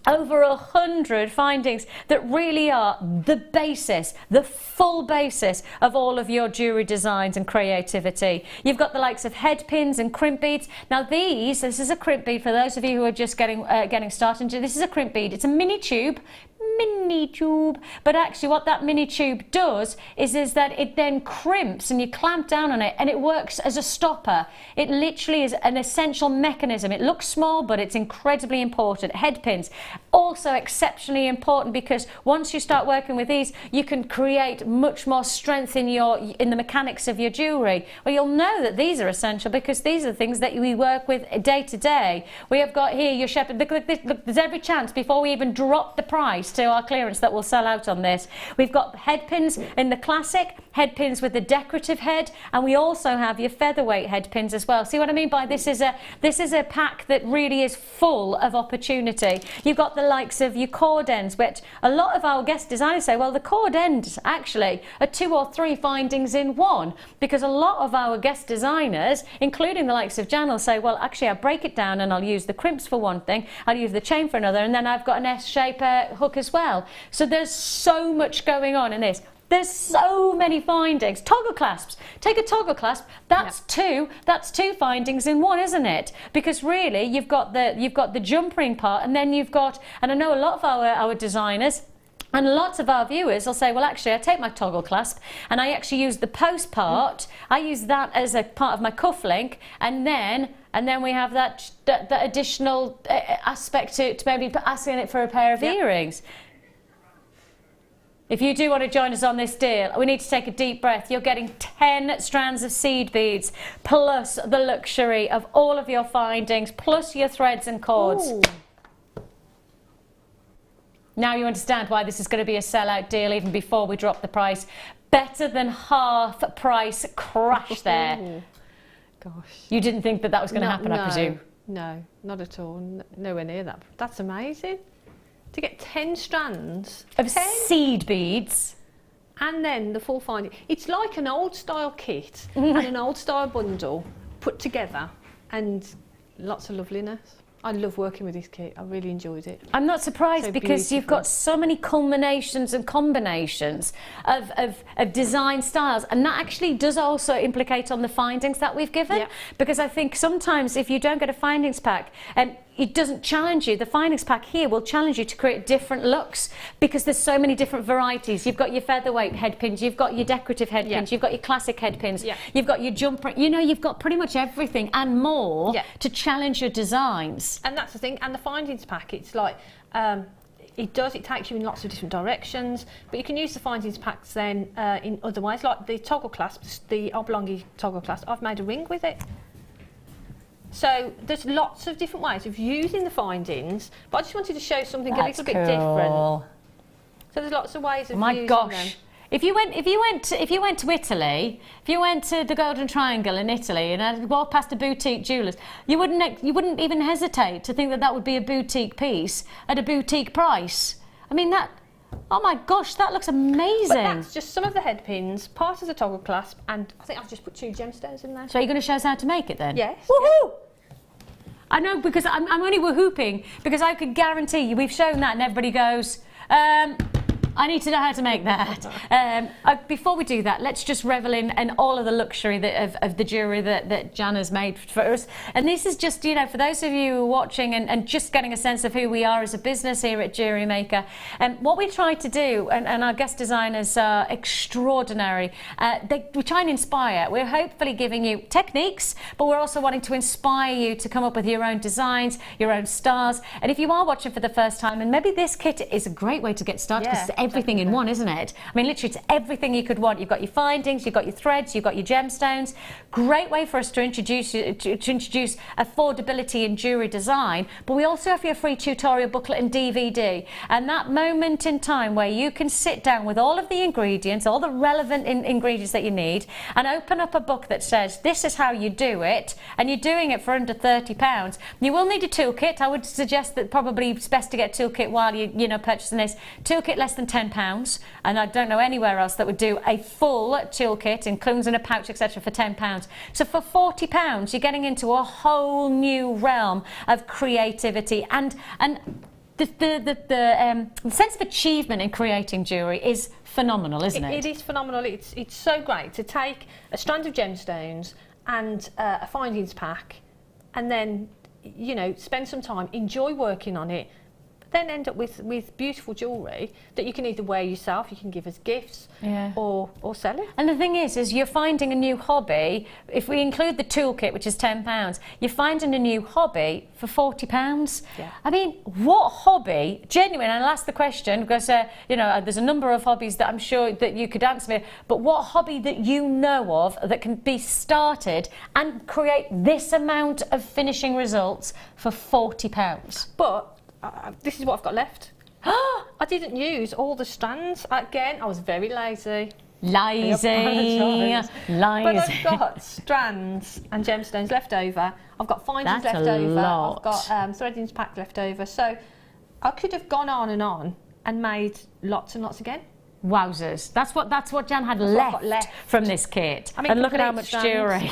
over 100 findings that really are the basis, the full basis of all of your jewellery designs and creativity. You've got the likes of head pins and crimp beads. Now this is a crimp bead for those of you who are just getting started. This is a crimp bead. It's a mini tube, but actually what that mini tube does is that it then crimps and you clamp down on it and it works as a stopper. It literally is an essential mechanism. It looks small, but it's incredibly important. Head pins, also exceptionally important, because once you start working with these, you can create much more strength in the mechanics of your jewellery. Well, you'll know that these are essential because these are the things that we work with day to day. We have got here your shepherd. Look, there's every chance before we even drop the price to our clearance that will sell out on this. We've got head pins in the classic, head pins with the decorative head, and we also have your featherweight head pins as well. See what I mean by this is a pack that really is full of opportunity. You've got the likes of your cord ends, which a lot of our guest designers say, well, the cord ends actually are 2 or 3 findings in one, because a lot of our guest designers, including the likes of Jan, will say, well, actually I break it down and I'll use the crimps for one thing, I'll use the chain for another, and then I've got an S-shape hook as well. So there's so much going on in this. There's so many findings. Toggle clasps. Take a toggle clasp. That's two findings in one, isn't it? Because really, you've got the jump ring part, and then you've got. And I know a lot of our designers and lots of our viewers will say, well, actually, I take my toggle clasp and I actually use the post part. I use that as a part of my cuff link, and then we have that additional aspect to maybe asking it for a pair of earrings. If you do want to join us on this deal, we need to take a deep breath. You're getting 10 strands of seed beads, plus the luxury of all of your findings, plus your threads and cords. Ooh. Now you understand why this is going to be a sellout deal even before we drop the price. Better than half price crash there. Gosh. You didn't think that was going to happen, I presume? No, not at all. Nowhere near that. That's amazing. To get 10 strands of seed beads and then the full finding. It's like an old style kit and an old style bundle put together, and lots of loveliness. I love working with this kit. I really enjoyed it. I'm not surprised because you've got so many culminations and combinations of design styles, and that actually does also implicate on the findings that we've given, because I think sometimes if you don't get a findings pack, it doesn't challenge you. The findings pack here will challenge you to create different looks, because there's so many different varieties. You've got your featherweight head pins, you've got your decorative head pins, you've got your classic head pins, you've got your jump ring. You know, you've got pretty much everything and more to challenge your designs. And that's the thing. And the findings pack, it's like it takes you in lots of different directions, but you can use the findings packs then in other ways, like the toggle clasps, the oblongy toggle clasp. I've made a ring with it. So there's lots of different ways of using the findings, but I just wanted to show something a little bit different. So there's lots of ways of using them. If you went to Italy, if you went to the Golden Triangle in Italy and walked past a boutique jeweller's, you wouldn't even hesitate to think that would be a boutique piece at a boutique price. I mean, Oh my gosh, that looks amazing. But that's just some of the head pins, part of the toggle clasp, and I think I've just put 2 gemstones in there. So are you going to show us how to make it then? Yes. Woohoo! I know, because I'm only woohooping, because I could guarantee you, we've shown that and everybody goes, I need to know how to make that. Before we do that, let's just revel in all of the luxury of the jewellery that Jan has made for us. And this is just, you know, for those of you watching and just getting a sense of who we are as a business here at JewelleryMaker, what we try to do, and our guest designers are extraordinary, we try and inspire. We're hopefully giving you techniques, but we're also wanting to inspire you to come up with your own designs, your own styles. And if you are watching for the first time, and maybe this kit is a great way to get started, because it's everything in one, isn't it? I mean, literally, it's everything you could want. You've got your findings, you've got your threads, you've got your gemstones. Great way for us to introduce affordability in jewellery design. But we also offer you a free tutorial booklet and DVD. And that moment in time where you can sit down with all of the ingredients, all the relevant ingredients that you need, and open up a book that says, this is how you do it, and you're doing it for under £30. You will need a toolkit. I would suggest that probably it's best to get a toolkit while you're purchasing this. Toolkit less than £10, and I don't know anywhere else that would do a full toolkit, including a pouch, etc., for £10. So for £40, you're getting into a whole new realm of creativity, and the sense of achievement in creating jewellery is phenomenal, isn't it? It is phenomenal. It's so great to take a strand of gemstones and a findings pack, and then, you know, spend some time, enjoy working on it, then end up with beautiful jewellery that you can either wear yourself, you can give as gifts, or sell it. And the thing is you're finding a new hobby. If we include the toolkit, which is £10, you're finding a new hobby for £40. Yeah. I mean, what hobby, genuine, and I'll ask the question, because you know, there's a number of hobbies that I'm sure that you could answer me, but what hobby that you know of that can be started and create this amount of finishing results for £40? But this is what I've got left. I didn't use all the strands. Again, I was very lazy. Lazy. But I've got strands and gemstones left over. I've got findings left over. I've got threadings pack left over. So I could have gone on and made lots and lots again. Wowzers. That's what Jan had left from this kit. I mean, and look at how much jewellery.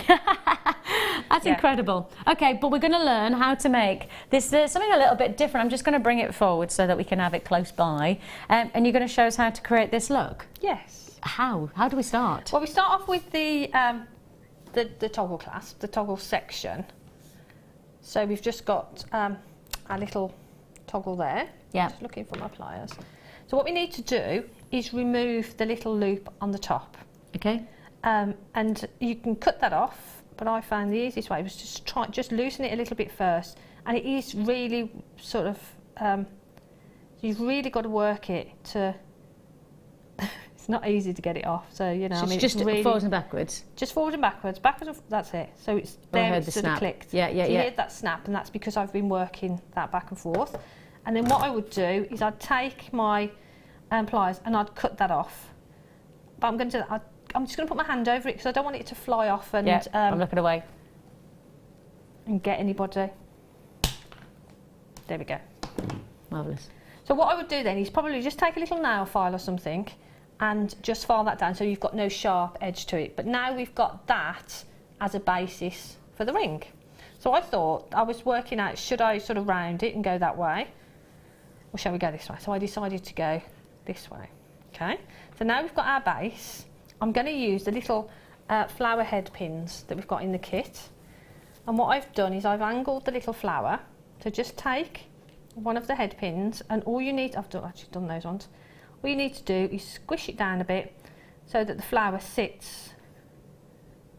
That's incredible. Okay, but we're going to learn how to make this something a little bit different. I'm just going to bring it forward so that we can have it close by. And you're going to show us how to create this look? Yes. How? How do we start? Well, we start off with the toggle clasp, the toggle section. So we've just got our little toggle there. Yeah. Just looking for my pliers. So what we need to do is remove the little loop on the top. Okay. And you can cut that off, but I found the easiest way was just loosen it a little bit first. And it is really sort of, you've really got to work it to, it's not easy to get it off. So, you know, So I mean, it's just really, forwards and backwards? Just forwards and backwards, that's it. So it's there, it's sort of clicked. Yeah, so you hear that snap, and that's because I've been working that back and forth. And then what I would do is I'd take my pliers and I'd cut that off. But I'm going to do that. I'm just going to put my hand over it because I don't want it to fly off and I'm looking away and get anybody. There we go. Marvellous. So what I would do then is probably just take a little nail file or something and just file that down so you've got no sharp edge to it. But now we've got that as a basis for the ring. So I thought, I was working out, should I sort of round it and go that way, or shall we go this way? So I decided to go this way. Okay, so now we've got our base. I'm going to use the little flower head pins that we've got in the kit. And what I've done is I've angled the little flower. So just take one of the head pins, and all you need, actually done those ones. All you need to do is squish it down a bit so that the flower sits.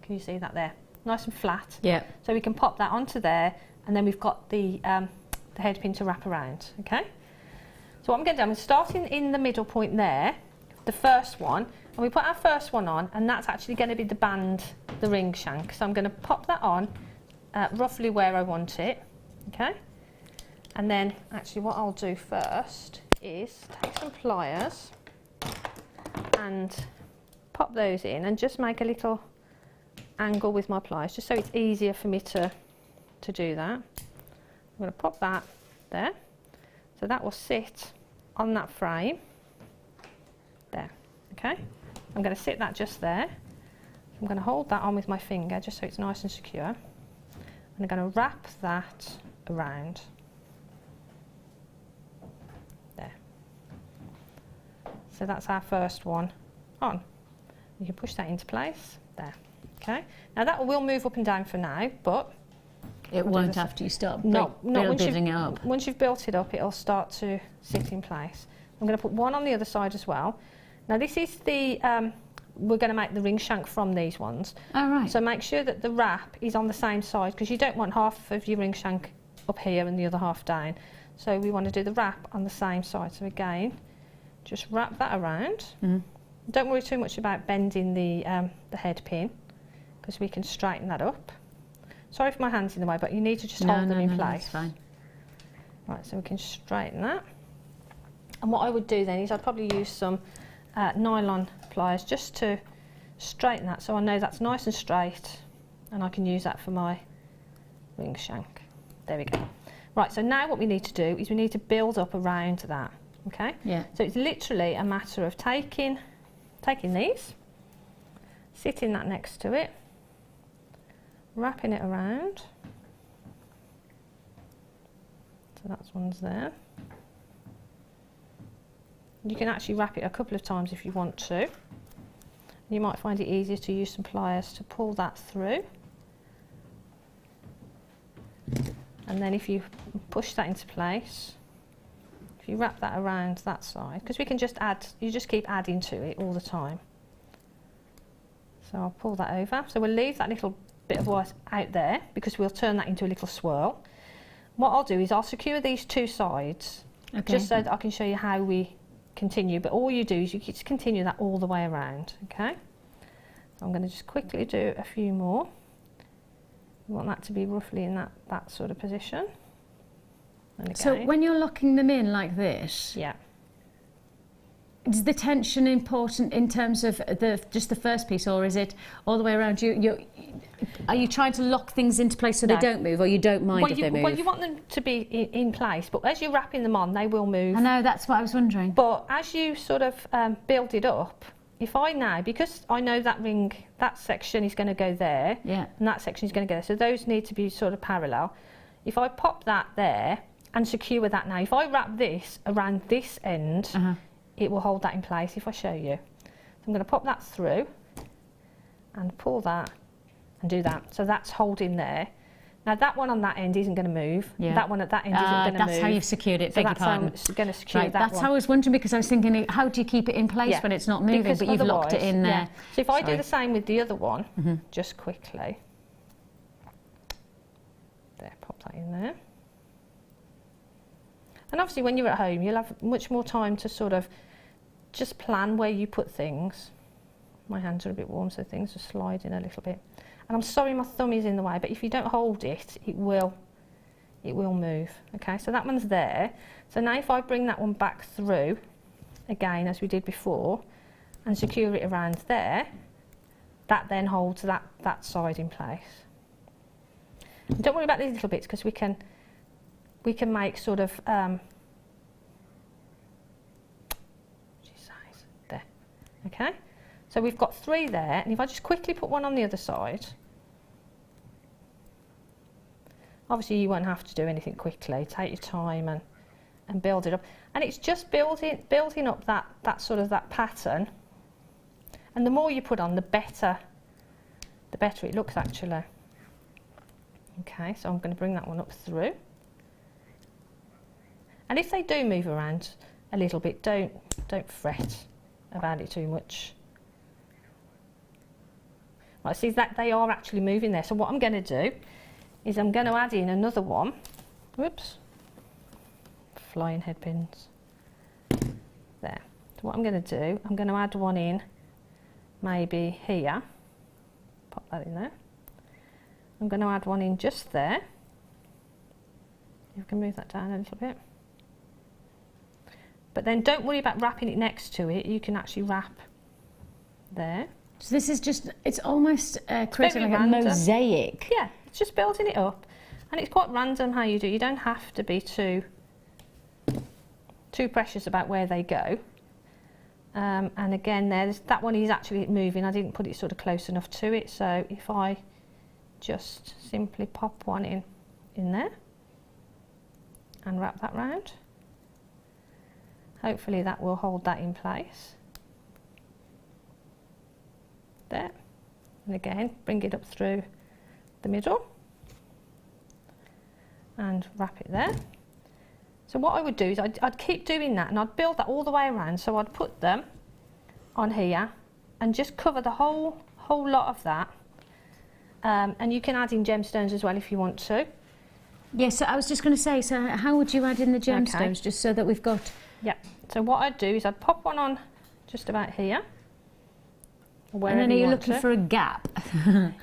Can you see that there? Nice and flat. Yeah. So we can pop that onto there, and then we've got the head pin to wrap around. Okay. So what I'm going to do, I'm starting in the middle point there, the first one, and we put our first one on, and that's actually going to be the band, the ring shank. So I'm going to pop that on roughly where I want it. Okay. And then actually what I'll do first is take some pliers and pop those in and just make a little angle with my pliers just so it's easier for me to do that. I'm going to pop that there, so that will sit on that frame. There, okay? I'm going to sit that just there. I'm going to hold that on with my finger just so it's nice and secure. And I'm going to wrap that around. There. So that's our first one on. You can push that into place. There. Okay. Now that will move up and down for now, but it won't after you start building it up. Once you've built it up, it'll start to sit in place. I'm going to put one on the other side as well. Now this is the we're going to make the ring shank from these ones. Oh, right. So make sure that the wrap is on the same side, because you don't want half of your ring shank up here and the other half down. So we want to do the wrap on the same side. So again, just wrap that around. Don't worry too much about bending the head pin, because we can straighten that up. Sorry if my hand's in the way, but you need to just hold them in place. That's fine. Right, so we can straighten that. And what I would do then is I'd probably use some nylon pliers just to straighten that, so I know that's nice and straight, and I can use that for my ring shank. There we go. Right, so now what we need to do is we need to build up around that, okay? Yeah. So it's literally a matter of taking these, sitting that next to it, wrapping it around. So that's one's there. You can actually wrap it a couple of times if you want to. You might find it easier to use some pliers to pull that through. And then if you push that into place, if you wrap that around that side, because we can just add, you just keep adding to it all the time. So I'll pull that over. So we'll leave that little bit of white out there, because we'll turn that into a little swirl. What I'll do is I'll secure these two sides, just so that I can show you how we continue, but all you do is you just continue that all the way around, okay? So I'm going to just quickly do a few more. You want that to be roughly in that sort of position. And So again, when you're locking them in like this, yeah, is the tension important in terms of just the first piece, or is it all the way around? Are you trying to lock things into place so they don't move, or you don't mind if they move? Well, you want them to be in place, but as you're wrapping them on, they will move. I know, that's what I was wondering. But as you sort of build it up, if I now, because I know that ring, that section is going to go there, yeah, and that section is going to go there, so those need to be sort of parallel. If I pop that there and secure that now, if I wrap this around this end, it will hold that in place if I show you. So I'm going to pop that through and pull that and do that. So that's holding there. Now that one on that end isn't going to move. Yeah. That one at that end isn't going to move. That's how you've secured it, beg your pardon. So that's going to secure that That's one. how I was wondering, because I was thinking, how do you keep it in place when it's not moving, but you've locked it in there. Yeah. So if I do the same with the other one, just quickly. There, pop that in there. And obviously when you're at home, you'll have much more time to sort of just plan where you put things. My hands are a bit warm, so things are sliding a little bit. And I'm sorry my thumb is in the way, but if you don't hold it, it will move. Okay, so that one's there. So now if I bring that one back through, again, as we did before, and secure it around there, that then holds that side in place. And don't worry about these little bits, because we can make sort of there. Okay, so we've got 3 there, and if I just quickly put one on the other side, obviously you won't have to do anything quickly. Take your time and build it up, and it's just building up that sort of that pattern. And the more you put on, the better it looks actually. Okay, so I'm going to bring that one up through. And if they do move around a little bit, don't fret about it too much. Right, see that they are actually moving there. So what I'm going to do is I'm going to add in another one. Whoops. Flying head pins. There. So what I'm going to do, I'm going to add one in maybe here. Pop that in there. I'm going to add one in just there. You can move that down a little bit. But then don't worry about wrapping it next to it. You can actually wrap there. So this is just, it's almost creating like a mosaic. Yeah, it's just building it up. And it's quite random how you do it. You don't have to be too precious about where they go. And again that one is actually moving. I didn't put it sort of close enough to it, so if I just simply pop one in there and wrap that round, hopefully that will hold that in place. There, and again bring it up through the middle and wrap it there. So what I would do is I'd keep doing that, and I'd build that all the way around. So I'd put them on here and just cover the whole lot of that. And you can add in gemstones as well if you want to. Yes, so I was just going to say, so how would you add in the gemstones, Okay. just so that we've got... Yeah, so what I'd do is I'd pop one on just about here. And then are you looking for a gap?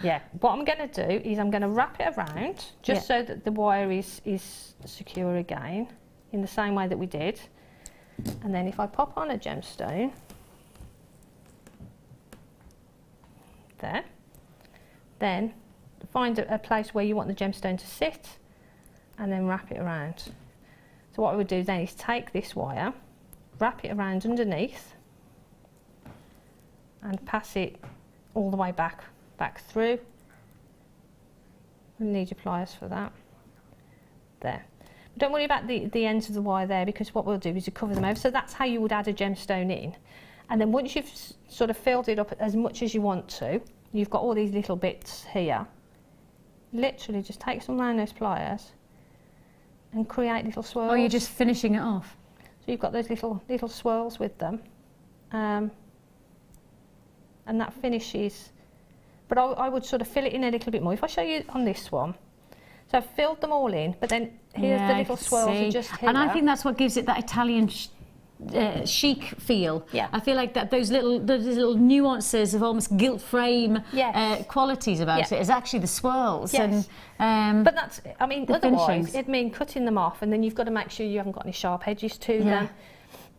Yeah, what I'm going to do is I'm going to wrap it around just so that the wire is secure again, in the same way that we did. And then if I pop on a gemstone, there, then find a place where you want the gemstone to sit and then wrap it around. So what I would do then is take this wire, wrap it around underneath and pass it all the way back through. You need your pliers for that. There. But don't worry about the ends of the wire there, because what we'll do is you cover them over. So that's how you would add a gemstone in. And then once you've sort of filled it up as much as you want to, you've got all these little bits here. Literally just take some round nose pliers and create little swirls. Oh, you're just finishing it off? So you've got those little swirls with them. And that finishes, but I would sort of fill it in a little bit more. If I show you on this one, so I've filled them all in, but then here's the little swirls are just here. And I think that's what gives it that Italian chic feel. Yeah. I feel like that those little nuances of almost gilt frame qualities about it is actually the swirls. Yes. And, but that's, I mean, otherwise finishings. it'd mean cutting them off, and then you've got to make sure you haven't got any sharp edges to them.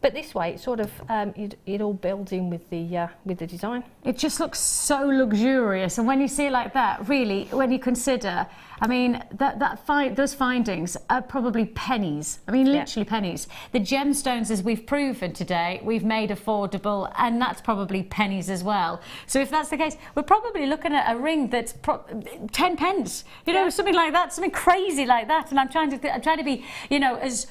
But this way, it sort of it all builds in with the design. It just looks so luxurious, and when you see it like that, really, when you consider, I mean, those findings are probably pennies. I mean, literally pennies. The gemstones, as we've proven today, we've made affordable, and that's probably pennies as well. So if that's the case, we're probably looking at a ring that's 10 pence, you know, something like that, something crazy like that. And I'm trying to be, you know, as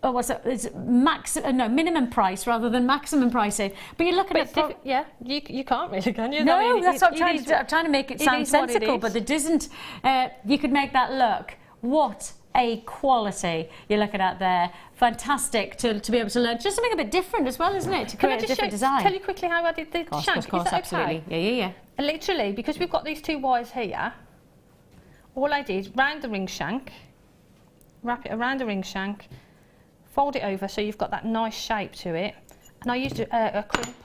oh, what's that? It's minimum price rather than maximum pricing. But you're looking at you can't really, can you? No, I mean, that's what I'm trying to do. I'm trying to make it sound sensible, but it isn't. You could make that look. What a quality you're looking at there. Fantastic to be able to learn just something a bit different as well, isn't it? To create a different design. Tell you quickly how I did the shank. Of course, Is that absolutely. Okay? Yeah. And literally, because we've got these two wires here, all I did, round the ring shank, wrap it around the ring shank, fold it over so you've got that nice shape to it, and I used a crimp,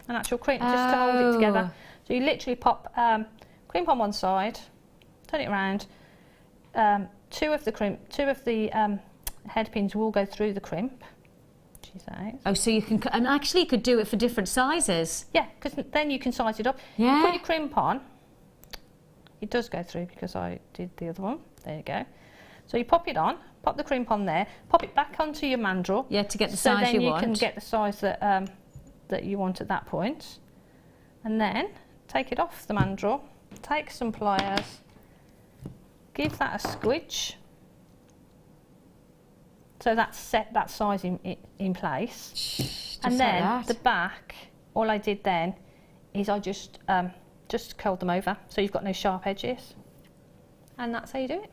an actual crimp, just to hold it together. So you literally pop crimp on one side, turn it around. Two of the head pins will go through the crimp. Oh, so you can, and actually you could do it for different sizes. Yeah, because then you can size it up. Yeah. You put your crimp on. It does go through because I did the other one. There you go. So you pop it on. Pop the crimp on there, pop it back onto your mandrel. Yeah, to get the size you want. So then you can get the size that you want at that point. And then take it off the mandrel, take some pliers, give that a squidge. So that's set that size in place. Just and then like that. the back, all I did then is I just curled them over so you've got no sharp edges. And that's how you do it.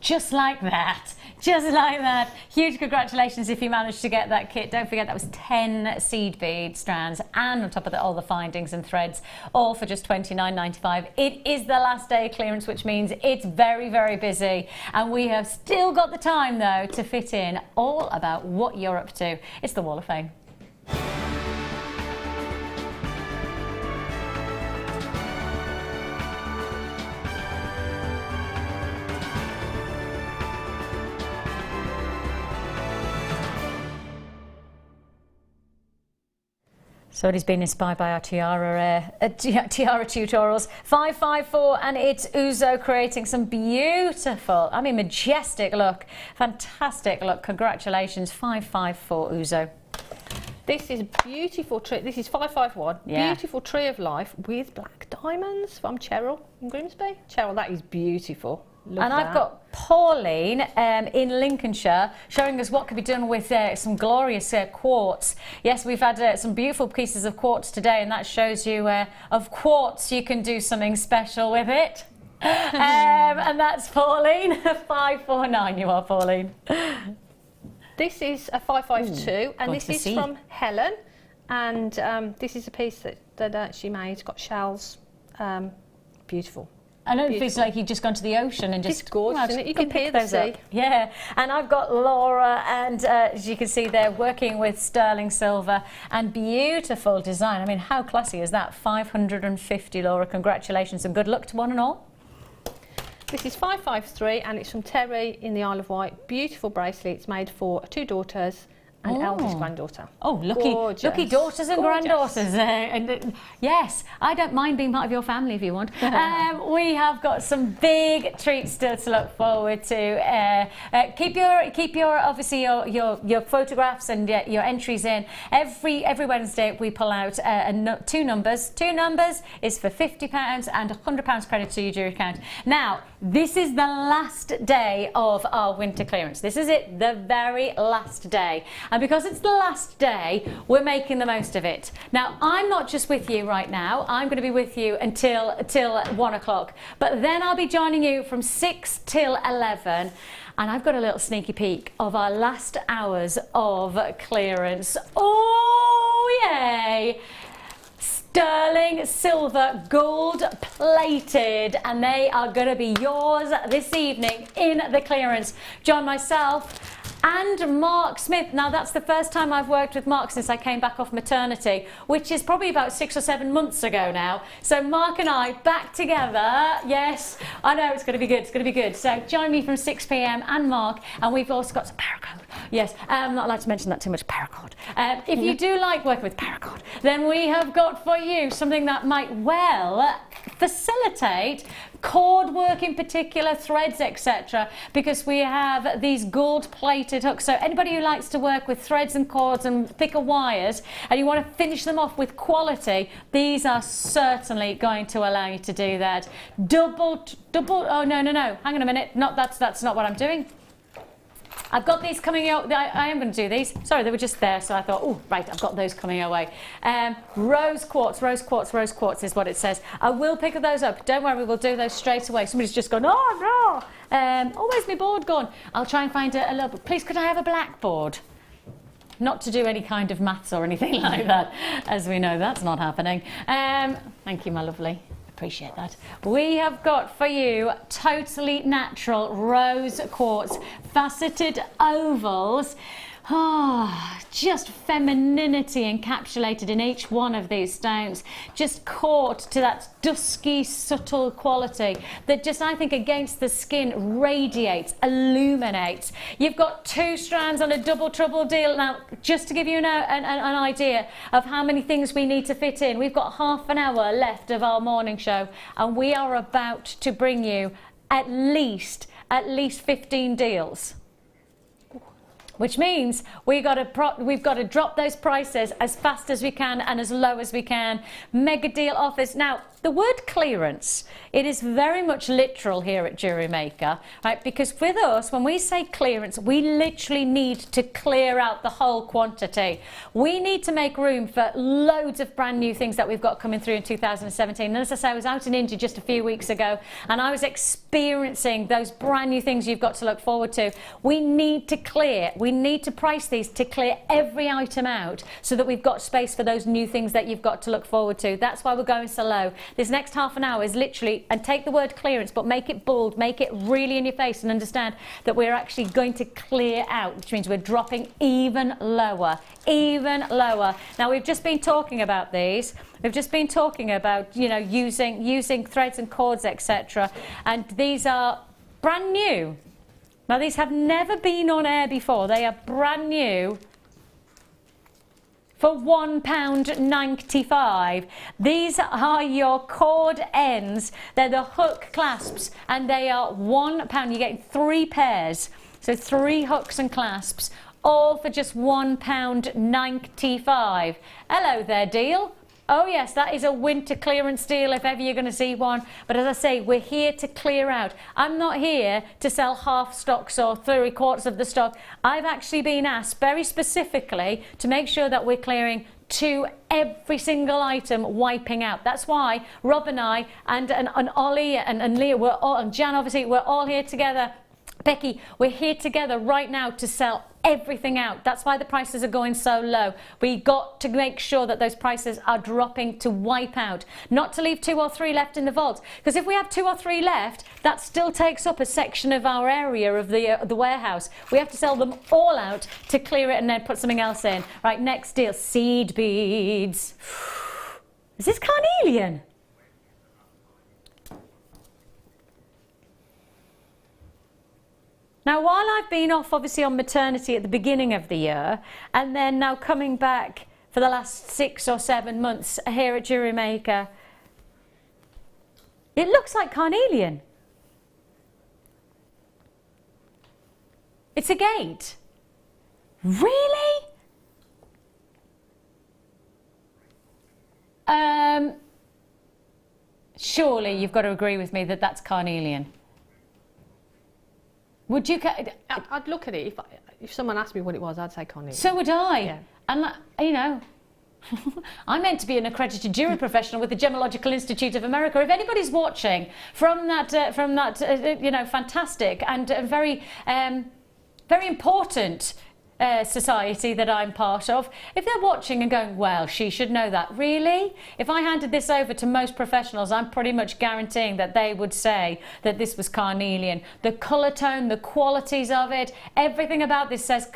Just like that, just like that. Huge congratulations if you managed to get that kit. Don't forget that was 10 seed bead strands, and on top of that all the findings and threads, all for just $29.95. It is the last day clearance, which means it's very, very busy, and we have still got the time though to fit in all about what you're up to. It's the Wall of Fame. So it has been inspired by our tiara tutorials. 554, and it's Uzo creating some beautiful, I mean majestic look, fantastic look. Congratulations, 554 Uzo. This is beautiful tree. This is 551. Yeah. Beautiful tree of life with black diamonds from Cheryl in Grimsby. Cheryl, that is beautiful. Love and that. I've got Pauline in Lincolnshire showing us what can be done with some glorious quartz. Yes, we've had some beautiful pieces of quartz today, and that shows you of quartz you can do something special with it. And that's Pauline. 549 you are, Pauline. This is a 552, and this is see. from Helen. And this is a piece that she made. It's got shells. Beautiful. I know it feels like you've just gone to the ocean and just... It's gorgeous, isn't it? You can hear the those sea. up. Yeah, and I've got Laura, and as you can see, they're working with sterling silver and beautiful design. I mean, how classy is that? 550, Laura. Congratulations and good luck to one and all. This is 553, and it's from Terry in the Isle of Wight. Beautiful bracelet. It's made for 2 daughters and eldest granddaughter. Oh, lucky daughters and granddaughters. Yes, I don't mind being part of your family if you want. We have got some big treats still to look forward to. Keep your obviously your photographs and your entries in. Every Wednesday we pull out 2 numbers. 2 numbers is for £50 and £100 credit to your jewellery account. Now, this is the last day of our winter clearance. This is it, the very last day. And because it's the last day, we're making the most of it. Now, I'm not just with you right now. I'm going to be with you until 1 o'clock. But then I'll be joining you from 6 till 11. And I've got a little sneaky peek of our last hours of clearance. Oh, yay! Sterling silver gold plated, and they are going to be yours this evening in the clearance. Join myself and Mark Smith. Now, that's the first time I've worked with Mark since I came back off maternity, which is probably about 6 or 7 months ago now. So Mark and I back together. Yes, I know it's going to be good. It's going to be good. So join me from 6 p.m. and Mark, and we've also got some paracord. Yes, I'm not allowed to mention that too much, paracord. If you do like working with paracord, then we have got for you something that might well facilitate cord work, in particular threads, etc., because we have these gold plated hooks. So anybody who likes to work with threads and cords and thicker wires, and you want to finish them off with quality, these are certainly going to allow you to do that. Double, oh no, hang on a minute, that's not what I'm doing. I've got these coming out. I am going to do these. Sorry, they were just there, so I thought, oh, right, I've got those coming our way. Rose quartz is what it says. I will pick those up. Don't worry, we'll do those straight away. Somebody's just gone, oh, no. Where's my board gone? I'll try and find a little... Please, could I have a blackboard? Not to do any kind of maths or anything like that. As we know, that's not happening. Thank you, my lovely. Appreciate that. We have got for you totally natural rose quartz faceted ovals. Just femininity encapsulated in each one of these stones, just caught to that dusky, subtle quality that just, I think, against the skin radiates, illuminates. You've got 2 strands on a double trouble deal. Now, just to give you an idea of how many things we need to fit in, we've got half an hour left of our morning show, and we are about to bring you at least 15 deals. Which means we've got to drop those prices as fast as we can and as low as we can. Mega deal offers. Now, the word clearance, it is very much literal here at JewelleryMaker, right? Because with us, when we say clearance, we literally need to clear out the whole quantity. We need to make room for loads of brand new things that we've got coming through in 2017. And as I say, I was out in India just a few weeks ago, and I was experiencing those brand new things you've got to look forward to. We need to clear. We need to price these to clear every item out so that we've got space for those new things that you've got to look forward to. That's why we're going so low. This next half an hour is literally, and take the word clearance, but make it bold, make it really in your face, and understand that we're actually going to clear out, which means we're dropping even lower, even lower. Now, we've just been talking about these. We've just been talking about, you know, using threads and cords, etc. And these are brand new. Now, these have never been on air before. They are brand new for £1.95. These are your cord ends. They're the hook clasps, and they are £1. You're getting 3 pairs. So 3 hooks and clasps all for just £1.95. Hello there, deal. Oh yes, that is a winter clearance deal if ever you're going to see one. But as I say, we're here to clear out. I'm not here to sell half stocks or 3/4 of the stock. I've actually been asked very specifically to make sure that we're clearing to every single item, wiping out. That's why Rob and I and Ollie and Leah, and Jan obviously, we're all here together. Becky, we're here together right now to sell everything out. That's why the prices are going so low. We got to make sure that those prices are dropping to wipe out, not to leave 2 or 3 left in the vault. Because if we have 2 or 3 left, that still takes up a section of our area of the warehouse. We have to sell them all out to clear it and then put something else in. Right, next deal, seed beads. Is this carnelian? Now, while I've been off obviously on maternity at the beginning of the year, and then now coming back for the last 6 or 7 months here at JewelleryMaker, it looks like carnelian. It's agate. Really? Surely you've got to agree with me that that's carnelian. Would you? I'd look at it if someone asked me what it was. I'd say carnelian. So would I. Yeah. And you know, I'm meant to be an accredited jewellery professional with the Gemological Institute of America. If anybody's watching from that you know, fantastic and very very important society that I'm part of, if they're watching and going, well, she should know that. Really? If I handed this over to most professionals, I'm pretty much guaranteeing that they would say that this was carnelian. The colour tone, the qualities of it, everything about this says...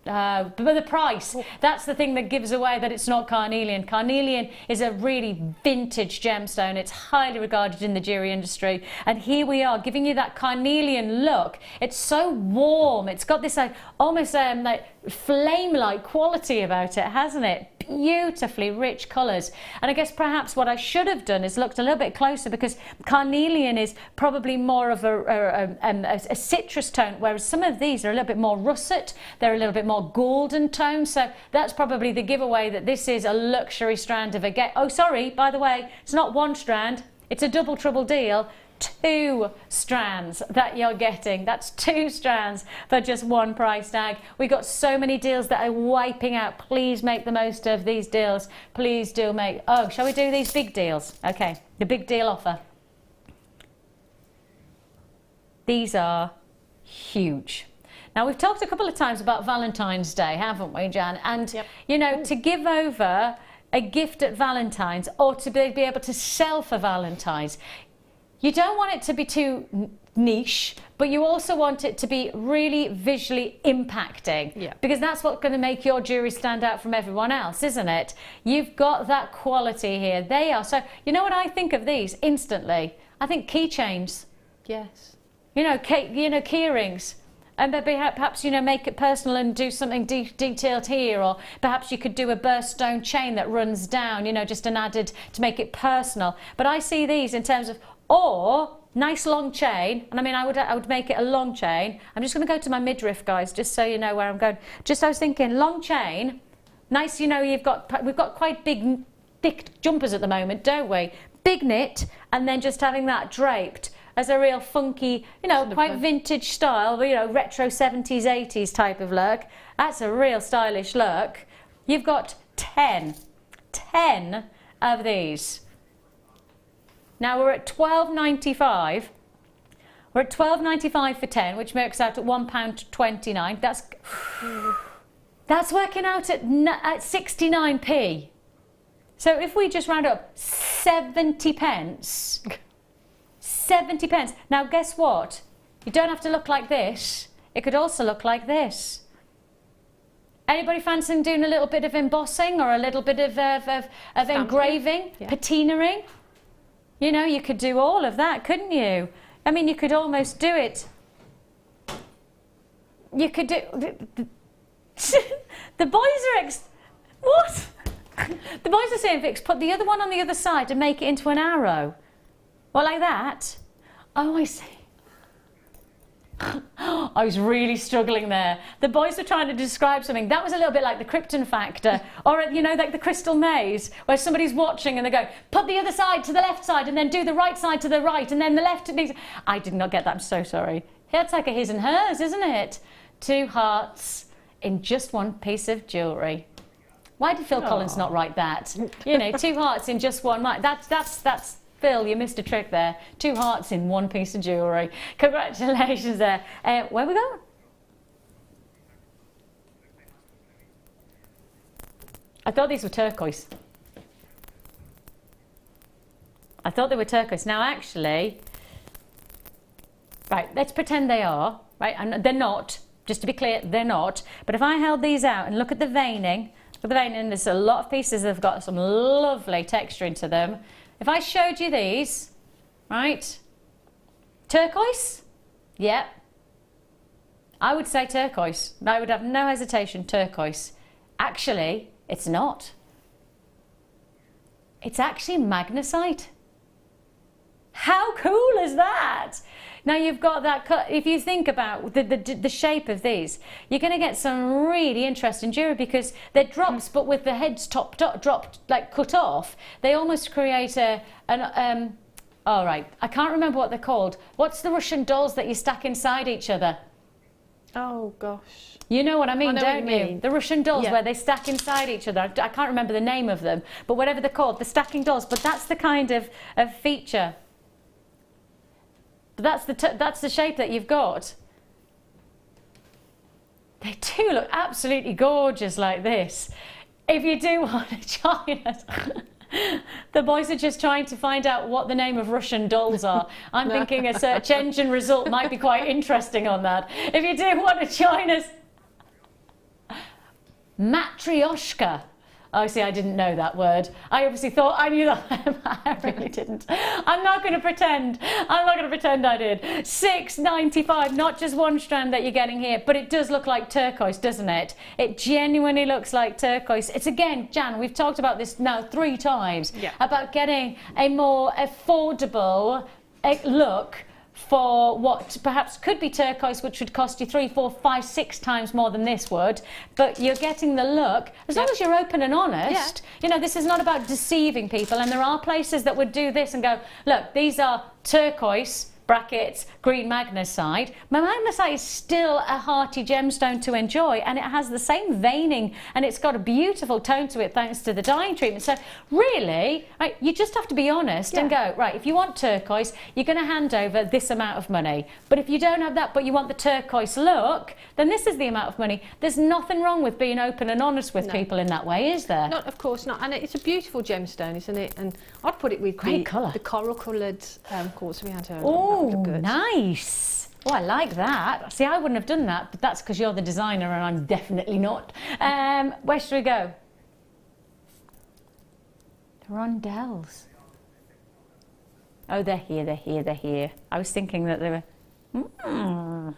but the price, that's the thing that gives away that it's not carnelian. Carnelian is a really vintage gemstone. It's highly regarded in the jewellery industry. And here we are giving you that carnelian look. It's so warm. It's got this almost like flame-like quality about it, hasn't it? Beautifully rich colours. And I guess perhaps what I should have done is looked a little bit closer, because carnelian is probably more of a citrus tone, whereas some of these are a little bit more russet. They're a little bit more golden tone. So that's probably the giveaway that this is a luxury strand of agate. Oh, sorry, by the way, it's not 1 strand. It's a double trouble deal. 2 strands that you're getting. That's 2 strands for just 1 price tag. We got so many deals that are wiping out. Please make the most of these deals. Please do make... Oh, shall we do these big deals? Okay, the big deal offer. These are huge. Now, we've talked a couple of times about Valentine's Day, haven't we, Jan? And, you know, to give over a gift at Valentine's, or to be able to sell for Valentine's, you don't want it to be too niche, but you also want it to be really visually impacting. Yeah. Because that's what's going to make your jewellery stand out from everyone else, isn't it? You've got that quality here. They are. So, you know what I think of these instantly? I think keychains. Yes. You know, key rings. And perhaps, you know, make it personal and do something detailed here, or perhaps you could do a burst stone chain that runs down, you know, just an added to make it personal. But I see these in terms of, or nice long chain, and I mean, I would make it a long chain. I'm just going to go to my midriff, guys, just so you know where I'm going. Just I was thinking, long chain, nice. You know, we've got quite big, thick jumpers at the moment, don't we? Big knit, and then just having that draped as a real funky, you know, quite vintage style, you know, retro 70s, 80s type of look. That's a real stylish look. You've got 10 of these. Now we're at £12.95. We're at £12.95 for 10, which works out at £1.29. That's working out at 69p. So if we just round up 70 pence. 70 pence. Now guess what? You don't have to look like this. It could also look like this. Anybody fancying doing a little bit of embossing or a little bit of engraving, patinaing? You know, you could do all of that, couldn't you? I mean, you could almost do it. You could do... The boys are... What? The boys are saying, Vix, put the other one on the other side and make it into an arrow. Well, like that. Oh, I see. I was really struggling there. The boys were trying to describe something. That was a little bit like the Krypton factor, or, you know, like the crystal maze, where somebody's watching and they go, put the other side to the left side and then do the right side to the right and then the left to the... I did not get that, I'm so sorry. It's like a his and hers, isn't it? 2 hearts in just one piece of jewellery. Why did Phil Collins not write that? You know, 2 hearts in just one... That's Phil, you missed a trick there. 2 hearts in one piece of jewellery. Congratulations there. Where we going? I thought these were turquoise. I thought they were turquoise. Now, actually, right, let's pretend they are, right? And they're not. Just to be clear, they're not. But if I held these out and look at the veining, there's a lot of pieces that have got some lovely texture into them. If I showed you these, right, turquoise, yeah, I would say turquoise. I would have no hesitation, turquoise. Actually, it's not. It's actually magnesite. How cool is that? Now you've got that, if you think about the shape of these, you're going to get some really interesting jewellery because they're drops, but with the heads dropped, like cut off, they almost create all right, I can't remember what they're called. What's the Russian dolls that you stack inside each other? Oh gosh. You know what I mean, don't you? mean. The Russian dolls, Yeah. where they stack inside each other. I can't remember the name of them, but whatever they're called, the stacking dolls. But that's the kind of feature. But that's the shape that you've got. They do look absolutely gorgeous like this. If you do want to join us, the boys are just trying to find out what the name of Russian dolls are. I'm thinking a search engine result might be quite interesting on that. If you do want to join us, Matryoshka. Oh, see, I didn't know that word. I obviously thought I knew that. I really didn't. I'm not going to pretend. I'm not going to pretend I did. $6.95, not just one strand that you're getting here, but it does look like turquoise, doesn't it? It genuinely looks like turquoise. It's again, Jan, we've talked about this now 3 times, about getting a more affordable look for what perhaps could be turquoise, which would cost you 3, 4, 5, 6 times more than this would, but you're getting the look, as long as you're open and honest. You know, this is not about deceiving people, and there are places that would do this and go, look, these are turquoise, brackets, green magnesite. Magnesite is still a hearty gemstone to enjoy, and it has the same veining, and it's got a beautiful tone to it thanks to the dyeing treatment. So really, right, you just have to be honest and go, right, if you want turquoise, you're going to hand over this amount of money. But if you don't have that, but you want the turquoise look, then this is the amount of money. There's nothing wrong with being open and honest with people in that way, is there? Not, of course not. And it's a beautiful gemstone, isn't it? And I'd put it with great colour. The coral coloured quartz we had earlier. Oh, nice. Oh, I like that. See, I wouldn't have done that, but that's because you're the designer and I'm definitely not. Where should we go? The rondelles. Oh, they're here, they're here, they're here. I was thinking that they were... Oh,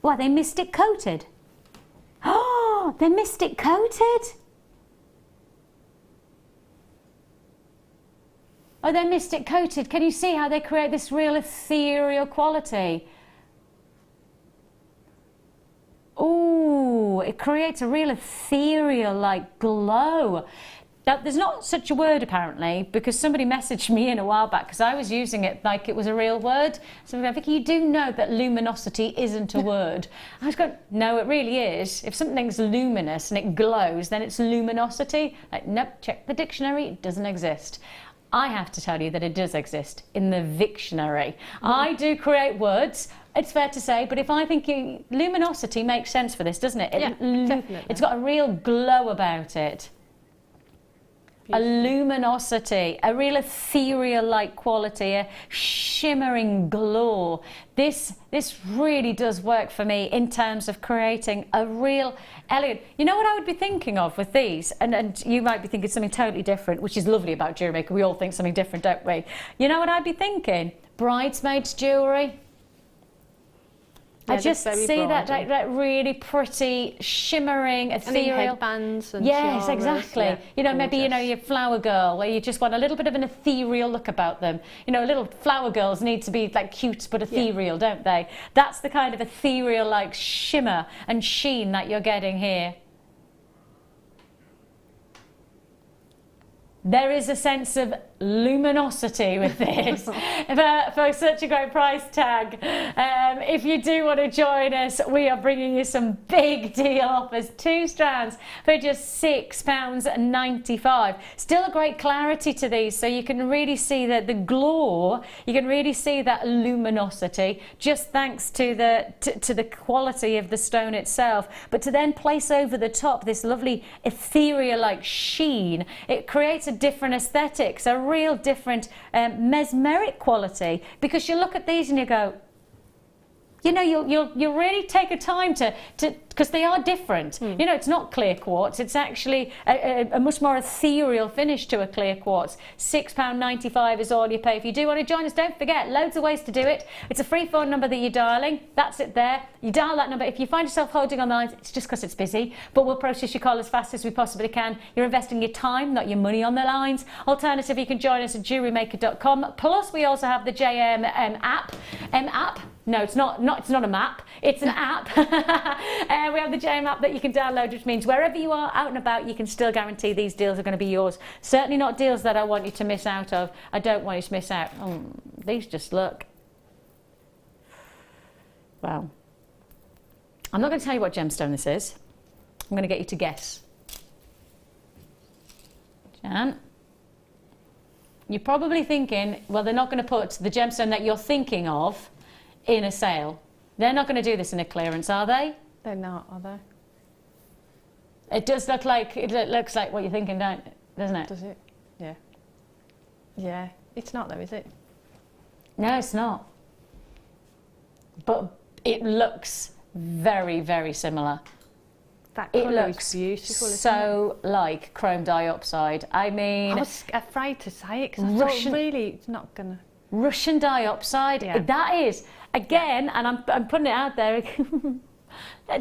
are they mystic coated? Oh, they're mystic coated? Oh, they're mystic coated. Can you see how they create this real ethereal quality? Oh, it creates a real ethereal, like, glow. Now, there's not such a word, apparently, because somebody messaged me in a while back, because I was using it like it was a real word. So I'm going, Vicky, you do know that luminosity isn't a word. I was going, no, it really is. If something's luminous and it glows, then it's luminosity. Like, nope, check the dictionary, it doesn't exist. I have to tell you that it does exist in the Victionary. I do create words, it's fair to say, but if I think luminosity makes sense for this, doesn't it? Definitely. It's got a real glow about it. Beautiful. A luminosity, a real ethereal-like quality, a shimmering glow. This really does work for me in terms of creating a real elegant... You know what I would be thinking of with these? And you might be thinking something totally different, which is lovely about JewelleryMaker. We all think something different, don't we? You know what I'd be thinking? Bridesmaids jewellery. Yeah, I just very see that, bridal. that really pretty, shimmering, ethereal. And headbands and yes, tiaras, exactly. yeah, You know, maybe, you know, gorgeous. your flower girl, where you just want a little bit of an ethereal look about them. You know, little flower girls need to be like cute but ethereal, don't they? That's the kind of ethereal, like, shimmer and sheen that you're getting here. There is a sense of luminosity with this for such a great price tag. If you do want to join us, we are bringing you some big deal offers. 2 strands for just £6.95. Still a great clarity to these, so you can really see that the glow, you can really see that luminosity, just thanks to the quality of the stone itself. But to then place over the top this lovely ethereal like sheen, it creates a different aesthetic, so a real different mesmeric quality, because you look at these and you go, you know, you'll really take a time to because they are different. You know, it's not clear quartz, it's actually a much more ethereal finish to a clear quartz. £6.95 is all you pay. If you do want to join us, don't forget, loads of ways to do it. It's a free phone number that you're dialing, that's it there. You dial that number. If you find yourself holding on the lines, it's just because it's busy, but we'll process your call as fast as we possibly can. You're investing your time, not your money, on the lines. Alternative, you can join us at jewellerymaker.com. Plus, we also have the JM app. No, it's not a map, it's an app. We have the JM app that you can download, which means wherever you are out and about, you can still guarantee these deals are going to be yours. Certainly not deals that I want you to miss out of. I don't want you to miss out. These just look. Wow. I'm not going to tell you what gemstone this is. I'm going to get you to guess. Jan? You're probably thinking, well, they're not going to put the gemstone that you're thinking of in a sale. They're not going to do this in a clearance, are they? They're not, are they? It does look like, it looks like what you're thinking, doesn't it? Does it? Yeah. Yeah. It's not though, is it? No, it's not. But it looks very, very similar. That It colour looks is beautiful, so like chrome dioxide. I mean, I was afraid to say it because I Russian- thought really it's not gonna. Russian dioxide, Yeah. that is, again, and I'm putting it out there,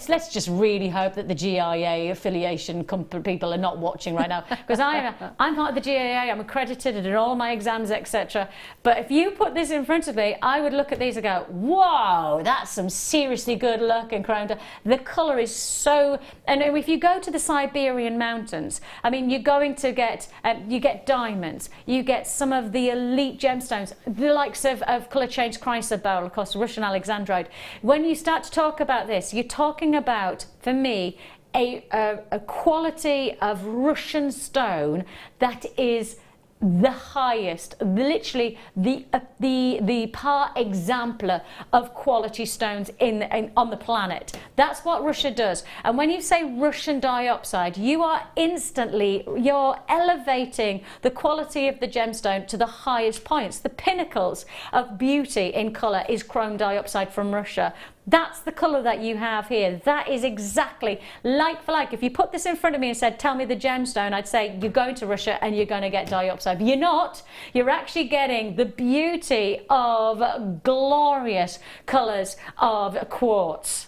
let's just really hope that the GIA affiliation people are not watching right now, because I'm part of the GIA, I'm accredited, I did all my exams, etc. But if you put this in front of me, I would look at these and go, whoa, that's some seriously good looking chrome. The colour is so, and if you go to the Siberian mountains, I mean, you're going to get, you get diamonds, you get some of the elite gemstones, the likes of colour change chrysoberyl, of course, Russian alexandrite. When you start to talk about this, you're talking about, for me, a quality of Russian stone that is the highest, literally the par exemplar of quality stones on the planet. That's what Russia does. And when you say Russian dioxide, you are instantly, you're elevating the quality of the gemstone to the highest points. The pinnacles of beauty in colour is chrome dioxide from Russia. That's the colour that you have here. That is exactly like for like. If you put this in front of me and said, tell me the gemstone, I'd say you're going to Russia and you're going to get dioxide. But you're not. You're actually getting the beauty of glorious colours of quartz.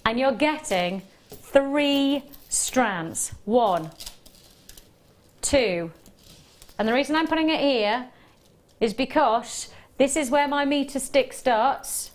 And you're getting 3 strands. 1, 2. And the reason I'm putting it here is because this is where my meter stick starts.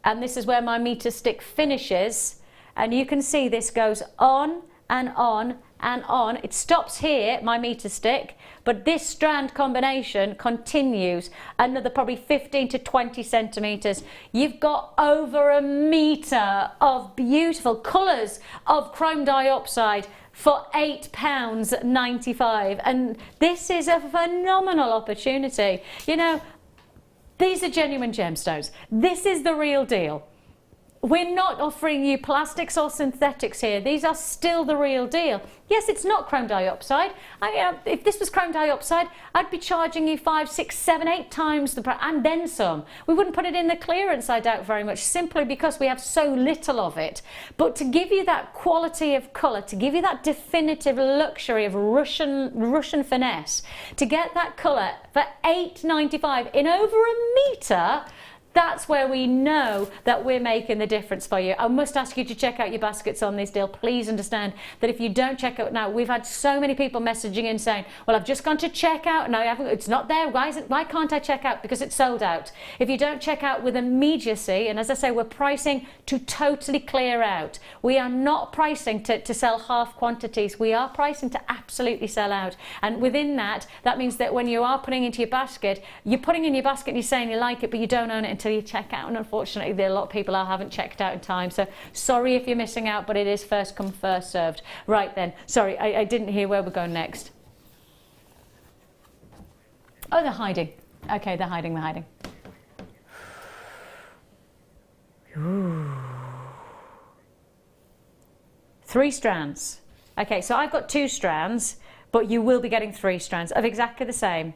And this is where my meter stick finishes, and you can see this goes on and on and on. It stops here, my meter stick, but this strand combination continues another probably 15 to 20 centimetres. You've got over a metre of beautiful colours of chrome dioxide for £8.95, and this is a phenomenal opportunity. You know, these are genuine gemstones. This is the real deal. We're not offering you plastics or synthetics here. These are still the real deal. Yes, it's not chrome dioxide. If this was chrome dioxide, I'd be charging you 5, 6, 7, 8 times the price, and then some. We wouldn't put it in the clearance, I doubt very much, simply because we have so little of it. But to give you that quality of colour, to give you that definitive luxury of Russian finesse, to get that colour for £8.95 in over a metre, That's where we know that we're making the difference for you. I must ask you to check out your baskets on this deal. Please understand that if you don't check out now, we've had so many people messaging in saying, well, I've just gone to check out. No, it's not there. Why can't I check out? Because it's sold out. If you don't check out with immediacy, and as I say, we're pricing to totally clear out. We are not pricing to sell half quantities. We are pricing to absolutely sell out. And within that, that means that when you are putting into your basket, you're putting in your basket and you're saying you like it, but you don't own it until you check out, and unfortunately there are a lot of people who haven't checked out in time, so sorry if you're missing out, but it is first come first served. Right then, sorry, I didn't hear where we're going next. Oh, they're hiding. Okay, they're hiding. Ooh. 3 strands. Okay, so I've got 2 strands, but you will be getting 3 strands of exactly the same.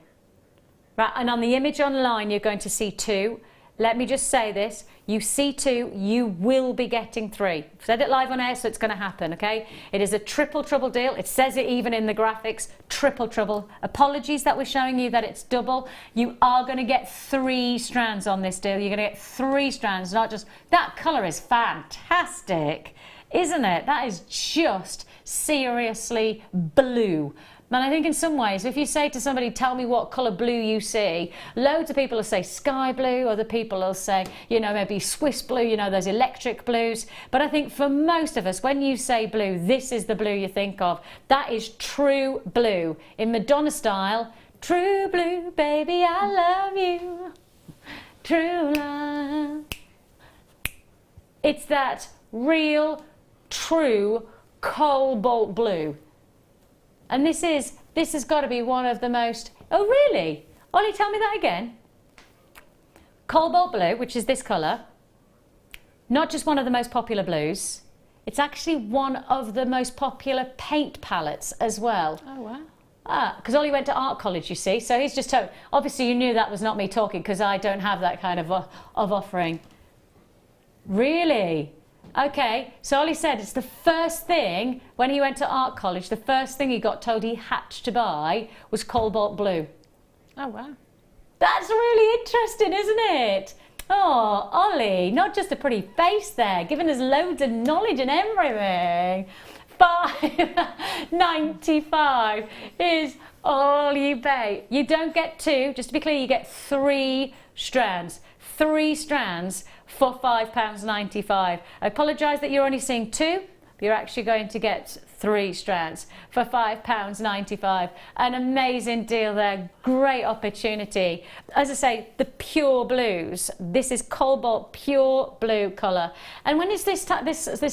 Right, and on the image online you're going to see 2. Let me just say this, you see 2, you will be getting 3. I've said it live on air, so it's going to happen, okay? It is a triple trouble deal. It says it even in the graphics, triple trouble. Apologies that we're showing you that it's double. You are going to get 3 strands on this deal. You're going to get 3 strands, not just... That colour is fantastic, isn't it? That is just seriously blue. And I think in some ways, if you say to somebody, tell me what colour blue you see, loads of people will say sky blue, other people will say, you know, maybe Swiss blue, you know, those electric blues. But I think for most of us, when you say blue, this is the blue you think of. That is true blue. In Madonna style, true blue, baby, I love you. True love. It's that real, true cobalt blue. And this has got to be one of the most... Oh, really? Ollie, tell me that again. Cobalt blue, which is this colour, not just one of the most popular blues, it's actually one of the most popular paint palettes as well. Oh, wow. Ah, because Ollie went to art college, you see, so he's just told... Obviously, you knew that was not me talking, because I don't have that kind of offering. Really? Okay, so Ollie said it's the first thing, when he went to art college, the first thing he got told he had to buy was cobalt blue. Oh, wow. That's really interesting, isn't it? Oh, Ollie, not just a pretty face there, giving us loads of knowledge and everything. £5.95 is all you pay. You don't get 2, just to be clear, you get 3 strands. 3 strands for £5.95. I apologise that you're only seeing 2, but you're actually going to get 3 strands for £5.95. An amazing deal there, great opportunity. As I say, the pure blues. This is cobalt pure blue colour. And when it's this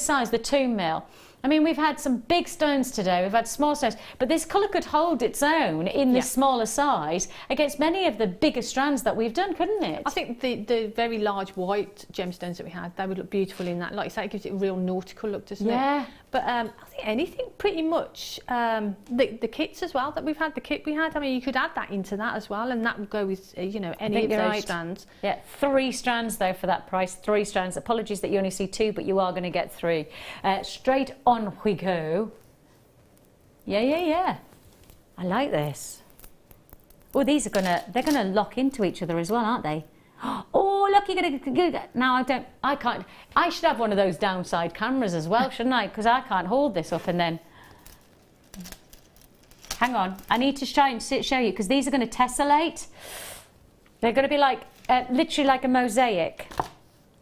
size, the 2 mil, I mean, we've had some big stones today, we've had small stones, but this colour could hold its own in the smaller size against many of the bigger strands that we've done, couldn't it? I think the very large white gemstones that we had, they would look beautiful in that. Like you say, it gives it a real nautical look, doesn't it? But I think anything pretty much, the kits as well that we've had, the kit we had, I mean, you could add that into that as well, and that would go with, you know, any of those strands. Yeah, 3 strands though for that price, 3 strands. Apologies that you only see 2, but you are going to get 3. Straight on we go. Yeah. I like this. Oh, these are they're gonna lock into each other as well, aren't they? Oh, look, you're gonna... Now, I can't... I should have one of those downside cameras as well, shouldn't I? Because I can't hold this up and then... Hang on, I need to try and show you, because these are going to tessellate. They're going to be like, literally like a mosaic.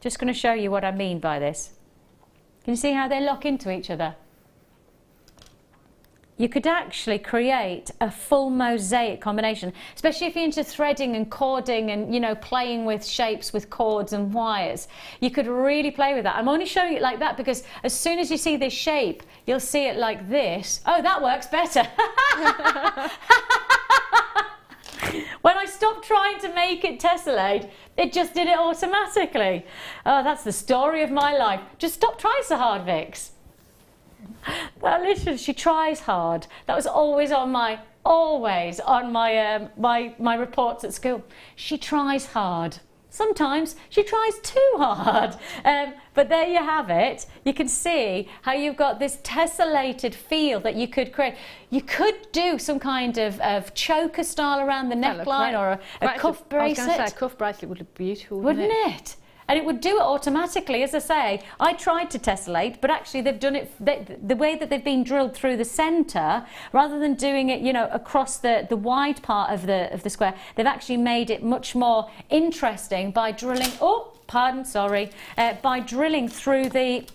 Just going to show you what I mean by this. Can you see how they lock into each other? You could actually create a full mosaic combination, especially if you're into threading and cording and, you know, playing with shapes with cords and wires. You could really play with that. I'm only showing it like that because as soon as you see this shape, you'll see it like this. Oh, that works better. When I stopped trying to make it tessellate, it just did it automatically. Oh, that's the story of my life. Just stop trying so hard, Vix. Well, literally, she tries hard. That was always on my my reports at school. She tries hard. Sometimes she tries too hard. But there you have it. You can see how you've got this tessellated feel that you could create. You could do some kind of choker style around the neckline or a cuff bracelet. I was going to say a cuff bracelet would look beautiful, wouldn't it? And it would do it automatically. As I say, I tried to tessellate, but actually they've done it, the way that they've been drilled through the centre, rather than doing it, you know, across the wide part of the square, they've actually made it much more interesting by drilling, by drilling through the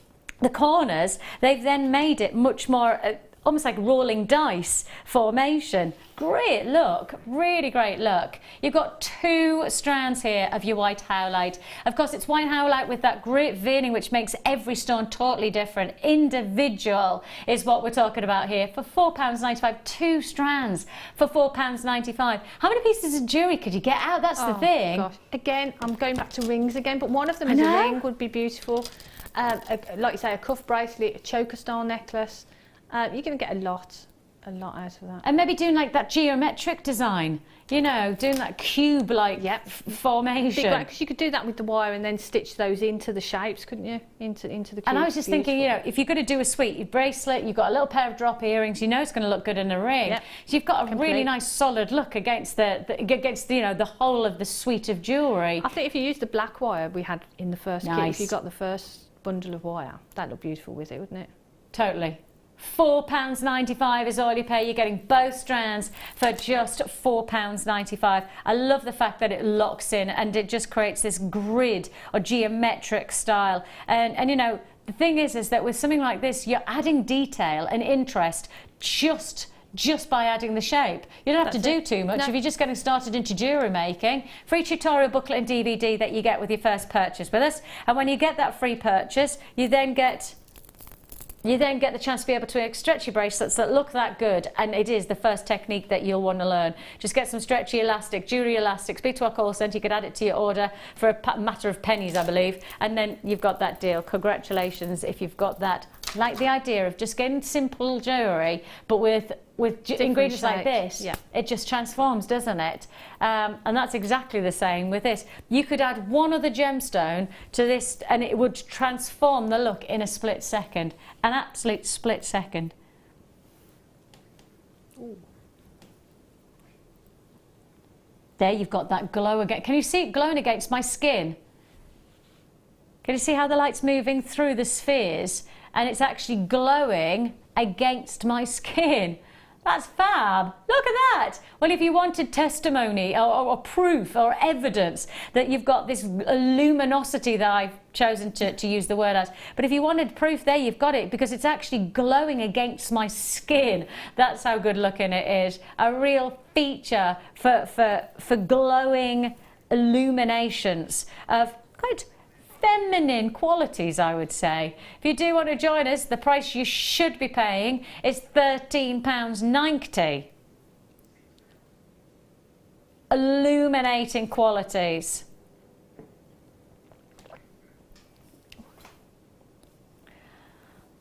corners. They've then made it much more, almost like rolling dice formation. Great look, really great look. You've got 2 strands here of your white howlite. Of course, it's white howlite with that great veining, which makes every stone totally different. Individual is what we're talking about here. For £4.95, 2 strands for £4.95. How many pieces of jewellery could you get out? That's the thing. Gosh. Again, I'm going back to rings again, but one of them is a ring would be beautiful. Like you say, a cuff bracelet, a choker style necklace. You're going to get a lot out of that. And maybe doing like that geometric design, you know, doing that cube-like formation. Because you could do that with the wire and then stitch those into the shapes, couldn't you? Into the cube. And I was just thinking, you know, if you're going to do a suite, your bracelet, you've got a little pair of drop earrings, you know it's going to look good in a ring. Yep. So you've got a really nice solid look against you know, the whole of the suite of jewellery. I think if you use the black wire we had in the first kit, if you got the first bundle of wire, that'd look beautiful with it, wouldn't it? Totally. £4.95 is all you pay. You're getting both strands for just £4.95. I love the fact that it locks in and it just creates this grid or geometric style. And you know, the thing is that with something like this, you're adding detail and interest just by adding the shape. You don't have to do too much. If you're just getting started into jewellery making, free tutorial booklet and DVD that you get with your first purchase with us. And when you get that free purchase, you then get the chance to be able to make stretchy bracelets that look that good, and it is the first technique that you'll want to learn. Just get some stretchy elastic, jewellery elastic, speak to our call centre, you could add it to your order for a matter of pennies, I believe, and then you've got that deal. Congratulations if you've got that. I like the idea of just getting simple jewellery, but with ingredients like this, it just transforms, doesn't it? And that's exactly the same with this. You could add one other gemstone to this and it would transform the look in a split second. An absolute split second. Ooh. There you've got that glow again. Can you see it glowing against my skin? Can you see how the light's moving through the spheres and it's actually glowing against my skin? That's fab. Look at that. Well, if you wanted testimony or proof or evidence that you've got this luminosity that I've chosen to use the word as, but if you wanted proof, there you've got it, because it's actually glowing against my skin. That's how good looking it is. A real feature for glowing illuminations of quite feminine qualities, I would say. If you do want to join us, the price you should be paying is £13.90. Illuminating qualities.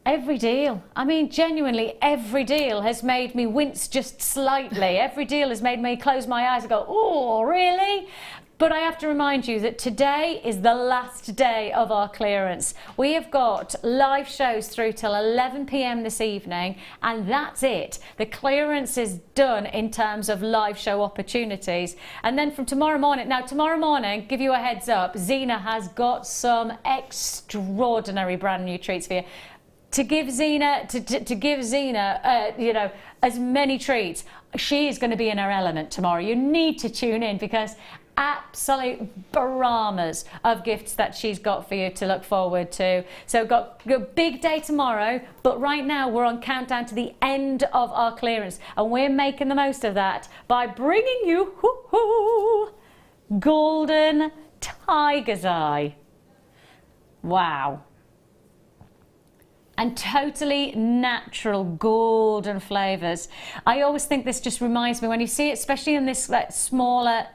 Every deal, I mean genuinely every deal has made me wince just slightly. Every deal has made me close my eyes and go, oh really? But I have to remind you that today is the last day of our clearance. We have got live shows through till 11 p.m. this evening, and that's it. The clearance is done in terms of live show opportunities. And then from tomorrow morning, give you a heads up, Zena has got some extraordinary brand new treats for you. To give Zena, you know, as many treats, she is going to be in her element tomorrow. You need to tune in, because absolute baramas of gifts that she's got for you to look forward to. So got a big day tomorrow, but right now we're on countdown to the end of our clearance, and we're making the most of that by bringing you golden tiger's eye. Wow. And totally natural golden flavours. I always think this just reminds me, when you see it, especially in this smaller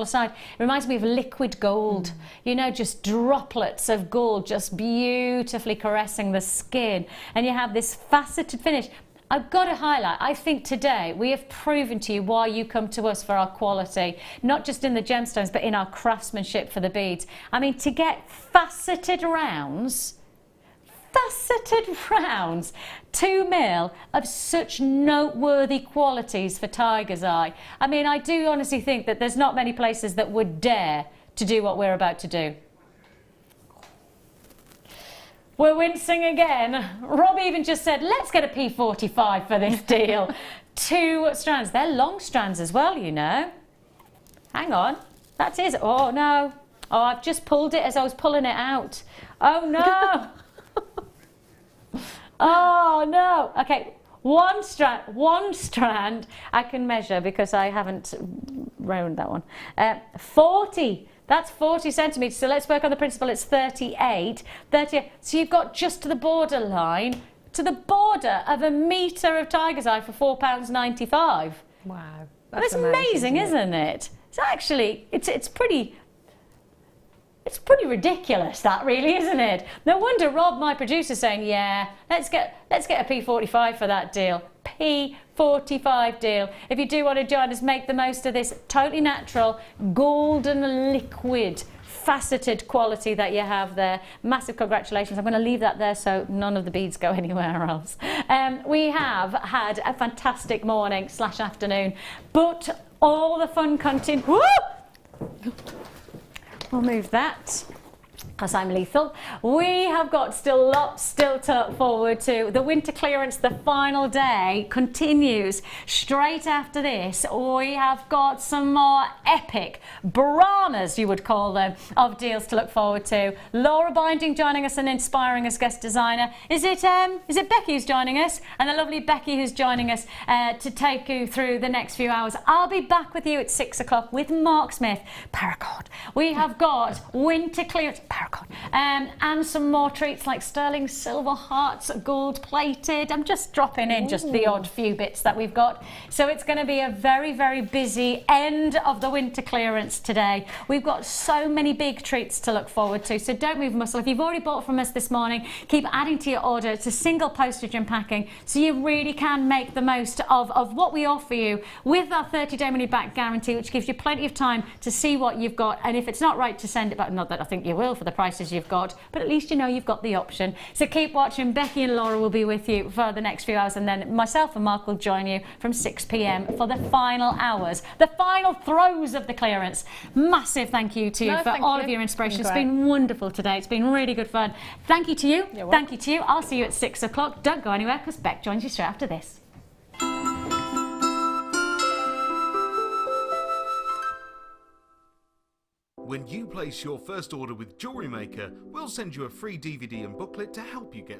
side, it reminds me of liquid gold. You know, just droplets of gold just beautifully caressing the skin. And you have this faceted finish. I've got to highlight, I think today we have proven to you why you come to us for our quality, not just in the gemstones, but in our craftsmanship for the beads. I mean, to get faceted rounds, 2 mil of such noteworthy qualities for Tiger's Eye. I mean, I do honestly think that there's not many places that would dare to do what we're about to do. We're wincing again. Rob even just said, let's get a P45 for this deal. 2 strands. They're long strands as well, you know. Hang on. That is, oh no. Oh, I've just pulled it as I was pulling it out. Oh no. Oh no. Okay, one strand I can measure because I haven't rounded that one. 40. That's 40 centimetres. So let's work on the principle. It's 38. 38. So you've got just to the border line, to the border of a metre of Tiger's Eye for £4.95. Wow. That's amazing, isn't it? It's actually, it's pretty ridiculous, that really, isn't it? No wonder Rob, my producer, saying, yeah, let's get a P45 for that deal. P45 deal. If you do want to join us, make the most of this totally natural, golden liquid, faceted quality that you have there. Massive congratulations. I'm going to leave that there so none of the beads go anywhere else. We have had a fantastic morning / afternoon, but all the fun continues. We'll move that because I'm lethal. We have got still lots to look forward to. The winter clearance, the final day, continues straight after this. We have got some more epic Brahmas, you would call them, of deals to look forward to. Laura Binding joining us and inspiring as guest designer. Is it Becky who's joining us? And the lovely Becky who's joining us to take you through the next few hours. I'll be back with you at 6 o'clock with Mark Smith, Paracord. We have got winter clearance, and some more treats like sterling silver hearts, gold plated. I'm just dropping in just the odd few bits that we've got. So it's going to be a very, very busy end of the winter clearance today. We've got so many big treats to look forward to, so don't move a muscle. If you've already bought from us this morning, keep adding to your order. It's a single postage and packing, so you really can make the most of what we offer you with our 30-day money-back guarantee, which gives you plenty of time to see what you've got, and if it's not right, to send it back. Not that I think you will for the prices you've got, but at least you know you've got the option. So keep watching. Becky and Laura will be with you for the next few hours, and then myself and Mark will join you from 6 p.m. for the final hours, the final throes of the clearance. Massive thank you to you for all of your inspiration. It's been wonderful today. It's been really good fun. Thank you to you. Thank you to you. I'll see you at 6 o'clock. Don't go anywhere because Beck joins you straight after this. When you place your first order with JewelleryMaker, we'll send you a free DVD and booklet to help you get